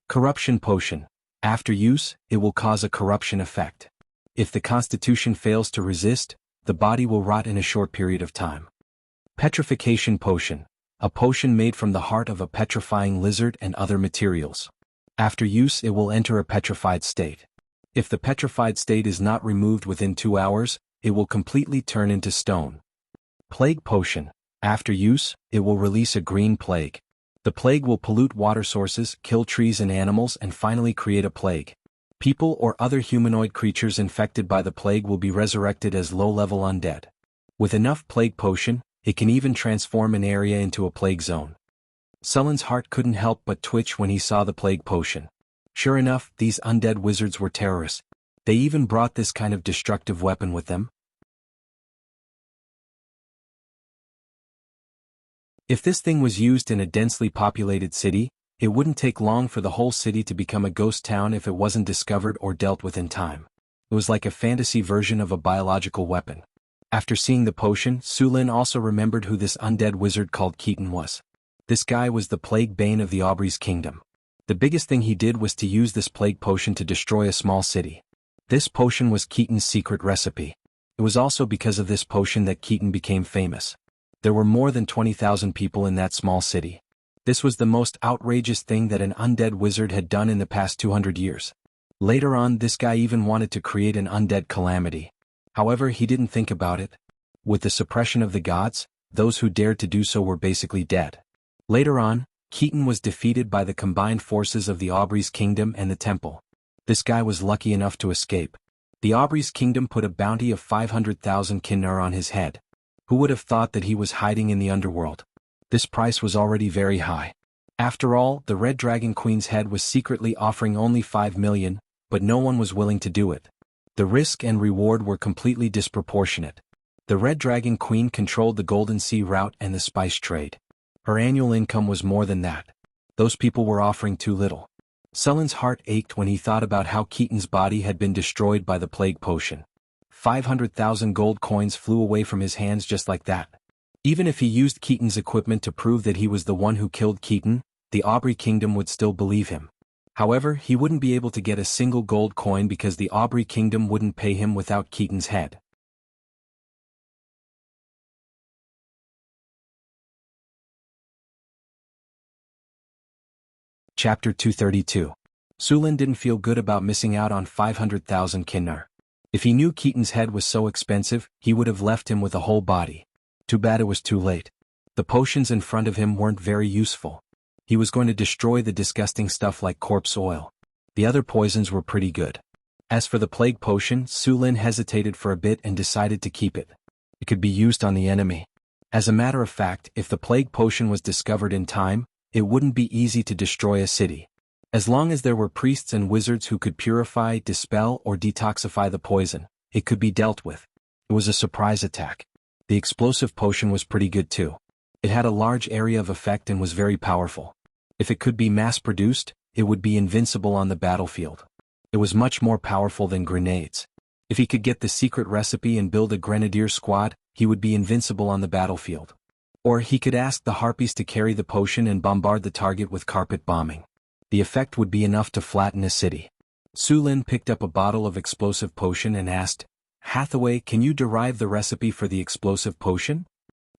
Corruption potion. After use, it will cause a corruption effect. If the constitution fails to resist, the body will rot in a short period of time. Petrification potion. A potion made from the heart of a petrifying lizard and other materials. After use, it will enter a petrified state. If the petrified state is not removed within 2 hours, it will completely turn into stone. Plague potion. After use, it will release a green plague. The plague will pollute water sources, kill trees and animals, and finally create a plague. People or other humanoid creatures infected by the plague will be resurrected as low-level undead. With enough plague potion, it can even transform an area into a plague zone. Sullen's heart couldn't help but twitch when he saw the plague potion. Sure enough, these undead wizards were terrorists. They even brought this kind of destructive weapon with them. If this thing was used in a densely populated city, it wouldn't take long for the whole city to become a ghost town if it wasn't discovered or dealt with in time. It was like a fantasy version of a biological weapon. After seeing the potion, Su Lin also remembered who this undead wizard called Keaton was. This guy was the plague bane of the Aubrey's kingdom. The biggest thing he did was to use this plague potion to destroy a small city. This potion was Keaton's secret recipe. It was also because of this potion that Keaton became famous. There were more than 20,000 people in that small city. This was the most outrageous thing that an undead wizard had done in the past 200 years. Later on, this guy even wanted to create an undead calamity. However, he didn't think about it. With the suppression of the gods, those who dared to do so were basically dead. Later on, Keaton was defeated by the combined forces of the Aubrey's kingdom and the temple. This guy was lucky enough to escape. The Aubrey's kingdom put a bounty of 500,000 kinnar on his head. Who would have thought that he was hiding in the underworld? This price was already very high. After all, the Red Dragon Queen's head was secretly offering only 5 million, but no one was willing to do it. The risk and reward were completely disproportionate. The Red Dragon Queen controlled the Golden Sea route and the spice trade. Her annual income was more than that. Those people were offering too little. Sullen's heart ached when he thought about how Keaton's body had been destroyed by the plague potion. 500,000 gold coins flew away from his hands just like that. Even if he used Keaton's equipment to prove that he was the one who killed Keaton, the Aubrey Kingdom would still believe him. However, he wouldn't be able to get a single gold coin because the Aubrey Kingdom wouldn't pay him without Keaton's head. Chapter 232. Sulin didn't feel good about missing out on 500,000 kinnar. If he knew Keaton's head was so expensive, he would have left him with a whole body. Too bad it was too late. The potions in front of him weren't very useful. He was going to destroy the disgusting stuff like corpse oil. The other poisons were pretty good. As for the plague potion, Sulin hesitated for a bit and decided to keep it. It could be used on the enemy. As a matter of fact, if the plague potion was discovered in time, it wouldn't be easy to destroy a city. As long as there were priests and wizards who could purify, dispel, or detoxify the poison, it could be dealt with. It was a surprise attack. The explosive potion was pretty good too. It had a large area of effect and was very powerful. If it could be mass-produced, it would be invincible on the battlefield. It was much more powerful than grenades. If he could get the secret recipe and build a grenadier squad, he would be invincible on the battlefield. Or he could ask the harpies to carry the potion and bombard the target with carpet bombing. The effect would be enough to flatten a city. Sulin picked up a bottle of explosive potion and asked, "Hathaway, can you derive the recipe for the explosive potion?"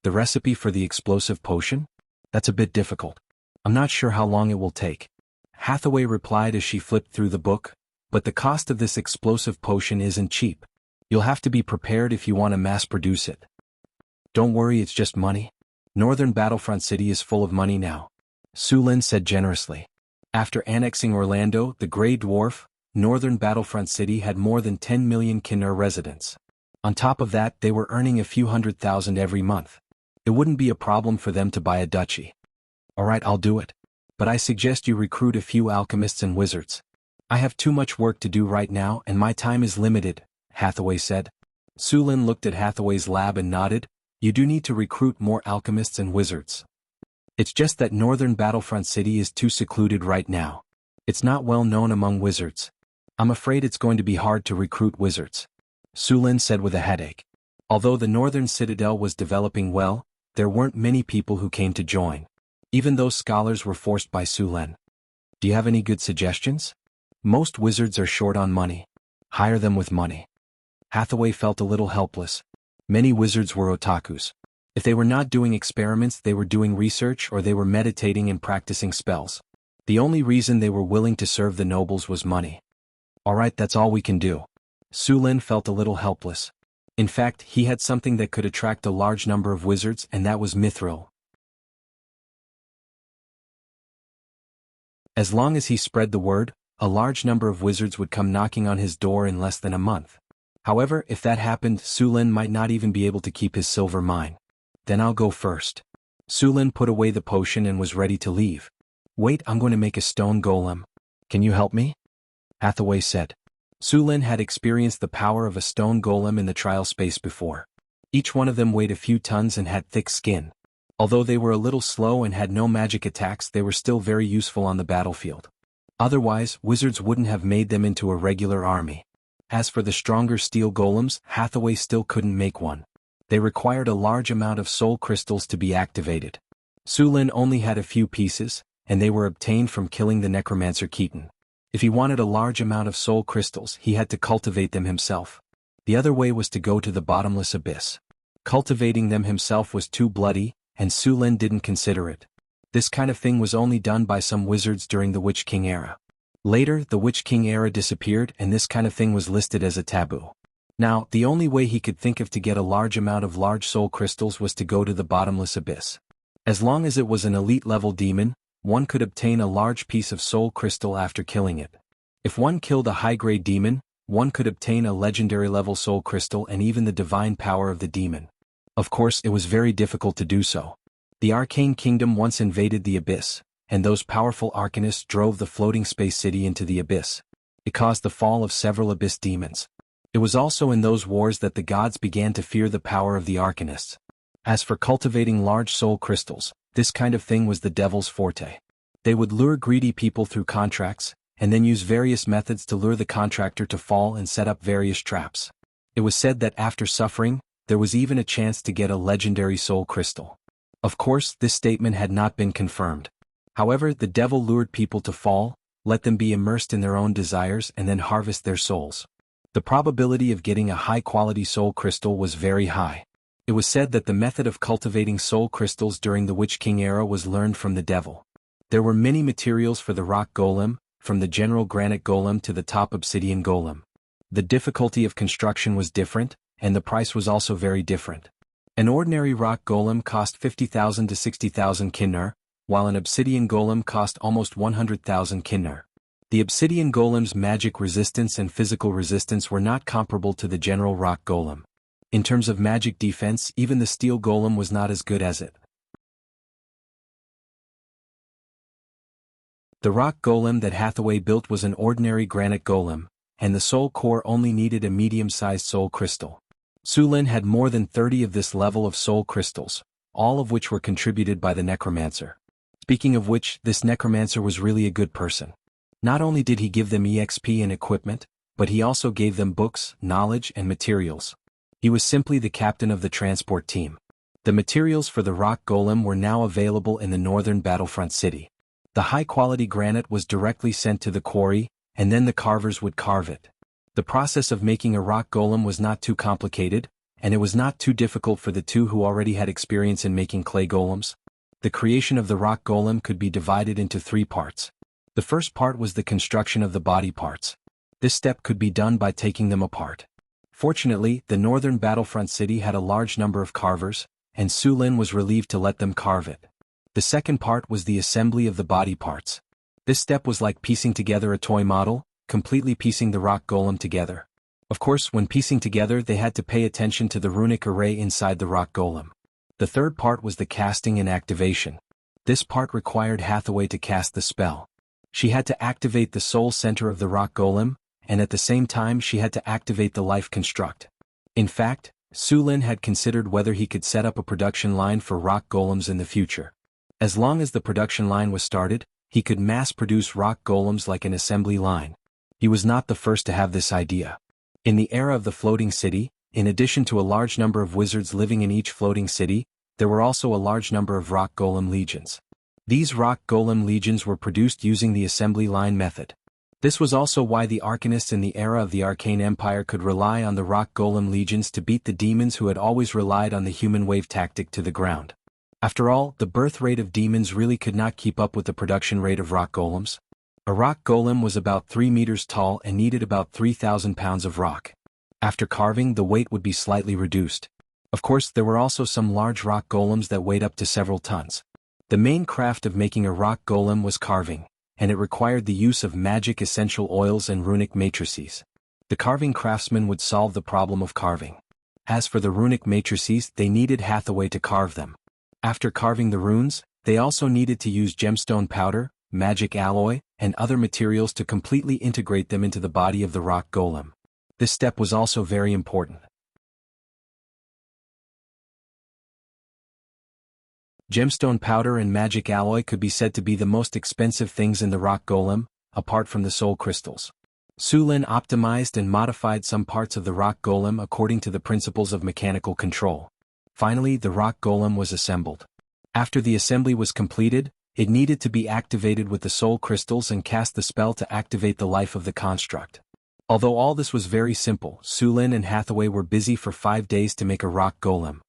"The recipe for the explosive potion? That's a bit difficult. I'm not sure how long it will take." Hathaway replied as she flipped through the book, "But the cost of this explosive potion isn't cheap. You'll have to be prepared if you want to mass-produce it." "Don't worry, it's just money. Northern Battlefront City is full of money now," Sulin said generously. After annexing Orlando, the Grey Dwarf, Northern Battlefront City had more than 10 million kinnar residents. On top of that, they were earning a few 100,000 every month. It wouldn't be a problem for them to buy a duchy. "Alright, I'll do it. But I suggest you recruit a few alchemists and wizards. I have too much work to do right now and my time is limited," Hathaway said. Sulin looked at Hathaway's lab and nodded. "You do need to recruit more alchemists and wizards. It's just that Northern Battlefront City is too secluded right now. It's not well known among wizards. I'm afraid it's going to be hard to recruit wizards," Sulin said with a headache. Although the Northern Citadel was developing well, there weren't many people who came to join. Even those scholars were forced by Sulin. "Do you have any good suggestions?" "Most wizards are short on money. Hire them with money." Hathaway felt a little helpless. Many wizards were otakus. If they were not doing experiments, they were doing research or they were meditating and practicing spells. The only reason they were willing to serve the nobles was money. "Alright, that's all we can do." Sulin felt a little helpless. In fact, he had something that could attract a large number of wizards, and that was mithril. As long as he spread the word, a large number of wizards would come knocking on his door in less than a month. However, if that happened, Sulin might not even be able to keep his silver mine. "Then I'll go first." Sulin put away the potion and was ready to leave. "Wait, I'm going to make a stone golem. Can you help me?" Hathaway said. Sulin had experienced the power of a stone golem in the trial space before. Each one of them weighed a few tons and had thick skin. Although they were a little slow and had no magic attacks, they were still very useful on the battlefield. Otherwise, wizards wouldn't have made them into a regular army. As for the stronger steel golems, Hathaway still couldn't make one. They required a large amount of soul crystals to be activated. Sulin only had a few pieces, and they were obtained from killing the necromancer Keaton. If he wanted a large amount of soul crystals, he had to cultivate them himself. The other way was to go to the bottomless abyss. Cultivating them himself was too bloody, and Sulin didn't consider it. This kind of thing was only done by some wizards during the Witch King era. Later, the Witch King era disappeared and this kind of thing was listed as a taboo. Now, the only way he could think of to get a large amount of large soul crystals was to go to the bottomless abyss. As long as it was an elite level demon, one could obtain a large piece of soul crystal after killing it. If one killed a high-grade demon, one could obtain a legendary-level soul crystal and even the divine power of the demon. Of course, it was very difficult to do so. The Arcane Kingdom once invaded the Abyss, and those powerful arcanists drove the floating space city into the Abyss. It caused the fall of several Abyss demons. It was also in those wars that the gods began to fear the power of the arcanists. As for cultivating large soul crystals, this kind of thing was the devil's forte. They would lure greedy people through contracts, and then use various methods to lure the contractor to fall and set up various traps. It was said that after suffering, there was even a chance to get a legendary soul crystal. Of course, this statement had not been confirmed. However, the devil lured people to fall, let them be immersed in their own desires and then harvest their souls. The probability of getting a high-quality soul crystal was very high. It was said that the method of cultivating soul crystals during the Witch King era was learned from the devil. There were many materials for the rock golem, from the general granite golem to the top obsidian golem. The difficulty of construction was different, and the price was also very different. An ordinary rock golem cost 50,000 to 60,000 kinnar, while an obsidian golem cost almost 100,000 kinnar. The obsidian golem's magic resistance and physical resistance were not comparable to the general rock golem. In terms of magic defense, even the steel golem was not as good as it. The rock golem that Hathaway built was an ordinary granite golem, and the soul core only needed a medium-sized soul crystal. Sulin had more than 30 of this level of soul crystals, all of which were contributed by the necromancer. Speaking of which, this necromancer was really a good person. Not only did he give them EXP and equipment, but he also gave them books, knowledge, and materials. He was simply the captain of the transport team. The materials for the rock golem were now available in the northern battlefront city. The high-quality granite was directly sent to the quarry, and then the carvers would carve it. The process of making a rock golem was not too complicated, and it was not too difficult for the two who already had experience in making clay golems. The creation of the rock golem could be divided into 3 parts. The first part was the construction of the body parts. This step could be done by taking them apart. Fortunately, the northern battlefront city had a large number of carvers, and Sulin was relieved to let them carve it. The second part was the assembly of the body parts. This step was like piecing together a toy model, completely piecing the rock golem together. Of course, when piecing together they had to pay attention to the runic array inside the rock golem. The third part was the casting and activation. This part required Hathaway to cast the spell. She had to activate the soul center of the rock golem, and at the same time she had to activate the life construct. In fact, Sulin had considered whether he could set up a production line for rock golems in the future. As long as the production line was started, he could mass-produce rock golems like an assembly line. He was not the first to have this idea. In the era of the floating city, in addition to a large number of wizards living in each floating city, there were also a large number of rock golem legions. These rock golem legions were produced using the assembly line method. This was also why the arcanists in the era of the Arcane Empire could rely on the rock golem legions to beat the demons who had always relied on the human wave tactic to the ground. After all, the birth rate of demons really could not keep up with the production rate of rock golems. A rock golem was about 3 meters tall and needed about 3,000 pounds of rock. After carving, the weight would be slightly reduced. Of course, there were also some large rock golems that weighed up to several tons. The main craft of making a rock golem was carving, and it required the use of magic essential oils and runic matrices. The carving craftsman would solve the problem of carving. As for the runic matrices, they needed Hathaway to carve them. After carving the runes, they also needed to use gemstone powder, magic alloy, and other materials to completely integrate them into the body of the rock golem. This step was also very important. Gemstone powder and magic alloy could be said to be the most expensive things in the rock golem, apart from the soul crystals. Sulin optimized and modified some parts of the rock golem according to the principles of mechanical control. Finally, the rock golem was assembled. After the assembly was completed, it needed to be activated with the soul crystals and cast the spell to activate the life of the construct. Although all this was very simple, Sulin and Hathaway were busy for 5 days to make a rock golem.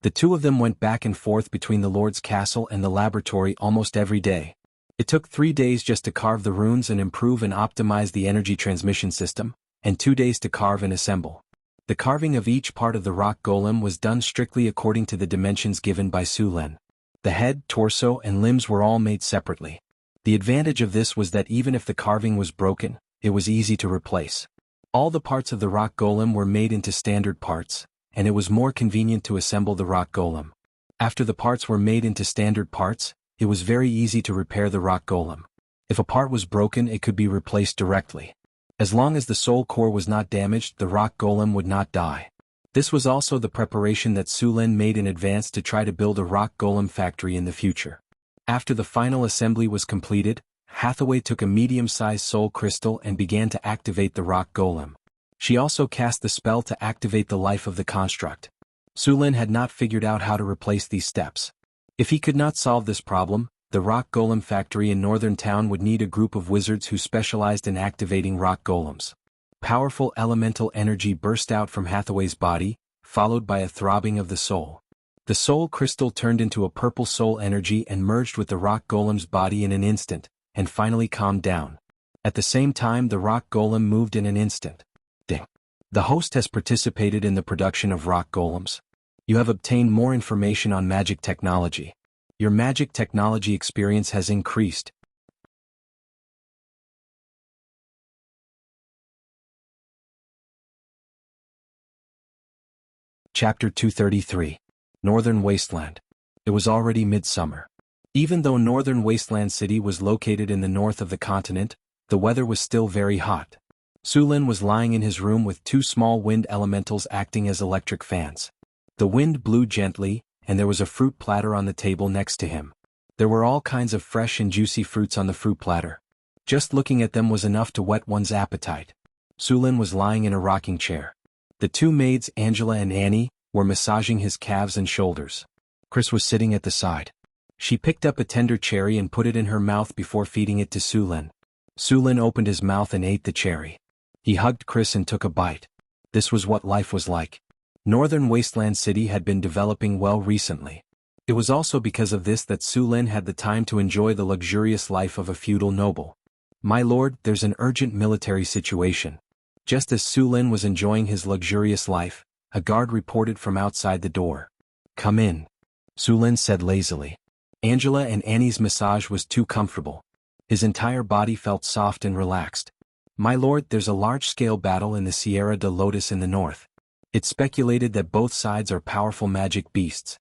The two of them went back and forth between the Lord's castle and the laboratory almost every day. It took 3 days just to carve the runes and improve and optimize the energy transmission system, and 2 days to carve and assemble. The carving of each part of the rock golem was done strictly according to the dimensions given by Sulin. The head, torso, and limbs were all made separately. The advantage of this was that even if the carving was broken, it was easy to replace. All the parts of the rock golem were made into standard parts, and it was more convenient to assemble the rock golem. After the parts were made into standard parts, it was very easy to repair the rock golem. If a part was broken, it could be replaced directly. As long as the soul core was not damaged, the rock golem would not die. This was also the preparation that Su Lin made in advance to try to build a rock golem factory in the future. After the final assembly was completed, Hathaway took a medium-sized soul crystal and began to activate the rock golem. She also cast the spell to activate the life of the construct. Su Lin had not figured out how to replace these steps. If he could not solve this problem, the rock golem factory in Northern Town would need a group of wizards who specialized in activating rock golems. Powerful elemental energy burst out from Hathaway's body, followed by a throbbing of the soul. The soul crystal turned into a purple soul energy and merged with the rock golem's body in an instant, and finally calmed down. At the same time, the rock golem moved in an instant. Ding. The host has participated in the production of rock golems. You have obtained more information on magic technology. Your magic technology experience has increased. Chapter 233. Northern Wasteland. It was already midsummer. Even though Northern Wasteland City was located in the north of the continent, the weather was still very hot. Su Lin was lying in his room with two small wind elementals acting as electric fans. The wind blew gently, and there was a fruit platter on the table next to him. There were all kinds of fresh and juicy fruits on the fruit platter. Just looking at them was enough to whet one's appetite. Su Lin was lying in a rocking chair. The two maids, Angela and Annie, were massaging his calves and shoulders. Chris was sitting at the side. She picked up a tender cherry and put it in her mouth before feeding it to Su Lin. Su Lin opened his mouth and ate the cherry. He hugged Chris and took a bite. This was what life was like. Northern Wasteland City had been developing well recently. It was also because of this that Su Lin had the time to enjoy the luxurious life of a feudal noble. "My lord, there's an urgent military situation." Just as Su Lin was enjoying his luxurious life, a guard reported from outside the door. "Come in," Su Lin said lazily. Angela and Annie's massage was too comfortable. His entire body felt soft and relaxed. "My lord, there's a large-scale battle in the Sierra de Lotus in the north. It's speculated that both sides are powerful magic beasts."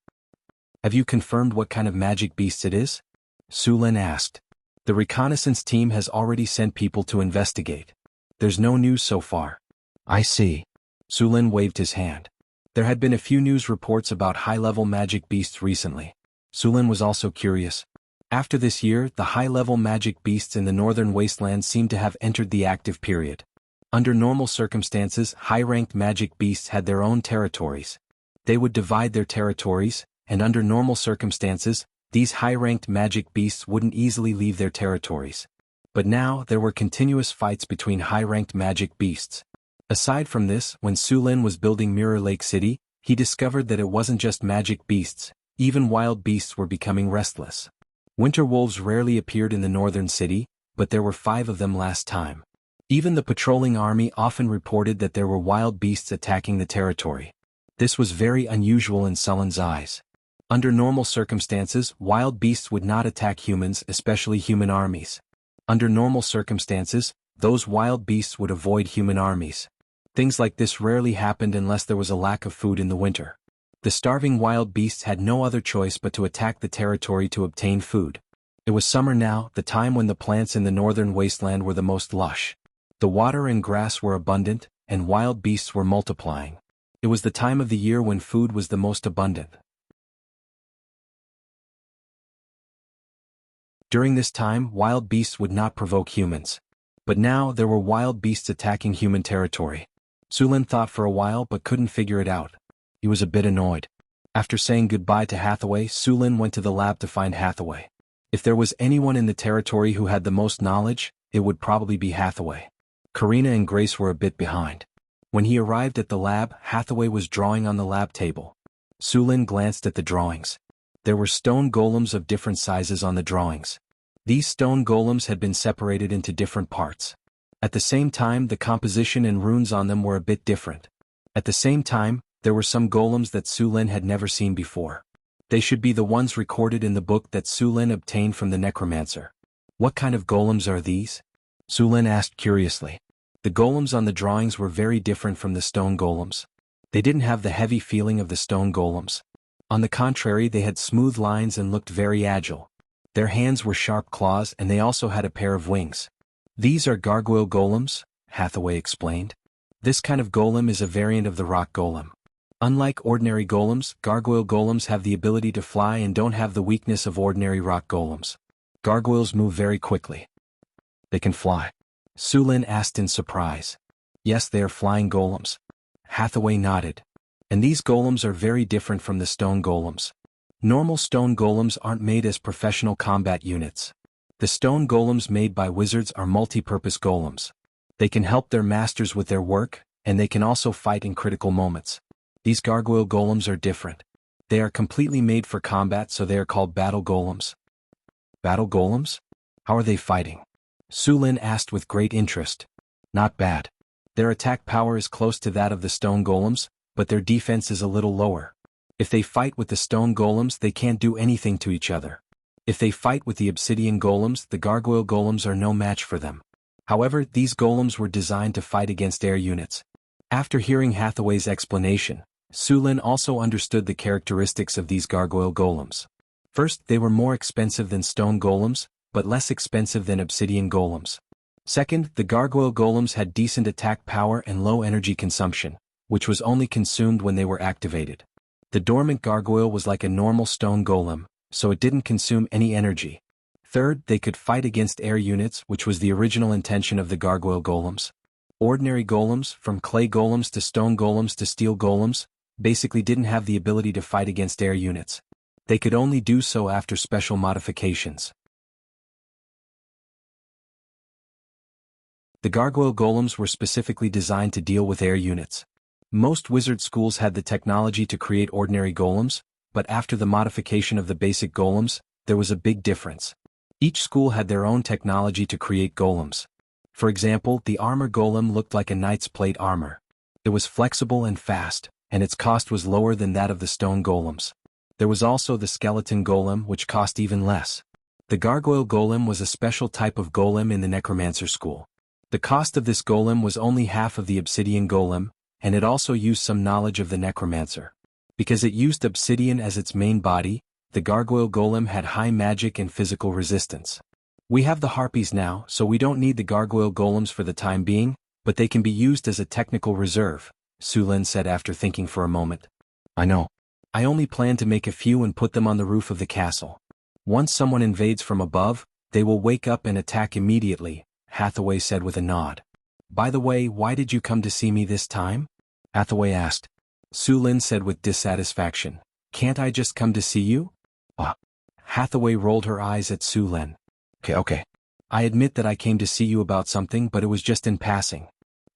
"Have you confirmed what kind of magic beasts it is?" Su Lin asked. "The reconnaissance team has already sent people to investigate. There's no news so far." "I see." Su Lin waved his hand. There had been a few news reports about high-level magic beasts recently. Su Lin was also curious. After this year, the high-level magic beasts in the northern wasteland seemed to have entered the active period. Under normal circumstances, high-ranked magic beasts had their own territories. They would divide their territories, and under normal circumstances, these high-ranked magic beasts wouldn't easily leave their territories. But now, there were continuous fights between high-ranked magic beasts. Aside from this, when Su Lin was building Mirror Lake City, he discovered that it wasn't just magic beasts, even wild beasts were becoming restless. Winter wolves rarely appeared in the northern city, but there were 5 of them last time. Even the patrolling army often reported that there were wild beasts attacking the territory. This was very unusual in Sullen's eyes. Under normal circumstances, wild beasts would not attack humans, especially human armies. Under normal circumstances, those wild beasts would avoid human armies. Things like this rarely happened unless there was a lack of food in the winter. The starving wild beasts had no other choice but to attack the territory to obtain food. It was summer now, the time when the plants in the northern wasteland were the most lush. The water and grass were abundant, and wild beasts were multiplying. It was the time of the year when food was the most abundant. During this time, wild beasts would not provoke humans. But now, there were wild beasts attacking human territory. Su Lin thought for a while but couldn't figure it out. He was a bit annoyed. After saying goodbye to Hathaway, Su Lin went to the lab to find Hathaway. If there was anyone in the territory who had the most knowledge, it would probably be Hathaway. Karina and Grace were a bit behind. When he arrived at the lab, Hathaway was drawing on the lab table. Su Lin glanced at the drawings. There were stone golems of different sizes on the drawings. These stone golems had been separated into different parts. At the same time, the composition and runes on them were a bit different. At the same time, there were some golems that Su Lin had never seen before. They should be the ones recorded in the book that Su Lin obtained from the necromancer. What kind of golems are these? Su Lin asked curiously. The golems on the drawings were very different from the stone golems. They didn't have the heavy feeling of the stone golems. On the contrary, they had smooth lines and looked very agile. Their hands were sharp claws and they also had a pair of wings. These are gargoyle golems, Hathaway explained. This kind of golem is a variant of the rock golem. Unlike ordinary golems, gargoyle golems have the ability to fly and don't have the weakness of ordinary rock golems. Gargoyles move very quickly. They can fly? Su Lin asked in surprise. Yes, they are flying golems. Hathaway nodded. And these golems are very different from the stone golems. Normal stone golems aren't made as professional combat units. The stone golems made by wizards are multi-purpose golems. They can help their masters with their work, and they can also fight in critical moments. These gargoyle golems are different. They are completely made for combat, so they are called battle golems. Battle golems? How are they fighting? Su Lin asked with great interest. Not bad. Their attack power is close to that of the stone golems, but their defense is a little lower. If they fight with the stone golems, they can't do anything to each other. If they fight with the obsidian golems, the gargoyle golems are no match for them. However, these golems were designed to fight against air units. After hearing Hathaway's explanation, Su Lin also understood the characteristics of these gargoyle golems. First, they were more expensive than stone golems, but less expensive than obsidian golems. Second, the gargoyle golems had decent attack power and low energy consumption, which was only consumed when they were activated. The dormant gargoyle was like a normal stone golem, so it didn't consume any energy. Third, they could fight against air units, which was the original intention of the gargoyle golems. Ordinary golems, from clay golems to stone golems to steel golems, basically didn't have the ability to fight against air units. They could only do so after special modifications. The gargoyle golems were specifically designed to deal with air units. Most wizard schools had the technology to create ordinary golems, but after the modification of the basic golems, there was a big difference. Each school had their own technology to create golems. For example, the armor golem looked like a knight's plate armor. It was flexible and fast, and its cost was lower than that of the stone golems. There was also the skeleton golem, which cost even less. The gargoyle golem was a special type of golem in the necromancer school. The cost of this golem was only half of the obsidian golem, and it also used some knowledge of the necromancer. Because it used obsidian as its main body, the gargoyle golem had high magic and physical resistance. We have the harpies now, so we don't need the gargoyle golems for the time being, but they can be used as a technical reserve, Su Lin said after thinking for a moment. I know. I only plan to make a few and put them on the roof of the castle. Once someone invades from above, they will wake up and attack immediately, Hathaway said with a nod. By the way, why did you come to see me this time? Hathaway asked. Su Lin said with dissatisfaction. Can't I just come to see you? Hathaway rolled her eyes at Su Lin. Okay. I admit that I came to see you about something, but it was just in passing.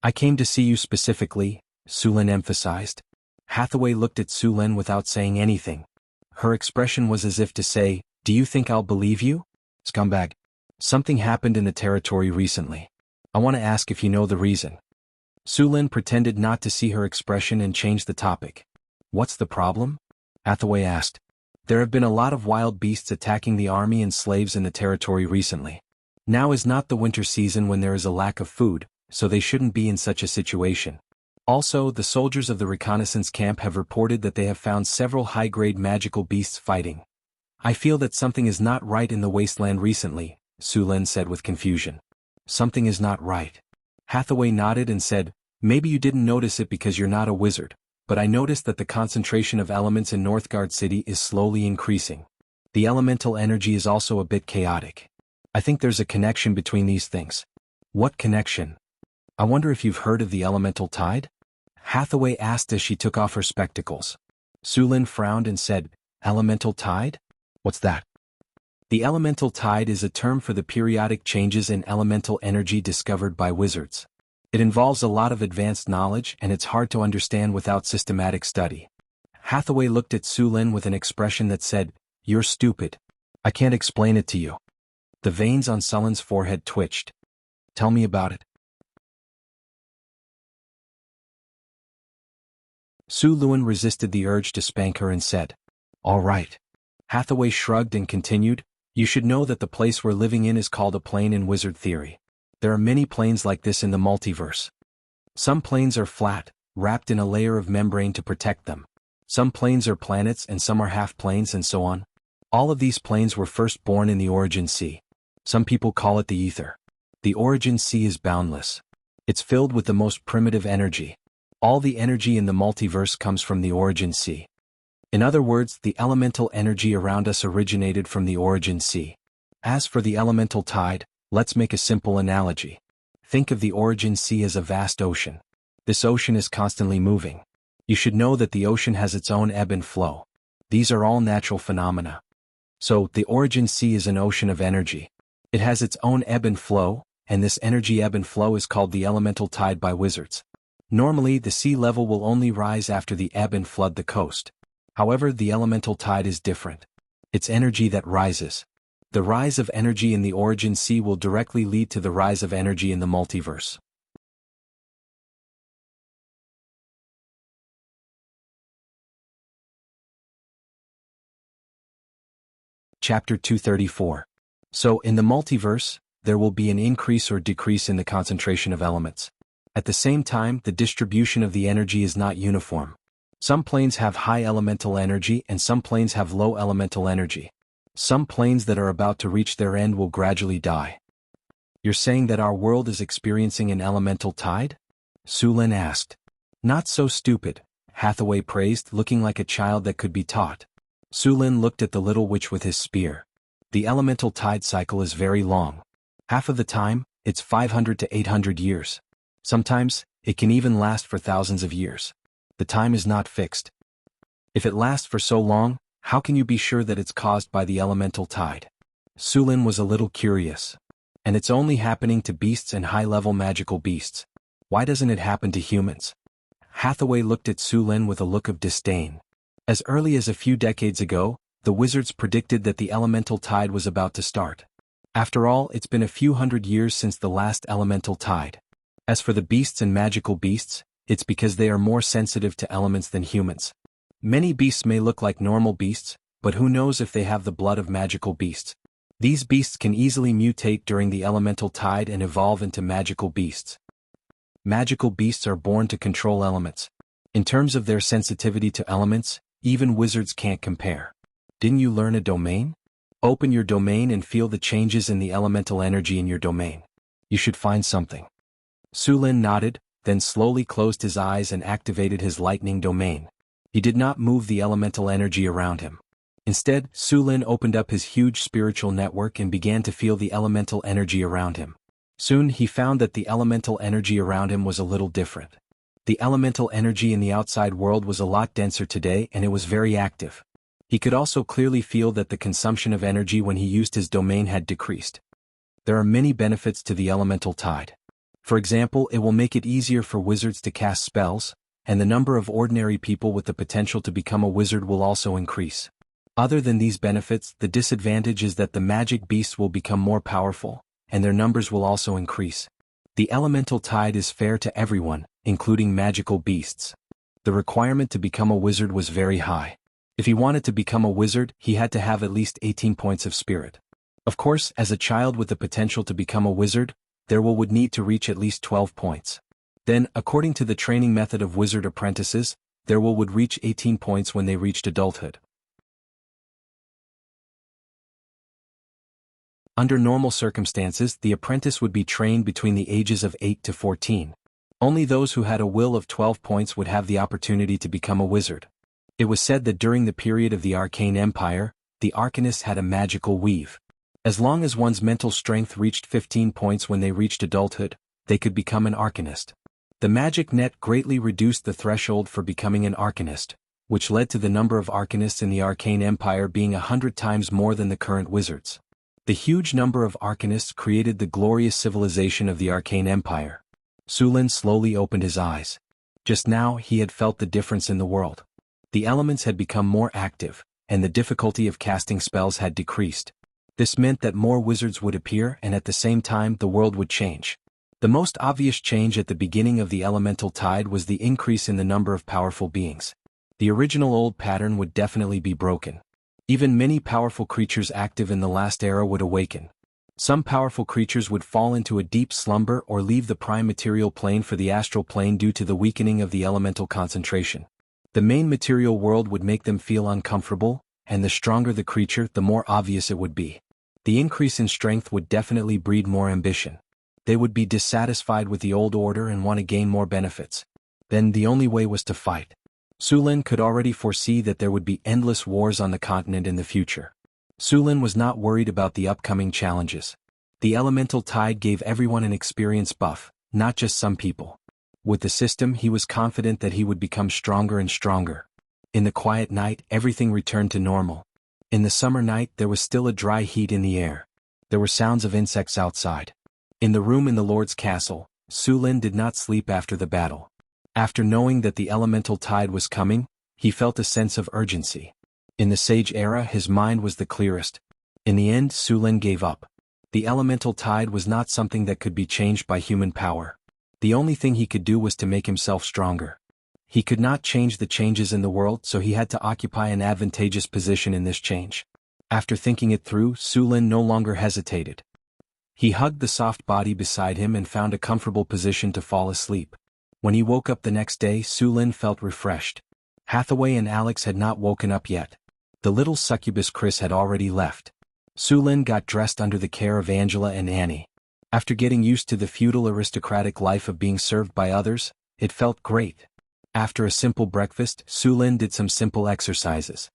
I came to see you specifically, Su Lin emphasized. Hathaway looked at Su Lin without saying anything. Her expression was as if to say, do you think I'll believe you? Scumbag. Something happened in the territory recently. I want to ask if you know the reason. Su Lin pretended not to see her expression and changed the topic. What's the problem? Hathaway asked. There have been a lot of wild beasts attacking the army and slaves in the territory recently. Now is not the winter season when there is a lack of food, so they shouldn't be in such a situation. Also, the soldiers of the reconnaissance camp have reported that they have found several high-grade magical beasts fighting. I feel that something is not right in the wasteland recently, Su Lin said with confusion. Something is not right. Hathaway nodded and said, maybe you didn't notice it because you're not a wizard, but I noticed that the concentration of elements in Northgard City is slowly increasing. The elemental energy is also a bit chaotic. I think there's a connection between these things. What connection? I wonder if you've heard of the elemental tide? Hathaway asked as she took off her spectacles. Su Lin frowned and said, Elemental tide? What's that? The elemental tide is a term for the periodic changes in elemental energy discovered by wizards. It involves a lot of advanced knowledge and it's hard to understand without systematic study. Hathaway looked at Su Lin with an expression that said, You're stupid. I can't explain it to you. The veins on Su Lin's forehead twitched. Tell me about it. Su Lin resisted the urge to spank her and said, All right. Hathaway shrugged and continued, You should know that the place we're living in is called a plane in wizard theory. There are many planes like this in the multiverse. Some planes are flat, wrapped in a layer of membrane to protect them. Some planes are planets and some are half planes and so on. All of these planes were first born in the origin sea. Some people call it the ether. The origin sea is boundless. It's filled with the most primitive energy. All the energy in the multiverse comes from the origin sea. In other words, the elemental energy around us originated from the origin sea. As for the elemental tide, let's make a simple analogy. Think of the origin sea as a vast ocean. This ocean is constantly moving. You should know that the ocean has its own ebb and flow. These are all natural phenomena. So, the origin sea is an ocean of energy. It has its own ebb and flow, and this energy ebb and flow is called the elemental tide by wizards. Normally, the sea level will only rise after the ebb and flood the coast. However, the elemental tide is different. It's energy that rises. The rise of energy in the origin sea will directly lead to the rise of energy in the multiverse. Chapter 234. So, in the multiverse, there will be an increase or decrease in the concentration of elements. At the same time, the distribution of the energy is not uniform. Some planes have high elemental energy and some planes have low elemental energy. Some planes that are about to reach their end will gradually die. You're saying that our world is experiencing an elemental tide? Sulin asked. Not so stupid, Hathaway praised, looking like a child that could be taught. Sulin looked at the little witch with his spear. The elemental tide cycle is very long. Half of the time, it's 500 to 800 years. Sometimes, it can even last for thousands of years. The time is not fixed. If it lasts for so long, how can you be sure that it's caused by the elemental tide? Sulin was a little curious. And it's only happening to beasts and high-level magical beasts. Why doesn't it happen to humans? Hathaway looked at Sulin with a look of disdain. As early as a few decades ago, the wizards predicted that the elemental tide was about to start. After all, it's been a few hundred years since the last elemental tide. As for the beasts and magical beasts, it's because they are more sensitive to elements than humans. Many beasts may look like normal beasts, but who knows if they have the blood of magical beasts. These beasts can easily mutate during the elemental tide and evolve into magical beasts. Magical beasts are born to control elements. In terms of their sensitivity to elements, even wizards can't compare. Didn't you learn a domain? Open your domain and feel the changes in the elemental energy in your domain. You should find something. Sulin nodded, then slowly closed his eyes and activated his lightning domain. He did not move the elemental energy around him. Instead, Sulin opened up his huge spiritual network and began to feel the elemental energy around him. Soon he found that the elemental energy around him was a little different. The elemental energy in the outside world was a lot denser today and it was very active. He could also clearly feel that the consumption of energy when he used his domain had decreased. There are many benefits to the elemental tide. For example, it will make it easier for wizards to cast spells, and the number of ordinary people with the potential to become a wizard will also increase. Other than these benefits, the disadvantage is that the magic beasts will become more powerful, and their numbers will also increase. The elemental tide is fair to everyone, including magical beasts. The requirement to become a wizard was very high. If he wanted to become a wizard, he had to have at least 18 points of spirit. Of course, as a child with the potential to become a wizard, there would need to reach at least 12 points. Then, according to the training method of wizard apprentices, there would reach 18 points when they reached adulthood. Under normal circumstances, the apprentice would be trained between the ages of 8 to 14. Only those who had a will of 12 points would have the opportunity to become a wizard. It was said that during the period of the Arcane Empire, the arcanists had a magical weave. As long as one's mental strength reached 15 points when they reached adulthood, they could become an arcanist. The magic net greatly reduced the threshold for becoming an arcanist, which led to the number of arcanists in the Arcane Empire being 100 times more than the current wizards. The huge number of arcanists created the glorious civilization of the Arcane Empire. Sulin slowly opened his eyes. Just now he had felt the difference in the world. The elements had become more active, and the difficulty of casting spells had decreased. This meant that more wizards would appear and at the same time the world would change. The most obvious change at the beginning of the elemental tide was the increase in the number of powerful beings. The original old pattern would definitely be broken. Even many powerful creatures active in the last era would awaken. Some powerful creatures would fall into a deep slumber or leave the prime material plane for the astral plane due to the weakening of the elemental concentration. The main material world would make them feel uncomfortable, and the stronger the creature, the more obvious it would be. The increase in strength would definitely breed more ambition. They would be dissatisfied with the old order and want to gain more benefits. Then the only way was to fight. Sulin could already foresee that there would be endless wars on the continent in the future. Sulin was not worried about the upcoming challenges. The elemental tide gave everyone an experience buff, not just some people. With the system, he was confident that he would become stronger and stronger. In the quiet night, everything returned to normal. In the summer night, there was still a dry heat in the air. There were sounds of insects outside. In the room in the Lord's castle, Sulin did not sleep after the battle. After knowing that the elemental tide was coming, he felt a sense of urgency. In the Sage era, his mind was the clearest. In the end, Sulin gave up. The elemental tide was not something that could be changed by human power. The only thing he could do was to make himself stronger. He could not change the changes in the world, so he had to occupy an advantageous position in this change. After thinking it through, Sulin no longer hesitated. He hugged the soft body beside him and found a comfortable position to fall asleep. When he woke up the next day, Sulin felt refreshed. Hathaway and Alex had not woken up yet. The little succubus Chris had already left. Sulin got dressed under the care of Angela and Annie. After getting used to the feudal aristocratic life of being served by others, it felt great. After a simple breakfast, Sulin did some simple exercises.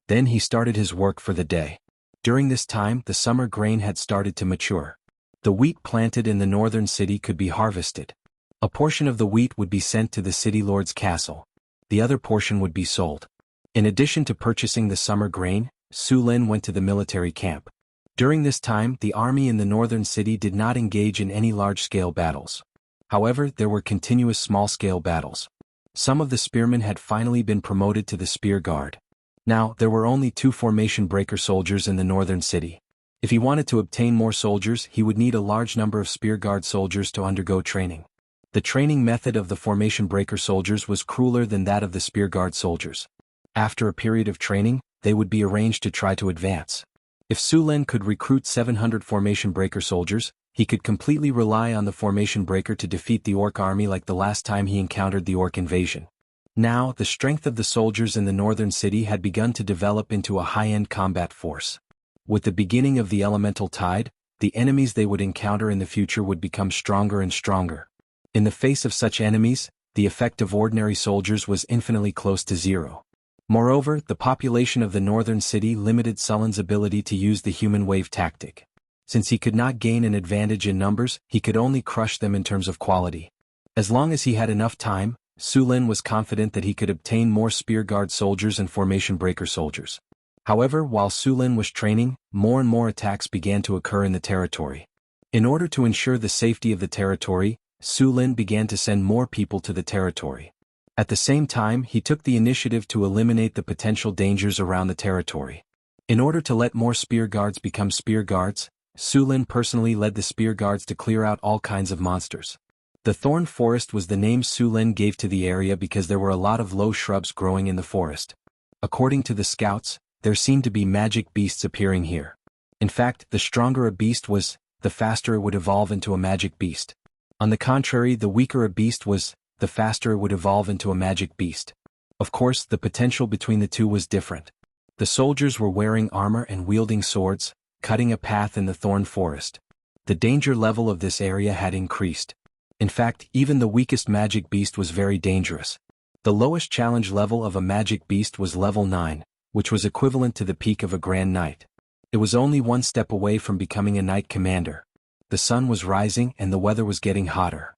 Then he started his work for the day. During this time, the summer grain had started to mature. The wheat planted in the northern city could be harvested. A portion of the wheat would be sent to the city lord's castle. The other portion would be sold. In addition to purchasing the summer grain, Sulin went to the military camp. During this time, the army in the northern city did not engage in any large-scale battles. However, there were continuous small-scale battles. Some of the spearmen had finally been promoted to the spear guard. Now, there were only 2 formation breaker soldiers in the northern city. If he wanted to obtain more soldiers, he would need a large number of spear guard soldiers to undergo training. The training method of the formation breaker soldiers was crueler than that of the spear guard soldiers. After a period of training, they would be arranged to try to advance. If Sulin could recruit 700 formation breaker soldiers, he could completely rely on the formation breaker to defeat the orc army like the last time he encountered the orc invasion. Now, the strength of the soldiers in the northern city had begun to develop into a high-end combat force. With the beginning of the elemental tide, the enemies they would encounter in the future would become stronger and stronger. In the face of such enemies, the effect of ordinary soldiers was infinitely close to zero. Moreover, the population of the northern city limited Sulin's ability to use the human wave tactic. Since he could not gain an advantage in numbers, he could only crush them in terms of quality. As long as he had enough time, Sulin was confident that he could obtain more spear guard soldiers and formation breaker soldiers. However, while Sulin was training, more and more attacks began to occur in the territory. In order to ensure the safety of the territory, Sulin began to send more people to the territory. At the same time, he took the initiative to eliminate the potential dangers around the territory. In order to let more spear guards become spear guards, Sulin personally led the spear guards to clear out all kinds of monsters. The Thorn Forest was the name Sulin gave to the area because there were a lot of low shrubs growing in the forest. According to the scouts, there seemed to be magic beasts appearing here. In fact, the stronger a beast was, the faster it would evolve into a magic beast. On the contrary, the weaker a beast was, the faster it would evolve into a magic beast. Of course, the potential between the two was different. The soldiers were wearing armor and wielding swords, cutting a path in the thorn forest. The danger level of this area had increased. In fact, even the weakest magic beast was very dangerous. The lowest challenge level of a magic beast was level 9, which was equivalent to the peak of a Grand Knight. It was only one step away from becoming a Knight Commander. The sun was rising and the weather was getting hotter.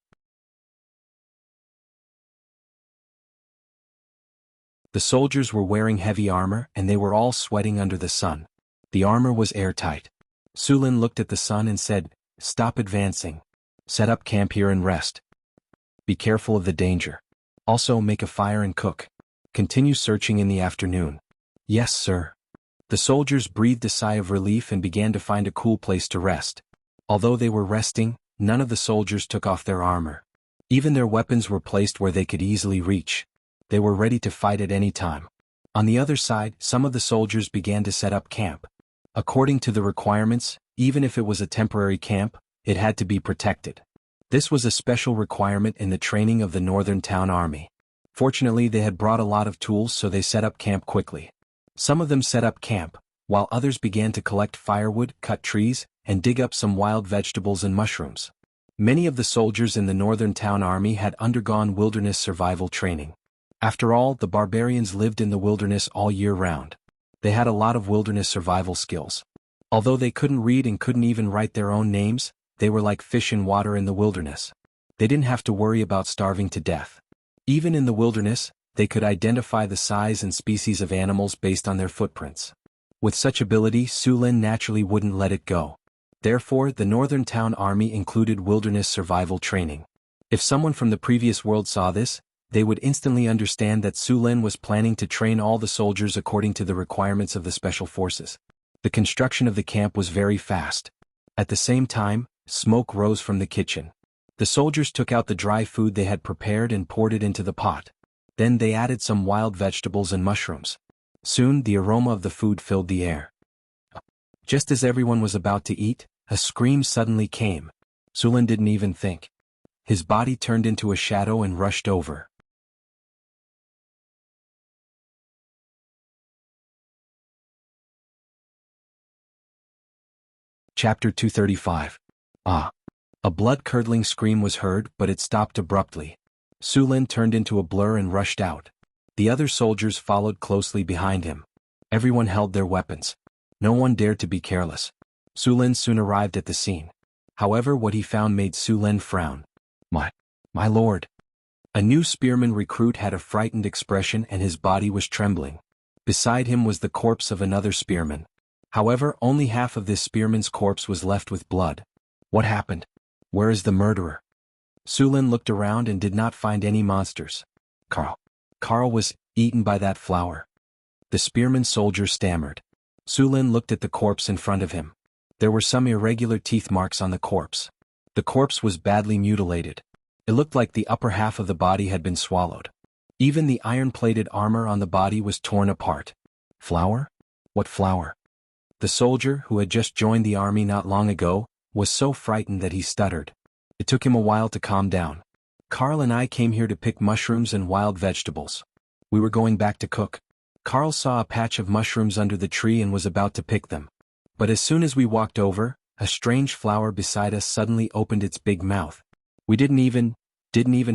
The soldiers were wearing heavy armor and they were all sweating under the sun. The armor was airtight. Sulin looked at the sun and said, "Stop advancing. Set up camp here and rest. Be careful of the danger. Also make a fire and cook. Continue searching in the afternoon." "Yes, sir." The soldiers breathed a sigh of relief and began to find a cool place to rest. Although they were resting, none of the soldiers took off their armor. Even their weapons were placed where they could easily reach. They were ready to fight at any time. On the other side, some of the soldiers began to set up camp. According to the requirements, even if it was a temporary camp, it had to be protected. This was a special requirement in the training of the Northern Town Army. Fortunately, they had brought a lot of tools, so they set up camp quickly. Some of them set up camp, while others began to collect firewood, cut trees, and dig up some wild vegetables and mushrooms. Many of the soldiers in the Northern Town Army had undergone wilderness survival training. After all, the barbarians lived in the wilderness all year round. They had a lot of wilderness survival skills. Although they couldn't read and couldn't even write their own names, they were like fish in water in the wilderness. They didn't have to worry about starving to death. Even in the wilderness, they could identify the size and species of animals based on their footprints. With such ability, Su Lin naturally wouldn't let it go. Therefore, the Northern Town Army included wilderness survival training. If someone from the previous world saw this, they would instantly understand that Su Lin was planning to train all the soldiers according to the requirements of the special forces. The construction of the camp was very fast. At the same time, smoke rose from the kitchen. The soldiers took out the dry food they had prepared and poured it into the pot. Then they added some wild vegetables and mushrooms. Soon, the aroma of the food filled the air. Just as everyone was about to eat, a scream suddenly came. Su Lin didn't even think. His body turned into a shadow and rushed over. Chapter 235. Ah! A blood-curdling scream was heard, but it stopped abruptly. Su Lin turned into a blur and rushed out. The other soldiers followed closely behind him. Everyone held their weapons. No one dared to be careless. Su Lin soon arrived at the scene. However, what he found made Su Lin frown. My lord. A new spearman recruit had a frightened expression and his body was trembling. Beside him was the corpse of another spearman. However, only half of this spearman's corpse was left with blood. What happened? Where is the murderer? Su Lin looked around and did not find any monsters. Carl was eaten by that flower. The spearman soldier stammered. Su Lin looked at the corpse in front of him. There were some irregular teeth marks on the corpse. The corpse was badly mutilated. It looked like the upper half of the body had been swallowed. Even the iron-plated armor on the body was torn apart. Flower? What flower? The soldier, who had just joined the army not long ago, was so frightened that he stuttered. It took him a while to calm down. Carl and I came here to pick mushrooms and wild vegetables. We were going back to cook. Carl saw a patch of mushrooms under the tree and was about to pick them. But as soon as we walked over, a strange flower beside us suddenly opened its big mouth. We didn't even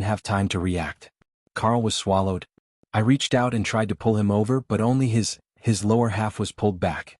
have time to react. Carl was swallowed. I reached out and tried to pull him over, but only his lower half was pulled back.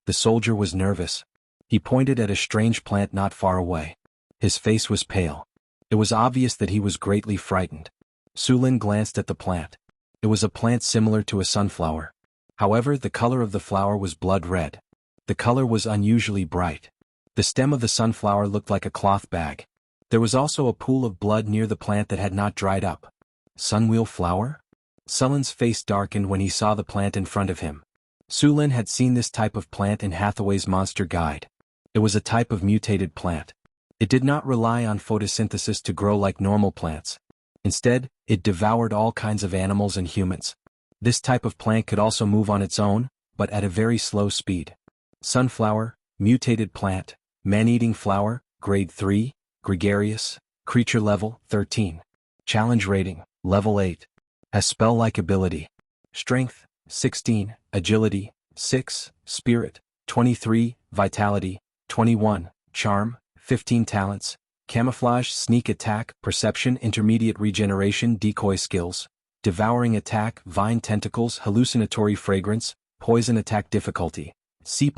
The soldier was nervous. He pointed at a strange plant not far away. His face was pale. It was obvious that he was greatly frightened. Su Lin glanced at the plant. It was a plant similar to a sunflower. However, the color of the flower was blood red. The color was unusually bright. The stem of the sunflower looked like a cloth bag. There was also a pool of blood near the plant that had not dried up. Sunwheel flower? Su Lin's face darkened when he saw the plant in front of him. Su Lin had seen this type of plant in Hathaway's Monster Guide. It was a type of mutated plant. It did not rely on photosynthesis to grow like normal plants. Instead, it devoured all kinds of animals and humans. This type of plant could also move on its own, but at a very slow speed. Sunflower, mutated plant, man-eating flower, grade 3, gregarious, creature level, 13. Challenge rating, level 8. Has spell-like ability. Strength, 16, agility, 6, spirit, 23, vitality, 21, charm, 15 talents, camouflage, sneak attack, perception, intermediate regeneration, decoy skills, devouring attack, vine tentacles, hallucinatory fragrance, poison attack difficulty, C+.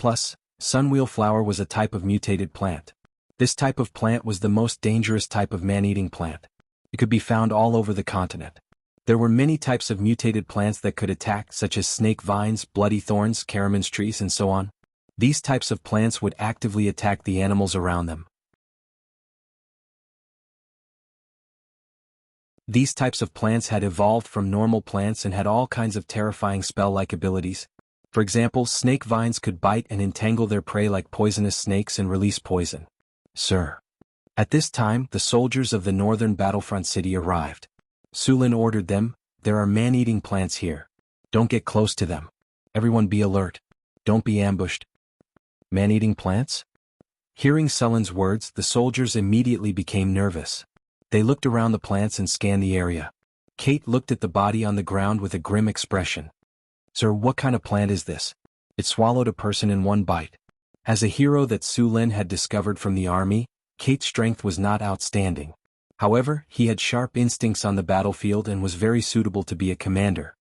Sunwheel flower was a type of mutated plant. This type of plant was the most dangerous type of man-eating plant. It could be found all over the continent. There were many types of mutated plants that could attack, such as snake vines, bloody thorns, caraman's trees, and so on. These types of plants would actively attack the animals around them. These types of plants had evolved from normal plants and had all kinds of terrifying spell-like abilities. For example, snake vines could bite and entangle their prey like poisonous snakes and release poison. Sir. At this time, the soldiers of the northern battlefront city arrived. Su Lin ordered them, There are man-eating plants here. Don't get close to them. Everyone be alert. Don't be ambushed. Man-eating plants? Hearing Sullen's words, the soldiers immediately became nervous. They looked around the plants and scanned the area. Kate looked at the body on the ground with a grim expression. Sir, what kind of plant is this? It swallowed a person in one bite. As a hero that Su Lin had discovered from the army, Kate's strength was not outstanding. However, he had sharp instincts on the battlefield and was very suitable to be a commander.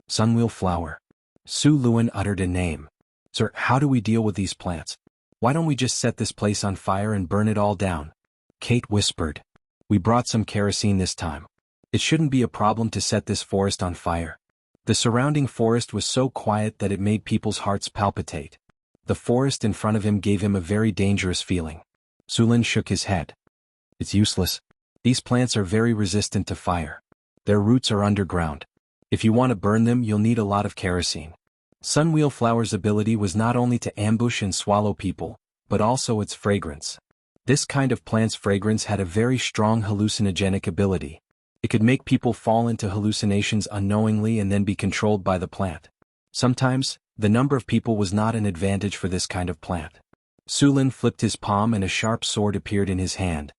Sunwheel flower. Su Lin uttered a name. Sir, how do we deal with these plants? Why don't we just set this place on fire and burn it all down? Kate whispered. We brought some kerosene this time. It shouldn't be a problem to set this forest on fire. The surrounding forest was so quiet that it made people's hearts palpitate. The forest in front of him gave him a very dangerous feeling. Su Lin shook his head. It's useless. These plants are very resistant to fire. Their roots are underground. If you want to burn them, you'll need a lot of kerosene. Sunwheel flower's ability was not only to ambush and swallow people, but also its fragrance. This kind of plant's fragrance had a very strong hallucinogenic ability. It could make people fall into hallucinations unknowingly and then be controlled by the plant. Sometimes, the number of people was not an advantage for this kind of plant. Su Lin flipped his palm and a sharp sword appeared in his hand.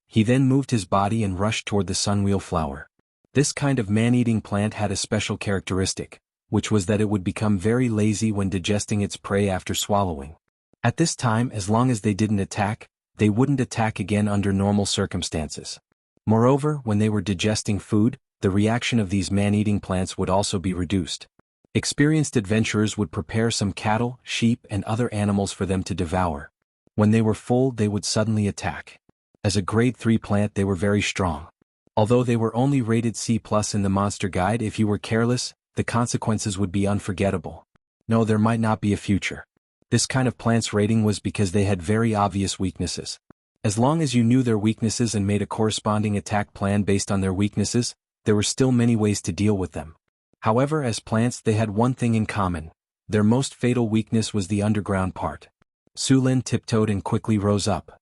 He then moved his body and rushed toward the sunwheel flower. This kind of man-eating plant had a special characteristic, which was that it would become very lazy when digesting its prey after swallowing. At this time, as long as they didn't attack, they wouldn't attack again under normal circumstances. Moreover, when they were digesting food, the reaction of these man-eating plants would also be reduced. Experienced adventurers would prepare some cattle, sheep, and other animals for them to devour. When they were full, they would suddenly attack. As a grade 3 plant, they were very strong. Although they were only rated C+ in the monster guide, if you were careless, the consequences would be unforgettable. No, there might not be a future. This kind of plant's rating was because they had very obvious weaknesses. As long as you knew their weaknesses and made a corresponding attack plan based on their weaknesses, there were still many ways to deal with them. However, as plants they had one thing in common. Their most fatal weakness was the underground part. Su Lin tiptoed and quickly rose up.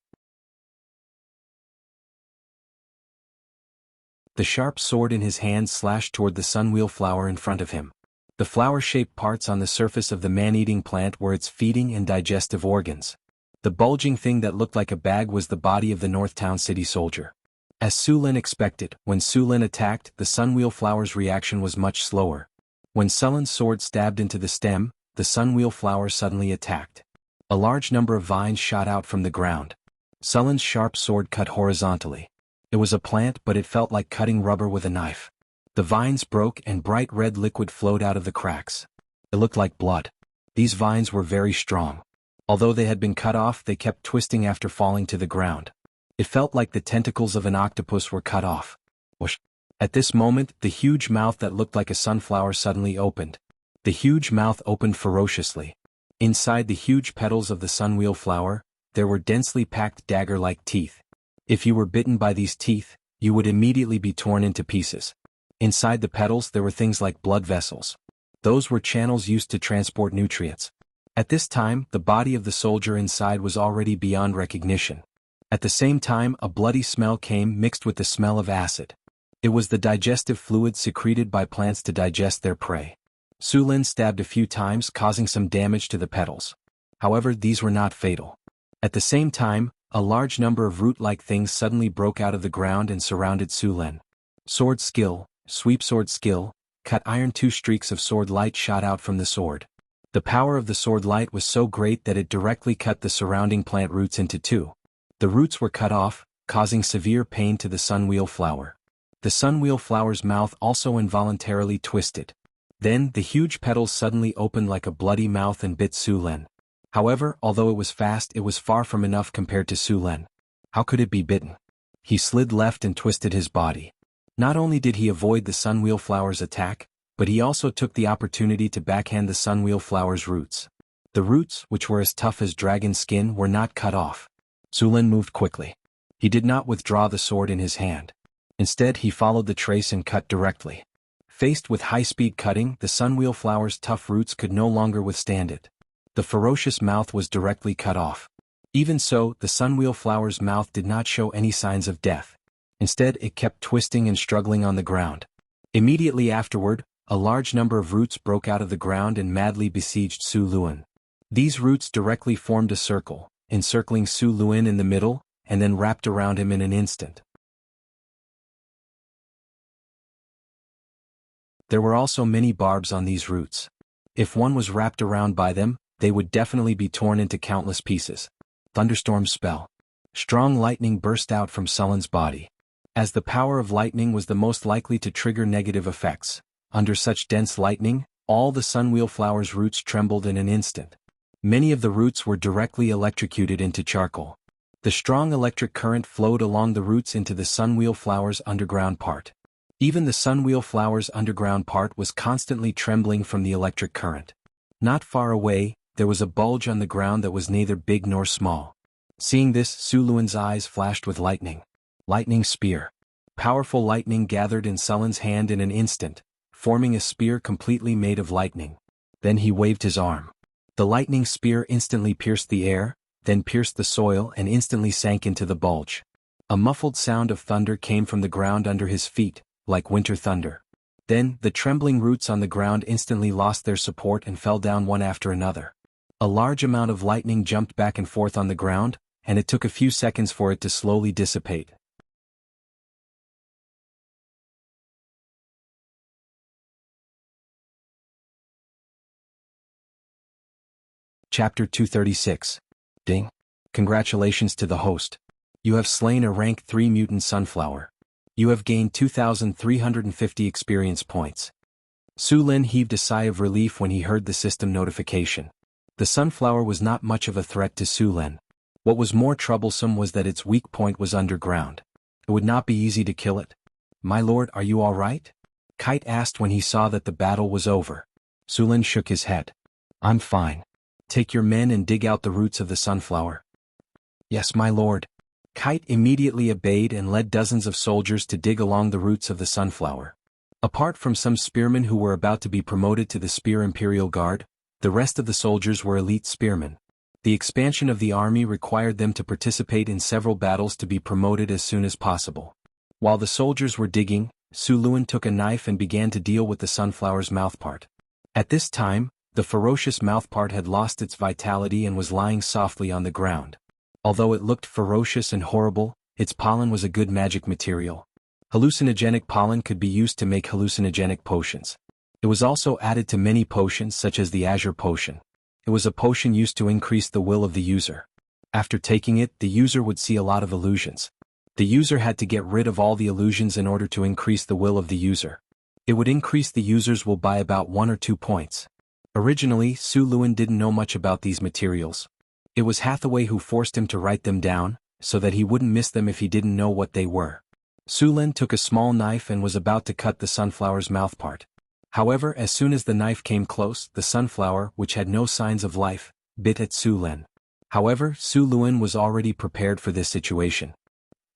The sharp sword in his hand slashed toward the sunwheel flower in front of him. The flower-shaped parts on the surface of the man-eating plant were its feeding and digestive organs. The bulging thing that looked like a bag was the body of the Northtown city soldier. As Su Lin expected, when Su Lin attacked, the sunwheel flower's reaction was much slower. When Sullen's sword stabbed into the stem, the sunwheel flower suddenly attacked. A large number of vines shot out from the ground. Sullen's sharp sword cut horizontally. It was a plant, but it felt like cutting rubber with a knife. The vines broke and bright red liquid flowed out of the cracks. It looked like blood. These vines were very strong. Although they had been cut off, they kept twisting after falling to the ground. It felt like the tentacles of an octopus were cut off. Whoosh. At this moment, the huge mouth that looked like a sunflower suddenly opened. The huge mouth opened ferociously. Inside the huge petals of the sunwheel flower, there were densely packed dagger-like teeth. If you were bitten by these teeth, you would immediately be torn into pieces. Inside the petals there were things like blood vessels. Those were channels used to transport nutrients. At this time, the body of the soldier inside was already beyond recognition. At the same time, a bloody smell came mixed with the smell of acid. It was the digestive fluid secreted by plants to digest their prey. Su Lin stabbed a few times, causing some damage to the petals. However, these were not fatal. At the same time, a large number of root-like things suddenly broke out of the ground and surrounded Su Lin. Sword skill, sweep sword skill, cut iron. 2 streaks of sword light shot out from the sword. The power of the sword light was so great that it directly cut the surrounding plant roots into 2. The roots were cut off, causing severe pain to the sunwheel flower. The sunwheel flower's mouth also involuntarily twisted. Then, the huge petals suddenly opened like a bloody mouth and bit Su Lin. However, although it was fast, it was far from enough compared to Su Lin. How could it be bitten? He slid left and twisted his body. Not only did he avoid the sunwheel flower's attack, but he also took the opportunity to backhand the sunwheel flower's roots. The roots, which were as tough as dragon skin, were not cut off. Su Lin moved quickly. He did not withdraw the sword in his hand. Instead, he followed the trace and cut directly. Faced with high-speed cutting, the sunwheel flower's tough roots could no longer withstand it. The ferocious mouth was directly cut off. Even so, the sunwheel flower's mouth did not show any signs of death. Instead, it kept twisting and struggling on the ground. Immediately afterward, a large number of roots broke out of the ground and madly besieged Su Luan. These roots directly formed a circle, encircling Su Luan in the middle, and then wrapped around him in an instant. There were also many barbs on these roots. If one was wrapped around by them, they would definitely be torn into countless pieces. Thunderstorm spell. Strong lightning burst out from Sulan's body. As the power of lightning was the most likely to trigger negative effects, under such dense lightning, all the sunwheel flower's roots trembled in an instant. Many of the roots were directly electrocuted into charcoal. The strong electric current flowed along the roots into the sunwheel flower's underground part. Even the sunwheel flower's underground part was constantly trembling from the electric current. Not far away, there was a bulge on the ground that was neither big nor small. Seeing this, Su Luan's eyes flashed with lightning. Lightning spear. Powerful lightning gathered in Sulan's hand in an instant, forming a spear completely made of lightning. Then he waved his arm. The lightning spear instantly pierced the air, then pierced the soil and instantly sank into the bulge. A muffled sound of thunder came from the ground under his feet, like winter thunder. Then, the trembling roots on the ground instantly lost their support and fell down one after another. A large amount of lightning jumped back and forth on the ground, and it took a few seconds for it to slowly dissipate. Chapter 236. Ding. Congratulations to the host. You have slain a rank 3 mutant sunflower. You have gained 2,350 experience points. Su Lin heaved a sigh of relief when he heard the system notification. The sunflower was not much of a threat to Su Lin. What was more troublesome was that its weak point was underground. It would not be easy to kill it. My lord, are you all right? Kite asked when he saw that the battle was over. Su Lin shook his head. I'm fine. Take your men and dig out the roots of the sunflower. Yes, my lord. Kite immediately obeyed and led dozens of soldiers to dig along the roots of the sunflower. Apart from some spearmen who were about to be promoted to the Spear Imperial Guard, the rest of the soldiers were elite spearmen. The expansion of the army required them to participate in several battles to be promoted as soon as possible. While the soldiers were digging, Su Luan took a knife and began to deal with the sunflower's mouthpart. At this time, the ferocious mouthpart had lost its vitality and was lying softly on the ground. Although it looked ferocious and horrible, its pollen was a good magic material. Hallucinogenic pollen could be used to make hallucinogenic potions. It was also added to many potions such as the Azure Potion. It was a potion used to increase the will of the user. After taking it, the user would see a lot of illusions. The user had to get rid of all the illusions in order to increase the will of the user. It would increase the user's will by about 1 or 2 points. Originally, Su Luan didn't know much about these materials. It was Hathaway who forced him to write them down, so that he wouldn't miss them if he didn't know what they were. Su Lin took a small knife and was about to cut the sunflower's mouthpart. However, as soon as the knife came close, the sunflower, which had no signs of life, bit at Su Lin. However, Su Luan was already prepared for this situation.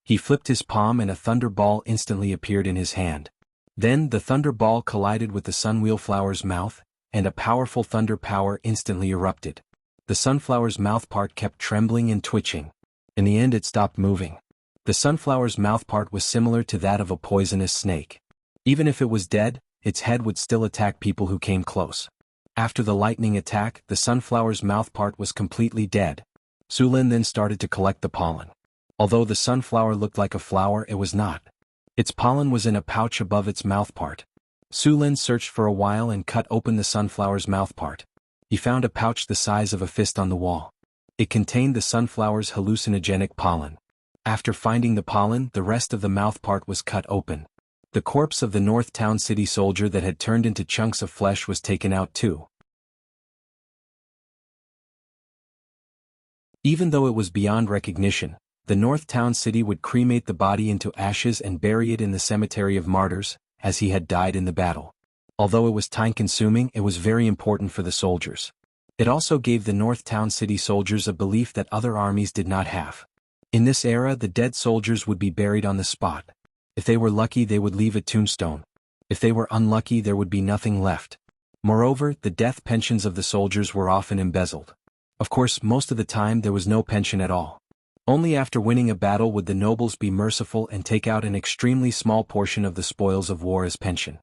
He flipped his palm and a thunder ball instantly appeared in his hand. Then the thunder ball collided with the sunwheel flower's mouth, and a powerful thunder power instantly erupted. The sunflower's mouthpart kept trembling and twitching. In the end it stopped moving. The sunflower's mouthpart was similar to that of a poisonous snake. Even if it was dead, its head would still attack people who came close. After the lightning attack, the sunflower's mouthpart was completely dead. Su Lin then started to collect the pollen. Although the sunflower looked like a flower, it was not. Its pollen was in a pouch above its mouthpart. Su Lin searched for a while and cut open the sunflower's mouthpart. He found a pouch the size of a fist on the wall. It contained the sunflower's hallucinogenic pollen. After finding the pollen, the rest of the mouthpart was cut open. The corpse of the North Town City soldier that had turned into chunks of flesh was taken out too. Even though it was beyond recognition, the North Town City would cremate the body into ashes and bury it in the cemetery of martyrs, as he had died in the battle. Although it was time-consuming, it was very important for the soldiers. It also gave the North Town City soldiers a belief that other armies did not have. In this era, the dead soldiers would be buried on the spot. If they were lucky, they would leave a tombstone. If they were unlucky, there would be nothing left. Moreover, the death pensions of the soldiers were often embezzled. Of course, most of the time there was no pension at all. Only after winning a battle would the nobles be merciful and take out an extremely small portion of the spoils of war as pension.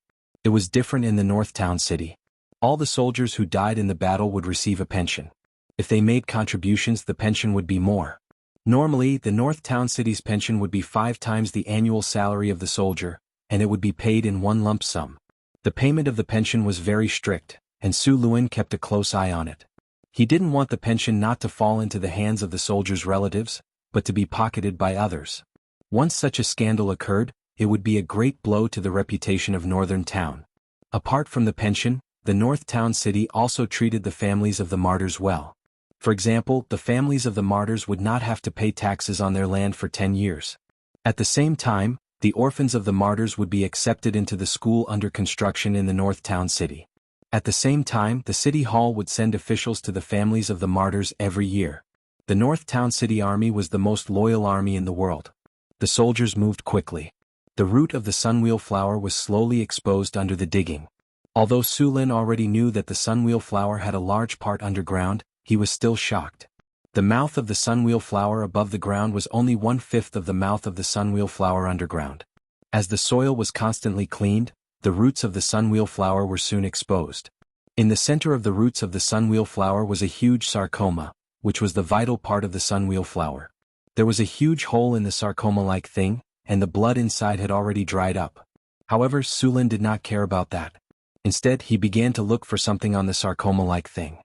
It was different in the North Town City. All the soldiers who died in the battle would receive a pension. If they made contributions, the pension would be more. Normally, the North Town City's pension would be 5 times the annual salary of the soldier, and it would be paid in one lump sum. The payment of the pension was very strict, and Su Luin kept a close eye on it. He didn't want the pension not to fall into the hands of the soldiers' relatives, but to be pocketed by others. Once such a scandal occurred, it would be a great blow to the reputation of Northern Town. Apart from the pension, the North Town City also treated the families of the martyrs well. For example, the families of the martyrs would not have to pay taxes on their land for 10 years. At the same time, the orphans of the martyrs would be accepted into the school under construction in the North Town City. At the same time, the City Hall would send officials to the families of the martyrs every year. The North Town City Army was the most loyal army in the world. The soldiers moved quickly. The root of the sunwheel flower was slowly exposed under the digging. Although Su Lin already knew that the sunwheel flower had a large part underground, he was still shocked. The mouth of the sunwheel flower above the ground was only 1/5 of the mouth of the sunwheel flower underground. As the soil was constantly cleaned, the roots of the sunwheel flower were soon exposed. In the center of the roots of the sunwheel flower was a huge sarcoma, which was the vital part of the sunwheel flower. There was a huge hole in the sarcoma-like thing, and the blood inside had already dried up. However, Su Lin did not care about that. Instead, he began to look for something on the sarcoma-like thing.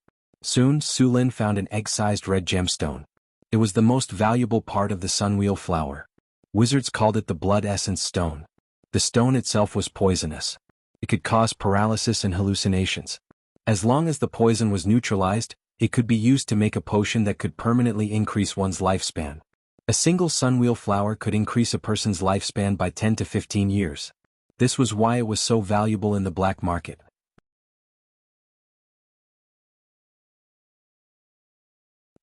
Soon, Su Lin found an egg-sized red gemstone. It was the most valuable part of the sunwheel flower. Wizards called it the blood essence stone. The stone itself was poisonous. It could cause paralysis and hallucinations. As long as the poison was neutralized, it could be used to make a potion that could permanently increase one's lifespan. A single sunwheel flower could increase a person's lifespan by 10 to 15 years. This was why it was so valuable in the black market.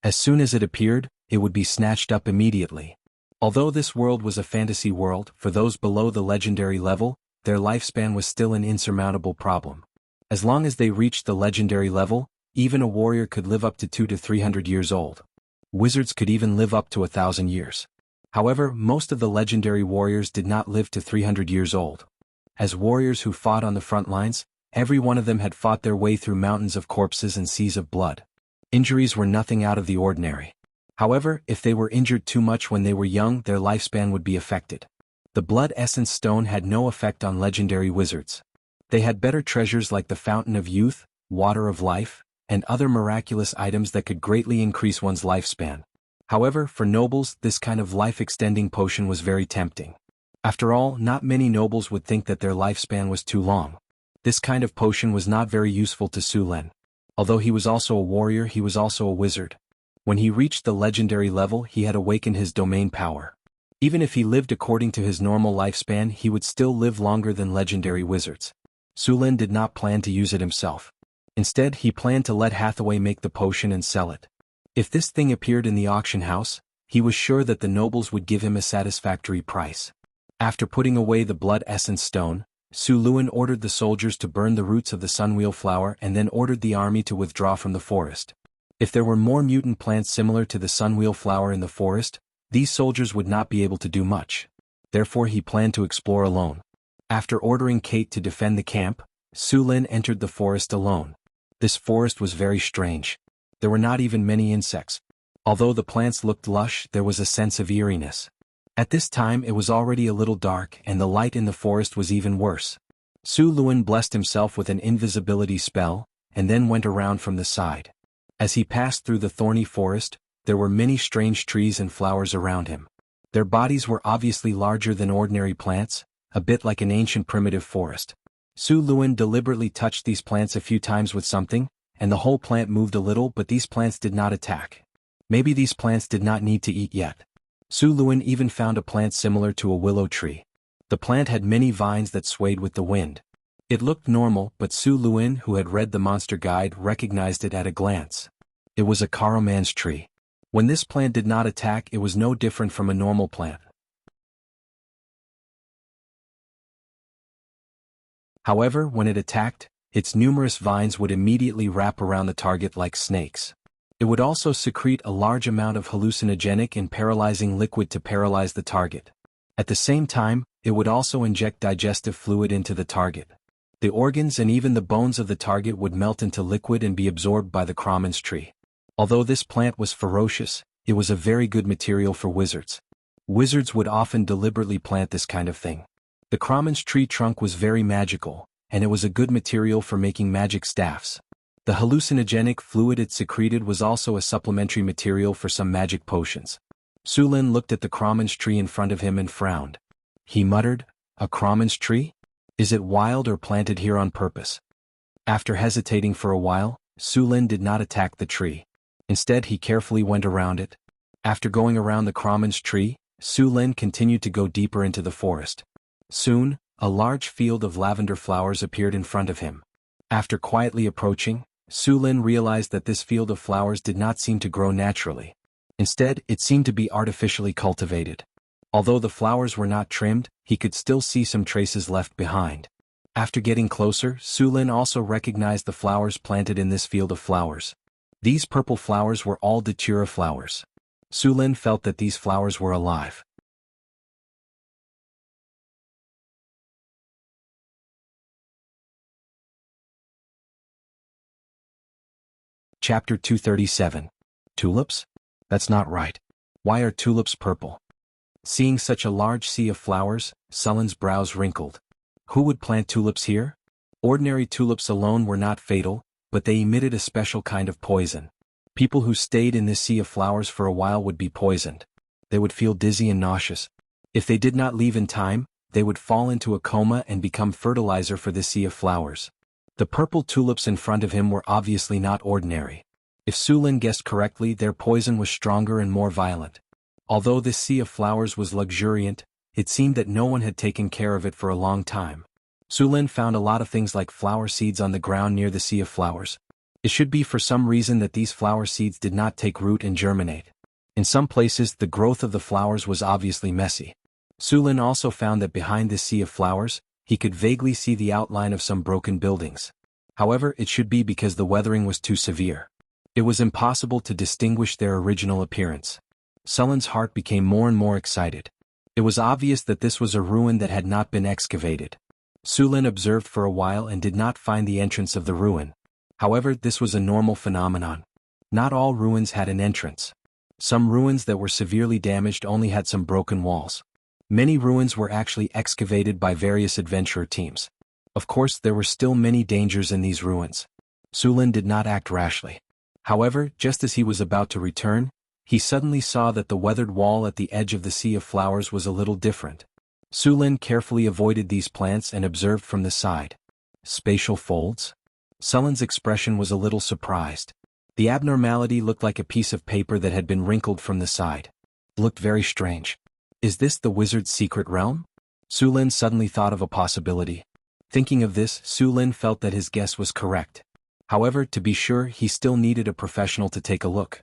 As soon as it appeared, it would be snatched up immediately. Although this world was a fantasy world, for those below the legendary level, their lifespan was still an insurmountable problem. As long as they reached the legendary level, even a warrior could live up to 200 to 300 years old. Wizards could even live up to 1,000 years. However, most of the legendary warriors did not live to 300 years old. As warriors who fought on the front lines, every one of them had fought their way through mountains of corpses and seas of blood. Injuries were nothing out of the ordinary. However, if they were injured too much when they were young, their lifespan would be affected. The blood essence stone had no effect on legendary wizards. They had better treasures like the fountain of youth, water of life, and other miraculous items that could greatly increase one's lifespan. However, for nobles, this kind of life-extending potion was very tempting. After all, not many nobles would think that their lifespan was too long. This kind of potion was not very useful to Su Lin. Although he was also a warrior, he was also a wizard. When he reached the legendary level, he had awakened his domain power. Even if he lived according to his normal lifespan, he would still live longer than legendary wizards. Su Lin did not plan to use it himself. Instead, he planned to let Hathaway make the potion and sell it. If this thing appeared in the auction house, he was sure that the nobles would give him a satisfactory price. After putting away the blood essence stone, Su Luin ordered the soldiers to burn the roots of the sunwheel flower and then ordered the army to withdraw from the forest. If there were more mutant plants similar to the sunwheel flower in the forest, these soldiers would not be able to do much. Therefore he planned to explore alone. After ordering Kate to defend the camp, Su Lin entered the forest alone. This forest was very strange. There were not even many insects. Although the plants looked lush, there was a sense of eeriness. At this time it was already a little dark and the light in the forest was even worse. Su Luin blessed himself with an invisibility spell, and then went around from the side. As he passed through the thorny forest, there were many strange trees and flowers around him. Their bodies were obviously larger than ordinary plants, a bit like an ancient primitive forest. Su Luin deliberately touched these plants a few times with something, and the whole plant moved a little, but these plants did not attack. Maybe these plants did not need to eat yet. Su Luin even found a plant similar to a willow tree. The plant had many vines that swayed with the wind. It looked normal, but Su Luin, who had read the monster guide, recognized it at a glance. It was a Karaman's tree. When this plant did not attack, it was no different from a normal plant. However, when it attacked, its numerous vines would immediately wrap around the target like snakes. It would also secrete a large amount of hallucinogenic and paralyzing liquid to paralyze the target. At the same time, it would also inject digestive fluid into the target. The organs and even the bones of the target would melt into liquid and be absorbed by the Kraman's tree. Although this plant was ferocious, it was a very good material for wizards. Wizards would often deliberately plant this kind of thing. The Kraman's tree trunk was very magical, and it was a good material for making magic staffs. The hallucinogenic fluid it secreted was also a supplementary material for some magic potions. Sulin looked at the Kraman's tree in front of him and frowned. He muttered, "A Kraman's tree? Is it wild or planted here on purpose?" After hesitating for a while, Sulin did not attack the tree. Instead he carefully went around it. After going around the Kraman's tree, Sulin continued to go deeper into the forest. Soon, a large field of lavender flowers appeared in front of him. After quietly approaching, Sulin realized that this field of flowers did not seem to grow naturally. Instead, it seemed to be artificially cultivated. Although the flowers were not trimmed, he could still see some traces left behind. After getting closer, Sulin also recognized the flowers planted in this field of flowers. These purple flowers were all datura flowers. Sulin felt that these flowers were alive. Chapter 237. Tulips? That's not right. Why are tulips purple? Seeing such a large sea of flowers, Sulin's brows wrinkled. Who would plant tulips here? Ordinary tulips alone were not fatal, but they emitted a special kind of poison. People who stayed in this sea of flowers for a while would be poisoned. They would feel dizzy and nauseous. If they did not leave in time, they would fall into a coma and become fertilizer for the sea of flowers. The purple tulips in front of him were obviously not ordinary. If Sulin guessed correctly, their poison was stronger and more violent. Although this sea of flowers was luxuriant, it seemed that no one had taken care of it for a long time. Sulin found a lot of things like flower seeds on the ground near the sea of flowers. It should be for some reason that these flower seeds did not take root and germinate. In some places, the growth of the flowers was obviously messy. Sulin also found that behind this sea of flowers, he could vaguely see the outline of some broken buildings. However, it should be because the weathering was too severe. It was impossible to distinguish their original appearance. Sulin's heart became more and more excited. It was obvious that this was a ruin that had not been excavated. Sulin observed for a while and did not find the entrance of the ruin. However, this was a normal phenomenon. Not all ruins had an entrance. Some ruins that were severely damaged only had some broken walls. Many ruins were actually excavated by various adventurer teams. Of course, there were still many dangers in these ruins. Sulin did not act rashly. However, just as he was about to return, he suddenly saw that the weathered wall at the edge of the sea of flowers was a little different. Sulin carefully avoided these plants and observed from the side. Spatial folds? Sulin's expression was a little surprised. The abnormality looked like a piece of paper that had been wrinkled from the side. It looked very strange. Is this the wizard's secret realm? Sulin suddenly thought of a possibility. Thinking of this, Sulin felt that his guess was correct. However, to be sure, he still needed a professional to take a look.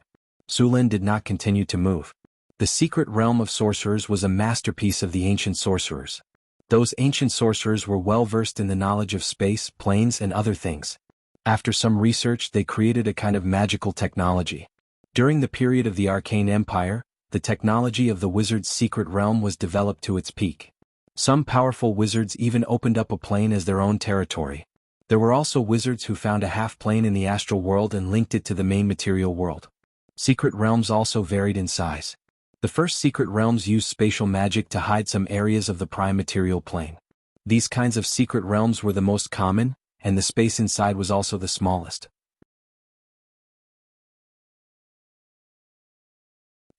Sulin did not continue to move. The secret realm of sorcerers was a masterpiece of the ancient sorcerers. Those ancient sorcerers were well versed in the knowledge of space, planes, and other things. After some research, they created a kind of magical technology. During the period of the Arcane Empire, the technology of the wizard's secret realm was developed to its peak. Some powerful wizards even opened up a plane as their own territory. There were also wizards who found a half-plane in the astral world and linked it to the main material world. Secret realms also varied in size. The first secret realms used spatial magic to hide some areas of the prime material plane. These kinds of secret realms were the most common, and the space inside was also the smallest.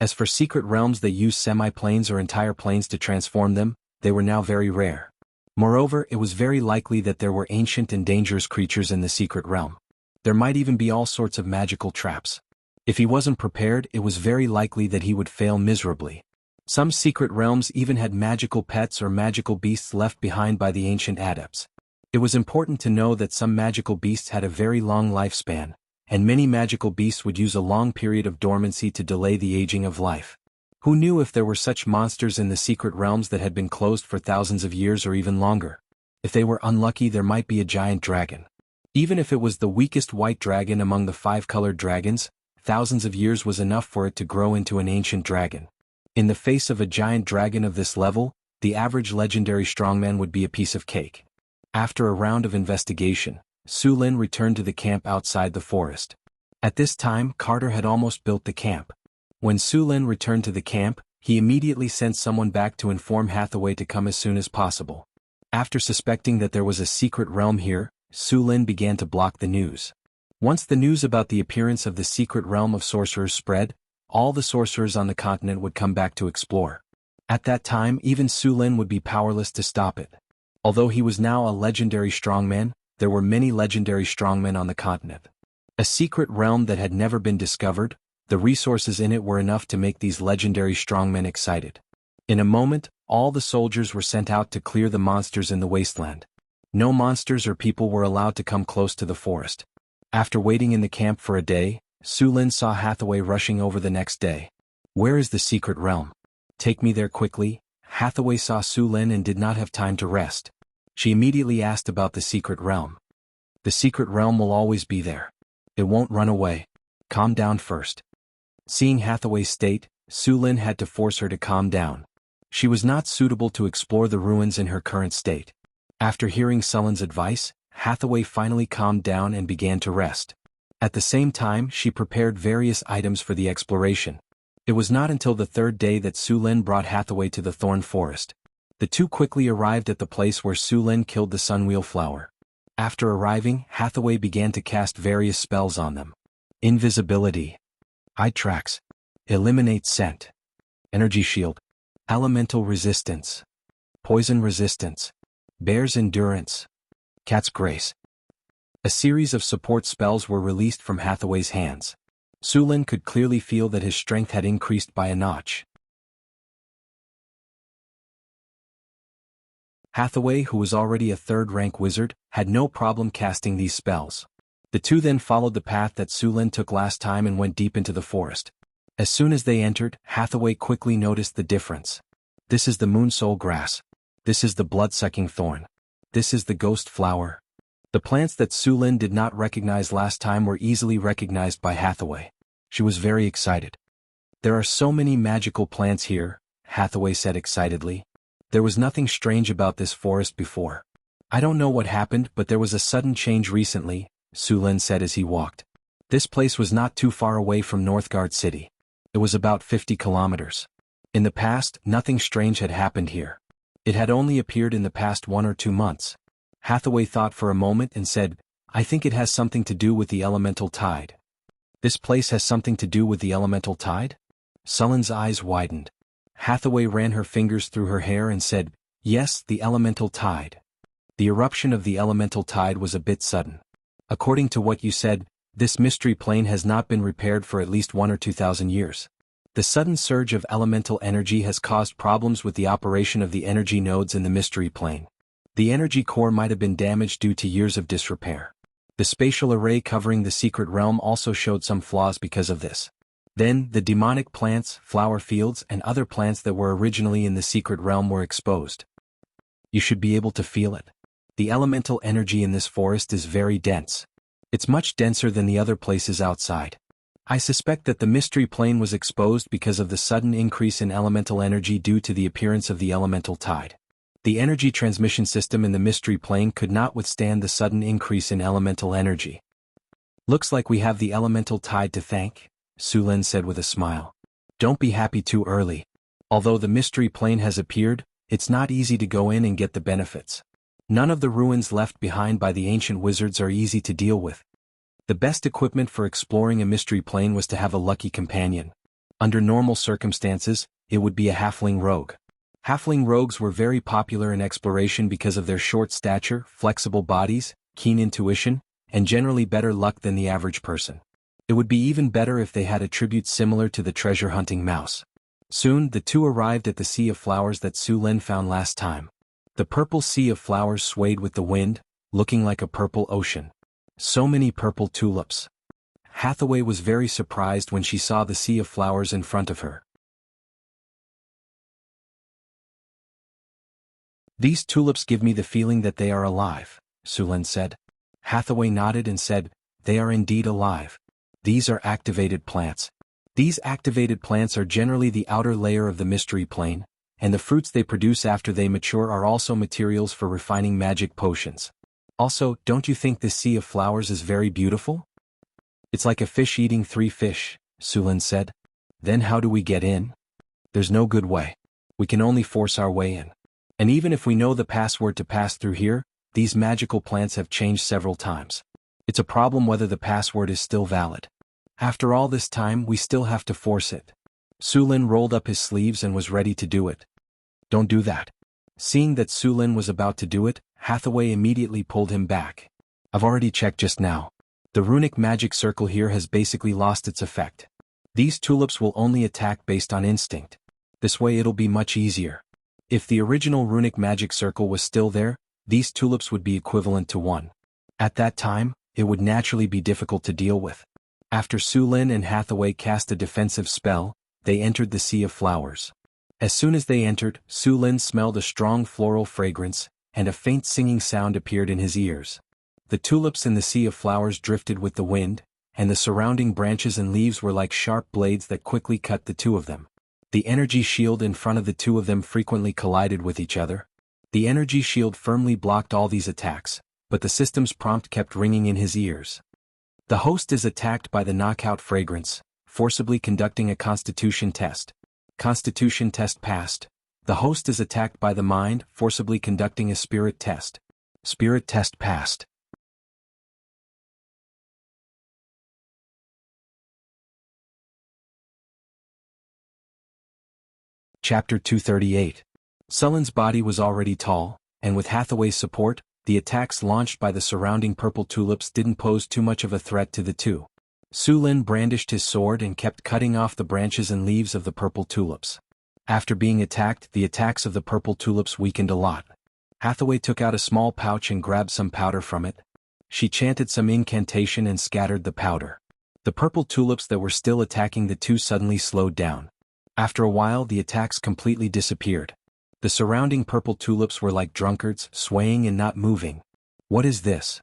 As for secret realms that used semi-planes or entire planes to transform them, they were now very rare. Moreover, it was very likely that there were ancient and dangerous creatures in the secret realm. There might even be all sorts of magical traps. If he wasn't prepared, it was very likely that he would fail miserably. Some secret realms even had magical pets or magical beasts left behind by the ancient adepts. It was important to know that some magical beasts had a very long lifespan, and many magical beasts would use a long period of dormancy to delay the aging of life. Who knew if there were such monsters in the secret realms that had been closed for thousands of years or even longer? If they were unlucky, there might be a giant dragon. Even if it was the weakest white dragon among the 5-colored dragons, thousands of years was enough for it to grow into an ancient dragon. In the face of a giant dragon of this level, the average legendary strongman would be a piece of cake. After a round of investigation, Su Lin returned to the camp outside the forest. At this time, Carter had almost built the camp. When Su Lin returned to the camp, he immediately sent someone back to inform Hathaway to come as soon as possible. After suspecting that there was a secret realm here, Su Lin began to block the news. Once the news about the appearance of the secret realm of sorcerers spread, all the sorcerers on the continent would come back to explore. At that time, even Su Lin would be powerless to stop it. Although he was now a legendary strongman, there were many legendary strongmen on the continent. A secret realm that had never been discovered, the resources in it were enough to make these legendary strongmen excited. In a moment, all the soldiers were sent out to clear the monsters in the wasteland. No monsters or people were allowed to come close to the forest. After waiting in the camp for a day, Su Lin saw Hathaway rushing over the next day. "Where is the secret realm? Take me there quickly." Hathaway saw Su Lin and did not have time to rest. She immediately asked about the secret realm. "The secret realm will always be there. It won't run away. Calm down first." Seeing Hathaway's state, Su Lin had to force her to calm down. She was not suitable to explore the ruins in her current state. After hearing Su Lin's advice, Hathaway finally calmed down and began to rest. At the same time, she prepared various items for the exploration. It was not until the third day that Su Lin brought Hathaway to the thorn forest. The two quickly arrived at the place where Su Lin killed the sunwheel flower. After arriving, Hathaway began to cast various spells on them. Invisibility, eye tracks, eliminate scent, energy shield, elemental resistance, poison resistance, bear's endurance, cat's grace. A series of support spells were released from Hathaway's hands. Su Lin could clearly feel that his strength had increased by a notch. Hathaway, who was already a third-rank wizard, had no problem casting these spells. The two then followed the path that Su Lin took last time and went deep into the forest. As soon as they entered, Hathaway quickly noticed the difference. This is the moonsoul grass. This is the blood-sucking thorn. This is the ghost flower. The plants that Su Lin did not recognize last time were easily recognized by Hathaway. She was very excited. "There are so many magical plants here," Hathaway said excitedly. "There was nothing strange about this forest before. I don't know what happened, but there was a sudden change recently," Su Lin said as he walked. This place was not too far away from Northgard City. It was about 50 kilometers. In the past, nothing strange had happened here. It had only appeared in the past 1 or 2 months. Hathaway thought for a moment and said, "I think it has something to do with the elemental tide." "This place has something to do with the elemental tide?" Su Lin's eyes widened. Hathaway ran her fingers through her hair and said, "Yes, the elemental tide." The eruption of the elemental tide was a bit sudden. According to what you said, this mystery plane has not been repaired for at least 1 or 2,000 years. The sudden surge of elemental energy has caused problems with the operation of the energy nodes in the mystery plane. The energy core might have been damaged due to years of disrepair. The spatial array covering the secret realm also showed some flaws because of this. Then, the demonic plants, flower fields, and other plants that were originally in the secret realm were exposed. You should be able to feel it. The elemental energy in this forest is very dense. It's much denser than the other places outside. I suspect that the mystery plane was exposed because of the sudden increase in elemental energy due to the appearance of the elemental tide. The energy transmission system in the mystery plane could not withstand the sudden increase in elemental energy. "Looks like we have the elemental tide to thank," Su Lin said with a smile. "Don't be happy too early. Although the mystery plane has appeared, it's not easy to go in and get the benefits. None of the ruins left behind by the ancient wizards are easy to deal with. The best equipment for exploring a mystery plane was to have a lucky companion. Under normal circumstances, it would be a halfling rogue. Halfling rogues were very popular in exploration because of their short stature, flexible bodies, keen intuition, and generally better luck than the average person. It would be even better if they had attributes similar to the treasure-hunting mouse. Soon, the two arrived at the sea of flowers that Su Lin found last time. The purple sea of flowers swayed with the wind, looking like a purple ocean. So many purple tulips. Hathaway was very surprised when she saw the sea of flowers in front of her. "These tulips give me the feeling that they are alive," Su Lin said. Hathaway nodded and said, "They are indeed alive. These are activated plants. These activated plants are generally the outer layer of the mystery plane. and the fruits they produce after they mature are also materials for refining magic potions. Also, don't you think this sea of flowers is very beautiful? It's like a fish eating 3 fish, Sulin said. Then how do we get in? There's no good way. We can only force our way in. And even if we know the password to pass through here, these magical plants have changed several times. It's a problem whether the password is still valid. After all this time, we still have to force it. Sulin rolled up his sleeves and was ready to do it. Don't do that. Seeing that Sulin was about to do it, Hathaway immediately pulled him back. I've already checked just now. The runic magic circle here has basically lost its effect. These tulips will only attack based on instinct. This way it'll be much easier. If the original runic magic circle was still there, these tulips would be equivalent to 1. At that time, it would naturally be difficult to deal with. After Sulin and Hathaway cast a defensive spell, they entered the sea of flowers. As soon as they entered, Sulin smelled a strong floral fragrance, and a faint singing sound appeared in his ears. The tulips in the sea of flowers drifted with the wind, and the surrounding branches and leaves were like sharp blades that quickly cut the two of them. The energy shield in front of the two of them frequently collided with each other. The energy shield firmly blocked all these attacks, but the system's prompt kept ringing in his ears. The host is attacked by the knockout fragrance, forcibly conducting a constitution test. Constitution test passed. The host is attacked by the mind, forcibly conducting a spirit test. Spirit test passed. Chapter 238. Sulin's body was already tall, and with Hathaway's support, the attacks launched by the surrounding purple tulips didn't pose too much of a threat to the two. Sulin brandished his sword and kept cutting off the branches and leaves of the purple tulips. After being attacked, the attacks of the purple tulips weakened a lot. Hathaway took out a small pouch and grabbed some powder from it. She chanted some incantation and scattered the powder. The purple tulips that were still attacking the two suddenly slowed down. After a while, the attacks completely disappeared. The surrounding purple tulips were like drunkards, swaying and not moving. What is this?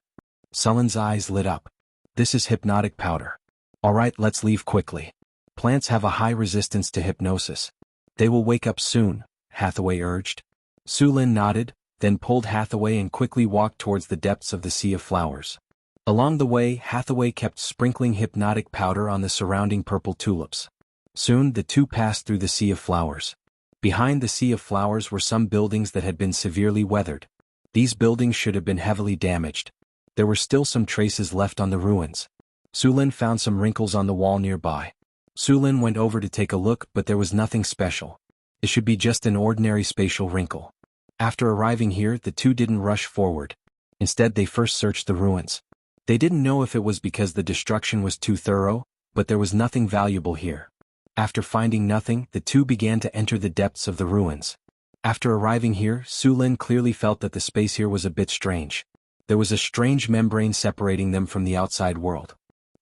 Sulin's eyes lit up. This is hypnotic powder. Alright, let's leave quickly. Plants have a high resistance to hypnosis. They will wake up soon, Hathaway urged. Sulin nodded, then pulled Hathaway and quickly walked towards the depths of the sea of flowers. Along the way, Hathaway kept sprinkling hypnotic powder on the surrounding purple tulips. Soon the two passed through the sea of flowers. Behind the sea of flowers were some buildings that had been severely weathered. These buildings should have been heavily damaged. There were still some traces left on the ruins. Sulin found some wrinkles on the wall nearby. Sulin went over to take a look, but there was nothing special. It should be just an ordinary spatial wrinkle. After arriving here, the two didn't rush forward. Instead, they first searched the ruins. They didn't know if it was because the destruction was too thorough, but there was nothing valuable here. After finding nothing, the two began to enter the depths of the ruins. After arriving here, Sulin clearly felt that the space here was a bit strange. There was a strange membrane separating them from the outside world.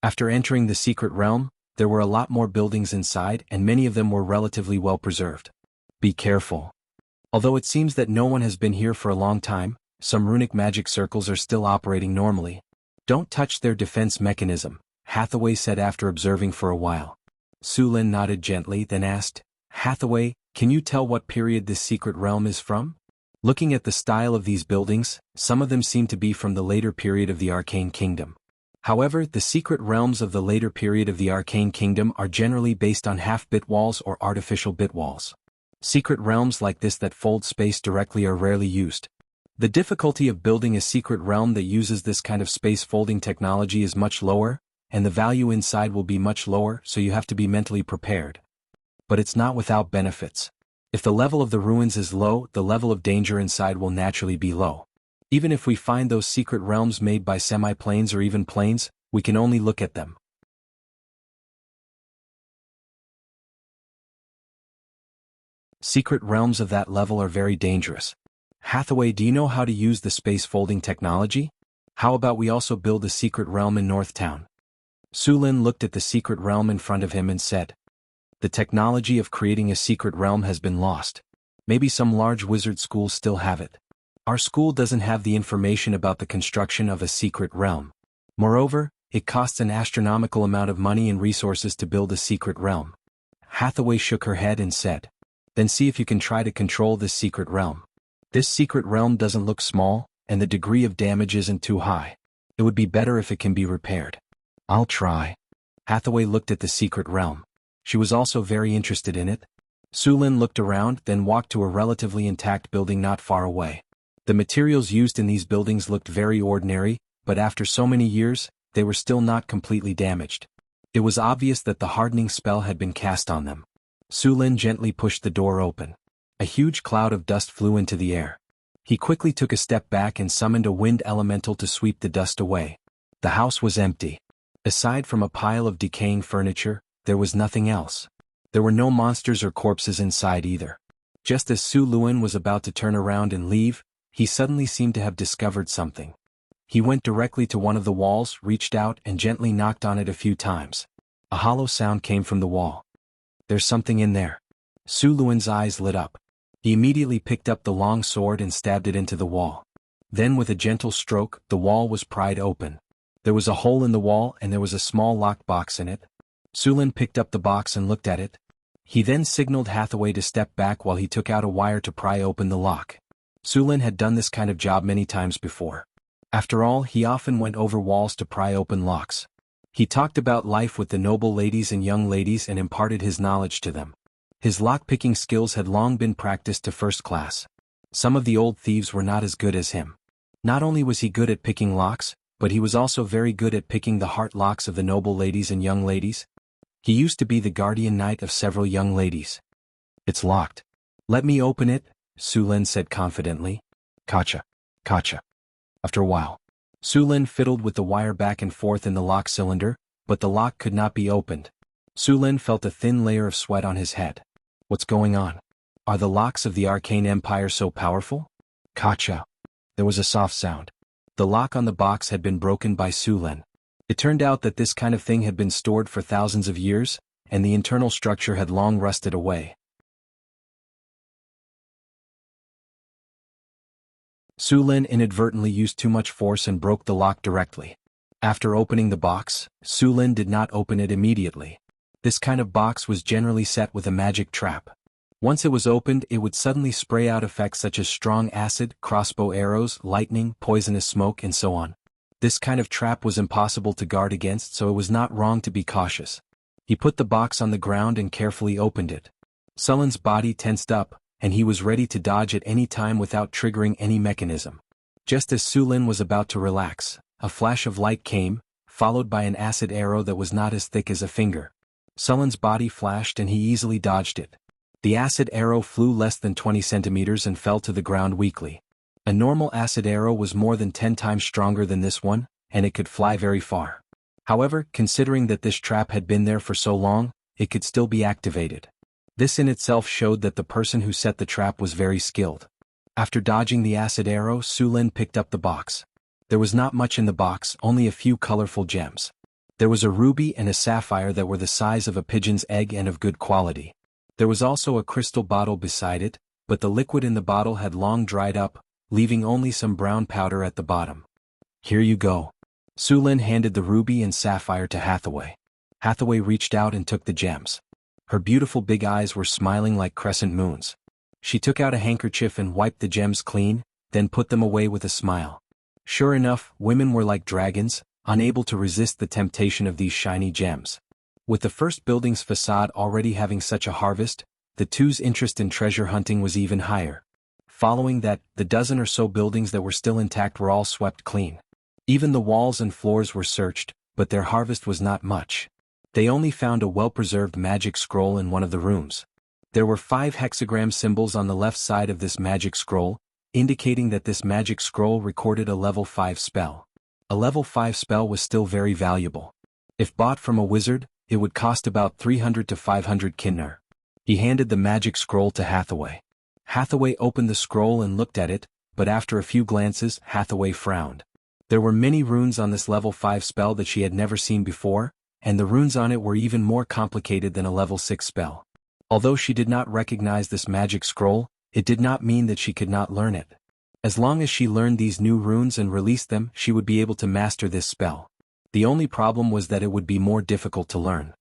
After entering the secret realm, there were a lot more buildings inside, and many of them were relatively well preserved. Be careful. Although it seems that no one has been here for a long time, some runic magic circles are still operating normally. Don't touch their defense mechanism, Hathaway said after observing for a while. Sulin nodded gently, then asked, Hathaway, can you tell what period this secret realm is from? Looking at the style of these buildings, some of them seem to be from the later period of the Arcane Kingdom. However, the secret realms of the later period of the Arcane Kingdom are generally based on half-bit walls or artificial bit walls. Secret realms like this that fold space directly are rarely used. The difficulty of building a secret realm that uses this kind of space-folding technology is much lower, and the value inside will be much lower, so you have to be mentally prepared. But it's not without benefits. If the level of the ruins is low, the level of danger inside will naturally be low. Even if we find those secret realms made by semi-planes or even planes, we can only look at them. Secret realms of that level are very dangerous. Hathaway, do you know how to use the space-folding technology? How about we also build a secret realm in Northtown? Sulin looked at the secret realm in front of him and said, The technology of creating a secret realm has been lost. Maybe some large wizard schools still have it. Our school doesn't have the information about the construction of a secret realm. Moreover, it costs an astronomical amount of money and resources to build a secret realm. Hathaway shook her head and said, Then see if you can try to control this secret realm. This secret realm doesn't look small, and the degree of damage isn't too high. It would be better if it can be repaired. I'll try. Hathaway looked at the secret realm. She was also very interested in it. Sulin looked around, then walked to a relatively intact building not far away. The materials used in these buildings looked very ordinary, but after so many years, they were still not completely damaged. It was obvious that the hardening spell had been cast on them. Sulin gently pushed the door open. A huge cloud of dust flew into the air. He quickly took a step back and summoned a wind elemental to sweep the dust away. The house was empty. Aside from a pile of decaying furniture, there was nothing else. There were no monsters or corpses inside either. Just as Su Luan was about to turn around and leave, he suddenly seemed to have discovered something. He went directly to one of the walls, reached out and gently knocked on it a few times. A hollow sound came from the wall. There's something in there. Su Luan's eyes lit up. He immediately picked up the long sword and stabbed it into the wall. Then with a gentle stroke, the wall was pried open. There was a hole in the wall and there was a small locked box in it. Sulin picked up the box and looked at it. He then signaled Hathaway to step back while he took out a wire to pry open the lock. Sulin had done this kind of job many times before. After all, he often went over walls to pry open locks. He talked about life with the noble ladies and young ladies and imparted his knowledge to them. His lock-picking skills had long been practiced to first class. Some of the old thieves were not as good as him. Not only was he good at picking locks, but he was also very good at picking the heart locks of the noble ladies and young ladies. He used to be the guardian knight of several young ladies. It's locked. Let me open it, Sulin said confidently. Gotcha. Gotcha. After a while, Sulin fiddled with the wire back and forth in the lock cylinder, but the lock could not be opened. Sulin felt a thin layer of sweat on his head. What's going on? Are the locks of the Arcane Empire so powerful? Gotcha. There was a soft sound. The lock on the box had been broken by Sulin. It turned out that this kind of thing had been stored for thousands of years, and the internal structure had long rusted away. Sulin inadvertently used too much force and broke the lock directly. After opening the box, Sulin did not open it immediately. This kind of box was generally set with a magic trap. Once it was opened, it would suddenly spray out effects such as strong acid, crossbow arrows, lightning, poisonous smoke, and so on. This kind of trap was impossible to guard against, so it was not wrong to be cautious. He put the box on the ground and carefully opened it. Sulin's body tensed up, and he was ready to dodge at any time without triggering any mechanism. Just as Sulin was about to relax, a flash of light came, followed by an acid arrow that was not as thick as a finger. Sulin's body flashed and he easily dodged it. The acid arrow flew less than 20 centimeters and fell to the ground weakly. A normal acid arrow was more than 10 times stronger than this one, and it could fly very far. However, considering that this trap had been there for so long, it could still be activated. This in itself showed that the person who set the trap was very skilled. After dodging the acid arrow, Sulin picked up the box. There was not much in the box, only a few colorful gems. There was a ruby and a sapphire that were the size of a pigeon's egg and of good quality. There was also a crystal bottle beside it, but the liquid in the bottle had long dried up, leaving only some brown powder at the bottom. Here you go. Sulin handed the ruby and sapphire to Hathaway. Hathaway reached out and took the gems. Her beautiful big eyes were smiling like crescent moons. She took out a handkerchief and wiped the gems clean, then put them away with a smile. Sure enough, women were like dragons, unable to resist the temptation of these shiny gems. With the first building's facade already having such a harvest, the two's interest in treasure hunting was even higher. Following that, the dozen or so buildings that were still intact were all swept clean. Even the walls and floors were searched, but their harvest was not much. They only found a well-preserved magic scroll in one of the rooms. There were 5 hexagram symbols on the left side of this magic scroll, indicating that this magic scroll recorded a level 5 spell. A level 5 spell was still very valuable. If bought from a wizard, it would cost about 300 to 500 kinnar. He handed the magic scroll to Hathaway. Hathaway opened the scroll and looked at it, but after a few glances, Hathaway frowned. There were many runes on this level 5 spell that she had never seen before, and the runes on it were even more complicated than a level 6 spell. Although she did not recognize this magic scroll, it did not mean that she could not learn it. As long as she learned these new runes and released them, she would be able to master this spell. The only problem was that it would be more difficult to learn.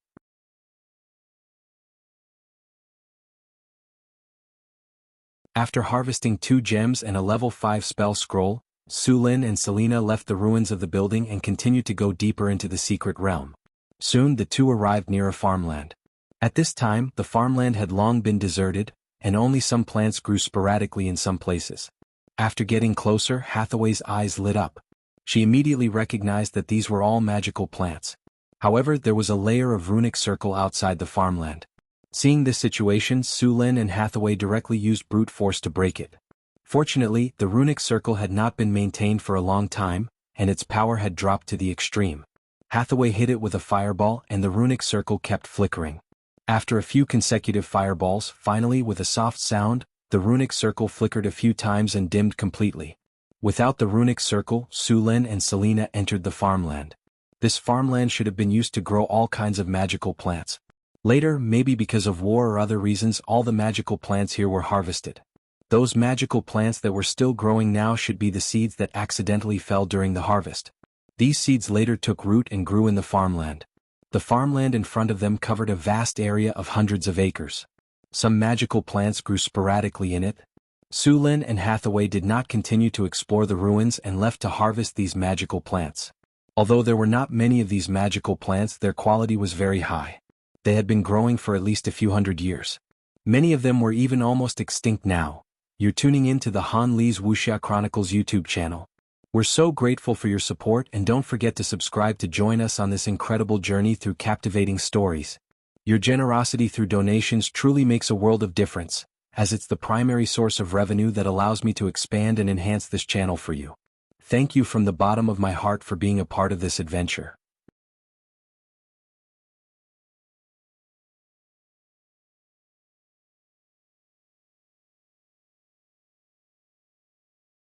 After harvesting 2 gems and a level 5 spell scroll, Su Lin and Selena left the ruins of the building and continued to go deeper into the secret realm. Soon the two arrived near a farmland. At this time, the farmland had long been deserted, and only some plants grew sporadically in some places. After getting closer, Hathaway's eyes lit up. She immediately recognized that these were all magical plants. However, there was a layer of runic circle outside the farmland. Seeing this situation, Su Lin and Hathaway directly used brute force to break it. Fortunately, the runic circle had not been maintained for a long time, and its power had dropped to the extreme. Hathaway hit it with a fireball and the runic circle kept flickering. After a few consecutive fireballs, finally with a soft sound, the runic circle flickered a few times and dimmed completely. Without the runic circle, Su Lin and Selena entered the farmland. This farmland should have been used to grow all kinds of magical plants. Later, maybe because of war or other reasons, all the magical plants here were harvested. Those magical plants that were still growing now should be the seeds that accidentally fell during the harvest. These seeds later took root and grew in the farmland. The farmland in front of them covered a vast area of hundreds of acres. Some magical plants grew sporadically in it. Su Lin and Hathaway did not continue to explore the ruins and left to harvest these magical plants. Although there were not many of these magical plants, their quality was very high. They had been growing for at least a few hundred years. Many of them were even almost extinct now. You're tuning in to the Han Li's Wuxia Chronicles YouTube channel. We're so grateful for your support, and don't forget to subscribe to join us on this incredible journey through captivating stories. Your generosity through donations truly makes a world of difference, as it's the primary source of revenue that allows me to expand and enhance this channel for you. Thank you from the bottom of my heart for being a part of this adventure.